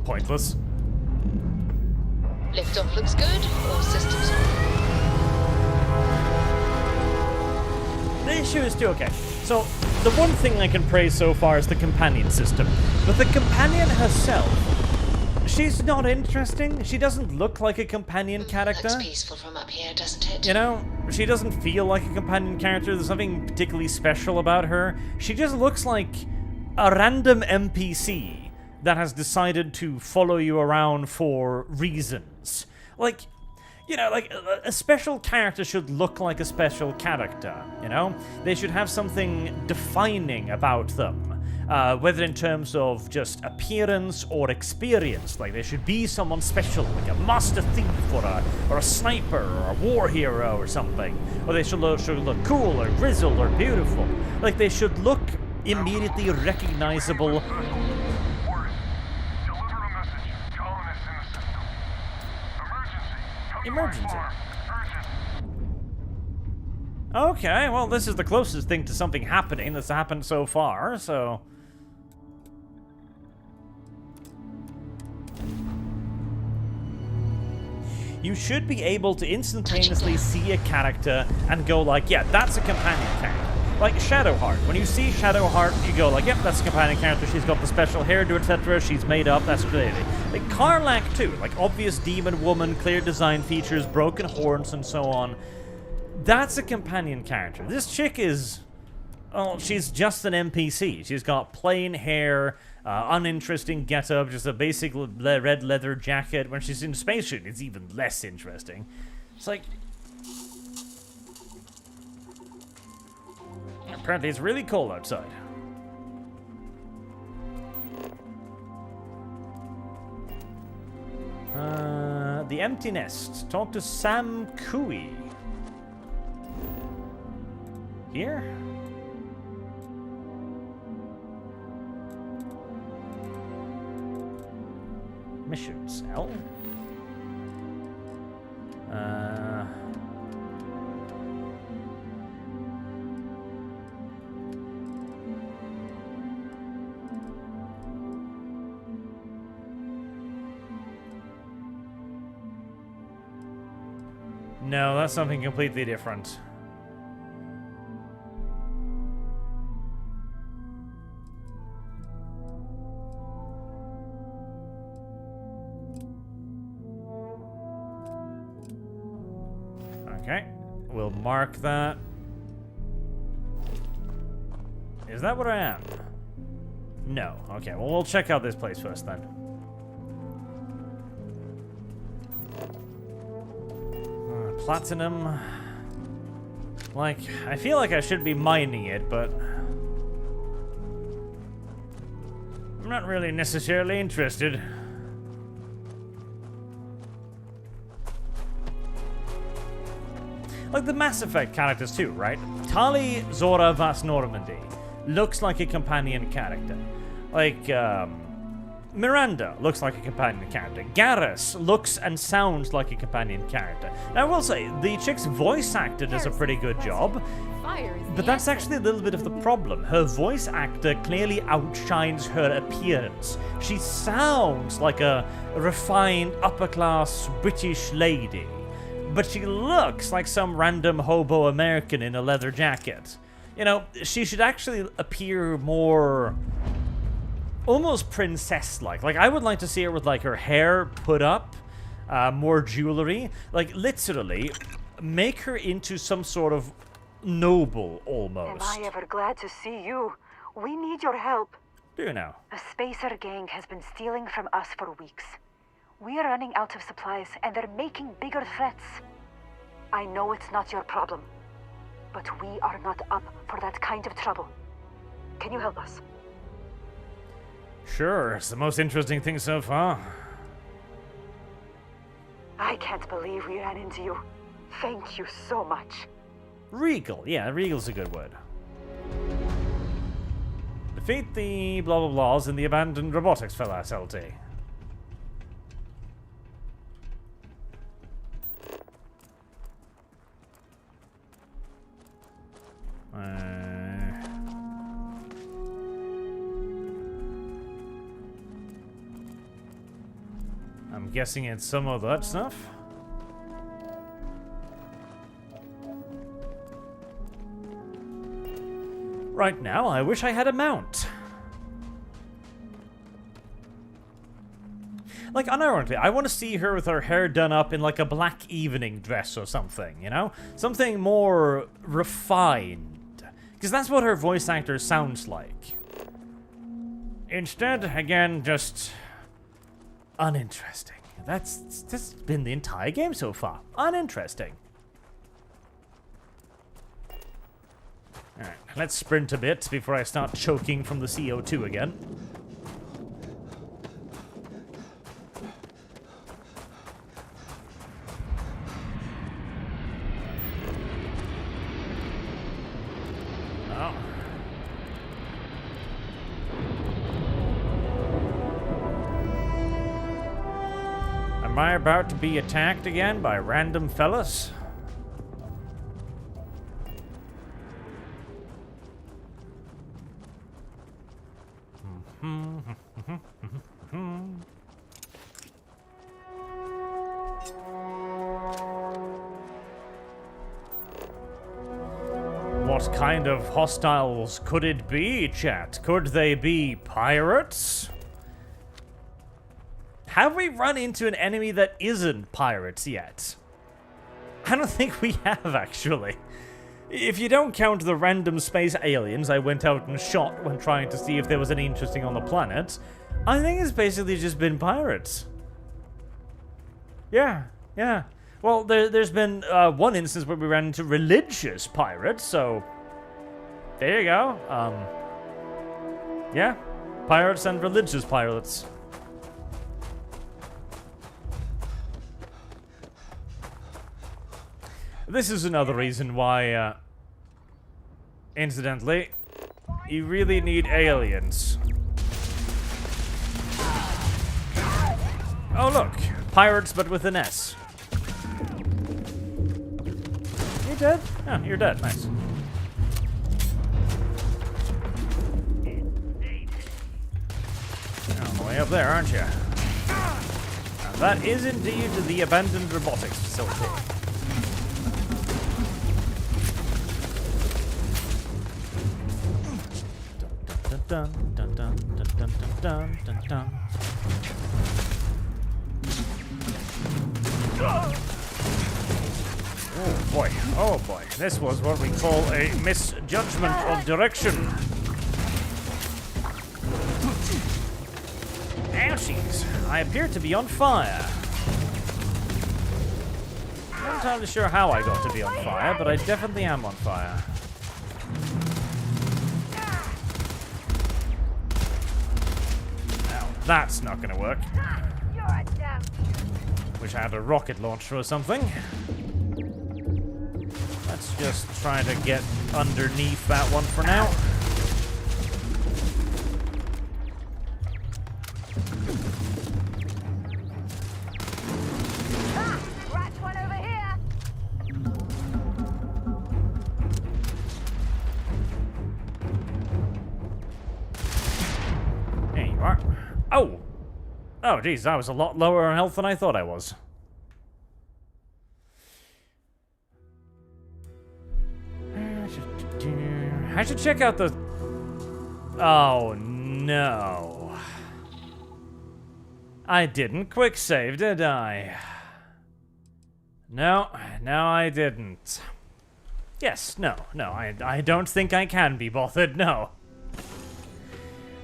pointless. Liftoff looks good, all systems The issue is still okay. So, the one thing I can praise so far is the companion system. But the companion herself, she's not interesting. She doesn't look like a companion character. looks peaceful from up here, doesn't it? You know, she doesn't feel like a companion character. There's nothing particularly special about her. She just looks like a random NPC that has decided to follow you around for reasons. Like, you know, like, a special character should look like a special character, you know? They should have something defining about them, whether in terms of just appearance or experience. Like, they should be someone special, like a master thief or a sniper or a war hero or something. Or they should look cool or grizzled or beautiful. Like, they should look immediately recognizable. Emergency. Okay, well, this is the closest thing to something happening that's happened so far, so... You should be able to instantaneously see a character and go like, yeah, that's a companion character. Like Shadowheart. When you see Shadowheart, you go like, yep, that's a companion character. She's got the special hairdo, etc. She's made up. That's great. Like Karlach too. Like obvious demon woman, clear design features, broken horns, and so on. That's a companion character. This chick is, oh, she's just an NPC. She's got plain hair, uninteresting getup, just a basic red leather jacket. When she's in spacesuit, it's even less interesting. It's like. Apparently it's really cold outside. The Empty Nest. Talk to Sam Cooey. Here? Missions. L? No, that's something completely different. Okay, we'll mark that. Is that what I am? No. Okay, well, we'll check out this place first then. Platinum. Like, I feel like I should be mining it, but I'm not really necessarily interested. Like the Mass Effect characters too, right? Tali Zora Vas Normandy looks like a companion character. Like, Miranda looks like a companion character. Garrus looks and sounds like a companion character. Now, I will say, the chick's voice actor does a pretty good job, but that's actually a little bit of the problem. Her voice actor clearly outshines her appearance. She sounds like a refined, upper-class British lady, but she looks like some random hobo American in a leather jacket. You know, she should actually appear more almost princess-like. Like, I would like to see her with, like, her hair put up, more jewelry. Like, literally, make her into some sort of noble, almost. Am I ever glad to see you? We need your help. Do you now? A spacer gang has been stealing from us for weeks. We are running out of supplies, and they're making bigger threats. I know it's not your problem, but we are not up for that kind of trouble. Can you help us? Sure, it's the most interesting thing so far. I can't believe we ran into you. Thank you so much. Regal. Yeah, Regal's a good word. Defeat the blah blah blahs in the abandoned robotics fella, SLT. I'm guessing it's some of that stuff. Right now, I wish I had a mount. Like, unironically, I want to see her with her hair done up in like a black evening dress or something, you know? Something more refined. Because that's what her voice actor sounds like. Instead, again, just uninteresting. That's been the entire game so far. Uninteresting. Alright, let's sprint a bit before I start choking from the CO2 again. Oh. Am I about to be attacked again by random fellas? What kind of hostiles could it be, chat? Could they be pirates? Have we run into an enemy that isn't pirates yet? I don't think we have, actually. If you don't count the random space aliens I went out and shot when trying to see if there was any interesting on the planet, I think it's basically just been pirates. Yeah. Well, there's been one instance where we ran into religious pirates, so there you go. Yeah, pirates and religious pirates. This is another reason why, incidentally, you really need aliens. Oh look, pirates but with an S. You dead? Oh, you're dead, nice. You're on the way up there, aren't you? Now, that is indeed the abandoned robotics facility. Dun dun dun dun dun dun dun dun. Oh boy, this was what we call a misjudgment of direction. Ouchies, I appear to be on fire. I'm not entirely sure how I got to be on fire, but I definitely am on fire. That's not gonna work. Wish I had a rocket launcher or something. Let's just try to get underneath that one for now. There you are. Oh! Oh, geez, I was a lot lower on health than I thought I was. I should check out the... Oh, no. I didn't quick save, did I? No, I didn't. Yes, no, I don't think I can be bothered, no.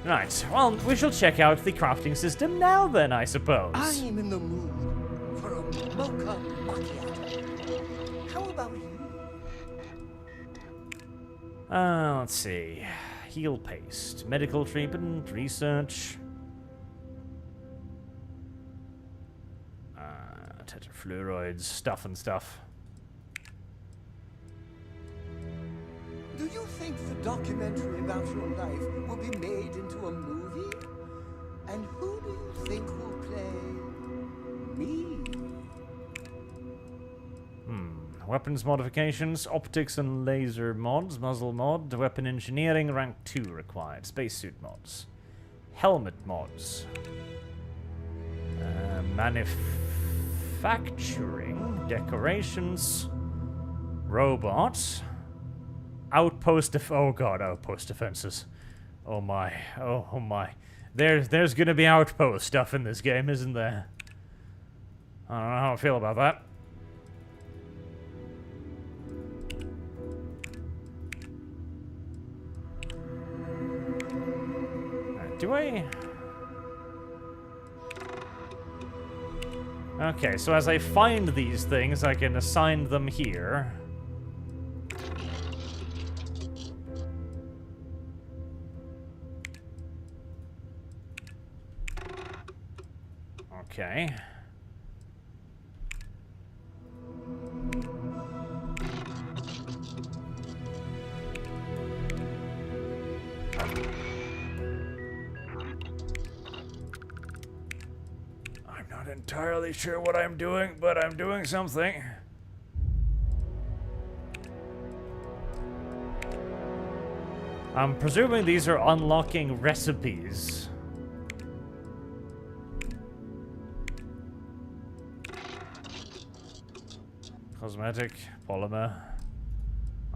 Right, well, we shall check out the crafting system now then, I suppose. I'm in the mood for a mocha macchiato. How about you? Let's see. Heal paste, medical treatment, research. Tetrafluorides, stuff and stuff. Do you think the documentary about your life will be made into a movie? And who do you think will play me? Weapons modifications, optics and laser mods, muzzle mod, weapon engineering, rank 2 required, spacesuit mods, helmet mods, manufacturing, decorations, robots, outpost outpost defenses. Oh my. There's gonna be outpost stuff in this game, isn't there? I don't know how I feel about that. Do I? Okay, so as I find these things, I can assign them here. Okay. I'm not entirely sure what I'm doing, but I'm doing something. I'm presuming these are unlocking recipes. Cosmetic, polymer.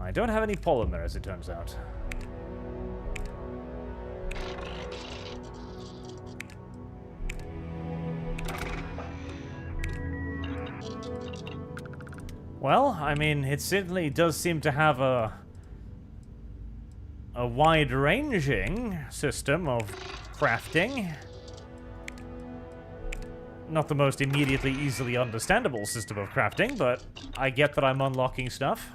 I don't have any polymer, as it turns out. Well, I mean, it certainly does seem to have a wide-ranging system of crafting. Not the most immediately easily understandable system of crafting, but I get that I'm unlocking stuff.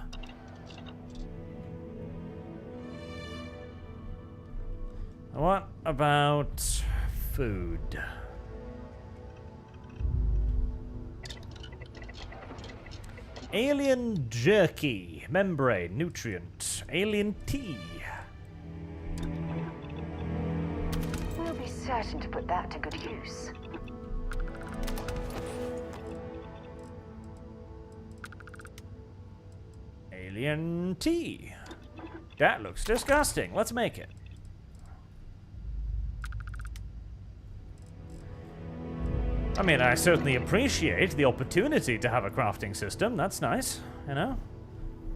What about food? Alien jerky, membrane, nutrient, alien tea. We'll be certain to put that to good use. Alien tea. That looks disgusting. Let's make it. I mean, I certainly appreciate the opportunity to have a crafting system. That's nice, you know?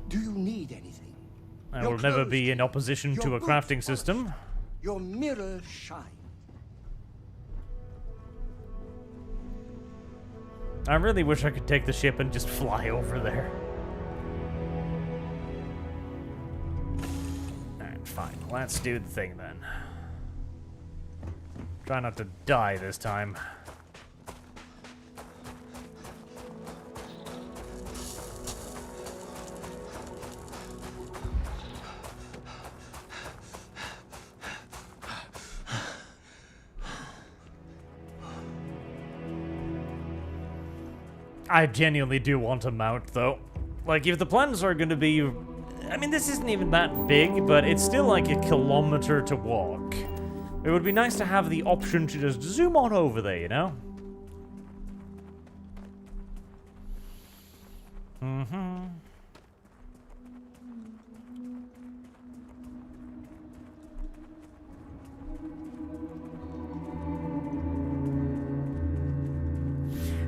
Do you need anything? I will never be in opposition to a crafting system. Your mirror shine. I really wish I could take the ship and just fly over there. Alright, fine. Let's do the thing then. Try not to die this time. I genuinely do want a mount, though. Like, if the plans are going to be... I mean, this isn't even that big, but it's still like 1 kilometer to walk. It would be nice to have the option to just zoom on over there, you know? Mm-hmm.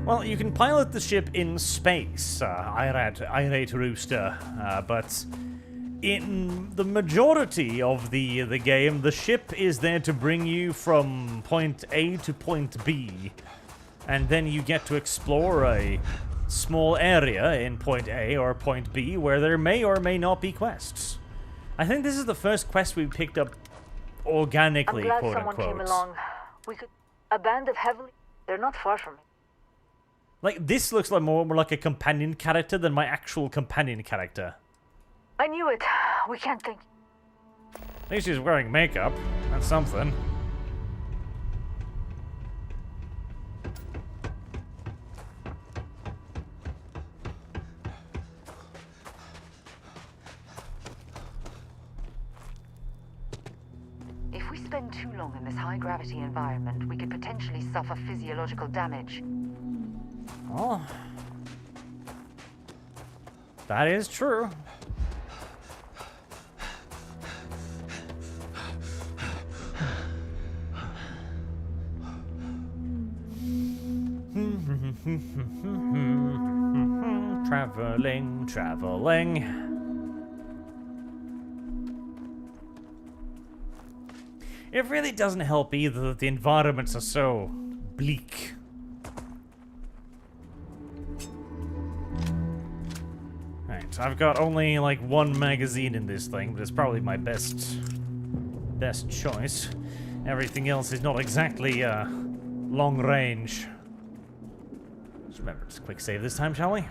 Well, you can pilot the ship in space, irate rooster, but in the majority of the game, the ship is there to bring you from point A to point B, and then you get to explore a small area in point A or point B where there may or may not be quests. I think this is the first quest we picked up organically, I'm glad quote someone unquote. came along. We could... A band of heavily... They're not far from me. Like, this looks like more like a companion character than my actual companion character. I knew it. We can't think. At least she's wearing makeup. That's something. If we spend too long in this high-gravity environment, we could potentially suffer physiological damage. Oh. That is true. Traveling. It really doesn't help either that the environments are so bleak. Right, I've got only like 1 magazine in this thing, but it's probably my best choice. Everything else is not exactly long range. Just remember, just quick save this time, shall we?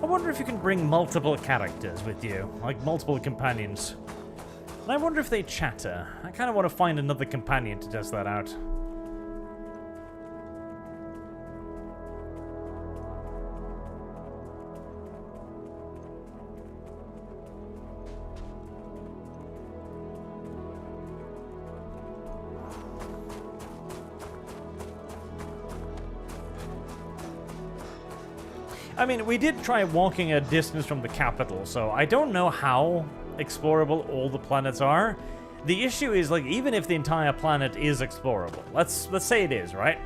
I wonder if you can bring multiple characters with you, like multiple companions. And I wonder if they chatter. I kind of want to find another companion to test that out. I mean, we did try walking a distance from the capital, so I don't know how explorable all the planets are. The issue is, like, even if the entire planet is explorable, let's say it is, right?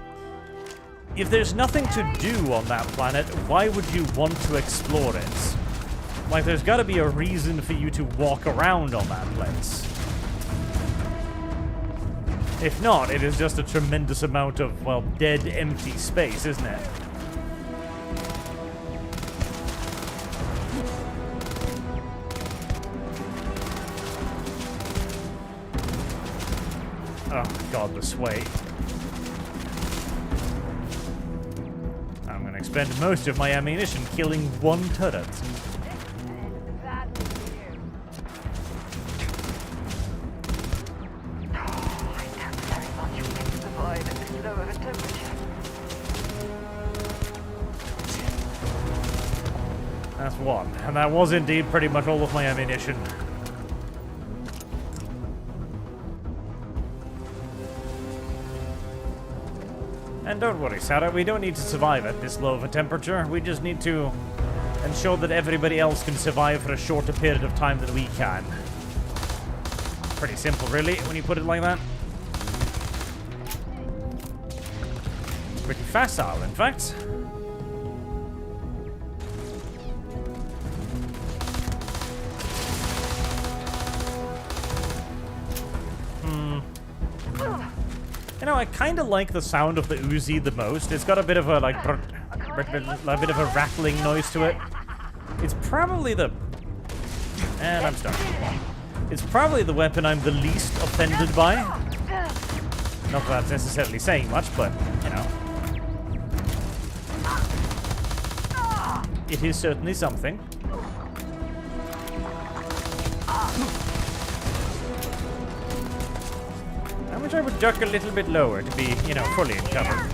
If there's nothing to do on that planet, why would you want to explore it? Like, there's got to be a reason for you to walk around on that place. If not, it is just a tremendous amount of, well, dead, empty space, isn't it? Oh my god, the sway. I'm gonna expend most of my ammunition killing one turret. That's one, and that was indeed pretty much all of my ammunition. And don't worry, Sarah, we don't need to survive at this low of a temperature. We just need to ensure that everybody else can survive for a shorter period of time than we can. Pretty simple, really, when you put it like that. Pretty facile, in fact. You know, I kind of like the sound of the Uzi the most. It's got a bit of a, like, a bit of a rattling noise to it. It's probably the... And I'm stuck. It's probably the weapon I'm the least offended by. Not that that's necessarily saying much, but, you know. It is certainly something. I would duck a little bit lower to be, you know, fully in cover.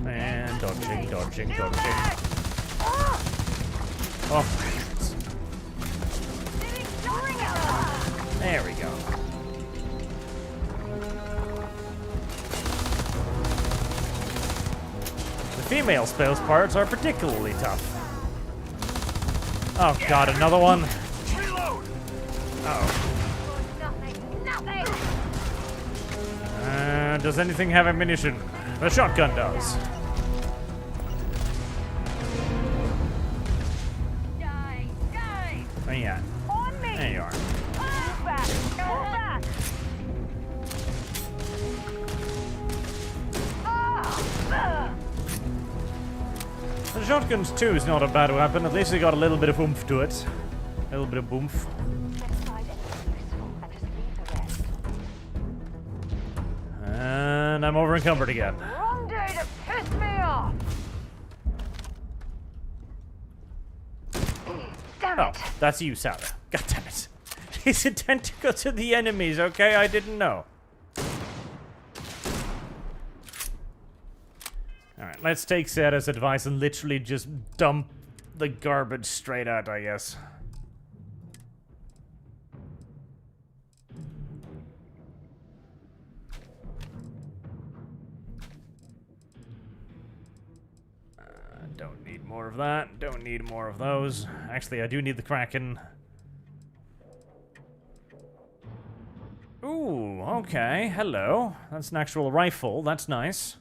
And dodging. Oh, there we go. Female spells parts are particularly tough. Oh god, another one. Uh-oh. Does anything have ammunition? The shotgun does. Oh yeah. There you are. The shotguns too is not a bad weapon. At least it got a little bit of oomph to it. A little bit of oomph. And I'm over encumbered again. Wrong day to piss me off. Oh, that's you, Sarah. God damn it. These are tentacles to the enemies, okay? I didn't know. Alright, let's take Sarah's advice and literally just dump the garbage straight out, I guess. Don't need more of that. Don't need more of those. Actually, I do need the Kraken. Ooh, okay. Hello. That's an actual rifle. That's nice.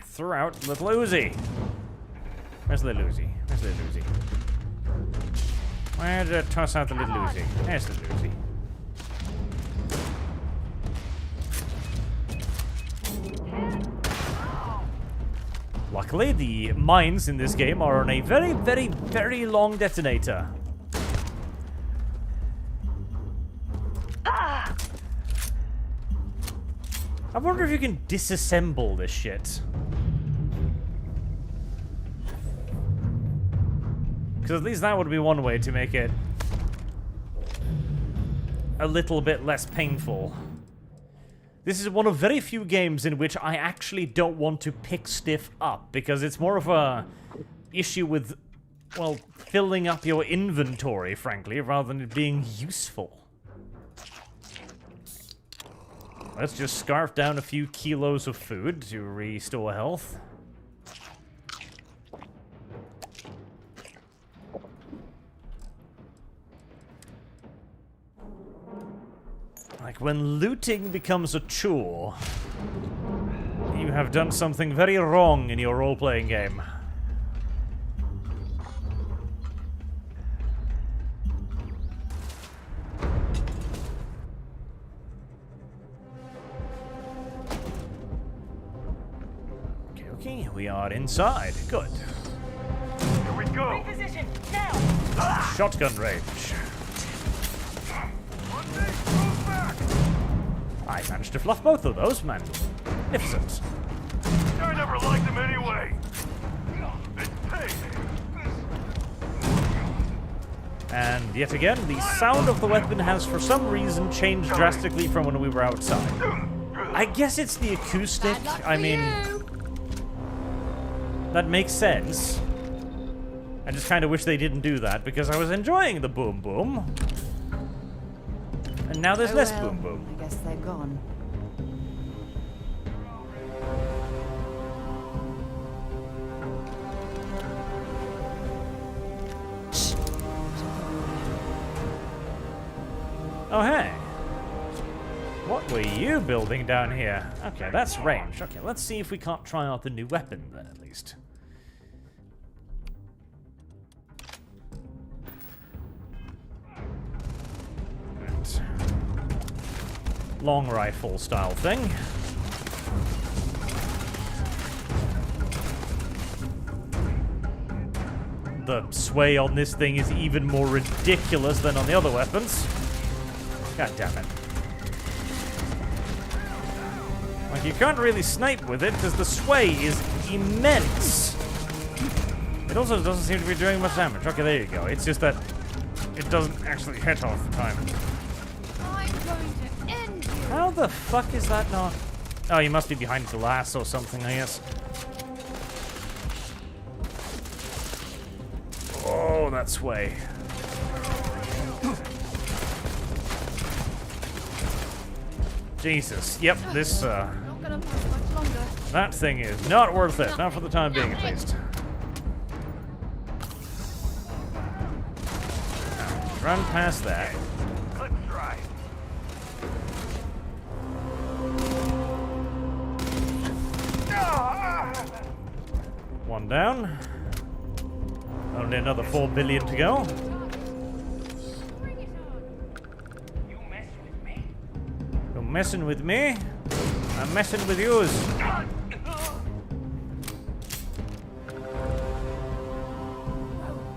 Throw out little Uzi. Where's little Uzi? Where's little Uzi? Where did I toss out the little Uzi? There's the Uzi. Luckily, the mines in this game are on a very, very, very long detonator. I wonder if you can disassemble this shit. Because at least that would be one way to make it a little bit less painful. This is one of very few games in which I actually don't want to pick stuff up, because it's more of a issue with well, filling up your inventory, frankly, rather than it being useful. Let's just scarf down a few kilos of food to restore health. Like when looting becomes a chore, you have done something very wrong in your role-playing game. Okay, we are inside. Good. Here we go. Reposition now. Shotgun range. I managed to fluff both of those, man. Magnificent. I never liked them anyway. It's paid. And yet again, the sound of the weapon has for some reason changed drastically from when we were outside. I guess it's the acoustic. I mean, that makes sense. I just kind of wish they didn't do that because I was enjoying the boom boom. And now there's less boom boom. I guess they're gone. Oh, hey. What were you building down here? Okay, that's range. Okay, let's see if we can't try out the new weapon then, at least. Right. Long rifle style thing. The sway on this thing is even more ridiculous than on the other weapons. God damn it. Like, you can't really snipe with it because the sway is immense. It also doesn't seem to be doing much damage. Okay, there you go. It's just that it doesn't actually hit half the time. I'm going to end you. How the fuck is that not? Oh, you must be behind glass or something, I guess. Oh, that sway. Jesus. Yep, this, Not gonna last much longer. that thing is not worth it. Not for the time being, at least. Run past that. Let's try. One down. Only another 4 billion to go. You're messing with me? I'm messing with yours.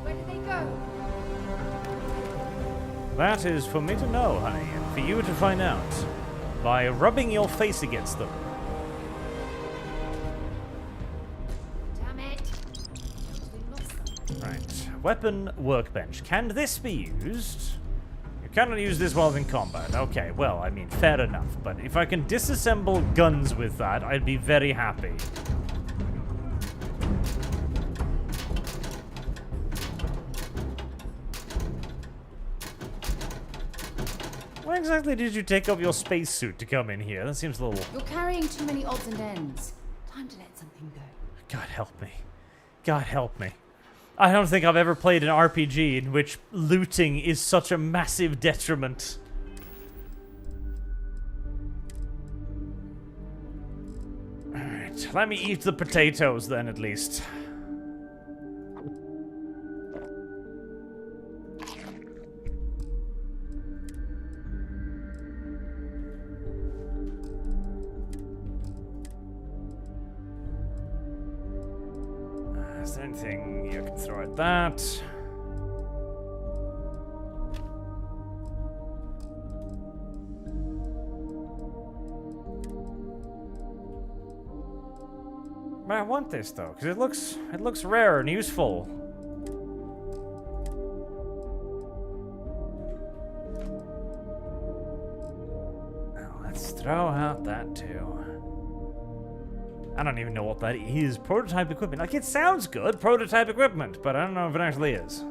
Where did they go? That is for me to know, honey, and for you to find out. By rubbing your face against them. Damn it. Right. Weapon workbench. Can this be used? You cannot use this while in combat. Okay, well, I mean, fair enough. But if I can disassemble guns with that, I'd be very happy. Why exactly did you take off your spacesuit to come in here? That seems a little... You're carrying too many odds and ends. Time to let something go. God help me. God help me. I don't think I've ever played an RPG in which looting is such a massive detriment. Alright, let me eat the potatoes then, at least. Is there anything you can throw at that? But I want this though, because it looks rare and useful. Now, let's throw out that too. I don't even know what that is. Prototype equipment. Like, it sounds good, prototype equipment, but I don't know if it actually is.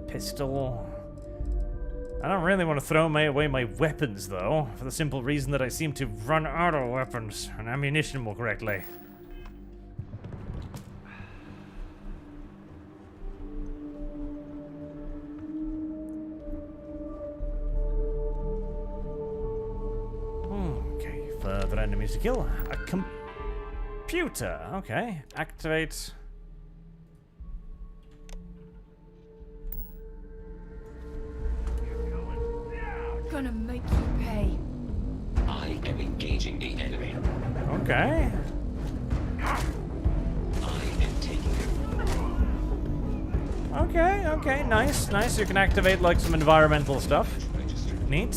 Pistol. I don't really want to throw away my weapons, though, for the simple reason that I seem to run out of weapons and ammunition more correctly. Okay, further enemies to kill. A computer. Okay, activate. Gonna make you pay. I am engaging the enemy. Okay. I am taking it. Okay, nice. You can activate like some environmental stuff. Neat.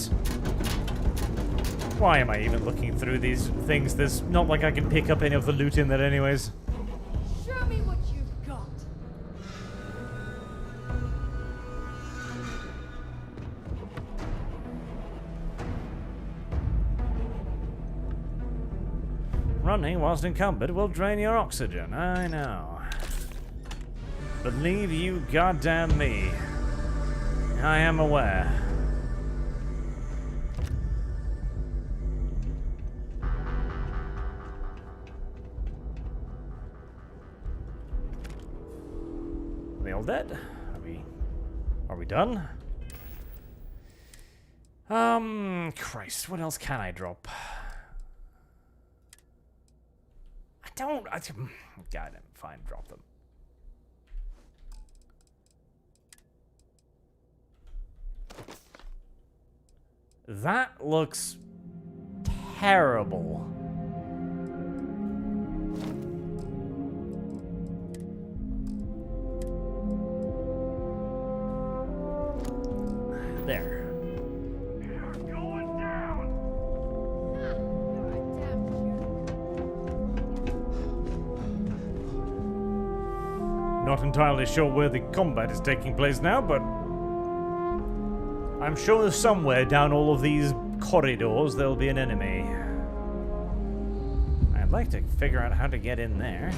Why am I even looking through these things? There's not like I can pick up any of the loot in there anyways. Show me what you've got. Running whilst encumbered will drain your oxygen. I know. Believe you goddamn me. I am aware. Are they all dead? Are we done? Christ, what else can I drop? God, fine, drop them. That looks terrible. There. Not entirely sure where the combat is taking place now, but I'm sure somewhere down all of these corridors there'll be an enemy. I'd like to figure out how to get in there.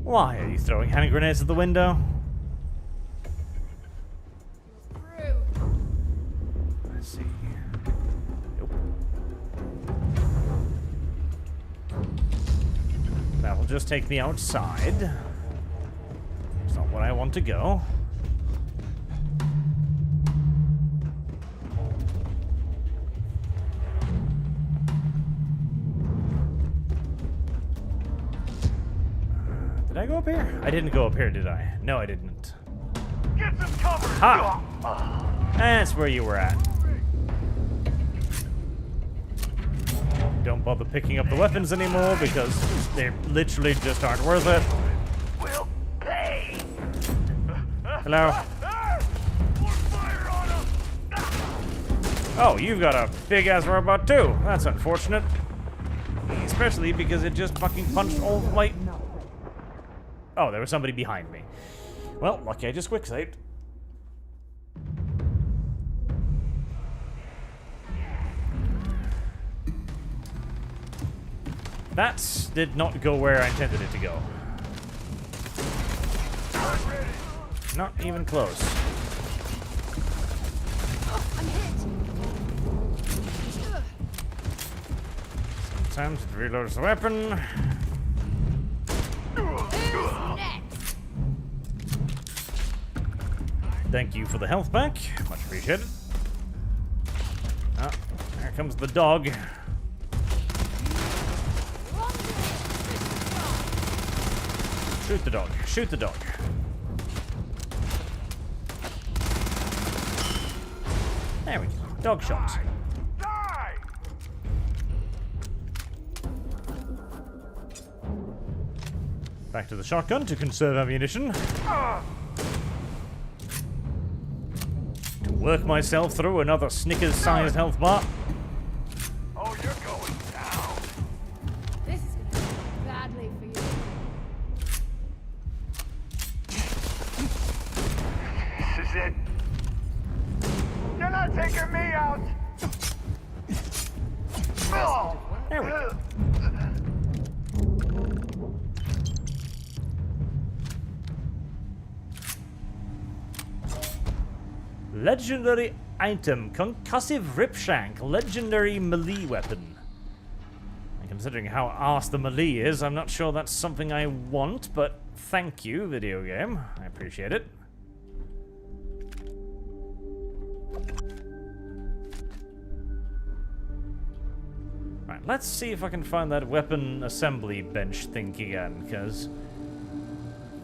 Why are you throwing hand grenades at the window? Let's see. Nope. That will just take me outside. It's not where I want to go. Did I go up here? I didn't go up here, did I? No, I didn't. Get some cover! Ha! That's where you were at. Don't bother picking up the weapons anymore because they literally just aren't worth it. We'll pay. Hello? Oh, you've got a big-ass robot too. That's unfortunate. Especially because it just fucking punched all my... Oh, there was somebody behind me. Well, lucky I just quick-saved. That did not go where I intended it to go. Not even close. I'm hit. Sometimes it reloads the weapon. Thank you for the health pack. Much appreciated. Ah, there comes the dog. Shoot the dog. Shoot the dog. There we go. Dog shot. Back to the shotgun to conserve ammunition. To work myself through another Snickers-sized health bar. Oh, you're going down. This is gonna go badly for you. There we go. Legendary item, concussive ripshank, legendary melee weapon. And considering how arse the melee is, I'm not sure that's something I want, but thank you, video game. I appreciate it. Right, let's see if I can find that weapon assembly bench thing again, because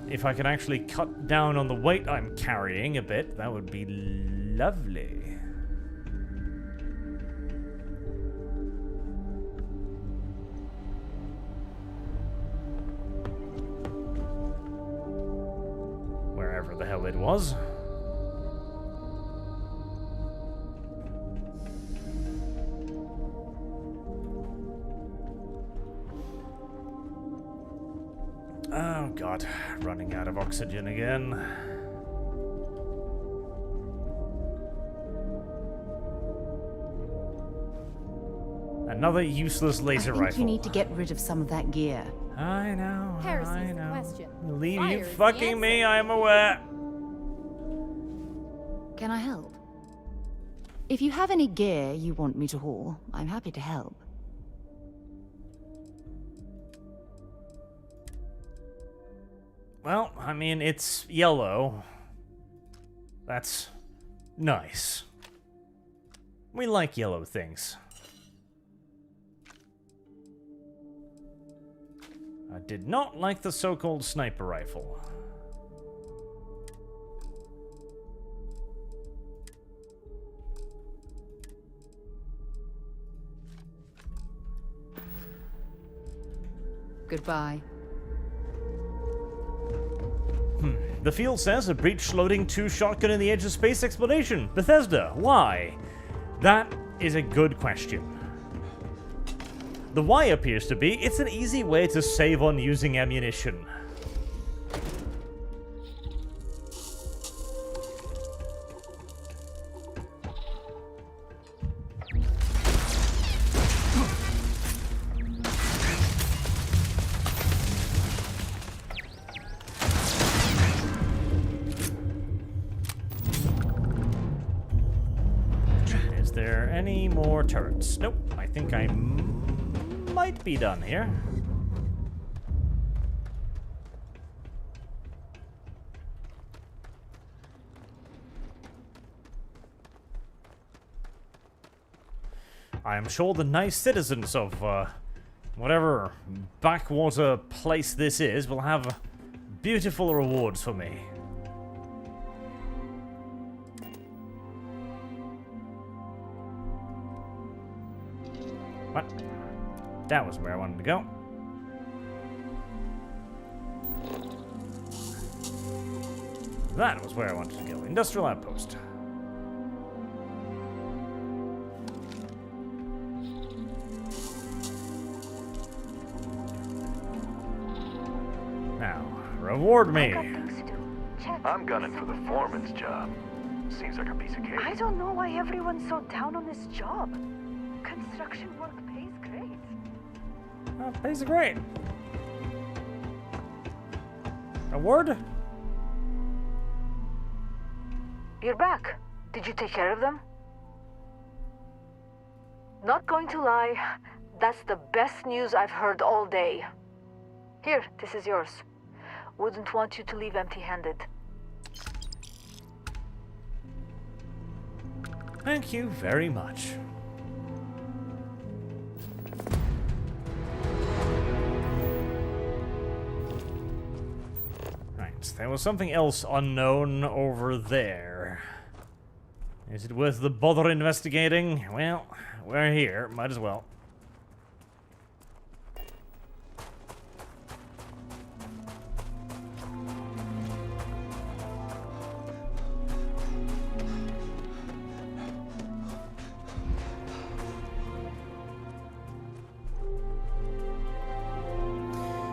if I can actually cut down on the weight I'm carrying a bit, that would be lovely. Wherever the hell it was. Oh god, running out of oxygen again. Another useless laser rifle. I think you need to get rid of some of that gear. I know, I know. Question. Believe Fire you is the fucking me, I am aware. Can I help? If you have any gear you want me to haul, I'm happy to help. Well, I mean, it's yellow. That's nice. We like yellow things. I did not like the so-called sniper rifle. Goodbye. The field says a breech loading 2 shotgun in the Edge of Space exploration. Bethesda, why? That is a good question. The why appears to be, it's an easy way to save on using ammunition. Is there any more turrets? Nope, I think I might be done here. I am sure the nice citizens of whatever backwater place this is will have beautiful rewards for me. What? That was where I wanted to go. That was where I wanted to go. Industrial outpost. Now, reward me. I'm gunning for the foreman's job. Seems like a piece of cake. I don't know why everyone's so down on this job. Construction work pays great. Oh, pays great. Reward? You're back. Did you take care of them? Not going to lie, that's the best news I've heard all day. Here, this is yours. Wouldn't want you to leave empty-handed. Thank you very much. Right, there was something else unknown over there. Is it worth the bother investigating? Well, we're here, might as well.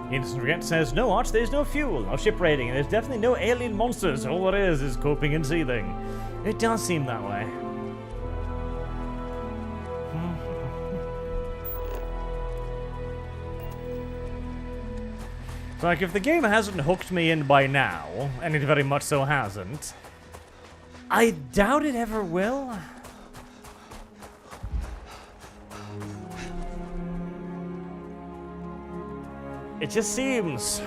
Innocent Regret says, no Arch, there's no fuel, no ship raiding, and there's definitely no alien monsters. All there is coping and seething. It does seem that way. So, like, if the game hasn't hooked me in by now, and it very much so hasn't, I doubt it ever will. It just seems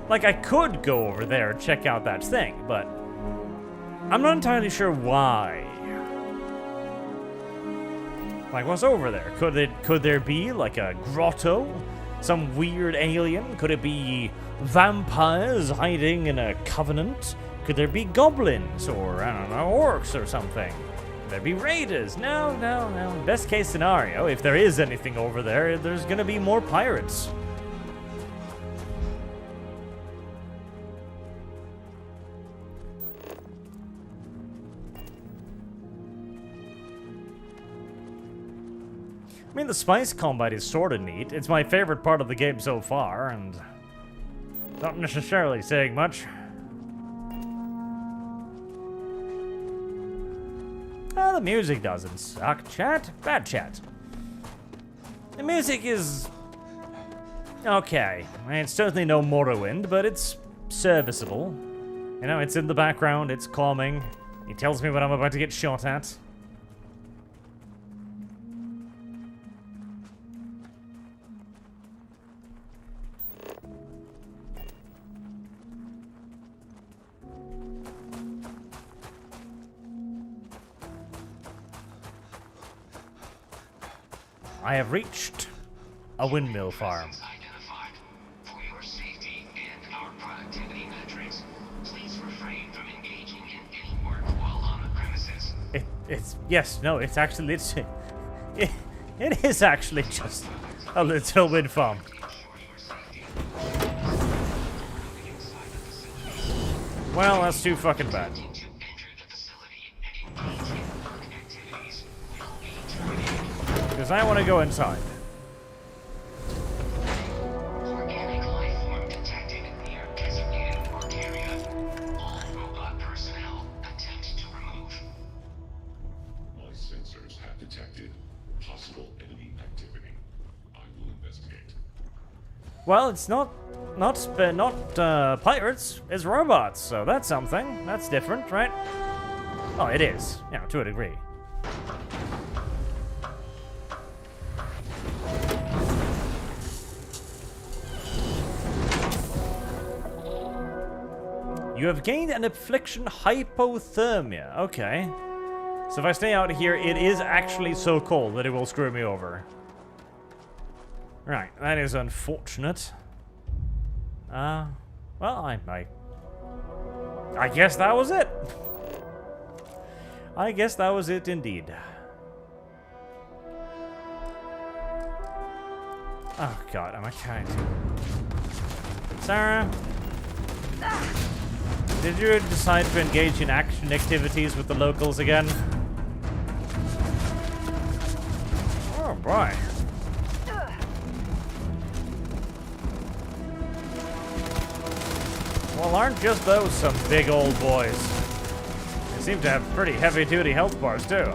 like I could go over there and check out that thing, but I'm not entirely sure why. Like, what's over there? Could there be like a grotto? Some weird alien? Could it be vampires hiding in a covenant? Could there be goblins or, I don't know, orcs or something? Could there be raiders? No. Best case scenario, if there is anything over there, there's gonna be more pirates. I mean, the spice combat is sort of neat. It's my favorite part of the game so far, and not necessarily saying much. The music doesn't suck, chat. Bad chat. The music is okay. I mean, it's certainly no Morrowind, but it's serviceable. You know, it's in the background, it's calming. It tells me when I'm about to get shot at. I have reached a windmill farm. For your safety and our productivity metrics, please refrain from engaging in any work while on the premises. It's actually, it is actually just a little wind farm. Well, that's too fucking bad. Because I want to go inside. Organic life form detected near designated work area. All robot personnel attempt to remove. My sensors have detected possible enemy activity. I will investigate. Well, it's not pirates. It's robots, so that's something. That's different, right? Oh, it is. Yeah, to a degree. You have gained an affliction hypothermia. Okay. So if I stay out here, it is actually so cold that it will screw me over. Right, that is unfortunate. Well, I guess that was it. I guess that was it indeed. Oh god, am I kind? Sarah? Did you decide to engage in action activities with the locals again? Oh boy. Well, aren't just those some big old boys? They seem to have pretty heavy-duty health bars, too.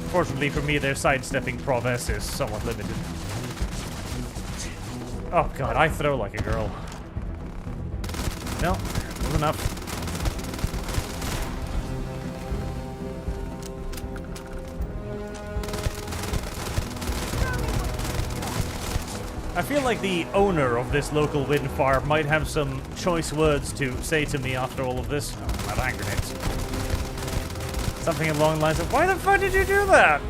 Fortunately for me, their sidestepping prowess is somewhat limited. Oh god, I throw like a girl. No, wasn't enough. I feel like the owner of this local wind farm might have some choice words to say to me after all of this. Oh, I'm out of hand grenades. Something along the lines of, why the fuck did you do that?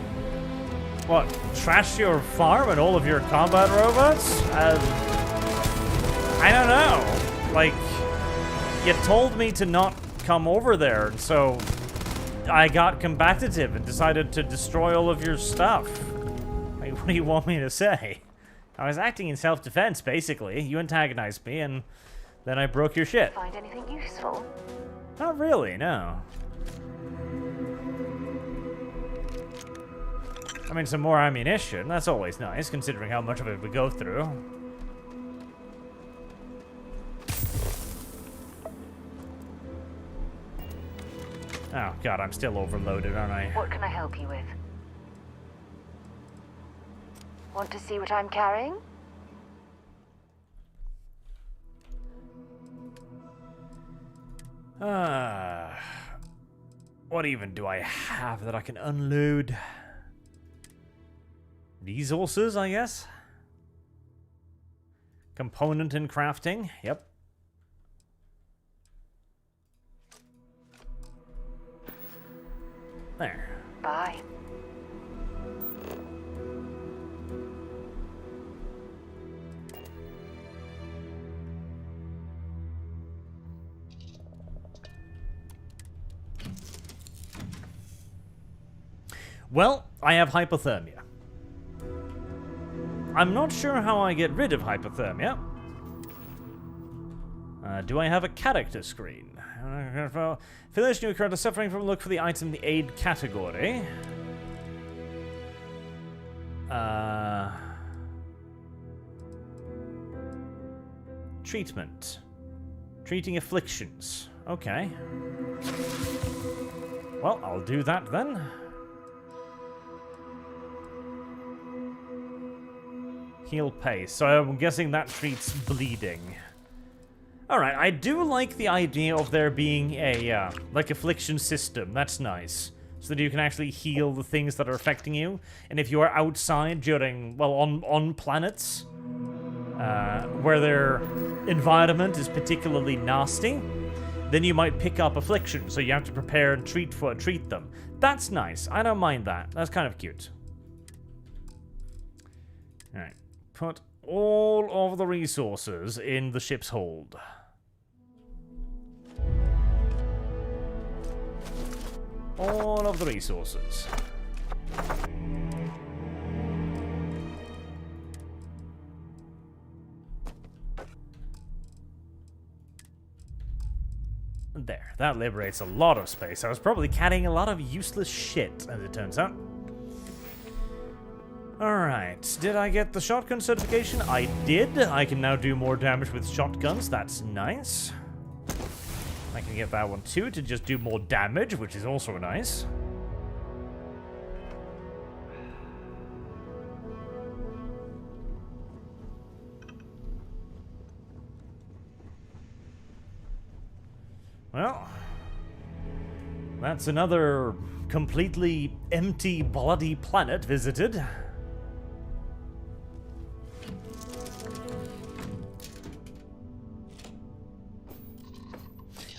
What, trash your farm and all of your combat robots? I don't know. Like, you told me to not come over there, so I got combative and decided to destroy all of your stuff. Like, what do you want me to say? I was acting in self-defense, basically. You antagonized me, and then I broke your shit. Find anything useful? Not really, no. I mean, some more ammunition. That's always nice, considering how much of it we go through. Oh, God, I'm still overloaded, aren't I? What can I help you with? Want to see what I'm carrying? What even do I have that I can unload? Resources, I guess? Component in crafting, yep. There. Bye. Well, I have hypothermia. I'm not sure how I get rid of hypothermia. Do I have a character screen? For this new character suffering from, look for the item in the aid category. Treatment. Treating afflictions. Okay. Well, I'll do that then. Heal pace. So I'm guessing that treats bleeding. Alright, I do like the idea of there being a, like, affliction system. That's nice. So that you can actually heal the things that are affecting you. And if you are outside during, well, on planets, where their environment is particularly nasty, then you might pick up affliction, so you have to prepare and treat them. That's nice. I don't mind that. That's kind of cute. Alright. Put all of the resources in the ship's hold. All of the resources. There, that liberates a lot of space. I was probably carrying a lot of useless shit, as it turns out. Alright, did I get the shotgun certification? I did. I can now do more damage with shotguns. That's nice. I can get that one too, to just do more damage, which is also nice. Well, that's another completely empty, bloody planet visited.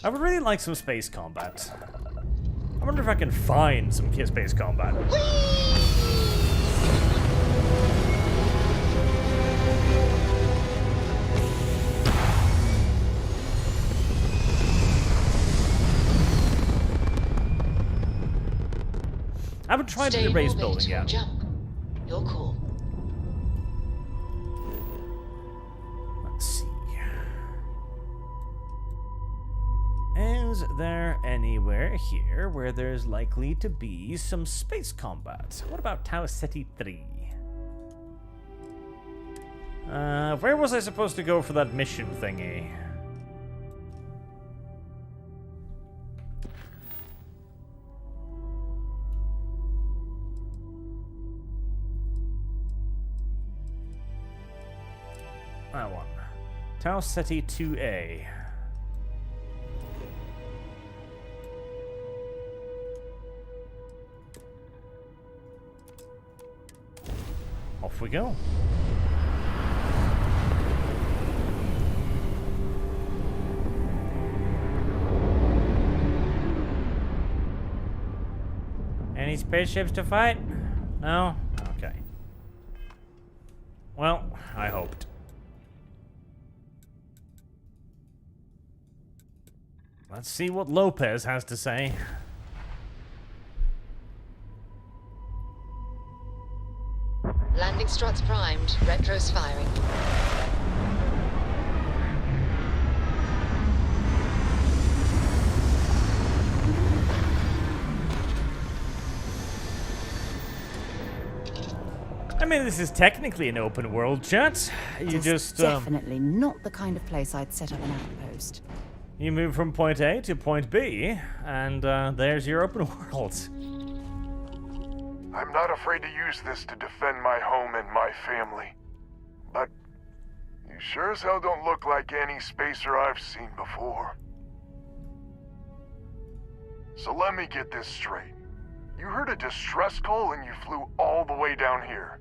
I would really like some space combat. I wonder if I can find some space combat. I haven't tried the race building yet. Jump. You're cool. Let's see. Is there anywhere here where there's likely to be some space combat? What about Tau Ceti 3? Where was I supposed to go for that mission thingy? That one. Tau Ceti 2A. Off we go. Any spaceships to fight? No? Okay. Well, I hoped. Let's see what Lopez has to say. Landing struts primed. Retros firing. I mean, this is technically an open world, chat. You just definitely not the kind of place I'd set up an outpost. You move from point A to point B, and there's your open world. I'm not afraid to use this to defend my home and my family. But you sure as hell don't look like any spacer I've seen before. So let me get this straight. You heard a distress call and you flew all the way down here.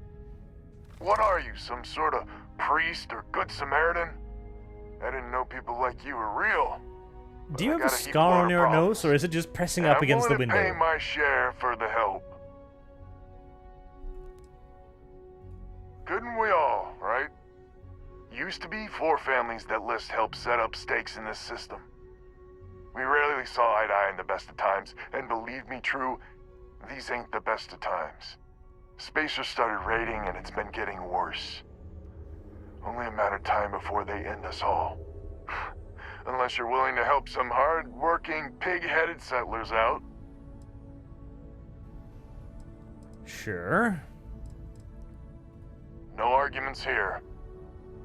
What are you, some sort of priest or good Samaritan? I didn't know people like you were real. Do you have a scar on your nose, or is it just pressing up against the window? I'm willing to pay my share for the help. Couldn't we all, right? Used to be 4 families that list help set up stakes in this system. We rarely saw eye to eye in the best of times, and believe me true, these ain't the best of times. Spacers started raiding and it's been getting worse. Only a matter of time before they end us all. Unless you're willing to help some hard-working, pig-headed settlers out. Sure. No arguments here.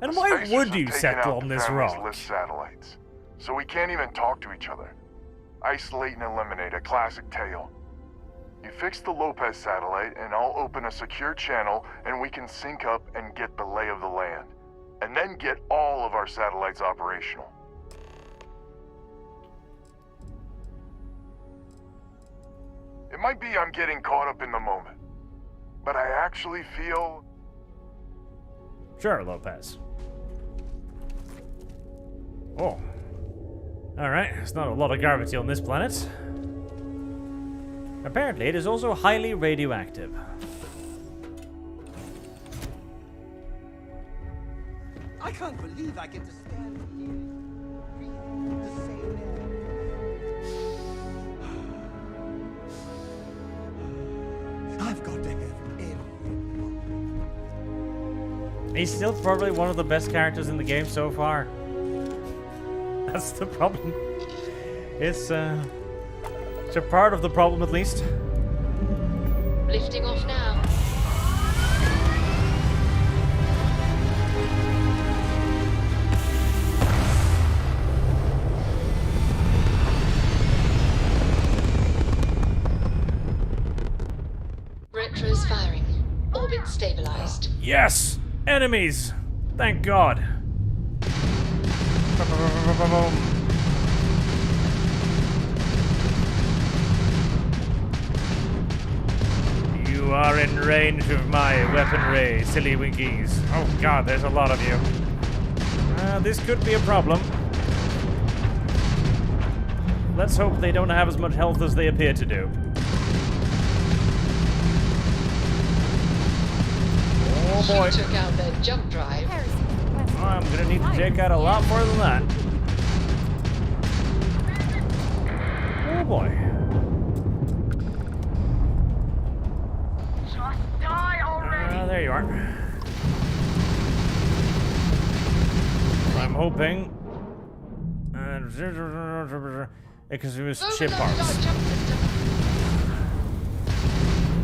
And why would you settle on this rock? List satellites, so we can't even talk to each other. Isolate and eliminate, a classic tale. You fix the Lopez satellite and I'll open a secure channel and we can sync up and get the lay of the land. And then get all of our satellites operational. It might be I'm getting caught up in the moment, but I actually feel... Sure, Lopez. Oh. Alright, there's not a lot of gravity on this planet. Apparently, it is also highly radioactive. I can't believe I get to stand here, breathe the same air. I've got to have everything. He's still probably one of the best characters in the game so far. That's the problem. It's a part of the problem, at least. Lifting off now. Retro's firing. Orbit stabilized. Yes! Enemies! Thank God. You are in range of my weaponry, silly winkies. Oh God, there's a lot of you. This could be a problem. Let's hope they don't have as much health as they appear to do. Oh boy. She took out their jump drive. I'm gonna need to take out a lot more than that. Oh boy. Just die already! There you are. I'm hoping. Because it was ship parts.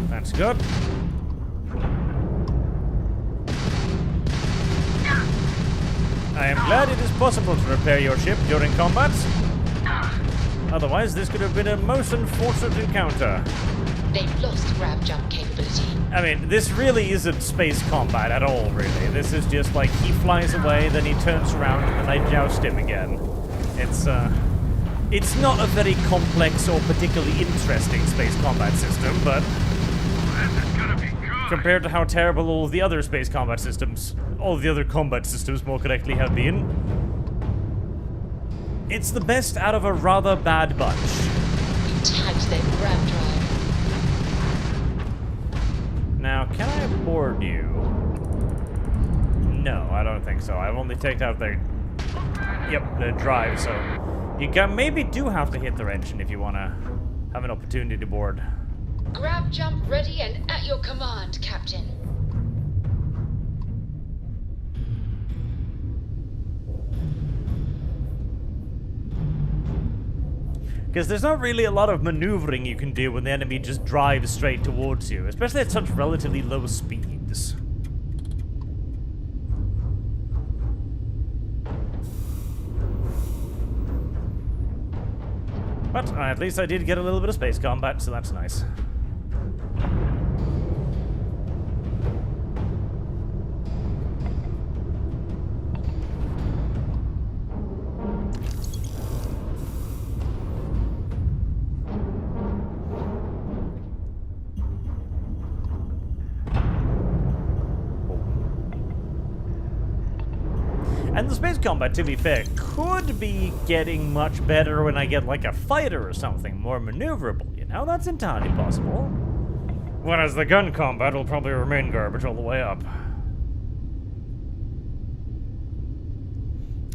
That's good. I am glad it is possible to repair your ship during combat. Otherwise, this could have been a most unfortunate encounter. They've lost grab jump capability. I mean, this really isn't space combat at all, really. This is just like he flies away, then he turns around, and I joust him again. It's not a very complex or particularly interesting space combat system, but compared to how terrible all of the other space combat systems, all of the other combat systems more correctly have been, it's the best out of a rather bad bunch. You tagged their grab drive. Now, can I board you? No, I don't think so. I've only taken out their... Yep, the drive, so... You maybe do have to hit their engine if you want to have an opportunity to board. Grab jump ready and at your command, Captain. Because there's not really a lot of maneuvering you can do when the enemy just drives straight towards you, especially at such relatively low speeds. But at least I did get a little bit of space combat, so that's nice. And the space combat, to be fair, could be getting much better when I get like a fighter or something more maneuverable, you know? That's entirely possible. Whereas the gun combat will probably remain garbage all the way up.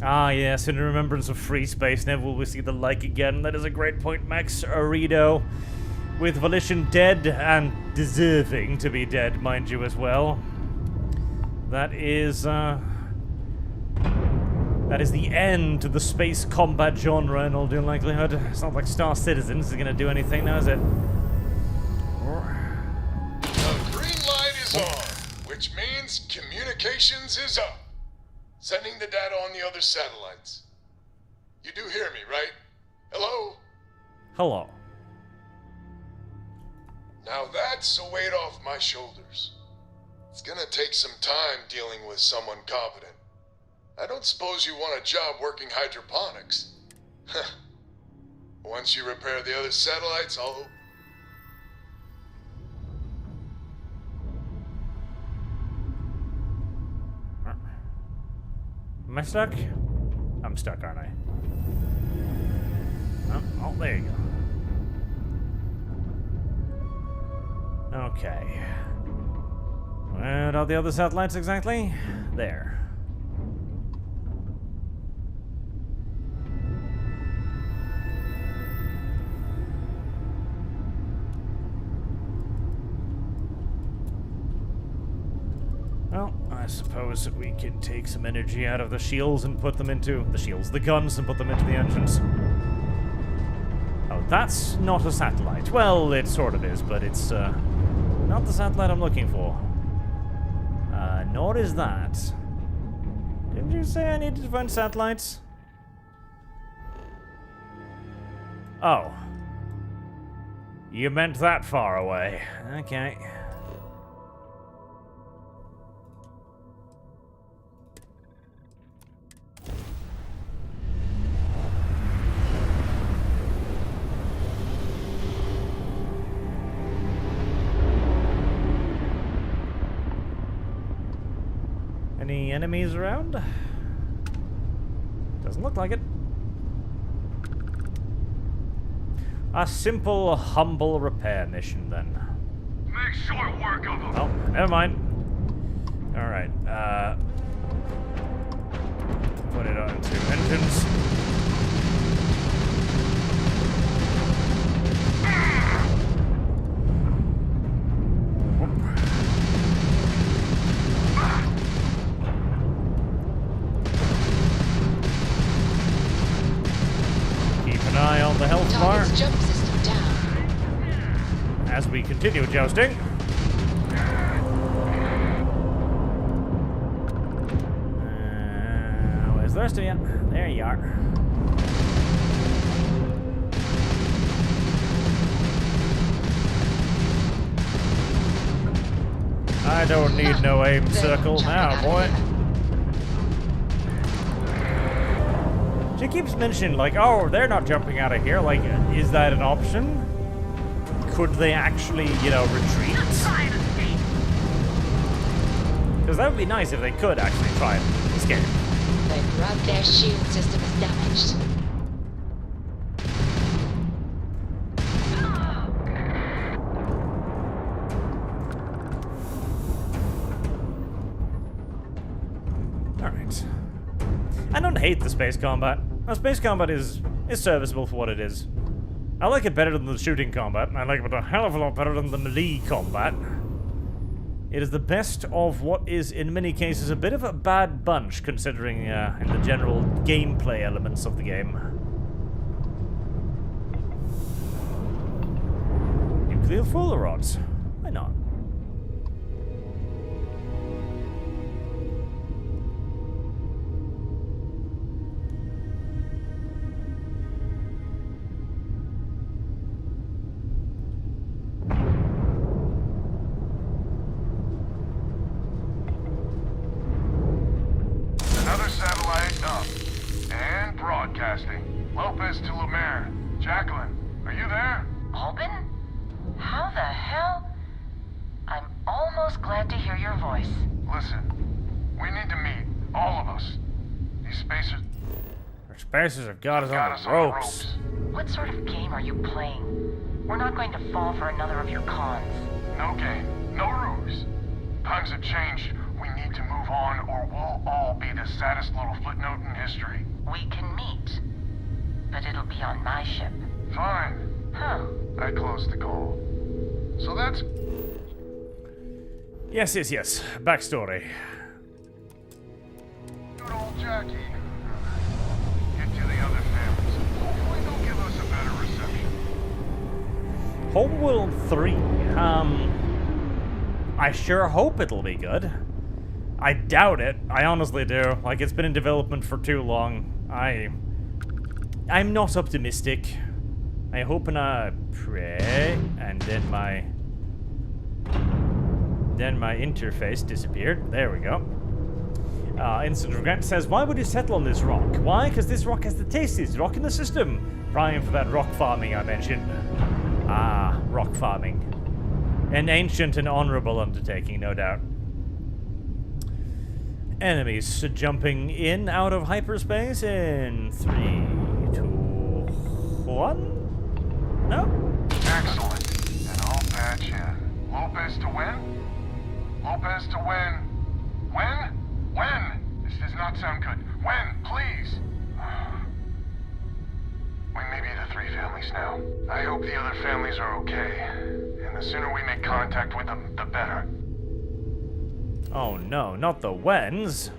Ah yes, in remembrance of free space, never will we see the like again. That is a great point, Max Arido. With Volition dead, and deserving to be dead, mind you, as well. That is the end to the space combat genre in all due likelihood. It's not like Star Citizen is going to do anything now, is it? The green light is on, which means communications is up. Sending the data on the other satellites. You do hear me, right? Hello? Hello. Now that's a weight off my shoulders. It's gonna take some time dealing with someone competent. I don't suppose you want a job working hydroponics. Once you repair the other satellites, I'll... Am I stuck? I'm stuck, aren't I? Oh, there you go. Okay. Where are the other satellites exactly? There. Well, I suppose that we can take some energy out of the shields and put them into... the guns, and put them into the engines. Oh, that's not a satellite. Well, it sort of is, but it's, not the satellite I'm looking for. Nor is that. Didn't you say I needed to find satellites? Oh. You meant that far away. Okay. Any enemies around? Doesn't look like it. A simple, humble repair mission, then. Make short work of them. Oh, never mind. Alright, put it on 2 engines. Eye on the health bar jump system down. as we continue jousting. Where's the rest of you? There you are. I don't need no aim circle now, boy. She keeps mentioning, like, oh, they're not jumping out of here. Like, is that an option? Could they actually, you know, retreat? Because that would be nice if they could actually try and escape. Their shield system is damaged. Alright. I don't hate the space combat. Now, space combat is serviceable for what it is. I like it better than the shooting combat, and I like it a hell of a lot better than the melee combat. It is the best of what is, in many cases, a bit of a bad bunch, considering in the general gameplay elements of the game. Nuclear fuel rods. Why not? Lopez to Lemaire. Jacqueline, are you there? Albin? How the hell? I'm almost glad to hear your voice. Listen, we need to meet, all of us. These spacers... Our spacers have got us on the ropes. What sort of game are you playing? We're not going to fall for another of your cons. No game. No ruse. Times have changed. We need to move on, or we'll all be the saddest little footnote in history. We can meet, but it'll be on my ship. Fine. Huh. I closed the call. So that's... Yes. Backstory. Good old Jackie. Get to the other families. Hopefully they'll give us a better reception. Homeworld 3. I sure hope it'll be good. I doubt it. I honestly do. Like, it's been in development for too long. I'm not optimistic. I hope and I pray, and then my interface disappeared. There we go. Instant Regret says, why would you settle on this rock? Why? Because this rock has the tastiest rock in the system. Prime for that rock farming I mentioned. Ah, rock farming. An ancient and honorable undertaking, no doubt. Enemies jumping in out of hyperspace in 3, 2, 1? No? Excellent. And I'll patch in. Lopez to win? Lopez to win. When? When? This does not sound good. When? Please. We may be the 3 families now. I hope the other families are okay. And the sooner we make contact with them, the better. Oh no, not the Wens.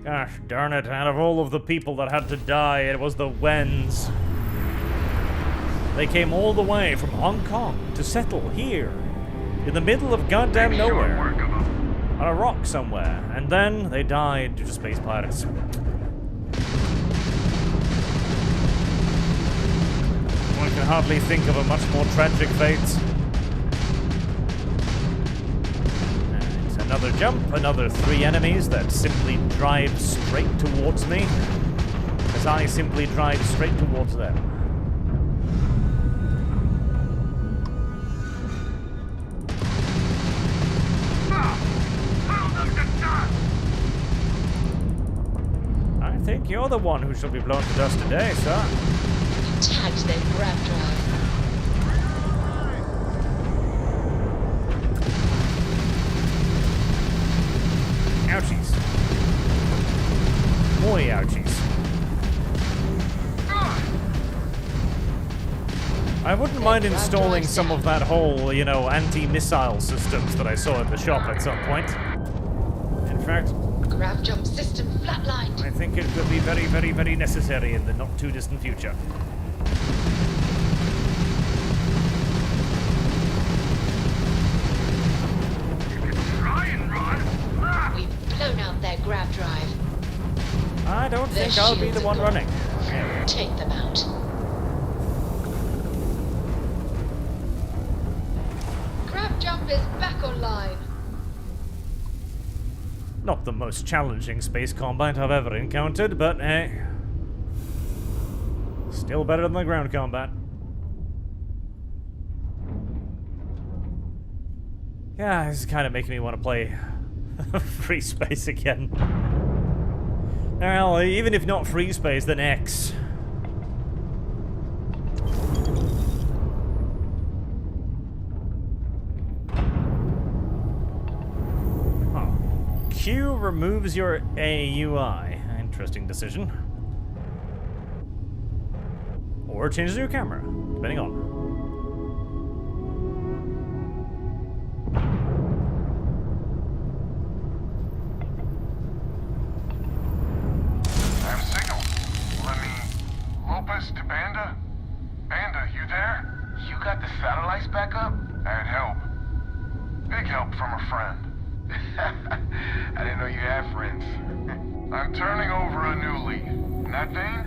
Gosh darn it, out of all of the people that had to die, it was the Wens. They came all the way from Hong Kong to settle here, in the middle of goddamn nowhere, on a rock somewhere, and then they died due to space pirates. One can hardly think of a much more tragic fate. And another jump, another 3 enemies that simply drive straight towards me, as I simply drive straight towards them. I think you're the one who shall be blown to dust today, sir. Tagged their grab drive. Ouchies. Boy, ouchies. I wouldn't mind installing some of that whole, you know, anti-missile systems that I saw at the shop at some point. In fact, Grab jump system flatlined. I think it could be very, very, very necessary in the not too distant future. We've blown out their grab drive. I don't think I'll be the one running. Take them out. Grab jump is back online. Not the most challenging space combat I've ever encountered, but hey. Still better than the ground combat. Yeah, this is kind of making me want to play Free Space again. Well, even if not Free Space, then X. Q removes your AUI. Interesting decision. Or changes your camera, depending on. I have signal. Let me... Lopez to Banda? Banda, you there? You got the satellites back up? I had help. Big help from a friend. I didn't know you had friends. I'm turning over a new leaf. In that vein,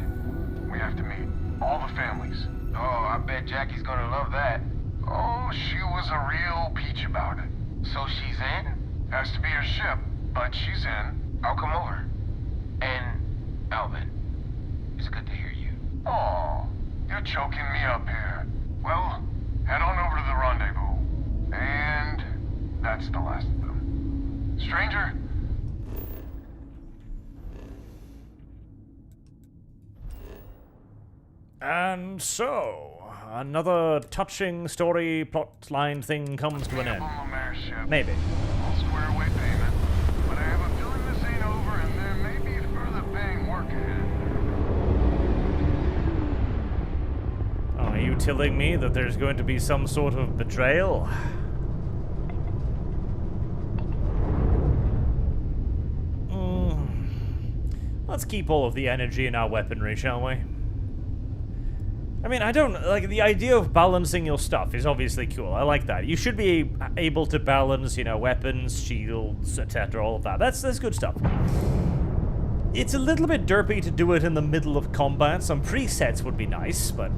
we have to meet all the families. Oh, I bet Jackie's gonna love that. Oh, she was a real peach about it. So she's in? Has to be her ship, but she's in. I'll come over. And Alvin, it's good to hear you. Oh, you're choking me up here. Well, head on over to the rendezvous. And that's the last of them. Stranger? And so, another touching story plotline thing comes to an end. Maybe. I'll square away payment, but I have a feeling this ain't over and there may be further paying work ahead. Oh, are you telling me that there's going to be some sort of betrayal? Let's keep all of the energy in our weaponry, shall we? I mean, I don't... like, the idea of balancing your stuff is obviously cool. I like that. You should be able to balance, you know, weapons, shields, etc., all of that. That's good stuff. It's a little bit derpy to do it in the middle of combat. Some presets would be nice, but...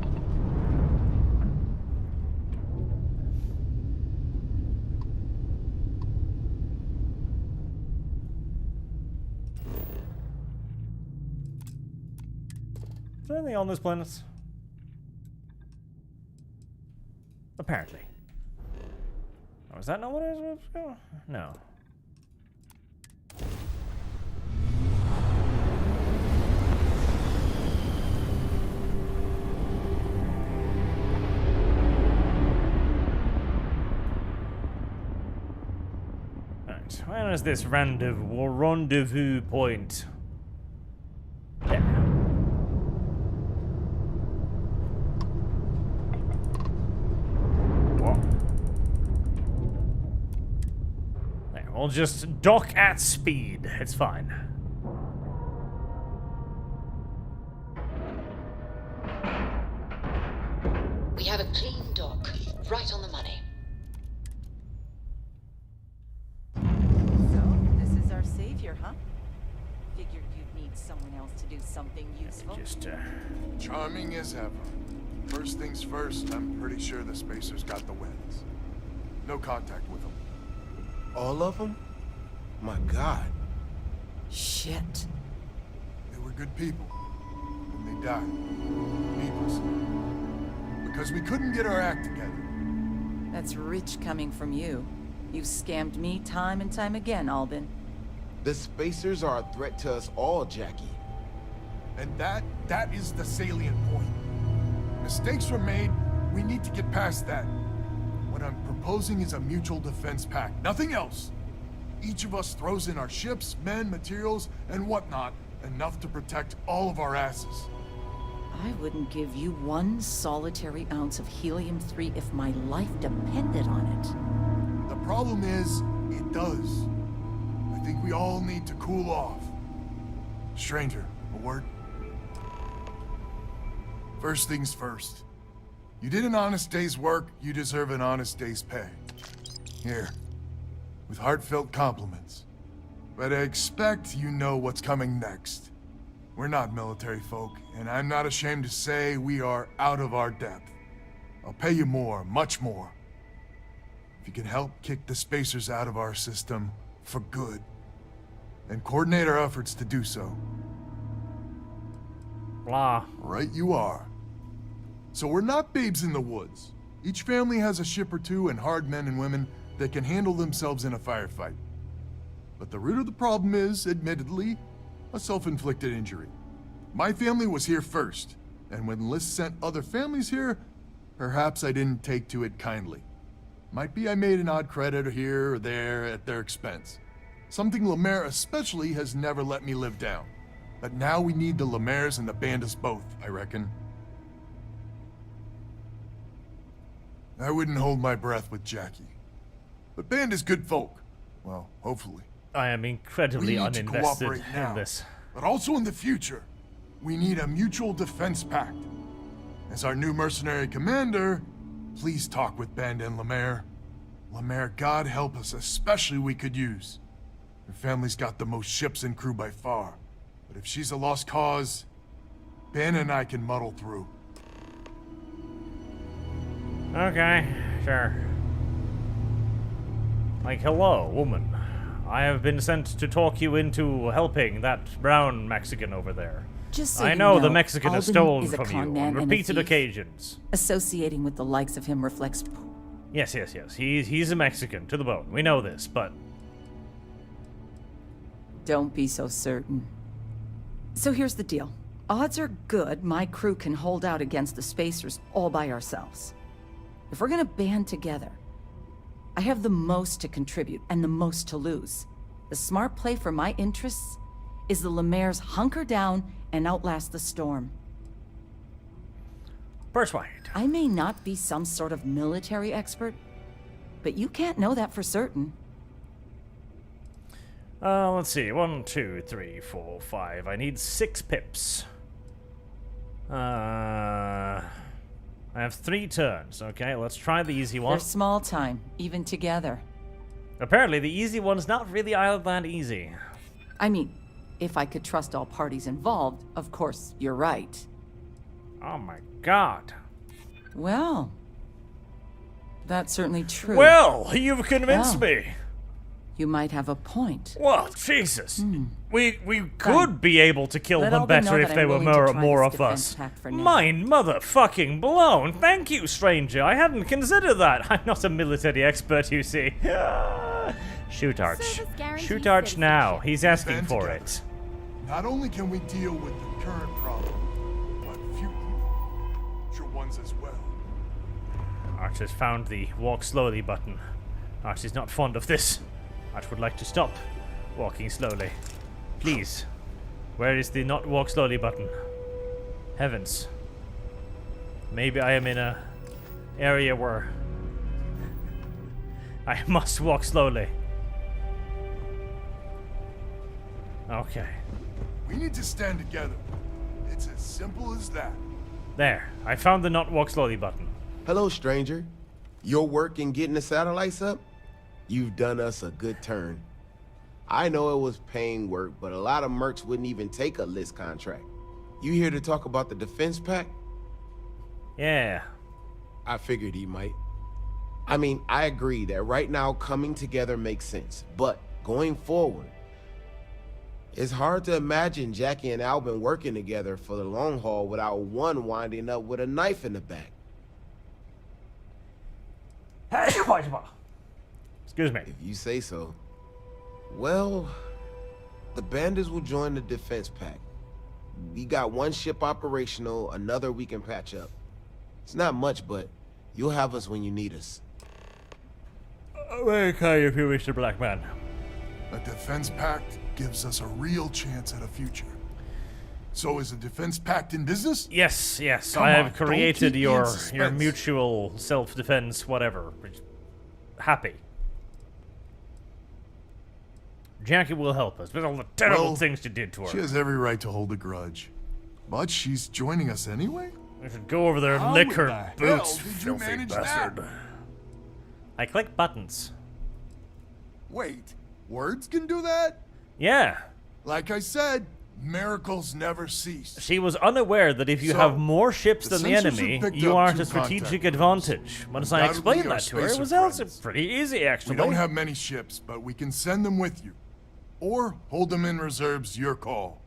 Is there anything on this planet? Apparently. Oh, is that not what I was going? No. Alright, where is this rendezvous point? There. We'll just dock at speed. It's fine. We have a clean dock, right on the money. So, this is our savior, huh? Figured you'd need someone else to do something useful. Just, Charming as ever. First things first, I'm pretty sure the Spacers got the wins. No contact with them. All of them? My God. Shit. They were good people. And they died. Needlessly. Because we couldn't get our act together. That's rich coming from you. You've scammed me time and time again, Albin. The Spacers are a threat to us all, Jackie. And that is the salient point. Mistakes were made. We need to get past that. What I'm proposing is a mutual defense pact. Nothing else. Each of us throws in our ships, men, materials, and whatnot. Enough to protect all of our asses. I wouldn't give you one solitary ounce of helium-3 if my life depended on it. The problem is, it does. I think we all need to cool off. Stranger, a word? First things first. You did an honest day's work, you deserve an honest day's pay. Here, with heartfelt compliments. But I expect you know what's coming next. We're not military folk, and I'm not ashamed to say we are out of our depth. I'll pay you more, much more. If you can help kick the Spacers out of our system for good, and coordinate our efforts to do so. Blah. Right you are. So we're not babes in the woods. Each family has a ship or two and hard men and women that can handle themselves in a firefight. But the root of the problem is, admittedly, a self-inflicted injury. My family was here first, and when Liz sent other families here, perhaps I didn't take to it kindly. Might be I made an odd credit here or there at their expense. Something Lemaire especially has never let me live down. But now we need the Lemaires and the Bandits both, I reckon. I wouldn't hold my breath with Jackie. But Band is good folk. Well, hopefully. I am incredibly uninvested in this. But also in the future, we need a mutual defense pact. As our new mercenary commander, please talk with Band and Lemaire. Lemaire, God help us, especially we could use. Her family's got the most ships and crew by far. But if she's a lost cause, Ben and I can muddle through. Okay, sure. Like, hello, woman. I have been sent to talk you into helping that brown Mexican over there. Just so I know you the Mexican has Albin stolen is a from con you man on and a repeated thief. occasions. Associating with the likes of him reflects... Yes. He's a Mexican, to the bone. We know this, but... Don't be so certain. So here's the deal. Odds are good my crew can hold out against the Spacers all by ourselves. If we're gonna band together, I have the most to contribute and the most to lose. The smart play for my interests is the Lemaire's hunker down and outlast the storm. Persuade. I may not be some sort of military expert, but you can't know that for certain. Let's see. 1, 2, 3, 4, 5. I need 6 pips. I have 3 turns. Okay, let's try the easy one. They're small time, even together. Apparently, the easy one's not really all that easy. I mean, if I could trust all parties involved, of course, you're right. Oh my god. Well, that's certainly true. Well, you've convinced me. You might have a point. Well, Jesus. We could be able to kill them better if there were more of us. Mind motherfucking blown. Thank you, stranger. I hadn't considered that. I'm not a military expert, you see. Shoot Arch. Shoot Arch now. He's asking for it. Not only can we deal with the current problem, but future ones as well. Arch has found the walk slowly button. Arch is not fond of this. Arch would like to stop walking slowly. Please. Where is the not walk slowly button? Heavens. Maybe I am in a area where I must walk slowly. Okay. We need to stand together. It's as simple as that. There. I found the not walk slowly button. Hello, stranger. Your work in getting the satellites up? You've done us a good turn. I know it was paying work, but a lot of mercs wouldn't even take a list contract. You here to talk about the defense pack? Yeah. I figured he might. I mean, I agree that right now coming together makes sense, but going forward, it's hard to imagine Jackie and Albin working together for the long haul without one winding up with a knife in the back. Excuse me. If you say so. Well, the bandits will join the defense pack. We got one ship operational, another we can patch up. It's not much, but you'll have us when you need us. Very kind of you, Mr. Blackman. A defense pact gives us a real chance at a future. So is a defense pact in business? Yes, yes. Come I on, have created don't keep me in your suspense. mutual self-defense, whatever. Happy. Jackie will help us with all the terrible things you did to her. She has every right to hold a grudge. But she's joining us anyway? We should go over there and How lick in her the boots, hell did you filthy manage bastard. that? I click buttons. Wait, words can do that? Yeah. Like I said, miracles never cease. She was unaware that if you So, have more ships the than the censorship enemy, picked you up are at 2 a strategic contact advantage. Once I explained Undoubtedly that to her, it our was spacer also friends. pretty easy, actually. We don't have many ships, but we can send them with you. Or hold them in reserves, your call.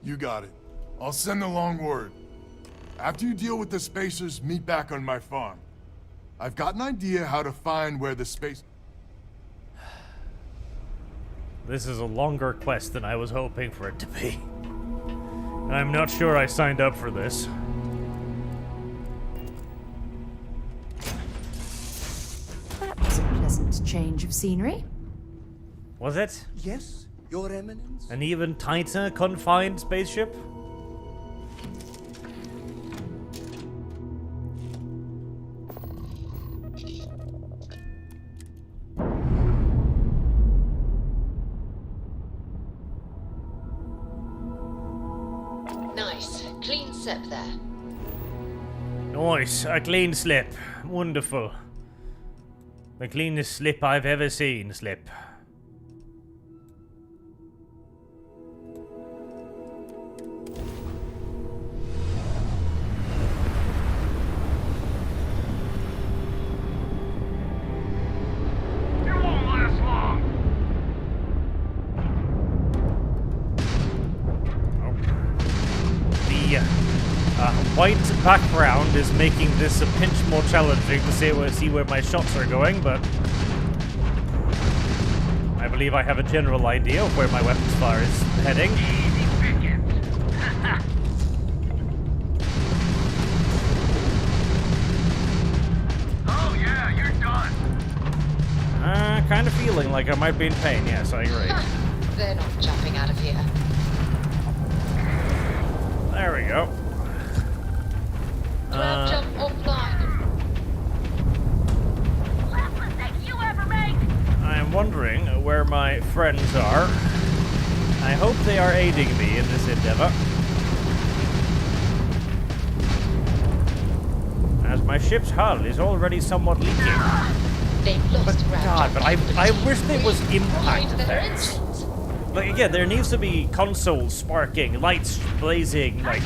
You got it. I'll send the long word. After you deal with the spacers, meet back on my farm. I've got an idea how to find where the space... This is a longer quest than I was hoping for it to be. I'm not sure I signed up for this. That was a pleasant change of scenery. Was it? Yes, Your Eminence? An even tighter, confined spaceship? Nice. Clean step there. Nice, a clean slip. Wonderful. The cleanest slip I've ever seen, slip. You won't last long. The white background is making this a pinch more challenging to see where my shots are going, but I believe I have a general idea of where my weapons fire is heading. kind of feeling like I might be in pain. Yes, I agree. They're not jumping out of here. There we go. Jump offline. Last mistake you ever make! I am wondering where my friends are. I hope they are aiding me in this endeavor. As my ship's hull is already somewhat leaking. They've lost ground. God, but I wish there was impact effects. Like, again, there needs to be consoles sparking, lights blazing, like,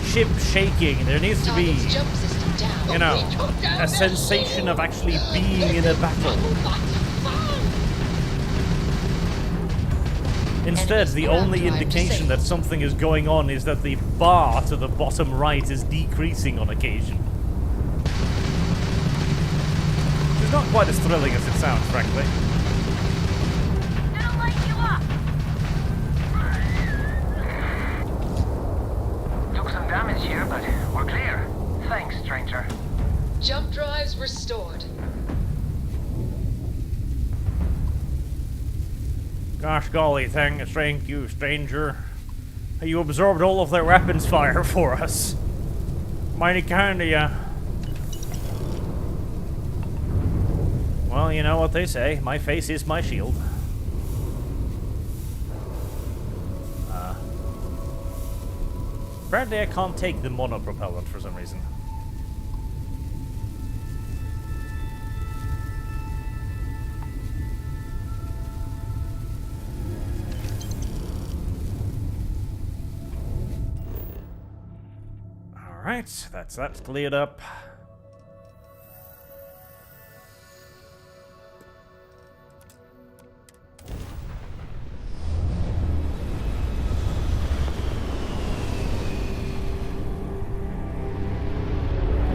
ship shaking. There needs to be, you know, a sensation of actually being in a battle. Instead, the only indication that something is going on is that the bar to the bottom right is decreasing on occasion. It's not quite as thrilling as it sounds, frankly. It'll light you up! Took some damage here, but we're clear. Thanks, stranger. Jump drives restored. Gosh golly, thank you, stranger. You absorbed all of their weapons fire for us. Mighty kind of ya. Well, you know what they say. My face is my shield. Apparently I can't take the monopropellant for some reason. Alright, that's cleared up.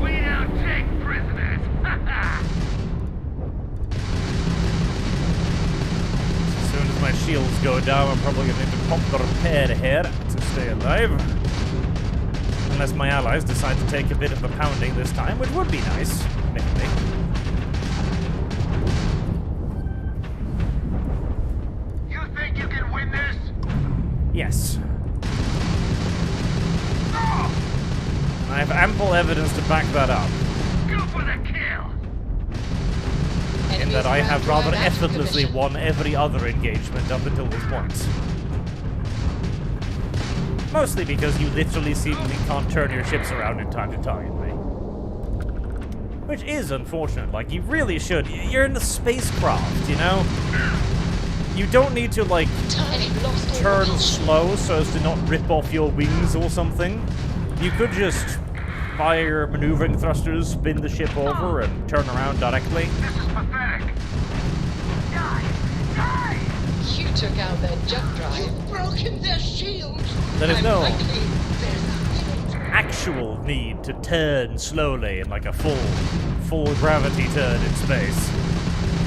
We don't take prisoners! As soon as my shields go down, I'm probably going to need to pop the repair here to stay alive. Unless my allies decide to take a bit of a pounding this time, which would be nice, maybe. You think you can win this? Yes. I have ample evidence to back that up. Go for the kill! In that I have rather effortlessly won every other engagement up until this point. Mostly because you literally seemingly can't turn your ships around in time to target me. Which is unfortunate, like, you really should. You're in the spacecraft, you know? You don't need to, like, turn slow so as to not rip off your wings or something. You could just fire your maneuvering thrusters, spin the ship over, and turn around directly. This is pathetic! Die! Die! You took out their jump drive. You've broken their shield! There is no actual need to turn slowly in like a full gravity turn in space.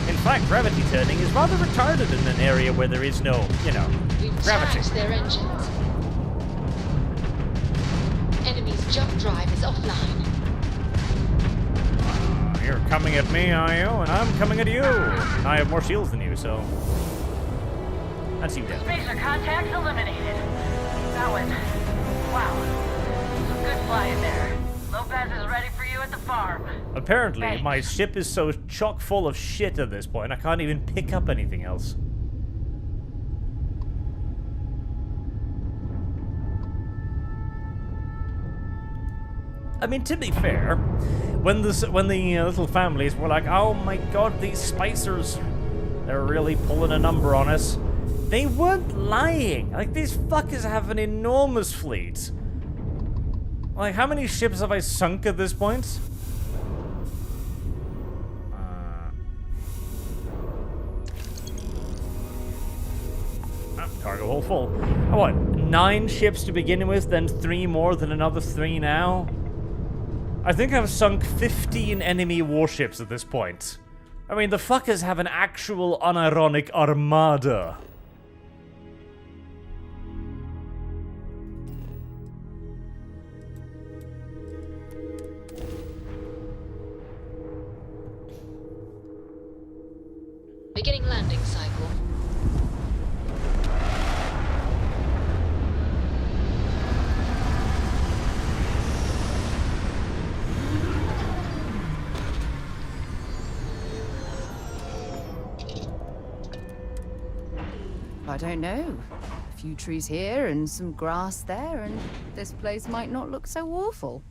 In fact, gravity turning is rather retarded in an area where there is no, you know, gravity. Their engines. Enemy's jump drive is offline. You're coming at me, are you? And I'm coming at you. And I have more shields than you, so that's you, dead. Spacer contacts eliminated. That went... wow. Some good flying there. Lopez is ready for you at the farm. Apparently, my ship is so chock full of shit at this point, I can't even pick up anything else. I mean, to be fair, when the little families were like, oh my god, these spicers, they're really pulling a number on us. They weren't lying. Like, these fuckers have an enormous fleet. Like, how many ships have I sunk at this point? Cargo hold full. Oh, what? 9 ships to begin with, then 3 more, then another 3 now? I think I've sunk 15 enemy warships at this point. I mean, the fuckers have an actual unironic armada. Beginning landing cycle. I don't know. A few trees here and some grass there, and this place might not look so awful.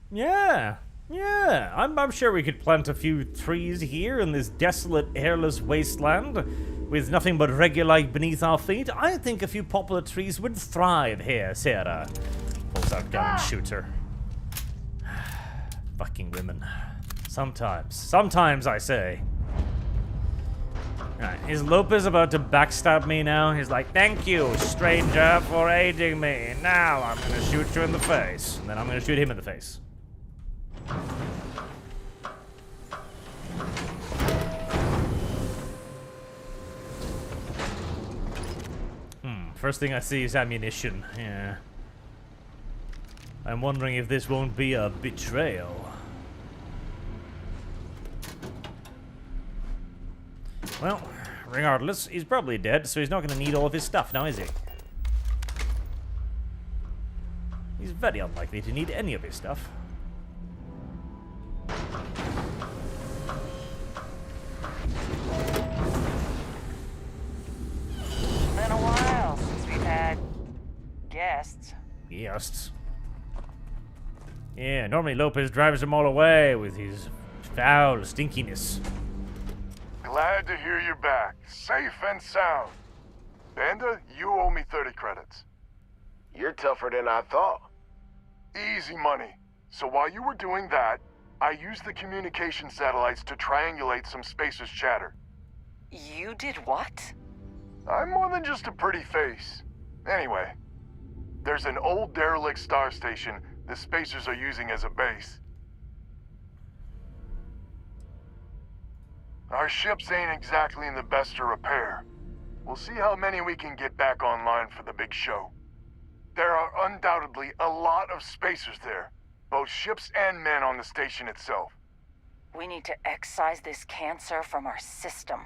Yeah. I'm sure we could plant a few trees here in this desolate, airless wasteland with nothing but regulite beneath our feet. I think a few poplar trees would thrive here, Sarah. Pulls out gun and shoots her. Fucking women. Sometimes I say. Right, is Lopez about to backstab me now? He's like, thank you, stranger, for aiding me. Now I'm gonna shoot you in the face. And then I'm gonna shoot him in the face. First thing I see is ammunition. Yeah. I'm wondering if this won't be a betrayal. Well, regardless, he's probably dead, so he's not going to need all of his stuff now, is he? He's very unlikely to need any of his stuff. Been a while since we've had guests. Guests? Yeah, normally Lopez drives them all away with his foul stinkiness. Glad to hear you're back, safe and sound. Banda, you owe me 30 credits. You're tougher than I thought. Easy money. So while you were doing that, I used the communication satellites to triangulate some spacers' chatter. You did what? I'm more than just a pretty face. Anyway, there's an old derelict star station the spacers are using as a base. Our ships ain't exactly in the best of repair. We'll see how many we can get back online for the big show. There are undoubtedly a lot of spacers there, both ships and men on the station itself. We need to excise this cancer from our system.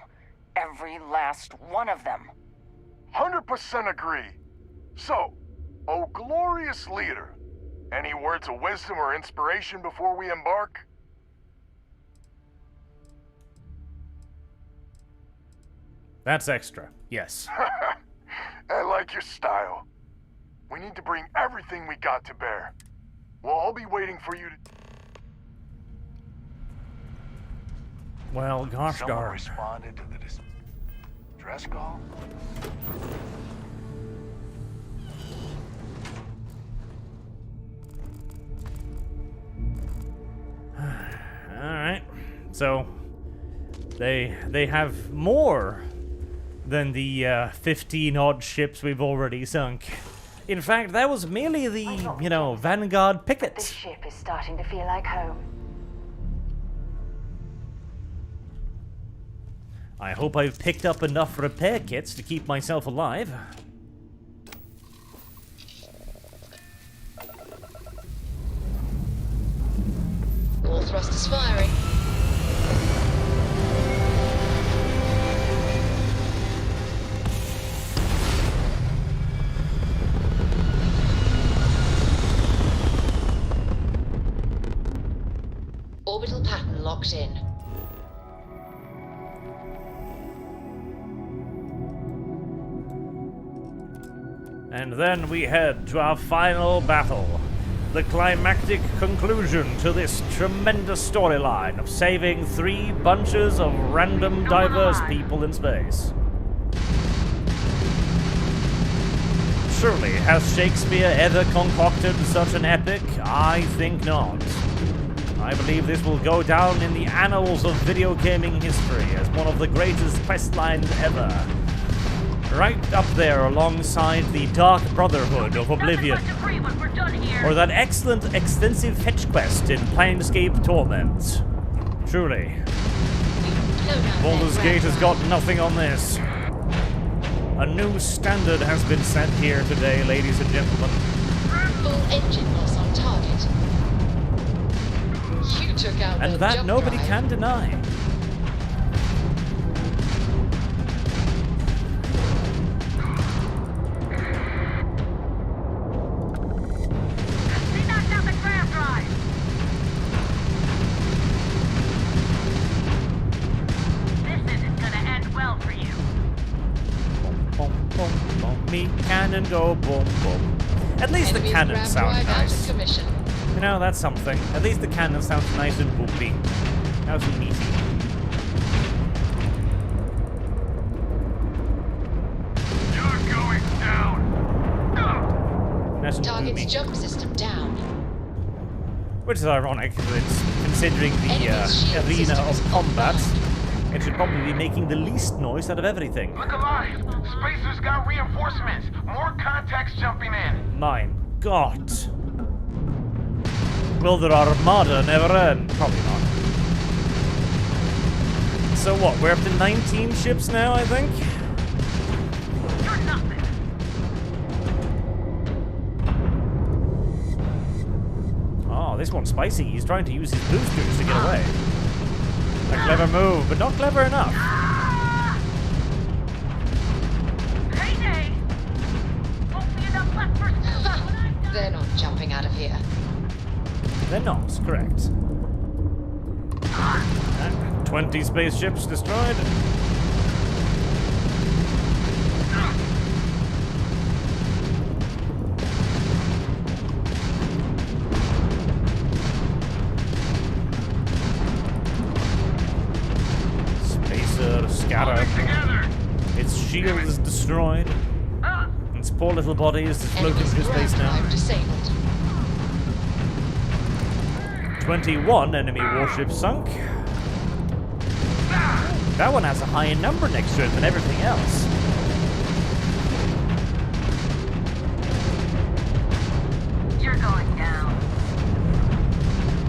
Every last one of them. 100% agree. So, oh glorious leader, any words of wisdom or inspiration before we embark? That's extra, yes. I like your style. We need to bring everything we got to bear. We'll all be waiting for you to... Well, gosh Someone darn. responded to the distress call? Alright. So, they have more than the 15-odd ships we've already sunk. In fact, that was merely the, Vanguard picket. This ship is starting to feel like home. I hope I've picked up enough repair kits to keep myself alive. All thrusters firing. Orbital pattern locked in. And then we head to our final battle. The climactic conclusion to this tremendous storyline of saving 3 bunches of random diverse people in space. Surely, has Shakespeare ever concocted such an epic? I think not. I believe this will go down in the annals of video gaming history as one of the greatest quest lines ever. Right up there alongside the Dark Brotherhood of Oblivion. Or that excellent extensive fetch quest in Planescape Torment. Truly. Baldur's Gate has got nothing on this. A new standard has been set here today, ladies and gentlemen. Full engine loss on target. You took out And the that jump nobody drive. can deny. cannon go boom, boom. At least the cannons sound nice. You know, that's something. At least the cannon sounds nice and boopy. That was neat. You're going down. Nice and Target's boomy. jump system down. Which is ironic, it's considering the arena of combat. It should probably be making the least noise out of everything. Look alive! Spacers got reinforcements! More contacts jumping in! My God. Will their armada never end? Probably not. So what, we're up to 19 ships now, I think? You're nothing! Oh, this one's spicy. He's trying to use his boosters to get away. A clever move, but not clever enough. They're not jumping out of here. They're not, correct. 20 spaceships destroyed. Spacer scatter. Its shield is destroyed. Its poor little body is just floating through space now. 21 enemy warships sunk. That one has a higher number next to it than everything else. You're going down.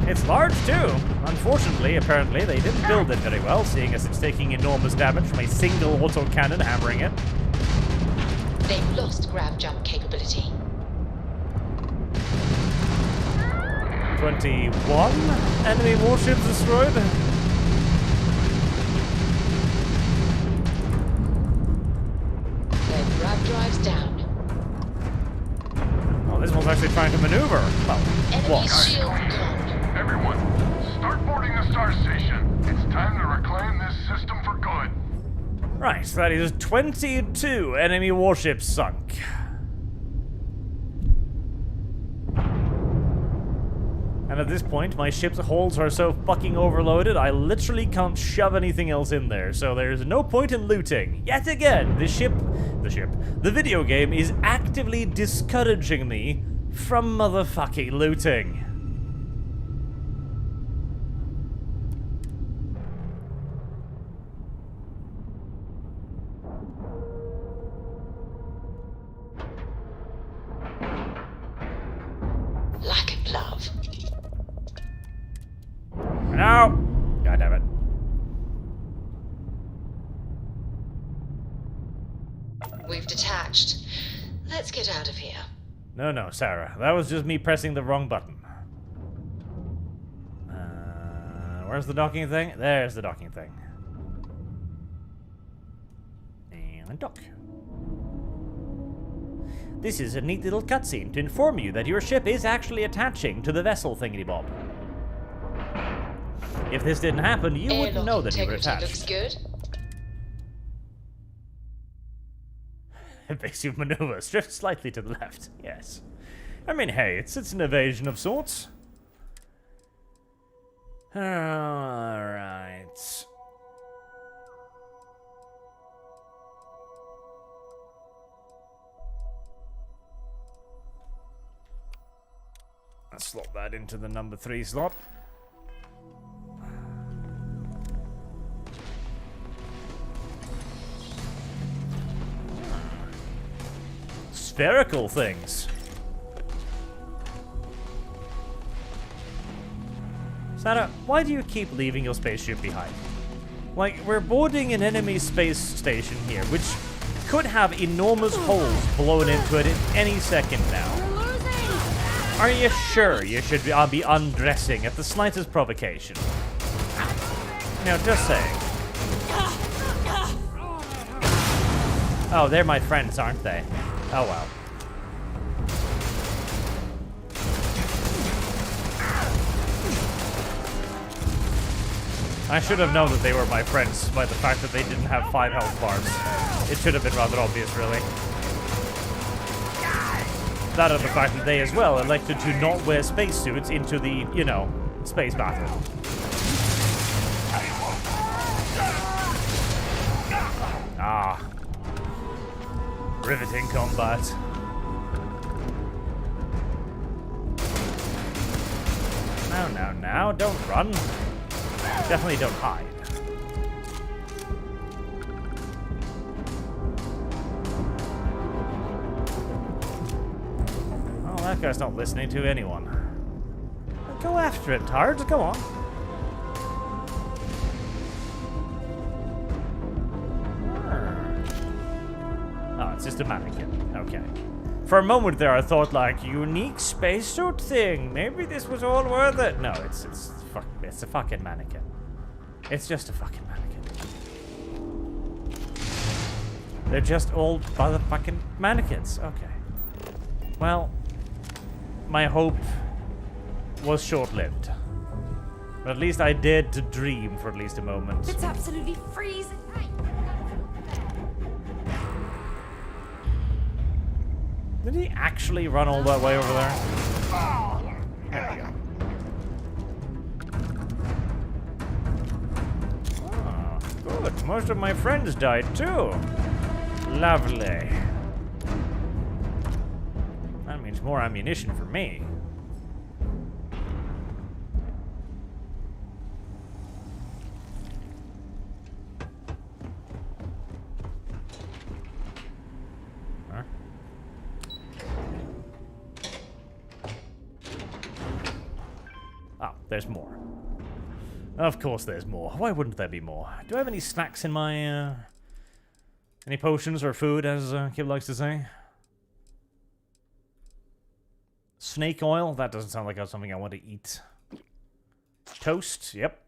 It's large too. Unfortunately, apparently, they didn't build it very well, seeing as it's taking enormous damage from a single autocannon hammering it. They've lost grav jump capability. 21 enemy warships destroyed. Their grav drives down. Oh, this one's actually trying to maneuver. Well, what? Shield gone. Everyone, start boarding the star station. It's time to reclaim this system for good. Right, so that is 22 enemy warships sunk. And at this point, my ship's holds are so fucking overloaded, I literally can't shove anything else in there, so there's no point in looting. Yet again, the video game is actively discouraging me from motherfucking looting. Lack of love. No! God damn it. We've detached. Let's get out of here. No, Sarah. That was just me pressing the wrong button. Where's the docking thing? There's the docking thing. And dock. This is a neat little cutscene to inform you that your ship is actually attaching to the vessel thingy-bob. If this didn't happen, you wouldn't know that you were attached. Looks good. It makes you maneuver. Drift slightly to the left. Yes. I mean, hey, it's an evasion of sorts. Alright. Let's slot that into the number 3 slot. Spherical things. Sarah, why do you keep leaving your spaceship behind? Like, we're boarding an enemy space station here, which could have enormous holes blown into it at any second now. Are you sure you should be undressing at the slightest provocation? No, just saying. Oh, they're my friends, aren't they? Oh well. I should have known that they were my friends by the fact that they didn't have 5 health bars. It should have been rather obvious, really. That and the fact that they as well elected to not wear spacesuits into the, you know, space battle. Ah. Riveting combat. Now, don't run. Definitely don't hide. Oh, that guy's not listening to anyone. Go after it, Tards, go on. Oh, it's just a mannequin. Okay. For a moment there, I thought, like, unique spacesuit thing. Maybe this was all worth it. No, it's a fucking mannequin. It's just a fucking mannequin. They're just all motherfucking mannequins. Okay. Well, my hope was short-lived. But at least I dared to dream for at least a moment. It's absolutely freezing. Did he actually run all that way over there? There we go. Oh, good. Most of my friends died too. Lovely. That means more ammunition for me. There's more. Of course there's more. Why wouldn't there be more? Do I have any snacks in my, any potions or food, as Kib likes to say? Snake oil? That doesn't sound like something I want to eat. Toast? Yep.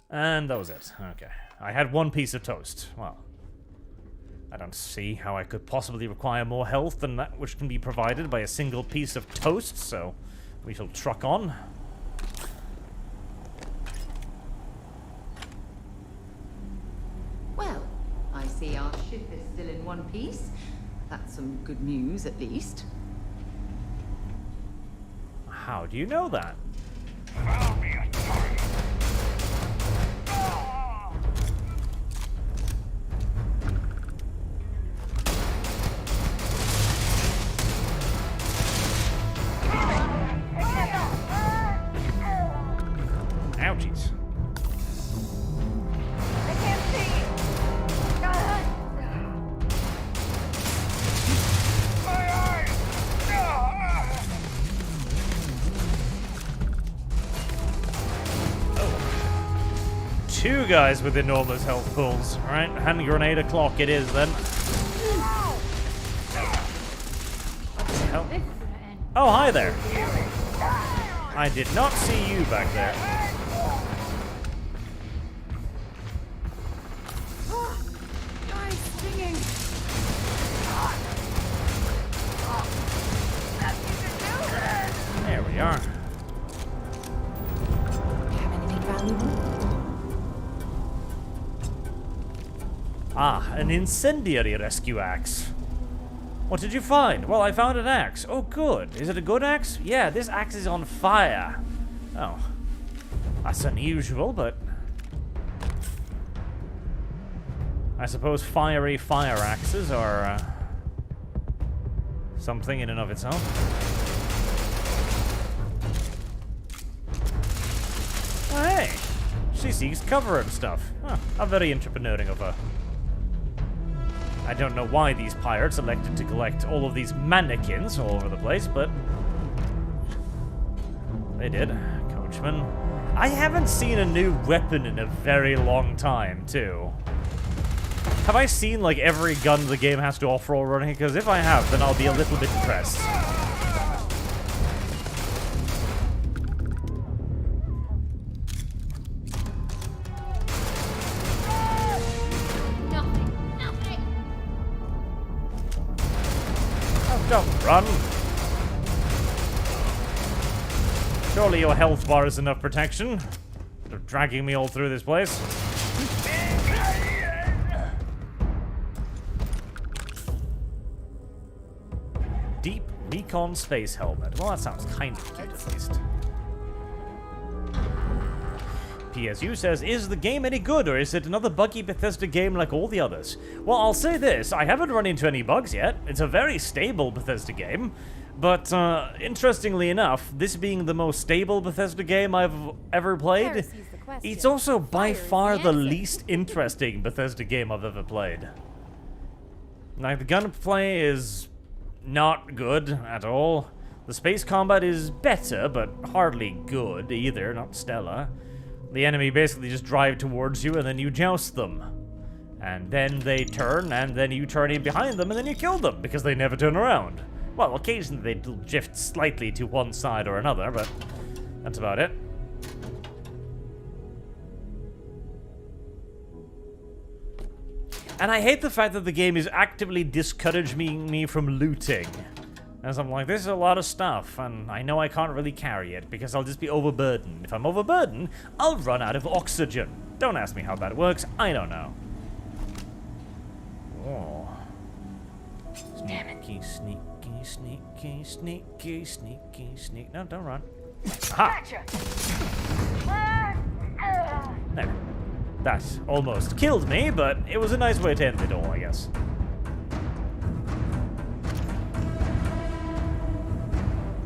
And that was it. Okay. I had one piece of toast. Well, I don't see how I could possibly require more health than that which can be provided by a single piece of toast, so we shall truck on. Well, I see our ship is still in one piece. That's some good news, at least. How do you know that? Ouchies. I can't see. My eyes. Oh. Two guys with enormous health pools. Alright, hand grenade o'clock it is then. Oh, hi there. I did not see you back there. There we are. Ah, an incendiary rescue axe. What did you find? Well, I found an axe. Oh, good. Is it a good axe? Yeah, this axe is on fire. Oh. That's unusual, but... I suppose fiery fire axes are, something in and of itself. Oh, hey! She seeks cover and stuff. Huh, how very entrepreneuring of her. I don't know why these pirates elected to collect all of these mannequins all over the place, but they did. Coachman. I haven't seen a new weapon in a very long time, too. Have I seen, like, every gun the game has to offer already? Because if I have, then I'll be a little bit depressed. Don't run. Surely your health bar is enough protection. They're dragging me all through this place. Recon Space Helmet. Well, that sounds kind of cute at least. PSU says, is the game any good, or is it another buggy Bethesda game like all the others? Well, I'll say this, I haven't run into any bugs yet. It's a very stable Bethesda game. But, interestingly enough, this being the most stable Bethesda game I've ever played, it's also by far the least interesting Bethesda game I've ever played. Like, the gunplay is not good at all. The space combat is better, but hardly good either, not stellar. The enemy basically just drive towards you and then you joust them. And then they turn, and then you turn in behind them and then you kill them, because they never turn around. Well, occasionally they drift slightly to one side or another, but that's about it. And I hate the fact that the game is actively discouraging me from looting. As I'm like, this is a lot of stuff, and I know I can't really carry it, because I'll just be overburdened. If I'm overburdened, I'll run out of oxygen. Don't ask me how that works, I don't know. Oh. Sneaky, sneaky, sneaky, sneaky, sneaky, sneaky. No, don't run. Aha! There. That almost killed me, but it was a nice way to end it all, I guess.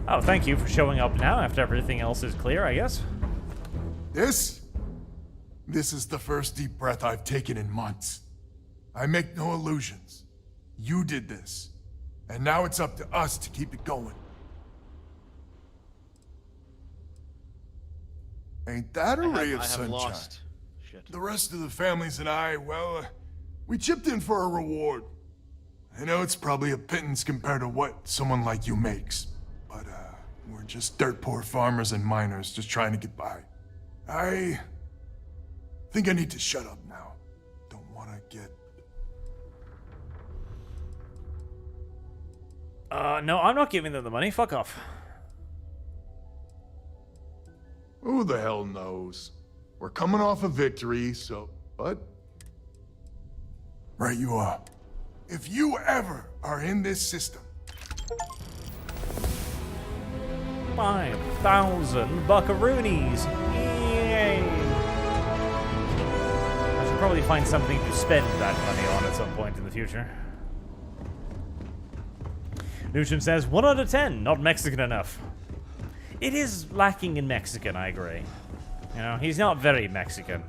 Oh, thank you for showing up now after everything else is clear, I guess. This is the first deep breath I've taken in months. I make no illusions. You did this. And now it's up to us to keep it going. Ain't that a ray of sunshine? Lost. Shit. The rest of the families and I, well, we chipped in for a reward. I know it's probably a pittance compared to what someone like you makes. But, we're just dirt poor farmers and miners just trying to get by. I think I need to shut up now. Don't want to get... No, I'm not giving them the money. Fuck off. Who the hell knows? We're coming off a victory, so... But... Right you are. If you ever are in this system... 5,000 buckaroonies. Yay! I should probably find something to spend that money on at some point in the future. Lucian says, 1 out of 10, not Mexican enough. It is lacking in Mexican, I agree. You know, he's not very Mexican.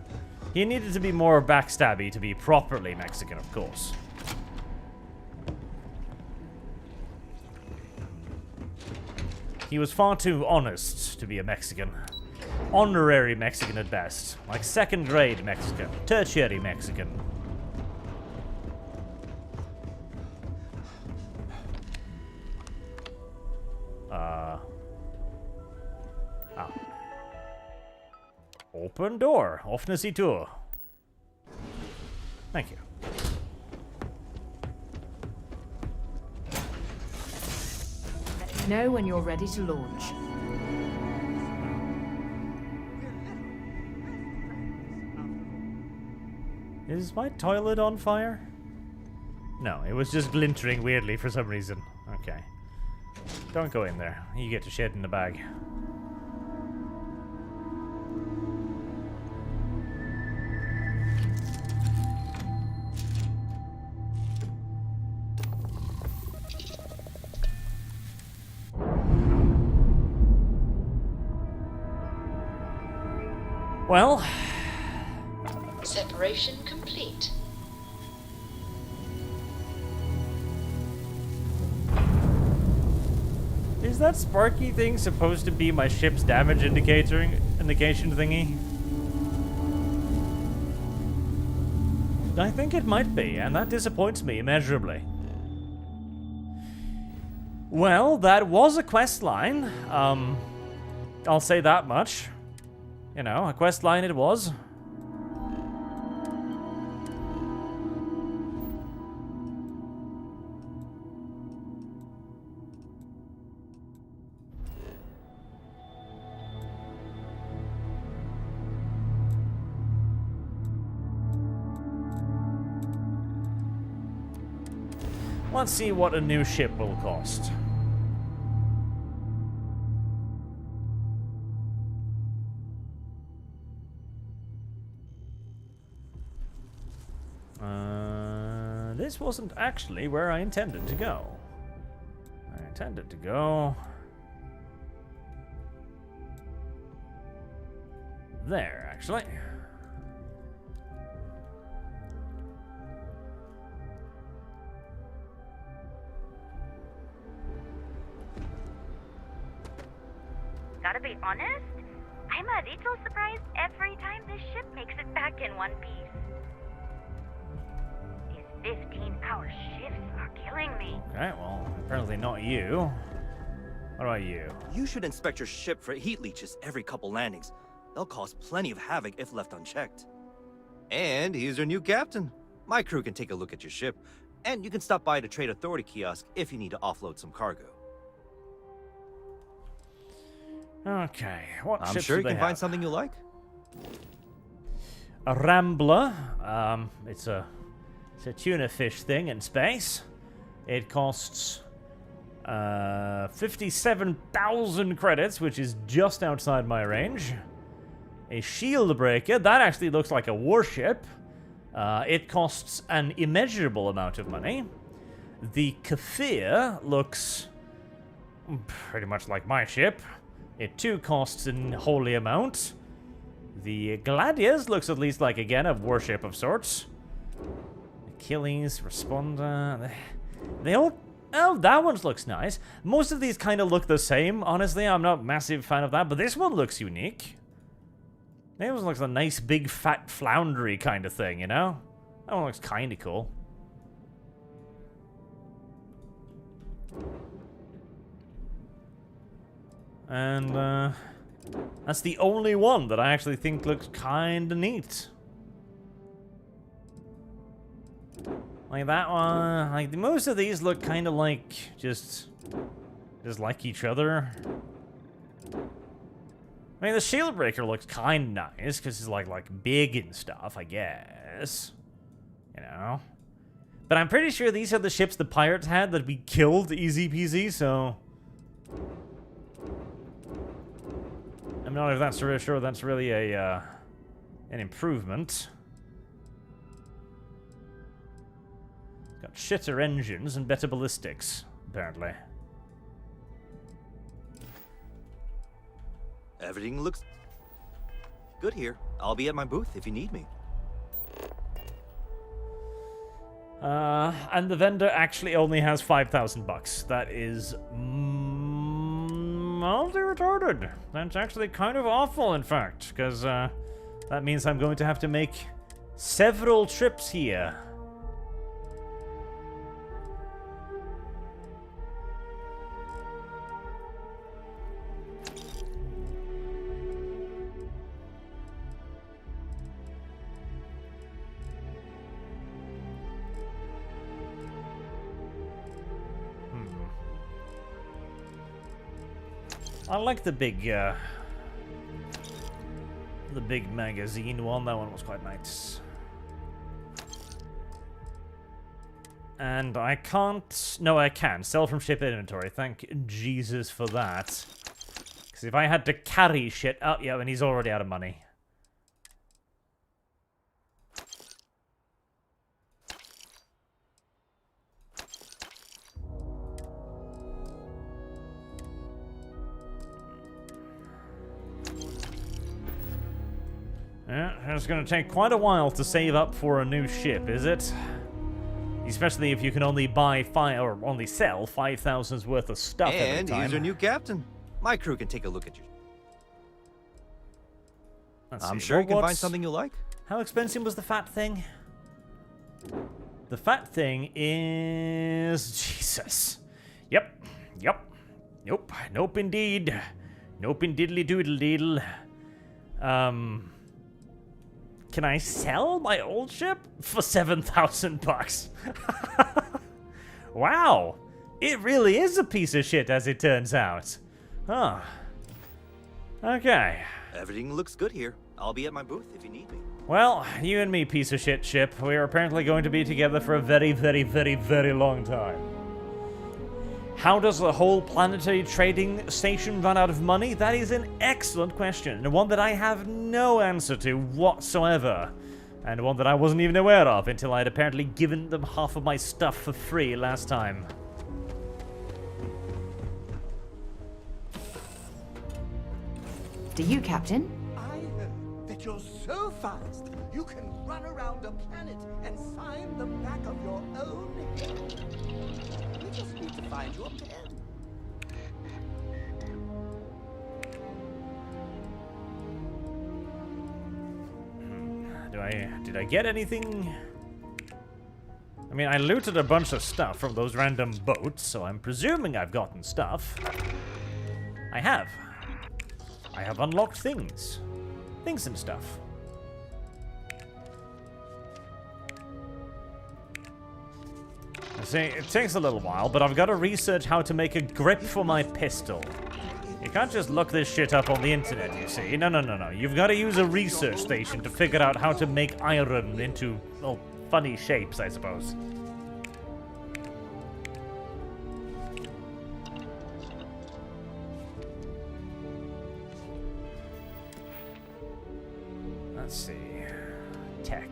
He needed to be more backstabby to be properly Mexican, of course. He was far too honest to be a Mexican. Honorary Mexican at best. Like second grade Mexican. Tertiary Mexican. Open door. Öffne sie Tür. Thank you. Let me know when you're ready to launch. Is my toilet on fire? No, it was just glintering weirdly for some reason. Okay. Don't go in there. You get to shit in the bag. Well, separation complete. Is that sparky thing supposed to be my ship's damage indication thingy? I think it might be, and that disappoints me immeasurably. Well, that was a quest line. I'll say that much. You know, a quest line it was. Let's see what a new ship will cost. this wasn't actually where I intended to go. I intended to go... there, actually. Gotta be honest, I'm a little surprised every time this ship makes it back in one piece. These 15-hour shifts are killing me. Okay, well, apparently not you. What about you? You should inspect your ship for heat leeches every couple landings. They'll cause plenty of havoc if left unchecked. And here's your new captain. My crew can take a look at your ship, and you can stop by the Trade Authority kiosk if you need to offload some cargo. Okay, what I'm ships sure do you they can find have? something you like. A Rambler. It's a tuna fish thing in space. It costs 57,000 credits, which is just outside my range. A shield breaker. That actually looks like a warship. It costs an immeasurable amount of money. The Kafir looks pretty much like my ship. It too costs an holy amount. The Gladius looks at least like, again, a warship of sorts. Achilles, Responder. They all... oh, that one looks nice. Most of these kind of look the same, honestly. I'm not a massive fan of that, but this one looks unique. This one looks a nice, big, fat floundery kind of thing, you know? That one looks kind of cool. And, that's the only one that I actually think looks kind of neat. Like that one, like most of these look kind of like just like each other. I mean, the shield breaker looks kind of nice because it's like big and stuff, I guess. You know, but I'm pretty sure these are the ships the pirates had that we killed easy peasy. So I'm not if that's really sure that's really a an improvement. Got shitter engines and better ballistics, apparently. Everything looks good here. I'll be at my booth if you need me. And the vendor actually only has 5,000 bucks. That is mildly retarded. That's actually kind of awful, in fact, because that means I'm going to have to make several trips here. I like the big magazine one. That one was quite nice. And I can't... no, I can. Sell from ship inventory. Thank Jesus for that. Because if I had to carry shit... oh, yeah, and he's already out of money. Yeah, it's going to take quite a while to save up for a new ship, is it? Especially if you can only buy or only sell 5,000's worth of stuff every And time. here's your new captain. My crew can take a look at you. I'm sure you can find something you like. How expensive was the fat thing? The fat thing is... Jesus. Yep. Nope. Nope indeed. Nope indeedly doodle deedle. Can I sell my old ship for 7,000 bucks? Wow. It really is a piece of shit, as it turns out. Huh. Okay. Everything looks good here. I'll be at my booth if you need me. Well, you and me, piece of shit ship, we are apparently going to be together for a very, very, very, very long time. How does the whole planetary trading station run out of money? That is an excellent question, and one that I have no answer to whatsoever. And one that I wasn't even aware of until I had apparently given them half of my stuff for free last time. Do you, Captain? I heard that you're so fast, you can run around a planet and sign the back of your own head. We just need to find your pen. Did I get anything? I mean, I looted a bunch of stuff from those random boats, so I'm presuming I've gotten stuff. I have. I have unlocked things. Things and stuff. See, it takes a little while, but I've got to research how to make a grip for my pistol. You can't just look this shit up on the internet, you see. No. You've got to use a research station to figure out how to make iron into, well, funny shapes, I suppose. Let's see. Tech.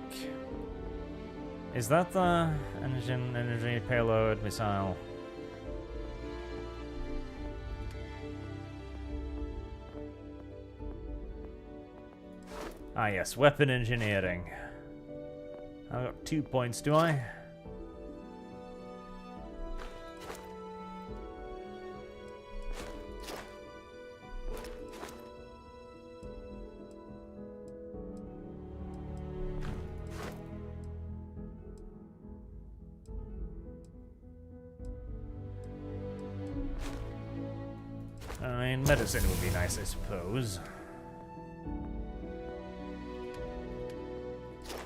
Is that the engine, energy, payload, missile? Ah yes, weapon engineering. I got 2 points, do I? I mean, medicine would be nice, I suppose.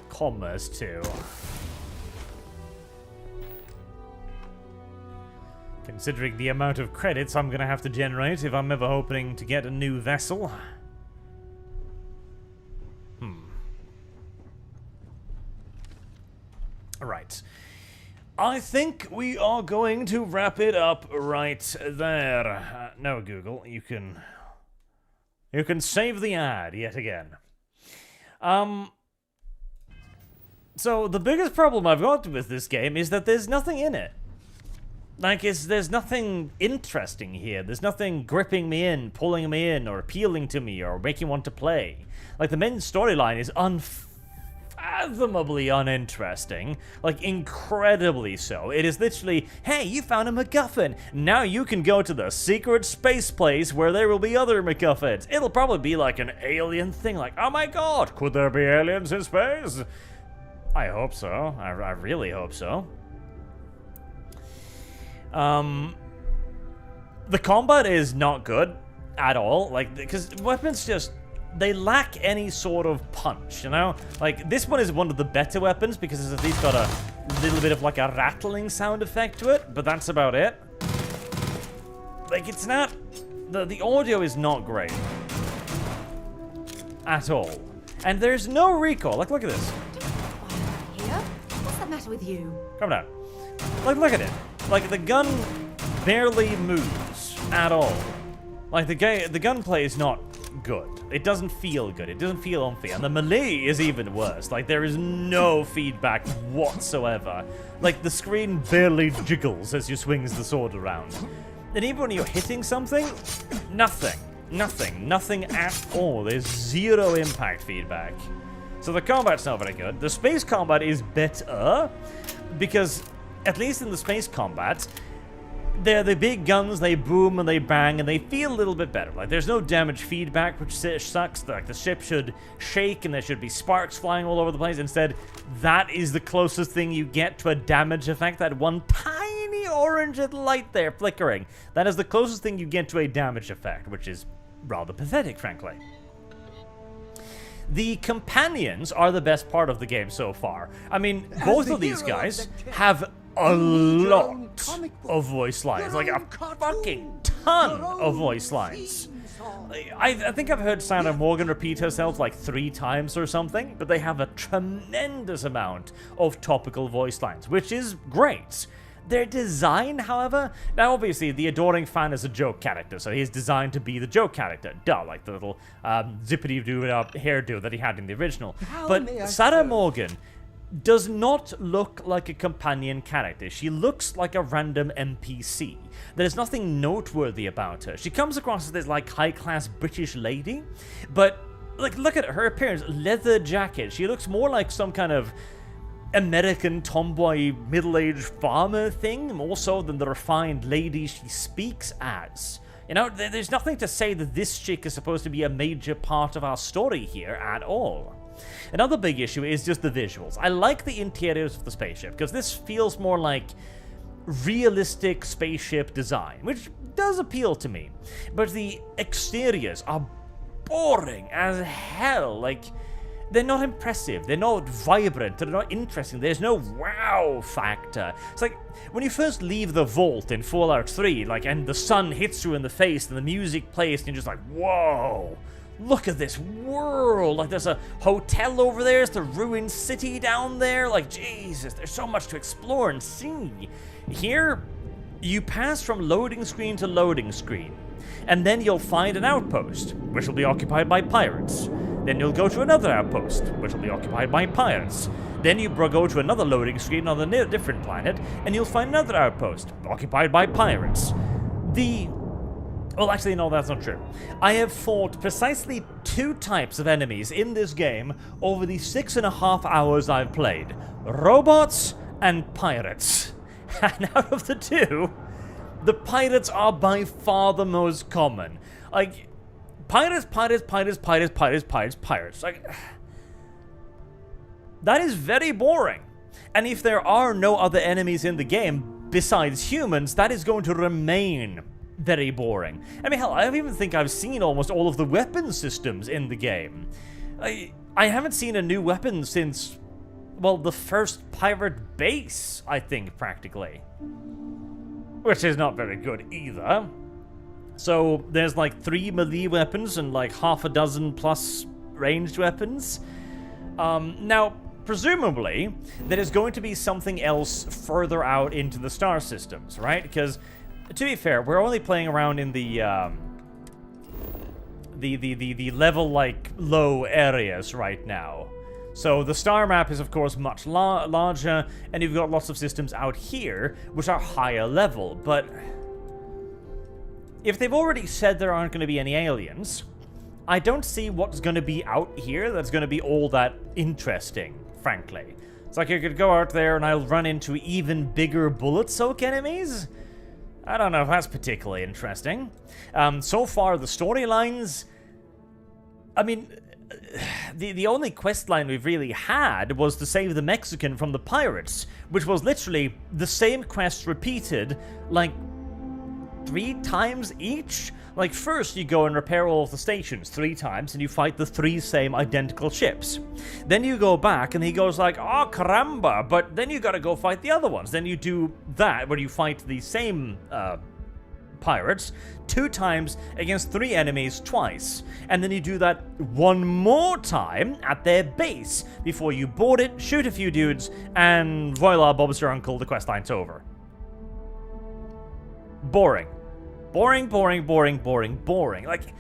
Commerce, too. Considering the amount of credits I'm gonna have to generate if I'm ever hoping to get a new vessel. Right. I think we are going to wrap it up right there. No, Google, you can save the ad yet again. So the biggest problem I've got with this game is that there's nothing in it. Like, there's nothing interesting here. There's nothing gripping me in, pulling me in, or appealing to me, or making me want to play. Like, the main storyline is unfathomably uninteresting. Like, incredibly so. It is literally, hey, you found a MacGuffin. Now you can go to the secret space place where there will be other MacGuffins. It'll probably be like an alien thing, like, oh my god, could there be aliens in space? I hope so. I really hope so. The combat is not good at all. Like, because weapons just, they lack any sort of punch, you know? Like, this one is one of the better weapons because it's at least got a little bit of like a rattling sound effect to it, but that's about it. Like, it's not, the audio is not great. At all. And there's no recoil. Like, look at this. What's the matter with you? Come down. Like, look at it. Like, the gun barely moves at all. Like, the gunplay is not good. It doesn't feel good. It doesn't feel on feel. And the melee is even worse. Like, there is no feedback whatsoever. Like, the screen barely jiggles as you swings the sword around. And even when you're hitting something, nothing at all. There's zero impact feedback. So the combat's not very good. The space combat is better, because at least in the space combat, they're the big guns, they boom and they bang, and they feel a little bit better. Like, there's no damage feedback, which sucks. Like, the ship should shake and there should be sparks flying all over the place. Instead, that is the closest thing you get to a damage effect. That one tiny orange light there flickering. That is the closest thing you get to a damage effect, which is rather pathetic, frankly. The companions are the best part of the game so far. I mean, both of these guys have a lot of voice lines. Like, a fucking ton of voice lines. I think I've heard Sandra Morgan repeat herself like 3 times or something, but they have a tremendous amount of topical voice lines, which is great. Their design, however, now obviously the Adoring Fan is a joke character, so he's designed to be the joke character. Duh, like the little zippity-doo hairdo that he had in the original. But Sarah Morgan does not look like a companion character. She looks like a random NPC. There's nothing noteworthy about her. She comes across as this like high-class British lady, but like look at her appearance, leather jacket. She looks more like some kind of American tomboy middle-aged farmer thing, more so than the refined lady she speaks as. You know, there's nothing to say that this chick is supposed to be a major part of our story here at all. Another big issue is just the visuals. I like the interiors of the spaceship, because this feels more like realistic spaceship design, which does appeal to me. But the exteriors are boring as hell. Like, they're not impressive, they're not vibrant, they're not interesting, there's no wow factor. It's like, when you first leave the vault in Fallout 3, like, and the sun hits you in the face and the music plays, and you're just like, whoa, look at this world, like there's a hotel over there, there's the ruined city down there, like, Jesus, there's so much to explore and see. Here, you pass from loading screen to loading screen, and then you'll find an outpost, which will be occupied by pirates. Then you'll go to another outpost, which will be occupied by pirates. Then you go to another loading screen on a different planet, and you'll find another outpost, occupied by pirates. Well, actually, no, that's not true. I have fought precisely 2 types of enemies in this game over the 6.5 hours I've played. Robots and pirates. And out of the 2, the pirates are by far the most common. Like, pirates. Like, that is very boring. And if there are no other enemies in the game besides humans, that is going to remain very boring. I mean, hell, I don't even think I've seen almost all of the weapon systems in the game. I haven't seen a new weapon since, well, the first pirate base, I think, practically. Which is not very good either. So there's like 3 melee weapons and like half a dozen plus ranged weapons. Now, presumably, there is going to be something else further out into the star systems, right? Because, to be fair, we're only playing around in the level like low areas right now. So the star map is of course much larger, and you've got lots of systems out here which are higher level, but if they've already said there aren't going to be any aliens, I don't see what's going to be out here that's going to be all that interesting, frankly. It's like I could go out there and I'll run into even bigger bullet soak enemies? I don't know if that's particularly interesting. So far, the storylines, I mean, the only quest line we've really had was to save the Mexican from the pirates, which was literally the same quest repeated, like, 3 times each? Like, first you go and repair all of the stations 3 times, and you fight the 3 same identical ships. Then you go back, and he goes like, oh, caramba, but then you gotta go fight the other ones. Then you do that, where you fight the same, pirates 2 times against 3 enemies twice, and then you do that 1 more time at their base before you board it, shoot a few dudes, and voila, Bob's your uncle, the questline's over. Boring. Boring. Like,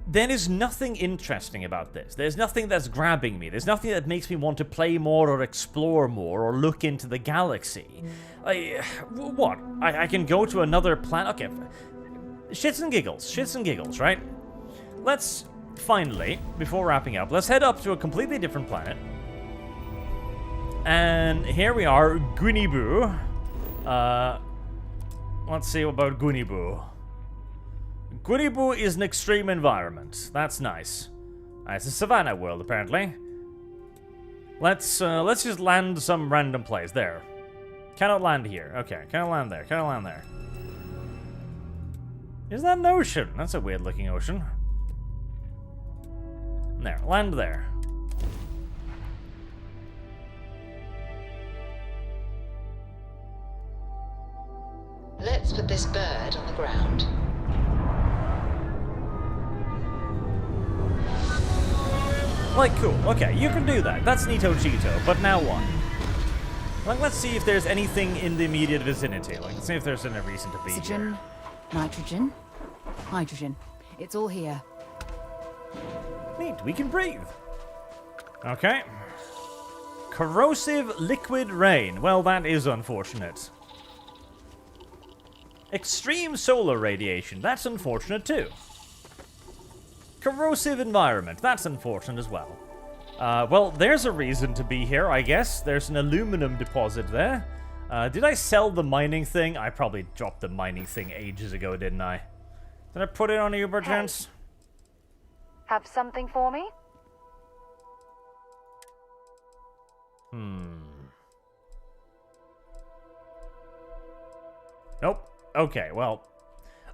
there is nothing interesting about this. There's nothing that's grabbing me. There's nothing that makes me want to play more or explore more or look into the galaxy. What? I can go to another planet? Okay, shits and giggles, right? Let's, finally, before wrapping up, let's head up to a completely different planet. And here we are, Gwinibu. Let's see about Gwinibu. Gwinibu is an extreme environment. That's nice. It's a savannah world, apparently. Let's just land some random place. There. Cannot land here. Okay, cannot land there. Cannot land there. Is that an ocean? That's a weird-looking ocean. There. Land there. Let's put this bird on the ground. Like, cool. Okay, you can do that. That's neato cheeto, but now what? Like, let's see if there's anything in the immediate vicinity. Like, let's see if there's any reason to be Oxygen, here. nitrogen, hydrogen. It's all here. Neat, we can breathe. Okay. Corrosive liquid rain. Well, that is unfortunate. Extreme solar radiation. That's unfortunate too. Corrosive environment. That's unfortunate as well. Well, there's a reason to be here, I guess. There's an aluminum deposit there. Did I sell the mining thing? I probably dropped the mining thing ages ago, didn't I? Did I put it on you, perchance? Have something for me? Nope. Okay, well,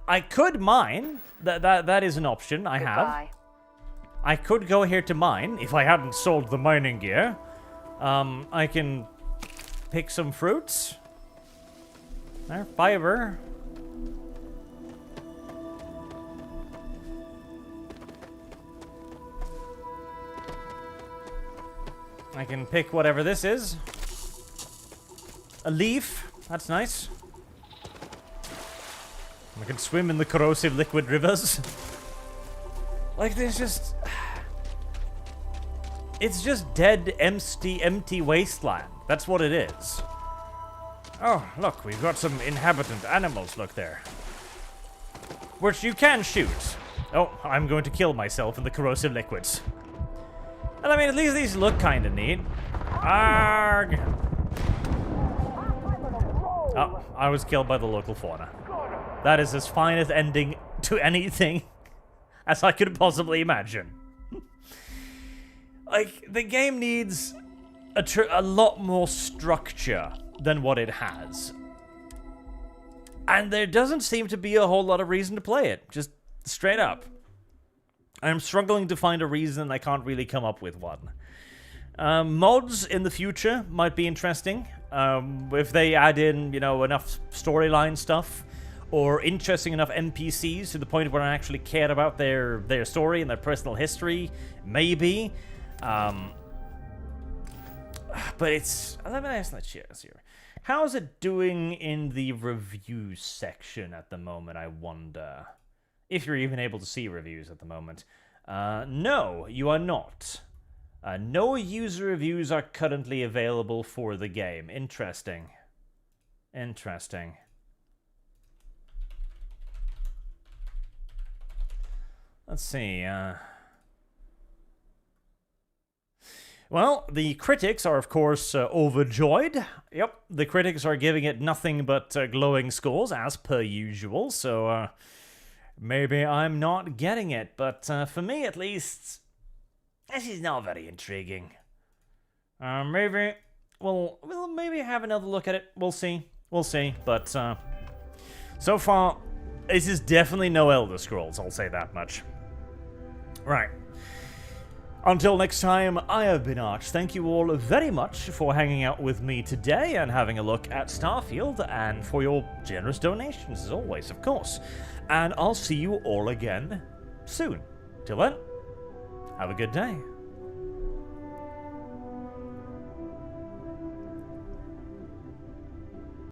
I could mine. That is an option I have. I could go here to mine if I hadn't sold the mining gear. I can pick some fruits. There, fiber. I can pick whatever this is. A leaf. That's nice. I can swim in the corrosive liquid rivers. Like, there's just... It's just dead, empty wasteland. That's what it is. Oh, look, we've got some inhabitant animals, look there. Which you can shoot. Oh, I'm going to kill myself in the corrosive liquids. And I mean, at least these look kind of neat. Arrgh! Oh, I was killed by the local fauna. That is as fine an ending to anything as I could possibly imagine. Like, the game needs a lot more structure than what it has. And there doesn't seem to be a whole lot of reason to play it, just straight up. I'm struggling to find a reason, I can't really come up with one. Mods in the future might be interesting. If they add in, you know, enough storyline stuff, or interesting enough NPCs to the point where I actually care about their story and their personal history, maybe. But it's... let's share this here. How is it doing in the reviews section at the moment, I wonder? If you're even able to see reviews at the moment. No, you are not. No user reviews are currently available for the game. Interesting. Interesting. Let's see, Well, the critics are, of course, overjoyed. Yep, the critics are giving it nothing but glowing scores, as per usual, so, maybe I'm not getting it, but for me, at least, this is not very intriguing. Maybe we'll maybe have another look at it. We'll see. We'll see, but, so far, this is definitely no Elder Scrolls, I'll say that much. Right. Until next time, I have been Arch. Thank you all very much for hanging out with me today and having a look at Starfield, and for your generous donations, as always, of course. And I'll see you all again soon. Till then, have a good day.